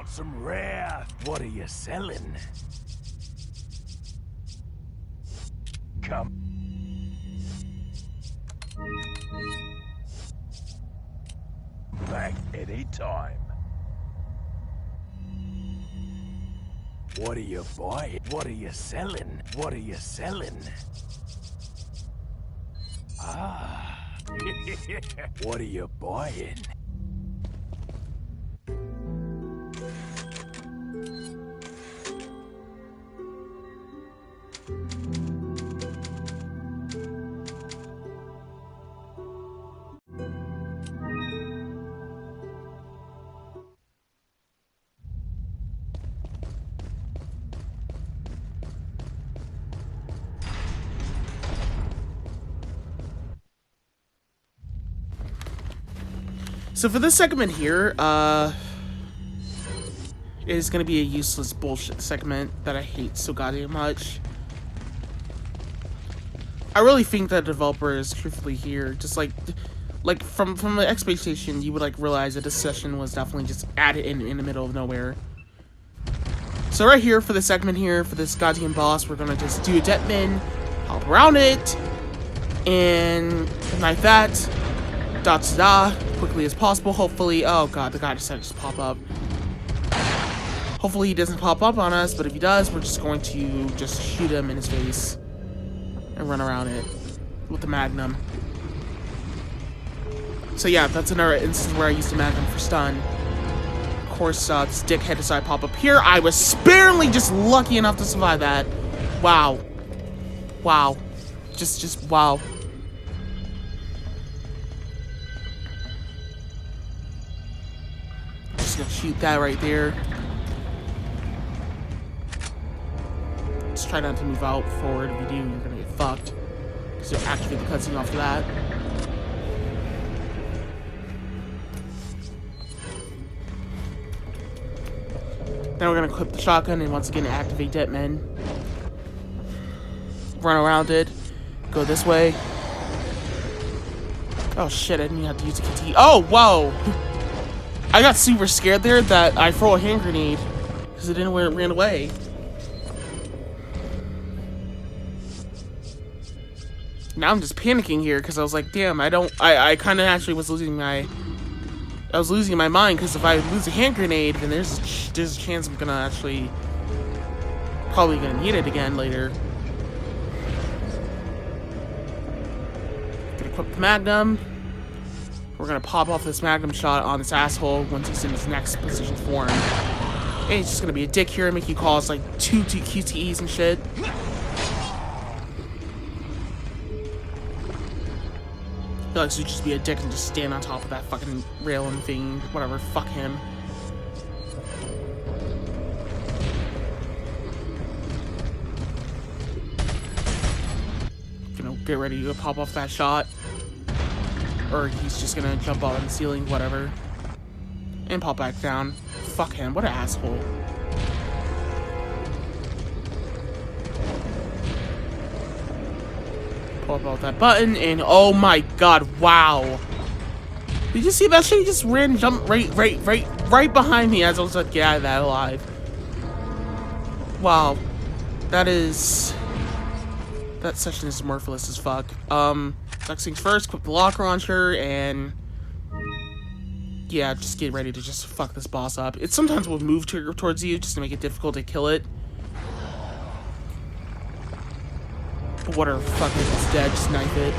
got some rare. What are you selling? Come. Back any time. What are you buying? What are you selling? What are you selling? Ah. What are you buying? So for this segment here, it is gonna be a useless bullshit segment that I hate so goddamn much. I really think that the developer is truthfully here, just like from the expectation, you would like realize that this session was definitely just added in the middle of nowhere. So right here for the segment here for this goddamn boss, we're gonna just do a Jetman, hop around it, and like that. Da quickly as possible. Hopefully, oh god, the guy decided to pop up. Hopefully he doesn't pop up on us, but if he does, we're just going to just shoot him in his face and run around it with the Magnum. So yeah, that's another instance where I used the Magnum for stun. Of course, this dickhead decided to pop up here. I was sparingly just lucky enough to survive that. Wow. Wow. Just wow. Just gonna shoot that right there. Just try not to move out forward. If you do, you're gonna get fucked. Because you'll activate the cutscene after that. Then we're gonna equip the shotgun and once again activate Jetman. Run around it. Go this way. Oh shit, I didn't even have to use a KT. Oh, whoa! I got super scared there that I throw a hand grenade. Because it didn't ran away. Now I'm just panicking here because I was like, damn, I kind of actually was losing my... I was losing my mind because if I lose a hand grenade, then there's a chance I'm gonna actually... probably gonna need it again later. Gonna equip the Magnum. We're gonna pop off this Magnum shot on this asshole once he's in his next position form. Hey, he's just gonna be a dick here and make you call us like two QTEs and shit. I feel like he'd just be a dick and just stand on top of that fucking railing thing. Whatever, fuck him. Gonna get ready to pop off that shot. Or he's just gonna jump out on the ceiling, whatever. And pop back down. Fuck him, what an asshole. Pull out that button, and oh my god, wow. Did you see that shit? He just jumped right behind me as I was like, get out of that alive. Wow. That session is worthless as fuck. Next things first, equip the lock launcher, and yeah, just get ready to just fuck this boss up. It sometimes will move towards you just to make it difficult to kill it. But whatever, fuck it, it's dead, just knife it.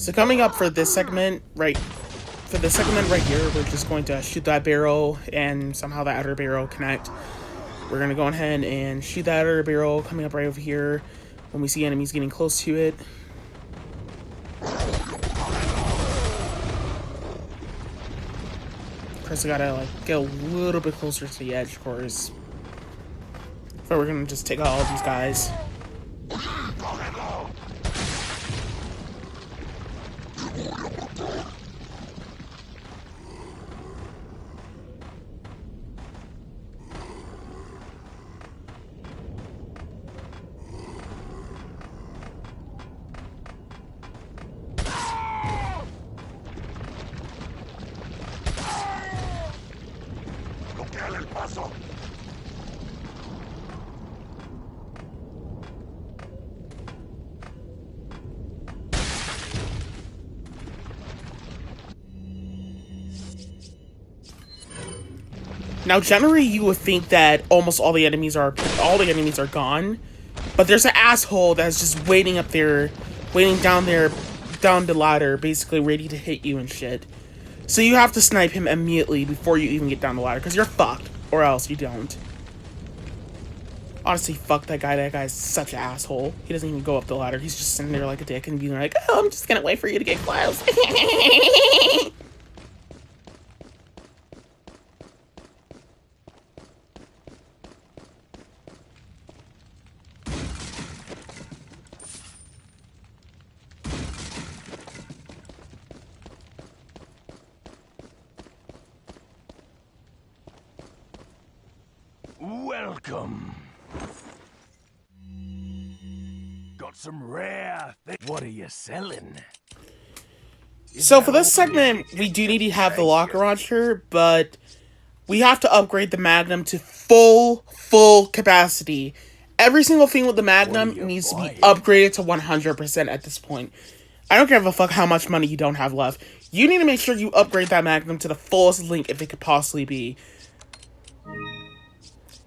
So coming up for this segment, right here, we're just going to shoot that barrel and somehow that other barrel connect. We're going to go ahead and shoot that other barrel coming up right over here when we see enemies getting close to it. Of course, I gotta like get a little bit closer to the edge, of course. But we're gonna just take out all of these guys. Now, generally, you would think that almost all the enemies are gone, but there's an asshole that's just waiting up there, waiting down the ladder, basically ready to hit you and shit. So you have to snipe him immediately before you even get down the ladder, because you're fucked, or else you don't. Honestly, fuck that guy. That guy's such an asshole. He doesn't even go up the ladder. He's just sitting there like a dick and being like, "Oh, I'm just gonna wait for you to get close." Welcome. Got some rare things. What are you selling? So for this segment, we do need to have the locker launcher, but we have to upgrade the Magnum to full capacity. Every single thing with the Magnum needs to be upgraded to 100% at this point. I don't give a fuck how much money you don't have left. You need to make sure you upgrade that Magnum to the fullest link if it could possibly be.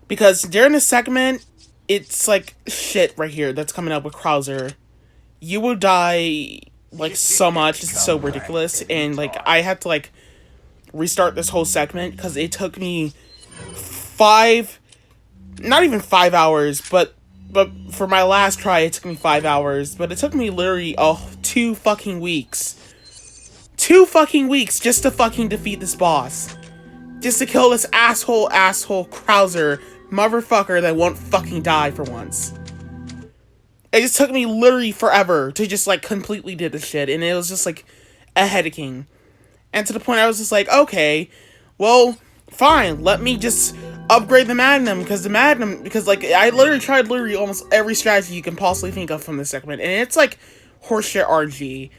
Because during this segment, it's like shit right here that's coming up with Krauser. You will die like so much, it's so ridiculous, and like I had to like restart this whole segment because it took me not even 5 hours, but for my last try it took me 5 hours, but it took me literally 2 fucking weeks. 2 fucking weeks just to fucking defeat this boss. Just to kill this asshole Krauser motherfucker that won't fucking die for once. It just took me literally forever to just like completely do this shit, and it was just like a headaching. And to the point I was just like, okay, well, fine, let me just upgrade the Magnum, because like I literally tried almost every strategy you can possibly think of from this segment, and it's like horseshit RG.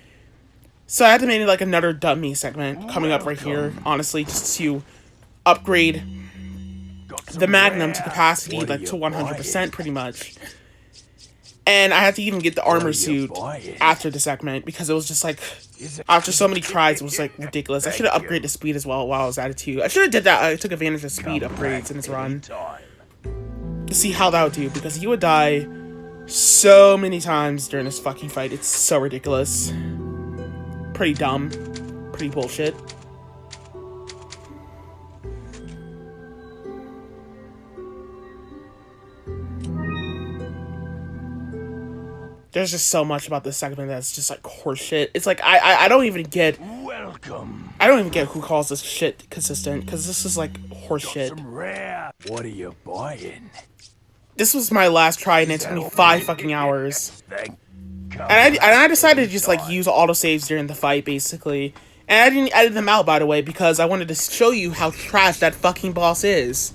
So I had to make like another dummy segment coming up right here, honestly, just to upgrade the Magnum to capacity, like to 100% pretty much. And I had to even get the armor suit after the segment, because it was just like, after so many tries, it was like ridiculous. I should have upgraded the speed as well while I was at it too. I should have did that. I took advantage of speed upgrades in this run to see how that would do, because you would die so many times during this fucking fight. It's so ridiculous. Pretty dumb. Pretty bullshit. There's just so much about this segment that's just like horseshit. It's like I don't even get. Welcome. I don't even get who calls this shit consistent, because this is like horseshit. Some rare. What are you buying? This was my last try, and it took me 5 fucking hours. And I decided to just like use autosaves during the fight, basically. And I didn't edit them out, by the way, because I wanted to show you how trash that fucking boss is.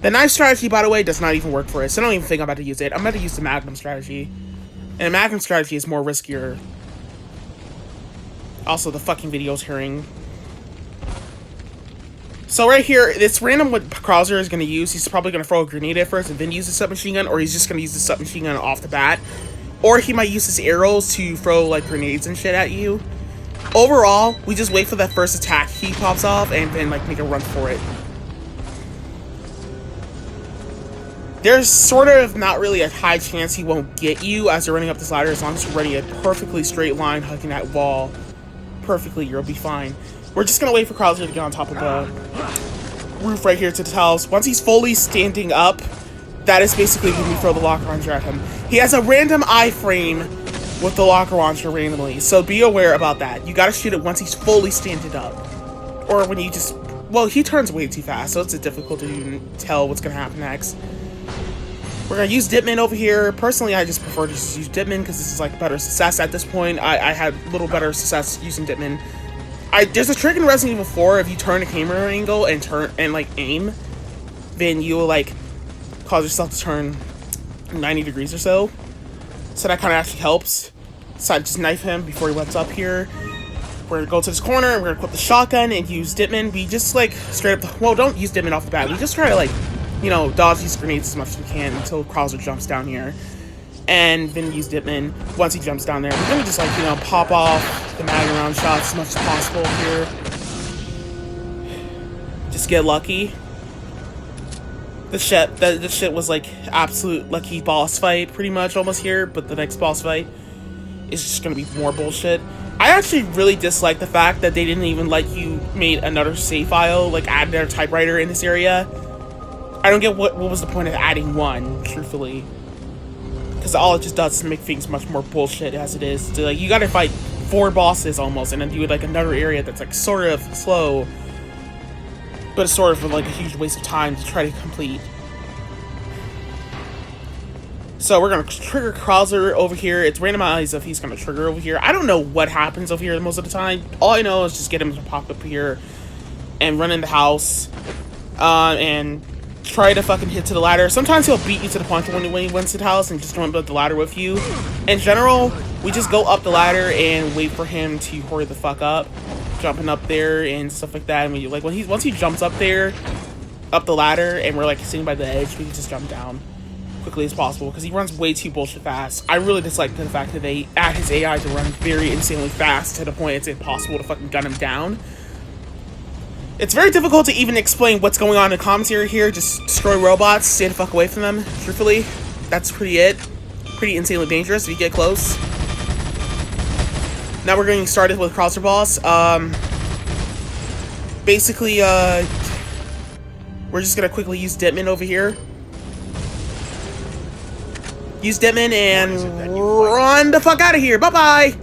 The knife strategy, by the way, does not even work for it, so I don't even think I'm about to use it. I'm about to use the Magnum strategy. And the Magnum strategy is more riskier. Also, the fucking video's hearing. So right here, this random what Krauser is going to use, he's probably going to throw a grenade at first and then use the submachine gun, or he's just going to use the submachine gun off the bat. Or he might use his arrows to throw, like, grenades and shit at you. Overall, we just wait for that first attack he pops off and then, like, make a run for it. there's sort of not really a high chance he won't get you as you're running up this ladder, as long as you're running a perfectly straight line, hugging that wall perfectly, you'll be fine. We're just gonna wait for Krauser to get on top of the roof right here to the tiles. Once he's fully standing up, that is basically when we throw the locker launcher at him. He has a random iframe with the locker launcher randomly, so be aware about that. You gotta shoot it once he's fully standing up. Or when you just... Well, he turns way too fast, so it's difficult to even tell what's gonna happen next. We're gonna use Dipman over here. Personally, I just prefer to just use Dipman because this is like better success at this point. I had a little better success using Dipman. There's a trick in Resident Evil 4, if you turn the camera angle and like aim, then you will like cause yourself to turn 90 degrees or so. So that kind of actually helps. So I just knife him before he wets up here. We're gonna go to this corner and we're gonna equip the shotgun and use Dipman. We just like straight up well, don't use Dipman off the bat. We just try to like, you know, dodge these grenades as much as we can until Krauser jumps down here. And then use Dipman once he jumps down there. We're gonna just like, you know, pop off the mag round shots as much as possible here. Just get lucky. This shit was like absolute lucky boss fight pretty much almost here, but the next boss fight is just gonna be more bullshit. I actually really dislike the fact that they didn't even let you make another save file, like add their typewriter in this area. I don't get what was the point of adding one, truthfully. Because all it just does is make things much more bullshit as it is. So, like, you gotta fight 4 bosses almost, and then do like another area that's like sort of slow, but it's sort of like a huge waste of time to try to complete. So we're gonna trigger Krauser over here. It's randomized if he's gonna trigger over here. I don't know what happens over here most of the time. All I know is just get him to pop up here and run in the house and try to fucking hit to the ladder. Sometimes he'll beat you to the punch when he wins to the house and just jump up the ladder with you. In general, we just go up the ladder and wait for him to hurry the fuck up, jumping up there and stuff like that. And we like once he jumps up there, up the ladder, and we're like sitting by the edge, we can just jump down quickly as possible because he runs way too bullshit fast. I really dislike the fact that they add his AI to run very insanely fast to the point it's impossible to fucking gun him down. It's very difficult to even explain what's going on in the commentary here. Just destroy robots, stay the fuck away from them. Truthfully, that's pretty it. Pretty insanely dangerous if you get close. Now we're getting started with Krauser boss. Basically, we're just gonna quickly use Dipman over here. Use Dipman and run the fuck out of here. Bye-bye!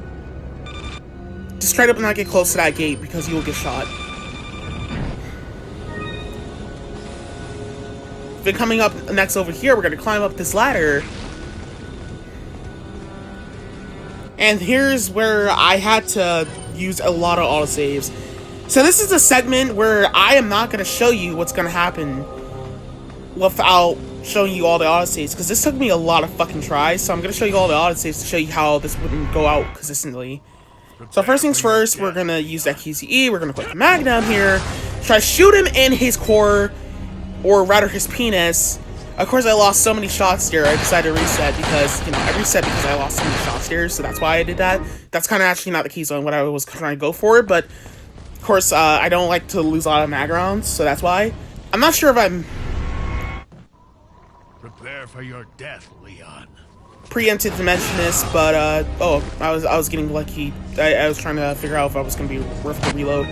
Just try to not get close to that gate because you will get shot. Then coming up next over here, we're going to climb up this ladder. And here's where I had to use a lot of autosaves. So this is a segment where I am not going to show you what's going to happen without showing you all the autosaves, because this took me a lot of fucking tries. So I'm going to show you all the autosaves to show you how this wouldn't go out consistently. So first things first, we're going to use that QCE. We're going to put the Magnum here. Try to shoot him in his core, or rather his penis. Of course, I lost so many shots there, I decided to reset because, you know, I reset because I lost so many shots there, so that's why I did that. That's kind of actually not the case on what I was trying to go for, but of course, I don't like to lose a lot of mag rounds, so that's why. I'm not sure if I'm... Prepare for your death, Leon. Preempted to mention this, but, oh, I was getting lucky. I was trying to figure out if I was going to be worth the reload.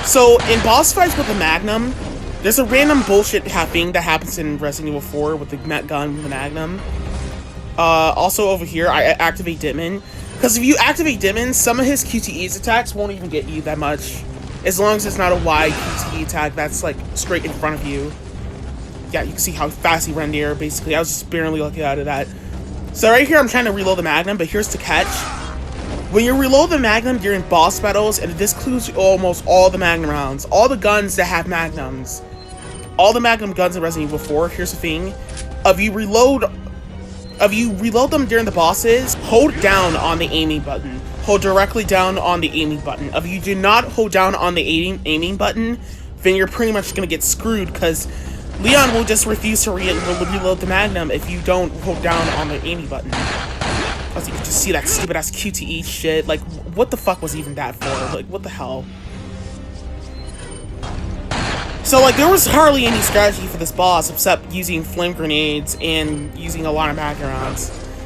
So, in boss fights with the Magnum, there's a random bullshit thing that happens in Resident Evil 4 with the gun with the Magnum. Also over here, I activate Dipman. Because if you activate Dipman, some of his QTE's attacks won't even get you that much. As long as it's not a wide QTE attack that's like straight in front of you. Yeah, you can see how fast he ran there, basically. I was just barely lucky out of that. So right here, I'm trying to reload the Magnum, but here's the catch. When you reload the Magnum during boss battles, and this includes almost all the Magnum rounds, all the guns that have Magnums, all the Magnum guns in Resident Evil 4, here's the thing. If you reload them during the bosses, hold down on the aiming button. Hold directly down on the aiming button. If you do not hold down on the aiming button, then you're pretty much going to get screwed, because Leon will just refuse to reload the Magnum if you don't hold down on the aiming button. As you can just see that stupid ass QTE shit. Like, what the fuck was even that for? Like, what the hell? So, like, there was hardly any strategy for this boss except using flame grenades and using a lot of mag rounds.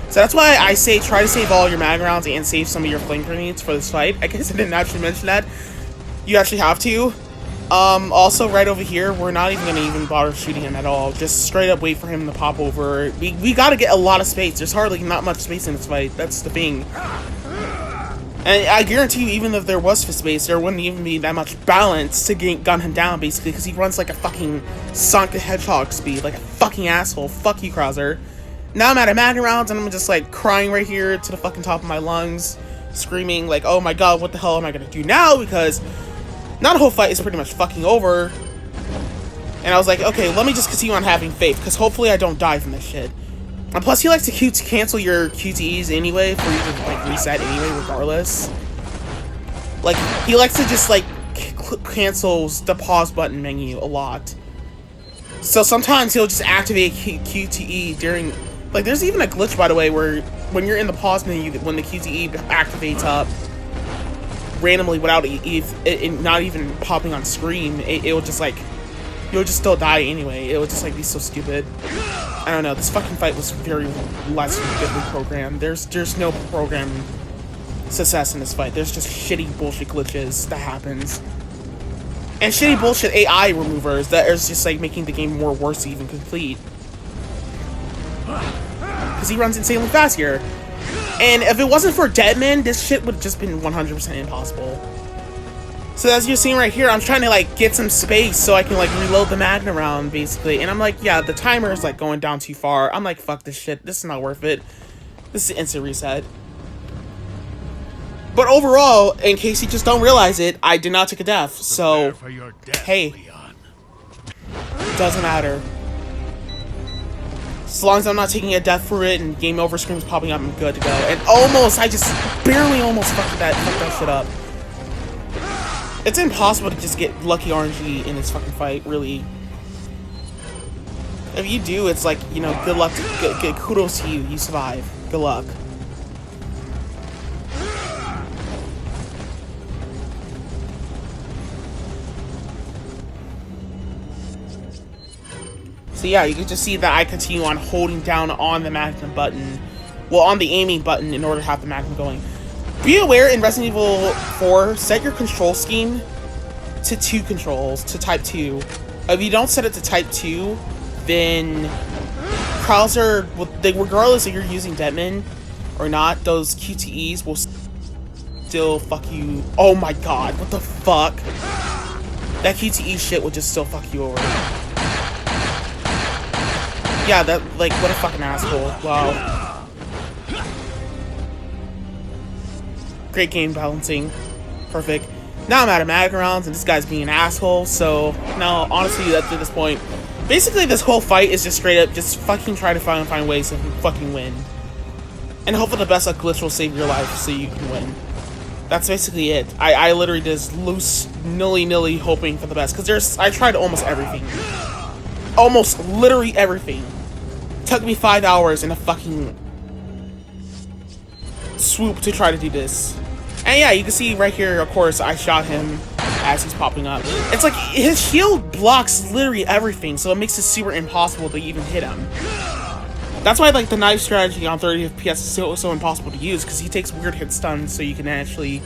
So that's why I say try to save all your mag rounds and save some of your flame grenades for this fight. I guess I didn't actually mention that. You actually have to. Also, right over here, we're not even going to even bother shooting him at all. Just straight up wait for him to pop over. We got to get a lot of space. There's hardly not much space in this fight. That's the thing. And I guarantee you, even if there was space, there wouldn't even be that much balance to gun him down, basically, because he runs like a fucking Sonic the Hedgehog speed, like a fucking asshole. Fuck you, Krauser. Now I'm out of mag rounds, and I'm just, like, crying right here to the fucking top of my lungs, screaming, like, oh my god, what the hell am I gonna do now? Because now the whole fight is pretty much fucking over. And I was like, okay, let me just continue on having faith, because hopefully I don't die from this shit. And plus, he likes to cancel your QTEs anyway, for you to, like, reset anyway, regardless. Like, he likes to just, like, cancels the pause button menu a lot. So sometimes he'll just activate QTE during... Like, there's even a glitch, by the way, where when you're in the pause menu, when the QTE activates up randomly without it not even popping on screen, it will just, like... You'll just still die anyway. It would just, like, be so stupid. I don't know, this fucking fight was very less goodly programmed. There's no program success in this fight. There's just shitty bullshit glitches that happens. And shitty bullshit AI removers that is just like making the game more worse to even complete. Because he runs insanely fast here. And if it wasn't for Deadman, this shit would have just been 100% impossible. So as you're seeing right here, I'm trying to, like, get some space so I can, like, reload the Magna round, basically. And I'm like, yeah, the timer is, like, going down too far. I'm like, fuck this shit. This is not worth it. This is an instant reset. But overall, in case you just don't realize it, I did not take a death. So, hey. Doesn't matter. As long as I'm not taking a death for it and game over screens popping up, I'm good to go. And almost, I just barely almost fucked that shit up. It's impossible to just get lucky RNG in this fucking fight, really. If you do, it's like, you know, good luck, good kudos to you, you survive. Good luck. So yeah, you can just see that I continue on holding down on the Magnum button, well, on the aiming button in order to have the Magnum going. Be aware in Resident Evil 4, set your control scheme to 2 controls, to type 2. If you don't set it to type 2, then Krauser, regardless if you're using Deadman or not, those QTEs will still fuck you. Oh my god, what the fuck? That QTE shit will just still fuck you over. Yeah, that, like, what a fucking asshole. Wow. Great game balancing. Perfect. Now I'm out of mag rounds, and this guy's being an asshole, so now, honestly, at this point, basically this whole fight is just straight up just fucking try to find ways to fucking win. And hope for the best a glitch will save your life so you can win. That's basically it. I literally just loose, nilly hoping for the best, because I tried almost everything. Almost literally everything. It took me 5 hours in a fucking swoop to try to do this. And yeah, you can see right here, of course, I shot him as he's popping up. It's like, his shield blocks literally everything, so it makes it super impossible to even hit him. That's why, like, the knife strategy on 30 FPS is so impossible to use, because he takes weird hit stuns, so you can't actually,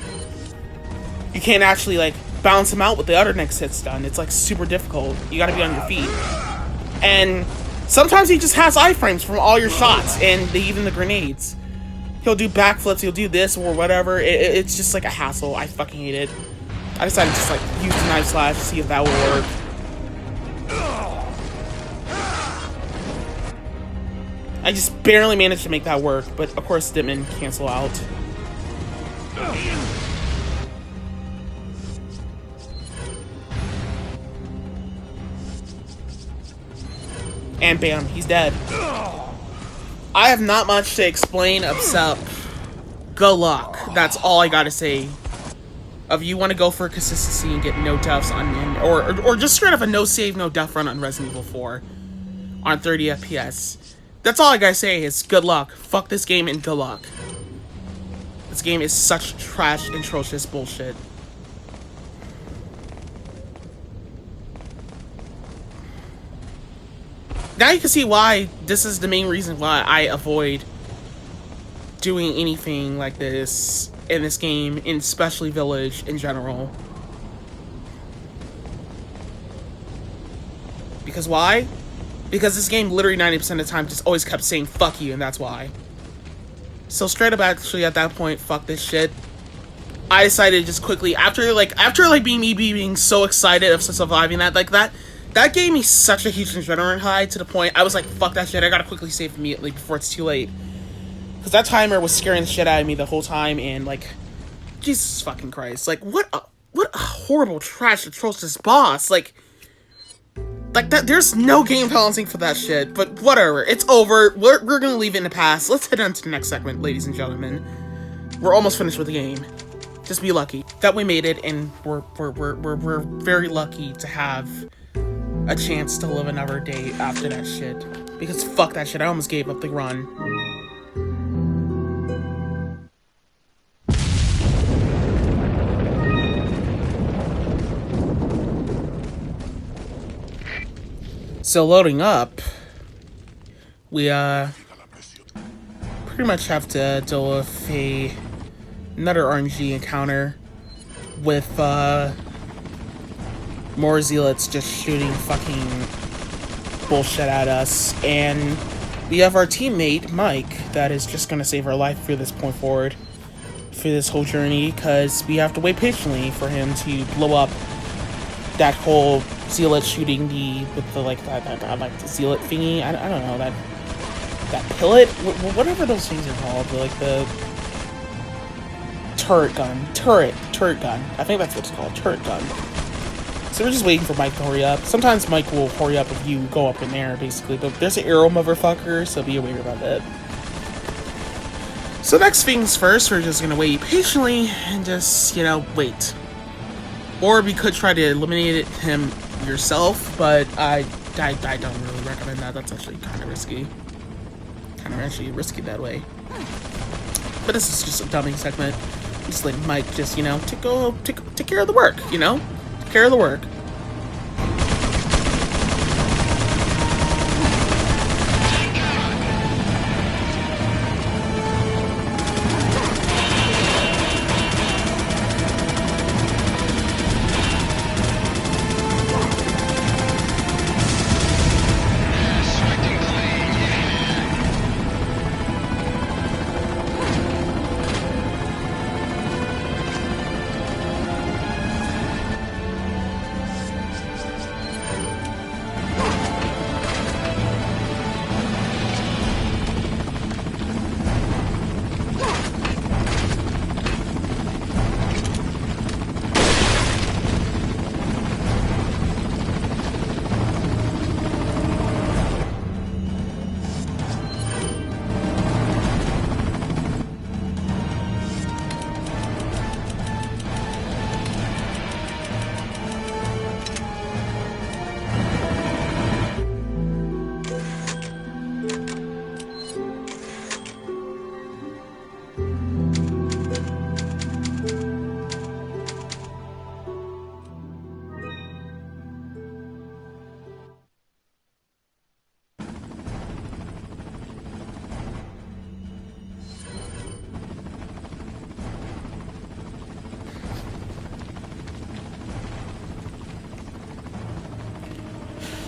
like, bounce him out with the other next hit stun. It's, like, super difficult. You gotta be on your feet. And sometimes he just has iframes from all your shots, and even the grenades. He'll do backflips, he'll do this or whatever. It's just like a hassle. I fucking hate it. I decided to just like use the knife slash to see if that will work. I just barely managed to make that work, but of course didn't cancel out. And bam, he's dead. I have not much to explain except good luck. That's all I gotta say. If you want to go for consistency and get no deaths on or just straight up a no save, no death run on Resident Evil 4 on 30 FPS. That's all I gotta say is good luck. Fuck this game and good luck. This game is such trash, atrocious bullshit. now you can see why this is the main reason why I avoid doing anything like this in this game, and especially Village in general. Because why? Because this game literally 90% of the time just always kept saying fuck you, and that's why. So straight up, actually at that point, fuck this shit. I decided just quickly, after being so excited of surviving that gave me such a huge adrenaline high to the point I was like, fuck that shit, I gotta quickly save immediately before it's too late. Because that timer was scaring the shit out of me the whole time, and like, Jesus fucking Christ, like, what a horrible, trash, atrocious boss, like that, there's no game balancing for that shit, but whatever, it's over, we're gonna leave it in the past. Let's head on to the next segment, ladies and gentlemen. We're almost finished with the game. Just be lucky that we made it, and we're very lucky to have a chance to live another day after that shit. Because fuck that shit, I almost gave up the run. So loading up, we pretty much have to deal with another RNG encounter with more zealots just shooting fucking bullshit at us, and we have our teammate Mike that is just gonna save our life through this point forward, through this whole journey, because we have to wait patiently for him to blow up that whole zealot shooting with the the zealot thingy. I don't know, that pillet, whatever those things are called, like the turret gun. I think that's what it's called, turret gun. So we're just waiting for Mike to hurry up. Sometimes Mike will hurry up if you go up in there, basically. But there's an arrow motherfucker, so be aware about that. So next things first, we're just gonna wait patiently and just, wait. Or we could try to eliminate him yourself, but I don't really recommend that. That's actually kind of risky. Actually risky that way. But this is just a dumbing segment. Just let Mike just, take care of the work, Take care of the work.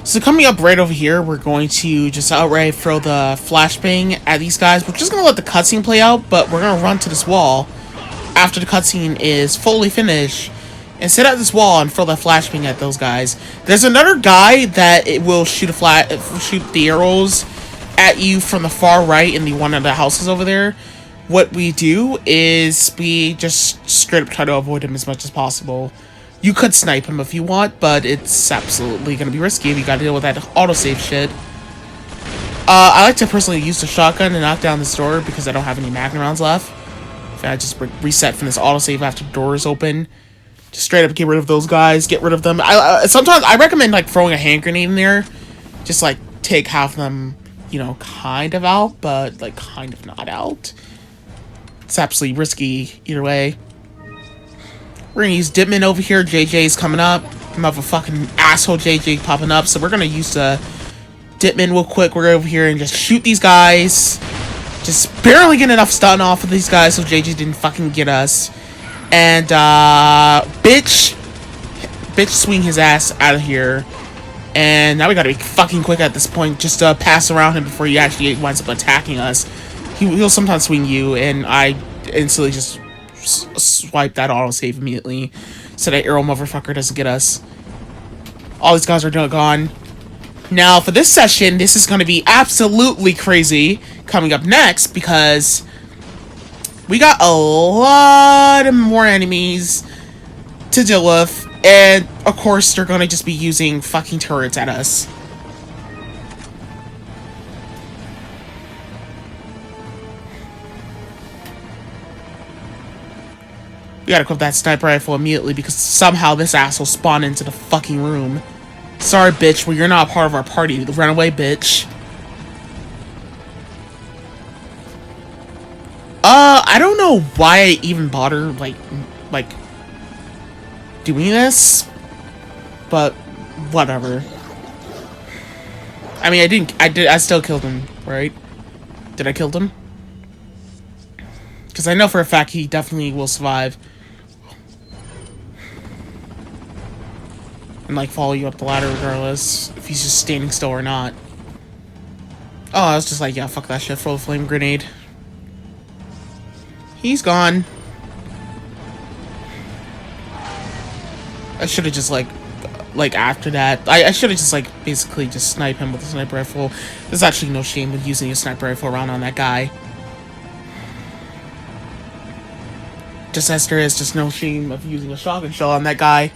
So coming up right over here, we're going to just outright throw the flashbang at these guys. We're just going to let the cutscene play out, but we're going to run to this wall after the cutscene is fully finished and sit at this wall and throw the flashbang at those guys. There's another guy that it will shoot the arrows at you from the far right in one of the houses over there. What we do is we just straight up try to avoid him as much as possible. You could snipe him if you want, but it's absolutely going to be risky if you got to deal with that autosave shit. I like to personally use the shotgun to knock down this door because I don't have any Magnum rounds left. If I just reset from this autosave after the door is open. Just straight up get rid of those guys, get rid of them. Sometimes I recommend throwing a hand grenade in there. Just take half of them, kind of out, but kind of not out. It's absolutely risky either way. We're gonna use Dipman over here. JJ's coming up. I'm have a fucking asshole JJ popping up, so we're gonna use the Ditman real quick. We're over here and just shoot these guys. Just barely get enough stun off of these guys so JJ didn't fucking get us. And, bitch swing his ass out of here. And now we gotta be fucking quick at this point just to pass around him before he actually winds up attacking us. He'll sometimes swing you, and I instantly just swipe that autosave immediately so that arrow motherfucker doesn't get us. All these guys are gone. Now, for this session, this is going to be absolutely crazy coming up next because we got a lot of more enemies to deal with, and of course, they're going to just be using fucking turrets at us. We gotta equip that sniper rifle immediately because somehow this asshole spawned into the fucking room. Sorry, bitch, well, you're not a part of our party. Run away, bitch. I don't know why I even bother, like, doing this. But, whatever. I mean, I still killed him, right? Did I kill him? Because I know for a fact he definitely will survive. And, like, follow you up the ladder regardless if he's just standing still or not. Oh, I was just like, yeah, fuck that shit. Throw a flame grenade. He's gone. I should have just, like after that, I should have just, like, basically just sniped him with a sniper rifle. There's actually no shame with using a sniper rifle around on that guy. Just as there is just no shame of using a shotgun shell on that guy.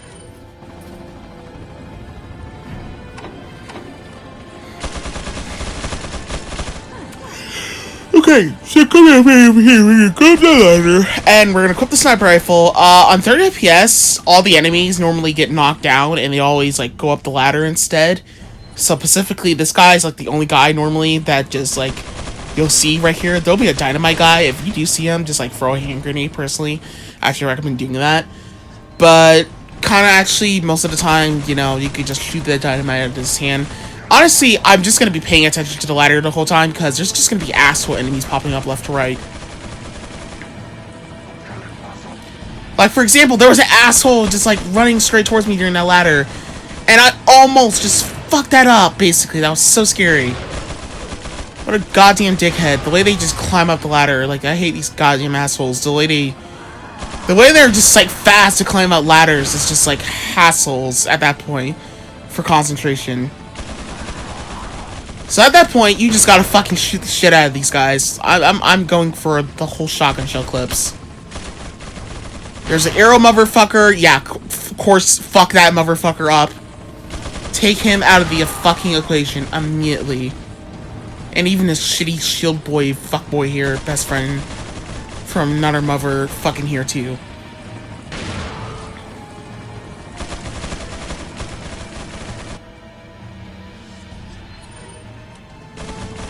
Okay, so come over here, we're gonna go to the ladder, and we're gonna equip the sniper rifle. On 30 FPS, all the enemies normally get knocked down, and they always, like, go up the ladder instead. So, specifically, this guy's, like, the only guy normally that just, like, you'll see right here. There'll be a dynamite guy. If you do see him, just, like, throw a hand grenade, personally. I actually recommend doing that. But, kind of actually, most of the time, you know, you could just shoot the dynamite out of his hand. Honestly, I'm just going to be paying attention to the ladder the whole time, because there's just going to be asshole enemies popping up left to right. Like, for example, there was an asshole just, like, running straight towards me during that ladder, and I almost just fucked that up, basically. That was so scary. What a goddamn dickhead. The way they just climb up the ladder, like, I hate these goddamn assholes. The way they're just, like, fast to climb up ladders is just, like, hassles at that point for concentration. So at that point, you just gotta fucking shoot the shit out of these guys. I'm going for the whole shotgun shell clips. There's an arrow motherfucker. Yeah, of course, fuck that motherfucker up. Take him out of the fucking equation immediately. And even this shitty shield boy, fuckboy here, best friend from another mother fucking here too.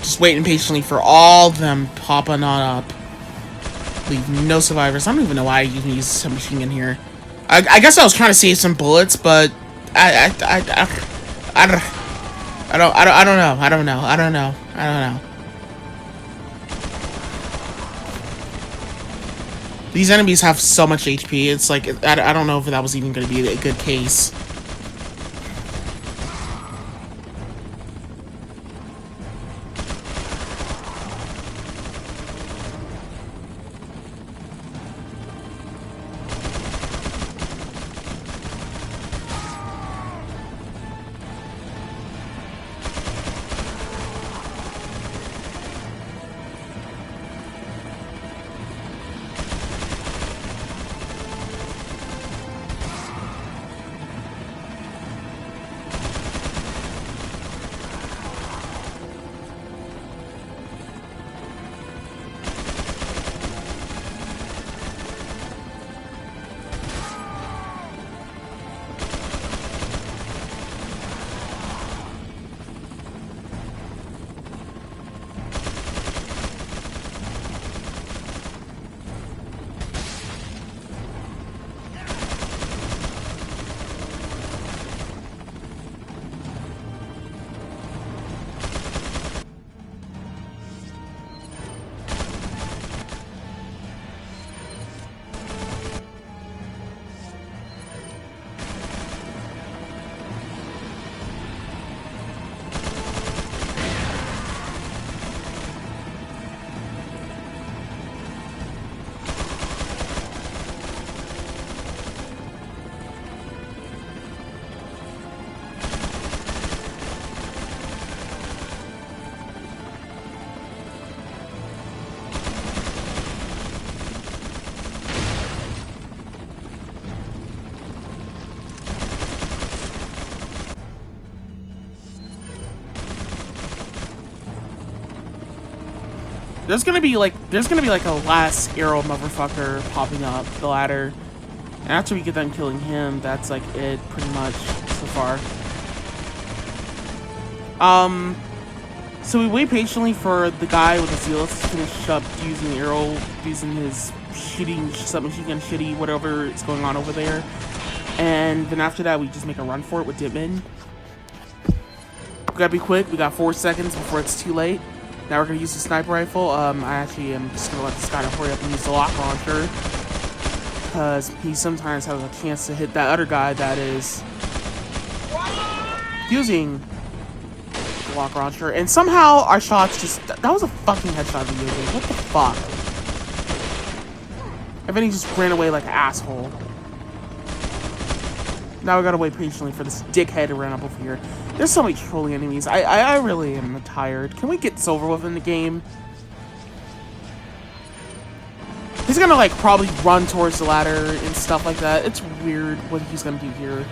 Just waiting patiently for all of them popping on up. Leave no survivors. I don't even know why I even use a submachine gun here. I guess I was trying to save some bullets, but I don't know. These enemies have so much HP. It's like I don't know if that was even going to be a good case. There's gonna be like a last arrow motherfucker popping up the ladder. And after we get done killing him, that's like it pretty much so far. So we wait patiently for the guy with the zealots to finish up using the arrow, using his submachine gun shitty, whatever is going on over there. And then after that, we just make a run for it with Dipman. We gotta be quick. We got 4 seconds before it's too late. Now we're gonna use the sniper rifle. I actually am just gonna let this guy hurry up and use the lock launcher, because he sometimes has a chance to hit that other guy that is using the lock launcher. And somehow our shots just... That was a fucking headshot video game. What the fuck? And then he just ran away like an asshole. Now we gotta wait patiently for this dickhead to run up over here. There's so many trolling enemies. I really am tired. Can we get this over with in the game? He's gonna like probably run towards the ladder and stuff like that. It's weird what he's gonna do here.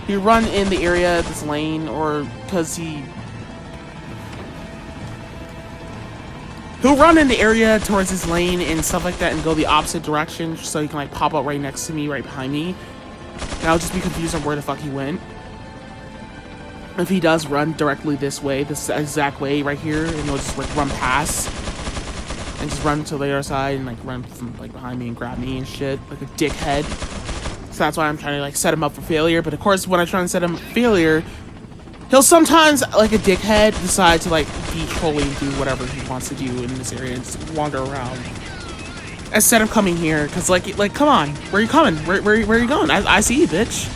He run in the area, this lane, or because he'll run in the area towards his lane and stuff like that and go the opposite direction so he can like pop up right next to me, right behind me. And I'll just be confused on where the fuck he went. If he does run directly this way, this exact way right here, and he'll just like run past and just run to the other side and like run from like behind me and grab me and shit like a dickhead. So that's why I'm trying to like set him up for failure. But of course, when I try to set him up for failure, he'll sometimes, like a dickhead, decide to like be trolling and do whatever he wants to do in this area and just wander around. Instead of coming here, because like come on, where are you coming? Where are you going? I see you, bitch.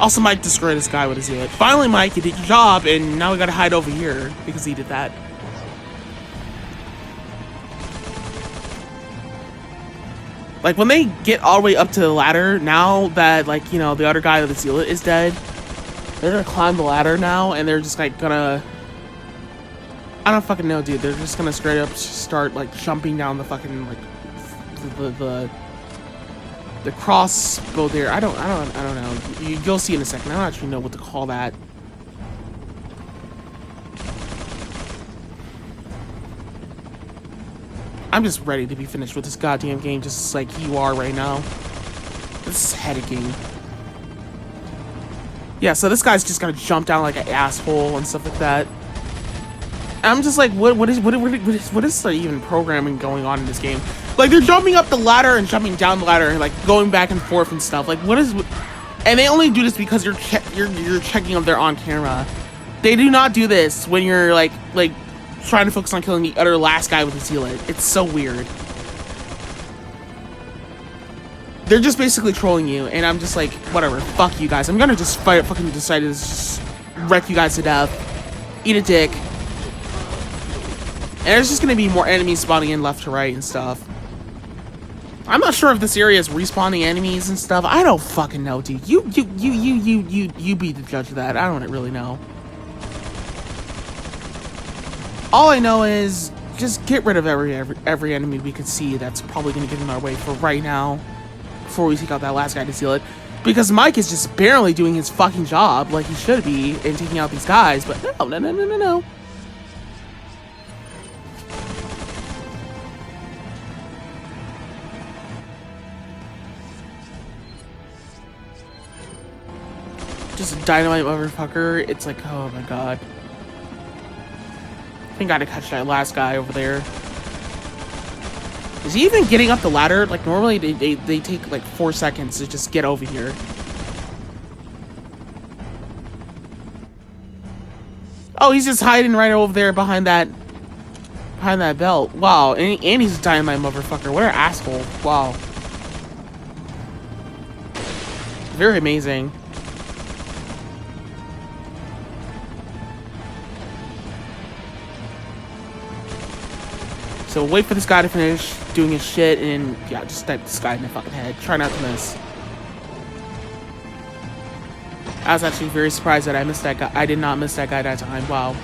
Also, Mike destroyed this guy with his zealot. Finally, Mike, you did your job, and now we gotta hide over here because he did that. Like, when they get all the way up to the ladder, now that, like, you know, the other guy with the zealot is dead, they're gonna climb the ladder now, and they're just, like, gonna... I don't fucking know, dude. They're just gonna straight up start, like, jumping down the fucking, like, the crossbow there. I don't know. You'll see in a second. I don't actually know what to call that. I'm just ready to be finished with this goddamn game, just like you are right now. This is headache. Yeah, so this guy's just gonna jump down like an asshole and stuff like that. And I'm just like, what is the even programming going on in this game? Like, they're jumping up the ladder and jumping down the ladder and like going back and forth and stuff. Like, what is? And they only do this because you're checking if they're on camera. They do not do this when you're like trying to focus on killing the other last guy with the zealot. It's so weird. They're just basically trolling you, and I'm just like, whatever, fuck you guys. I'm gonna just fucking decide to just wreck you guys to death. Eat a dick. And there's just gonna be more enemies spawning in left to right and stuff. I'm not sure if this area is respawning enemies and stuff. I don't fucking know, dude. You be the judge of that. I don't really know. All I know is just get rid of every enemy we could see that's probably gonna get in our way for right now, before we take out that last guy to seal it. Because Mike is just barely doing his fucking job like he should be in taking out these guys, but no. Just a dynamite motherfucker. It's like, oh my god. I think I gotta catch that last guy over there. Is he even getting up the ladder? Like, normally they take like 4 seconds to just get over here. Oh, he's just hiding right over there behind that belt. Wow, and he's a dynamite motherfucker. What an asshole. Wow. Very amazing. So wait for this guy to finish doing his shit, and yeah, just snipe this guy in the fucking head. Try not to miss. I was actually very surprised that I missed that guy. I did not miss that guy that time. Wow.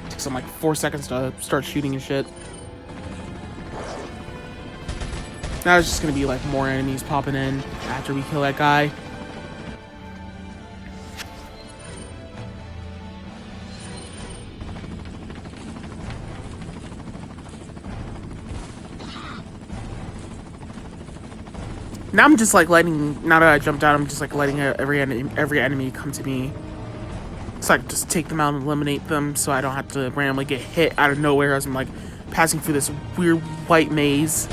It took some like 4 seconds to start shooting and shit. Now there's just gonna be like more enemies popping in after we kill that guy. Now I'm just like letting. Now that I jumped out, I'm just like letting every enemy come to me. So I can just take them out and eliminate them, so I don't have to randomly get hit out of nowhere as I'm like passing through this weird white maze.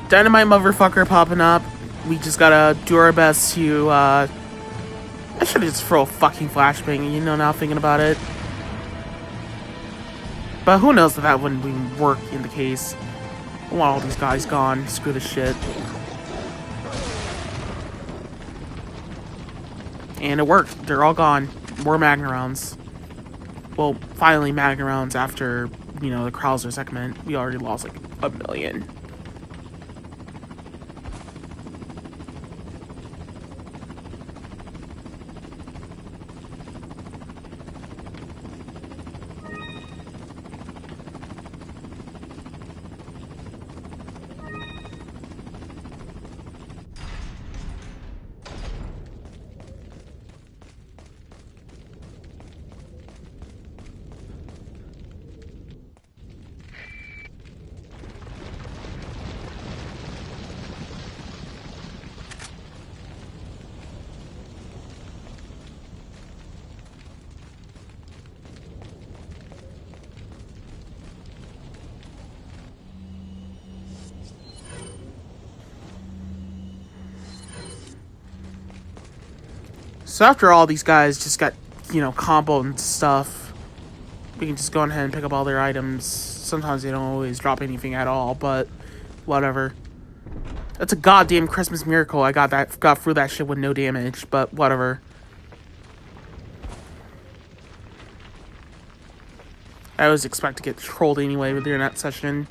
Dynamite motherfucker popping up. We just gotta do our best to, I should've just throw a fucking flashbang, you know, now thinking about it. But who knows if that wouldn't even work in the case. I want all these guys gone. Screw this shit. And it worked. They're all gone. More Magna rounds. Well, finally Magna rounds after, you know, the Krauser segment. We already lost like 1 million. So after all these guys just got, you know, comboed and stuff, we can just go ahead and pick up all their items. Sometimes they don't always drop anything at all, but whatever. That's a goddamn Christmas miracle. I got through that shit with no damage, but whatever. I always expect to get trolled anyway during that session.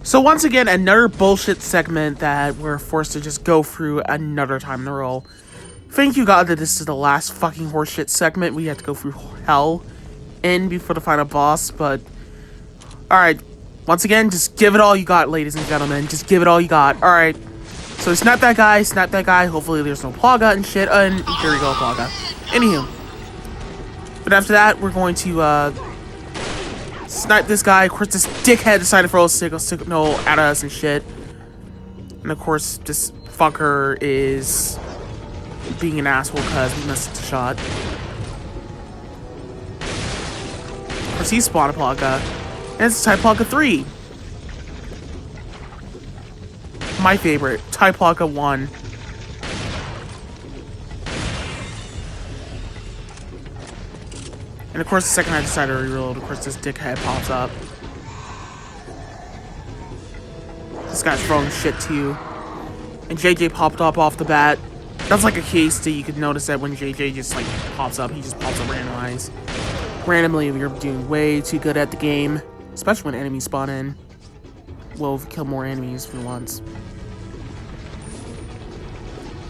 So once again, another bullshit segment that we're forced to just go through another time in a row. Thank you God that this is the last fucking horseshit segment. We have to go through hell in before the final boss, but... Alright, once again, just give it all you got, ladies and gentlemen. Just give it all you got. Alright, so snap that guy, snap that guy. Hopefully there's no Plaga and shit. And here we go, Plaga. Anywho. But after that, we're going to, snipe this guy. Of course, this dickhead decided to throw a signal at us and shit. And of course, this fucker is being an asshole because we missed the shot. Of course, he spawned a Plaga. And it's Type Plaga 3. My favorite. Type Plaga 1. And of course, the second I decided to reload, of course, this dickhead pops up. This guy's throwing shit to you. And JJ popped up off the bat. That's like a case that you could notice that when JJ just like pops up, he just pops up randomly. We're doing way too good at the game. Especially when enemies spawn in. We'll kill more enemies for once.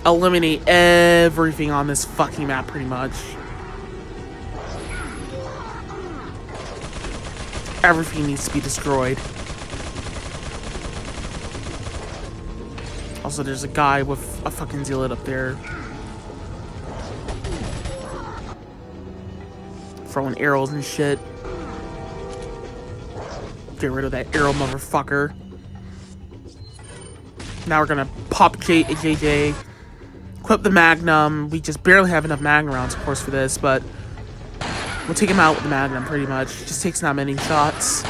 Eliminate everything on this fucking map pretty much. Everything needs to be destroyed. Also, there's a guy with a fucking zealot up there. Throwing arrows and shit. Get rid of that arrow motherfucker. Now we're gonna pop JJ. Equip the Magnum. We just barely have enough Magnum rounds, of course, for this, but we'll take him out with the Magnum, pretty much. Just takes not many shots.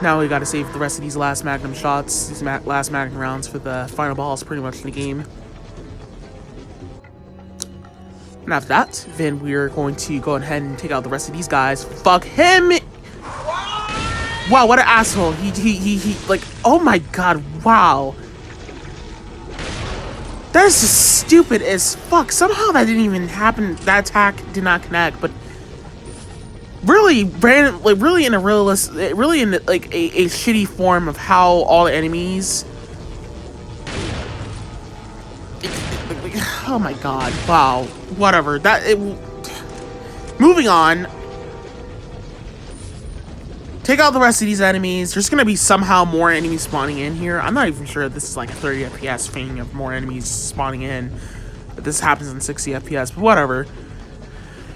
Now we gotta save the rest of these last Magnum shots, these last Magnum rounds for the final boss, pretty much in the game. And after that, then we're going to go ahead and take out the rest of these guys. Fuck him! Wow, what an asshole. He, like, oh my god, wow. That is just stupid as fuck. Somehow that didn't even happen. That attack did not connect, but really random, like really in a realistic, really in like a shitty form of how all the enemies. Oh my god! Wow. Whatever. Moving on. Take out the rest of these enemies. There's gonna be somehow more enemies spawning in here. I'm not even sure if this is like a 30 FPS thing of more enemies spawning in. But this happens in 60 FPS, but whatever.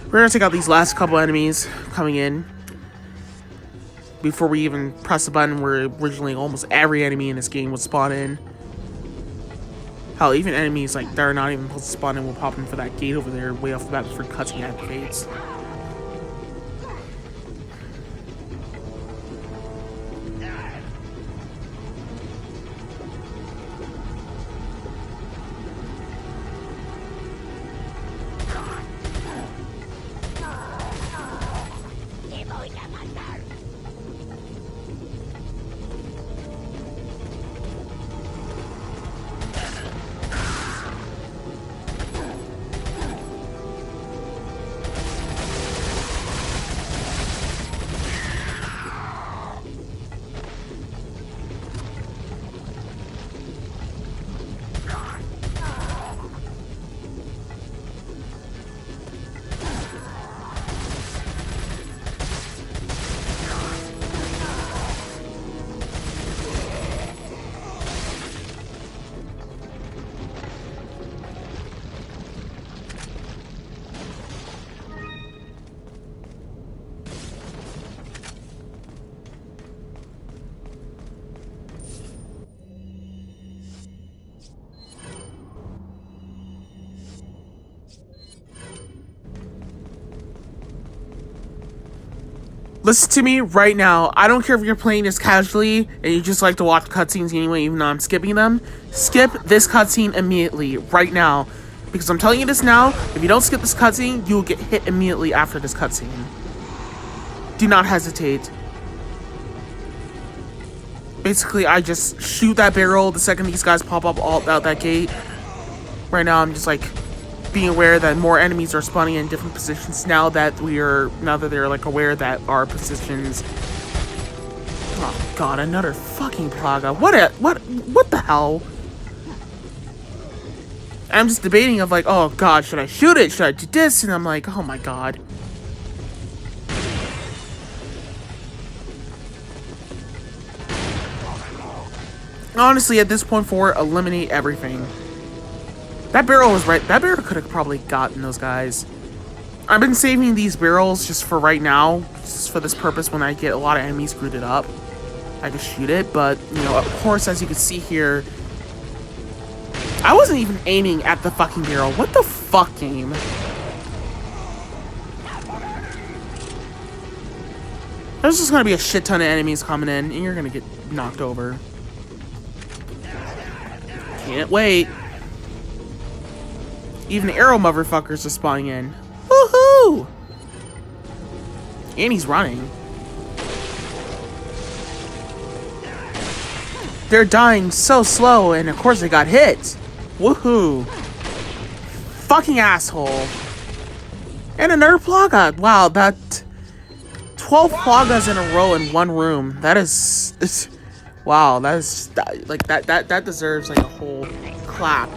We're gonna take out these last couple enemies coming in. Before we even press the button where originally almost every enemy in this game would spawn in. Hell, even enemies like that are not even supposed to spawn in will pop in for that gate over there way off the bat before cutscene activates. Listen to me right now. I don't care if you're playing this casually and you just like to watch cutscenes anyway, even though I'm skipping them. Skip this cutscene immediately, right now. Because I'm telling you this now, if you don't skip this cutscene, you will get hit immediately after this cutscene. Do not hesitate. Basically, I just shoot that barrel the second these guys pop up all out that gate. Right now, I'm just like being aware that more enemies are spawning in different positions now that they're like aware that our positions Oh god, another fucking Plaga. What the hell? I'm just debating of like, oh god, should I shoot it? Should I do this? And I'm like, oh my god. Honestly, at this point forward, eliminate everything. That barrel was right. That barrel could have probably gotten those guys. I've been saving these barrels just for right now, just for this purpose. When I get a lot of enemies screwed it up, I can shoot it. But, you know, of course, as you can see here, I wasn't even aiming at the fucking barrel. What the fuck, game? There's just gonna be a shit ton of enemies coming in, and you're gonna get knocked over. Can't wait. Even arrow motherfuckers are spawning in. Woohoo! And he's running. They're dying so slow, and of course they got hit. Woohoo! Fucking asshole. And another Plaga. Wow, that 12 Plagas in a row in one room. That is wow, that is like that deserves like a whole clap.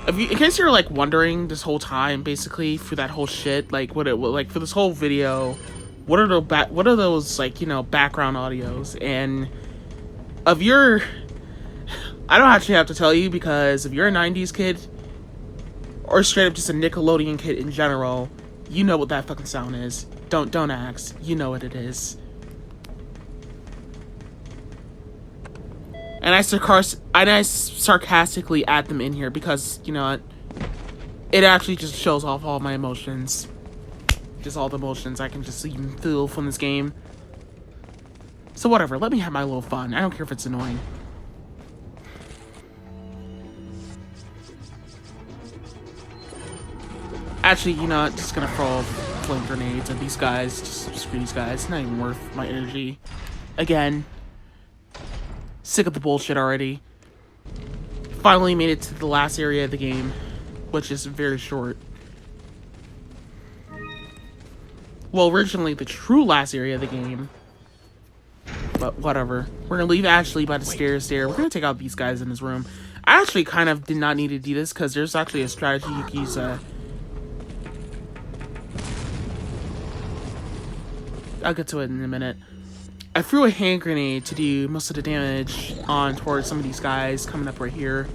In case you're like wondering this whole time, basically through that whole shit, like like for this whole video, what are those like, you know, background audios? And of your, I don't actually have to tell you, because if you're a 90s kid or straight up just a Nickelodeon kid in general, you know what that fucking sound is. Don't ask. You know what it is. And I sarcastically add them in here because, you know what, it actually just shows off all my emotions. Just all the emotions I can just even feel from this game. So whatever, let me have my little fun. I don't care if it's annoying. Actually, you know what, just gonna throw flame grenades at these guys. Just screw these guys. It's not even worth my energy. Again. Sick of the bullshit already. Finally made it to the last area of the game, which is very short. Well, originally the true last area of the game. But whatever. We're gonna leave Ashley by the stairs there. We're gonna take out these guys in this room. I actually kind of did not need to do this because there's actually a strategy you can use. I'll get to it in a minute. I threw a hand grenade to do most of the damage on towards some of these guys coming up right here.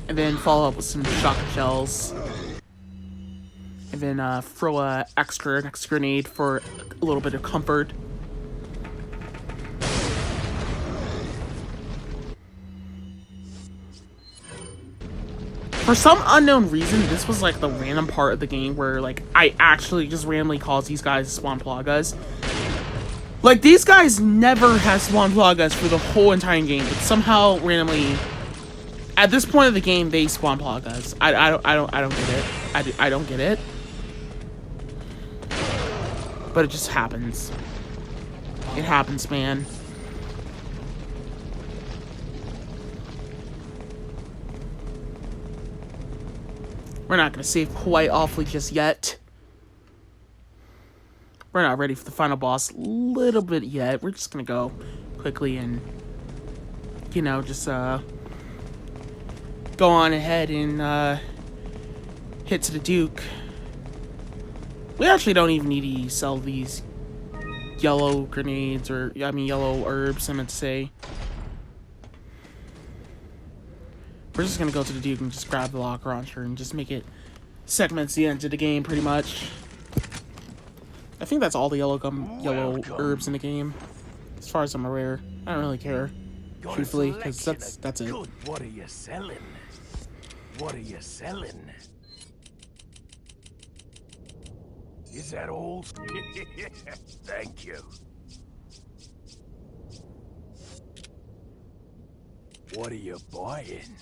And then follow up with some shotgun shells. And then throw an extra grenade for a little bit of comfort. For some unknown reason, this was like the random part of the game where like I actually just randomly caused these guys to spawn Plagas. Like these guys never have spawned Plagas for the whole entire game, but somehow randomly At this point of the game, they spawn Plagas. I don't get it. I don't get it. But it just happens. It happens, man. We're not gonna save quite awfully just yet. We're not ready for the final boss a little bit yet. We're just gonna go quickly and, you know, just go on ahead and hit to the Duke. We actually don't even need to sell these yellow grenades, or I mean yellow herbs, I meant to say. We're just gonna go to the Duke and just grab the locker launcher and just make it segments the end of the game, pretty much. I think that's all the yellow herbs in the game, as far as I'm aware. I don't really care, truthfully, because that's it. Good. What are you selling? What are you selling? Is that all? Thank you. What are you buying?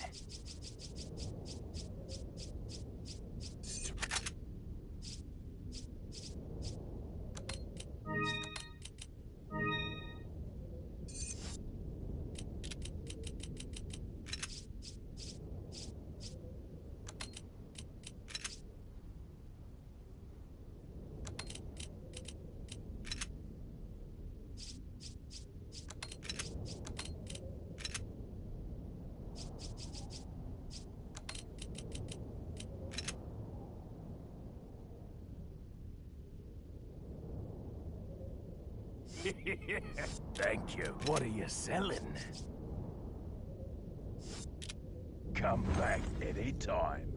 Thank you. What are you selling? Come back anytime.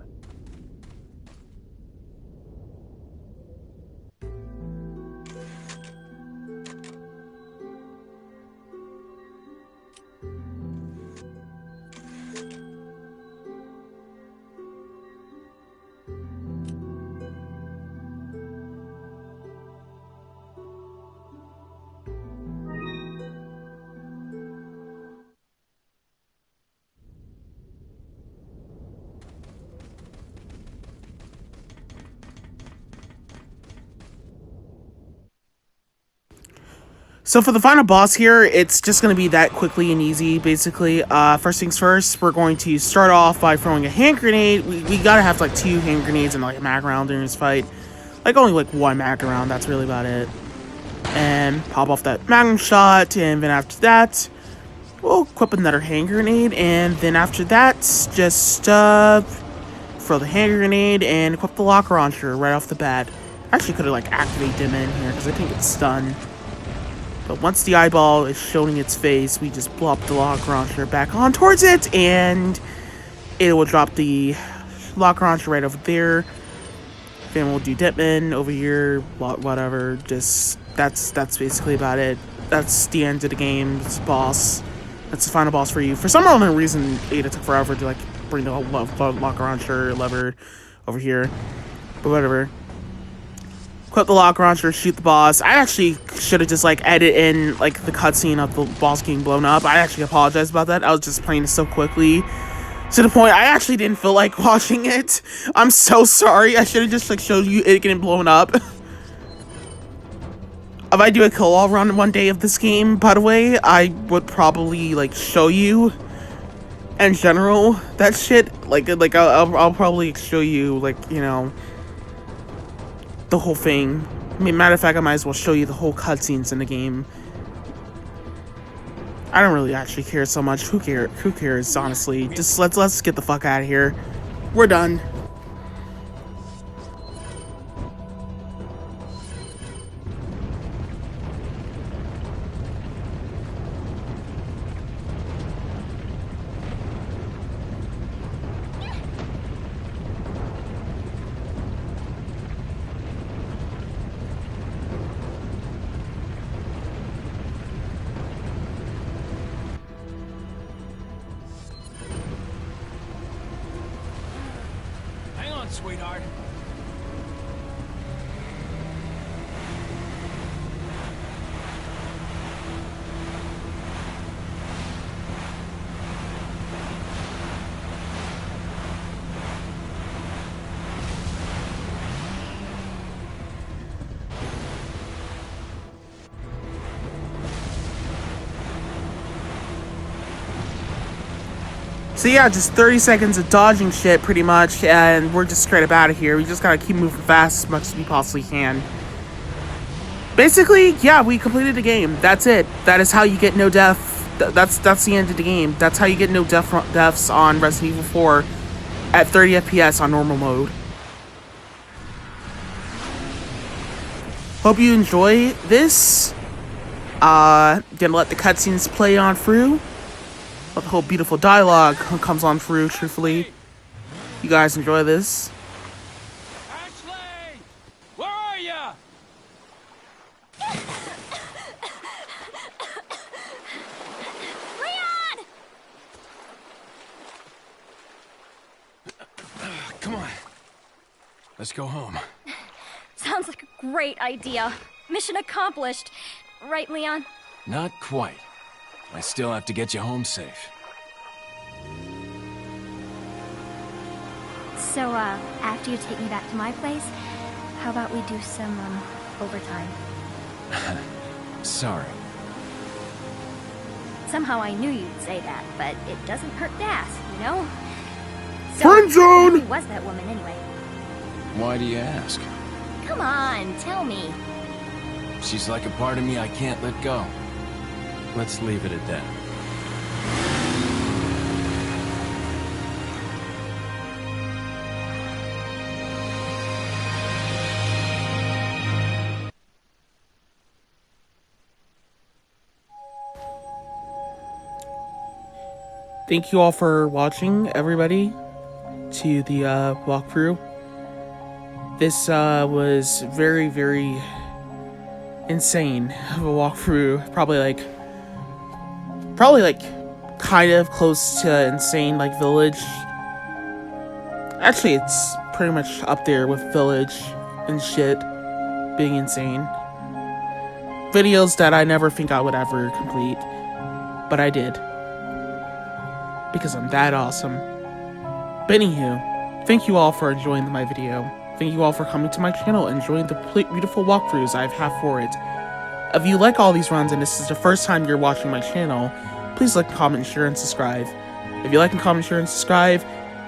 So for the final boss here, it's just going to be that quickly and easy, basically. First things first, we're going to start off by throwing a hand grenade. We gotta have like 2 hand grenades and like a mag round during this fight. Like only like 1 mag round, that's really about it. And pop off that magnum shot, and then after that, we'll equip another hand grenade, and then after that, just throw the hand grenade and equip the locker launcher right off the bat. I actually could have like activated them in here because I think it's stunned. But once the eyeball is showing its face, we just blow up the locker launcher back on towards it, and it will drop the locker launcher right over there. Then we'll do Ditman over here, whatever. Just that's basically about it. That's the end of the game. It's the boss. That's the final boss for you. For some unknown reason, Ada took forever to like bring the locker launcher lever over here, but whatever. Equip the locker launcher, shoot the boss. I actually should have just like edited in like the cutscene of the boss getting blown up. I actually apologize about that. I was just playing it so quickly to the point I actually didn't feel like watching it. I'm so sorry. I should have just like showed you it getting blown up. If I do a kill all run one day of this game, by the way, I would probably like show you in general that shit. Like I'll probably show you like, you know, the whole thing. I mean, matter of fact, I might as well show you the whole cutscenes in the game. I don't really actually care so much. Who cares, honestly? Just let's get the fuck out of here. We're done. Hang on, sweetheart. So yeah, just 30 seconds of dodging shit pretty much, and we're just straight up out of here. We just gotta keep moving fast as much as we possibly can. Basically, yeah, we completed the game. That's it. That is how you get no death. That's the end of the game. That's how you get no deaths on Resident Evil 4 at 30 FPS on normal mode. Hope you enjoy this. Gonna let the cutscenes play on through. Let the whole beautiful dialogue comes on through, truthfully. You guys enjoy this. Ashley! Where are ya? Leon! Come on. Let's go home. Sounds like a great idea. Mission accomplished. Right, Leon? Not quite. I still have to get you home safe. So, after you take me back to my place, how about we do some, overtime? Sorry. Somehow I knew you'd say that, but it doesn't hurt to ask, you know? So, Friend zone! who was that woman anyway? Why do you ask? Come on, tell me. She's like a part of me I can't let go. Let's leave it at that. Thank you all for watching, everybody, to the walkthrough. This was very, very insane of a walkthrough. Probably like kind of close to insane, like Village. Actually, it's pretty much up there with Village and shit being insane. Videos that I never think I would ever complete, but I did. Because I'm that awesome. But anywho, thank you all for enjoying my video. Thank you all for coming to my channel and enjoying the beautiful walkthroughs I have for it. If you like all these runs and this is the first time you're watching my channel, please like, comment, share, and subscribe. If you like and comment, share, and subscribe,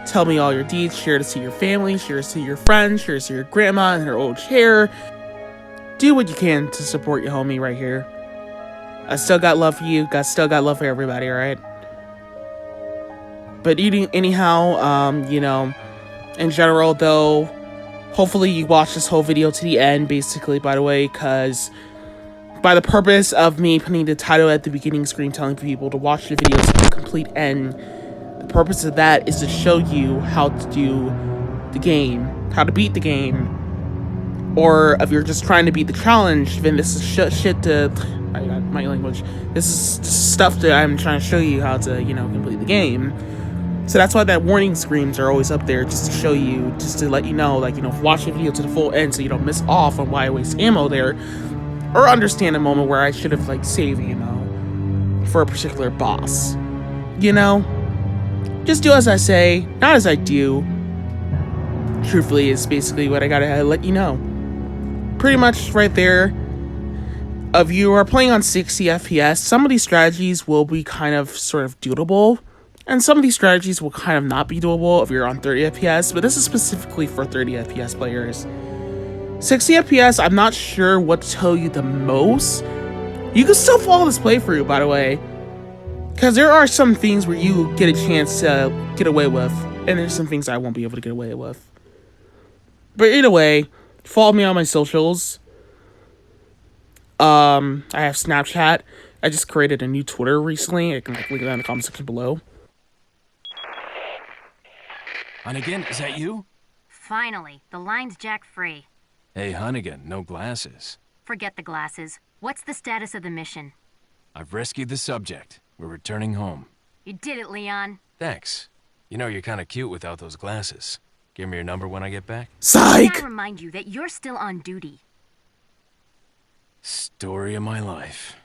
tell me all your deeds, share this to your family, share this to your friends, share this to your grandma in her old chair. Do what you can to support your homie right here. I still got love for you, still got love for everybody, alright? But anyhow, you know, in general though, hopefully you watch this whole video to the end, basically, by the way, because by the purpose of me putting the title at the beginning screen telling people to watch the video to the complete end, the purpose of that is to show you how to do the game, how to beat the game, or if you're just trying to beat the challenge, then this is shit to, I got my language, this is stuff that I'm trying to show you how to, you know, complete the game. So that's why that warning screens are always up there, just to show you, just to let you know, like, you know, watch the video to the full end so you don't miss off on why I waste ammo there, or understand a moment where I should have, like, saved, you know, for a particular boss. You know? Just do as I say, not as I do. Truthfully, is basically what I gotta let you know. Pretty much right there. If you are playing on 60 FPS, some of these strategies will be kind of sort of doable. And some of these strategies will kind of not be doable if you're on 30 FPS, but this is specifically for 30 FPS players. 60 FPS, I'm not sure what to tell you the most. You can still follow this playthrough, by the way, because there are some things where you get a chance to get away with, and there's some things I won't be able to get away with. But either way, follow me on my socials. I have Snapchat. I just created a new Twitter recently. I can link it in the comment section below. Hunnigan, is that you? Finally, the line's jack free. Hey, Hunnigan, no glasses. Forget the glasses. What's the status of the mission? I've rescued the subject. We're returning home. You did it, Leon. Thanks. You know, you're kind of cute without those glasses. Give me your number when I get back. Psych! I remind you that you're still on duty. Story of my life.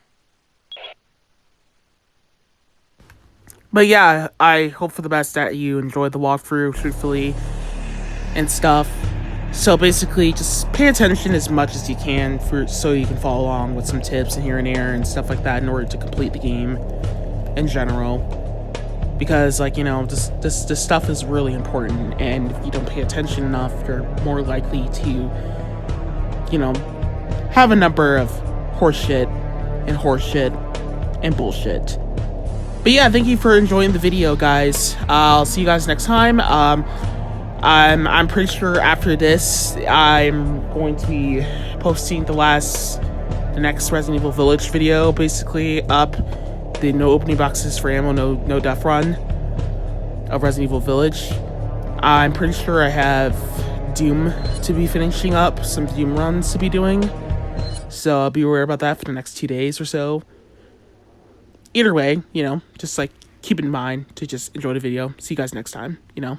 But yeah, I hope for the best that you enjoyed the walkthrough, truthfully, and stuff. So basically, just pay attention as much as you can so you can follow along with some tips and here and there and stuff like that in order to complete the game in general. because, like, you know, this stuff is really important, and if you don't pay attention enough, you're more likely to, you know, have a number of horseshit and bullshit. But yeah, thank you for enjoying the video, guys. I'll see you guys next time. I'm pretty sure after this, I'm going to be posting the next Resident Evil Village video, basically up the no opening boxes for ammo, no death run of Resident Evil Village. I'm pretty sure I have Doom to be finishing up, some Doom runs to be doing, so I'll be aware about that for the next 2 days or so. Either way, you know, just like keep in mind to just enjoy the video. See you guys next time, you know.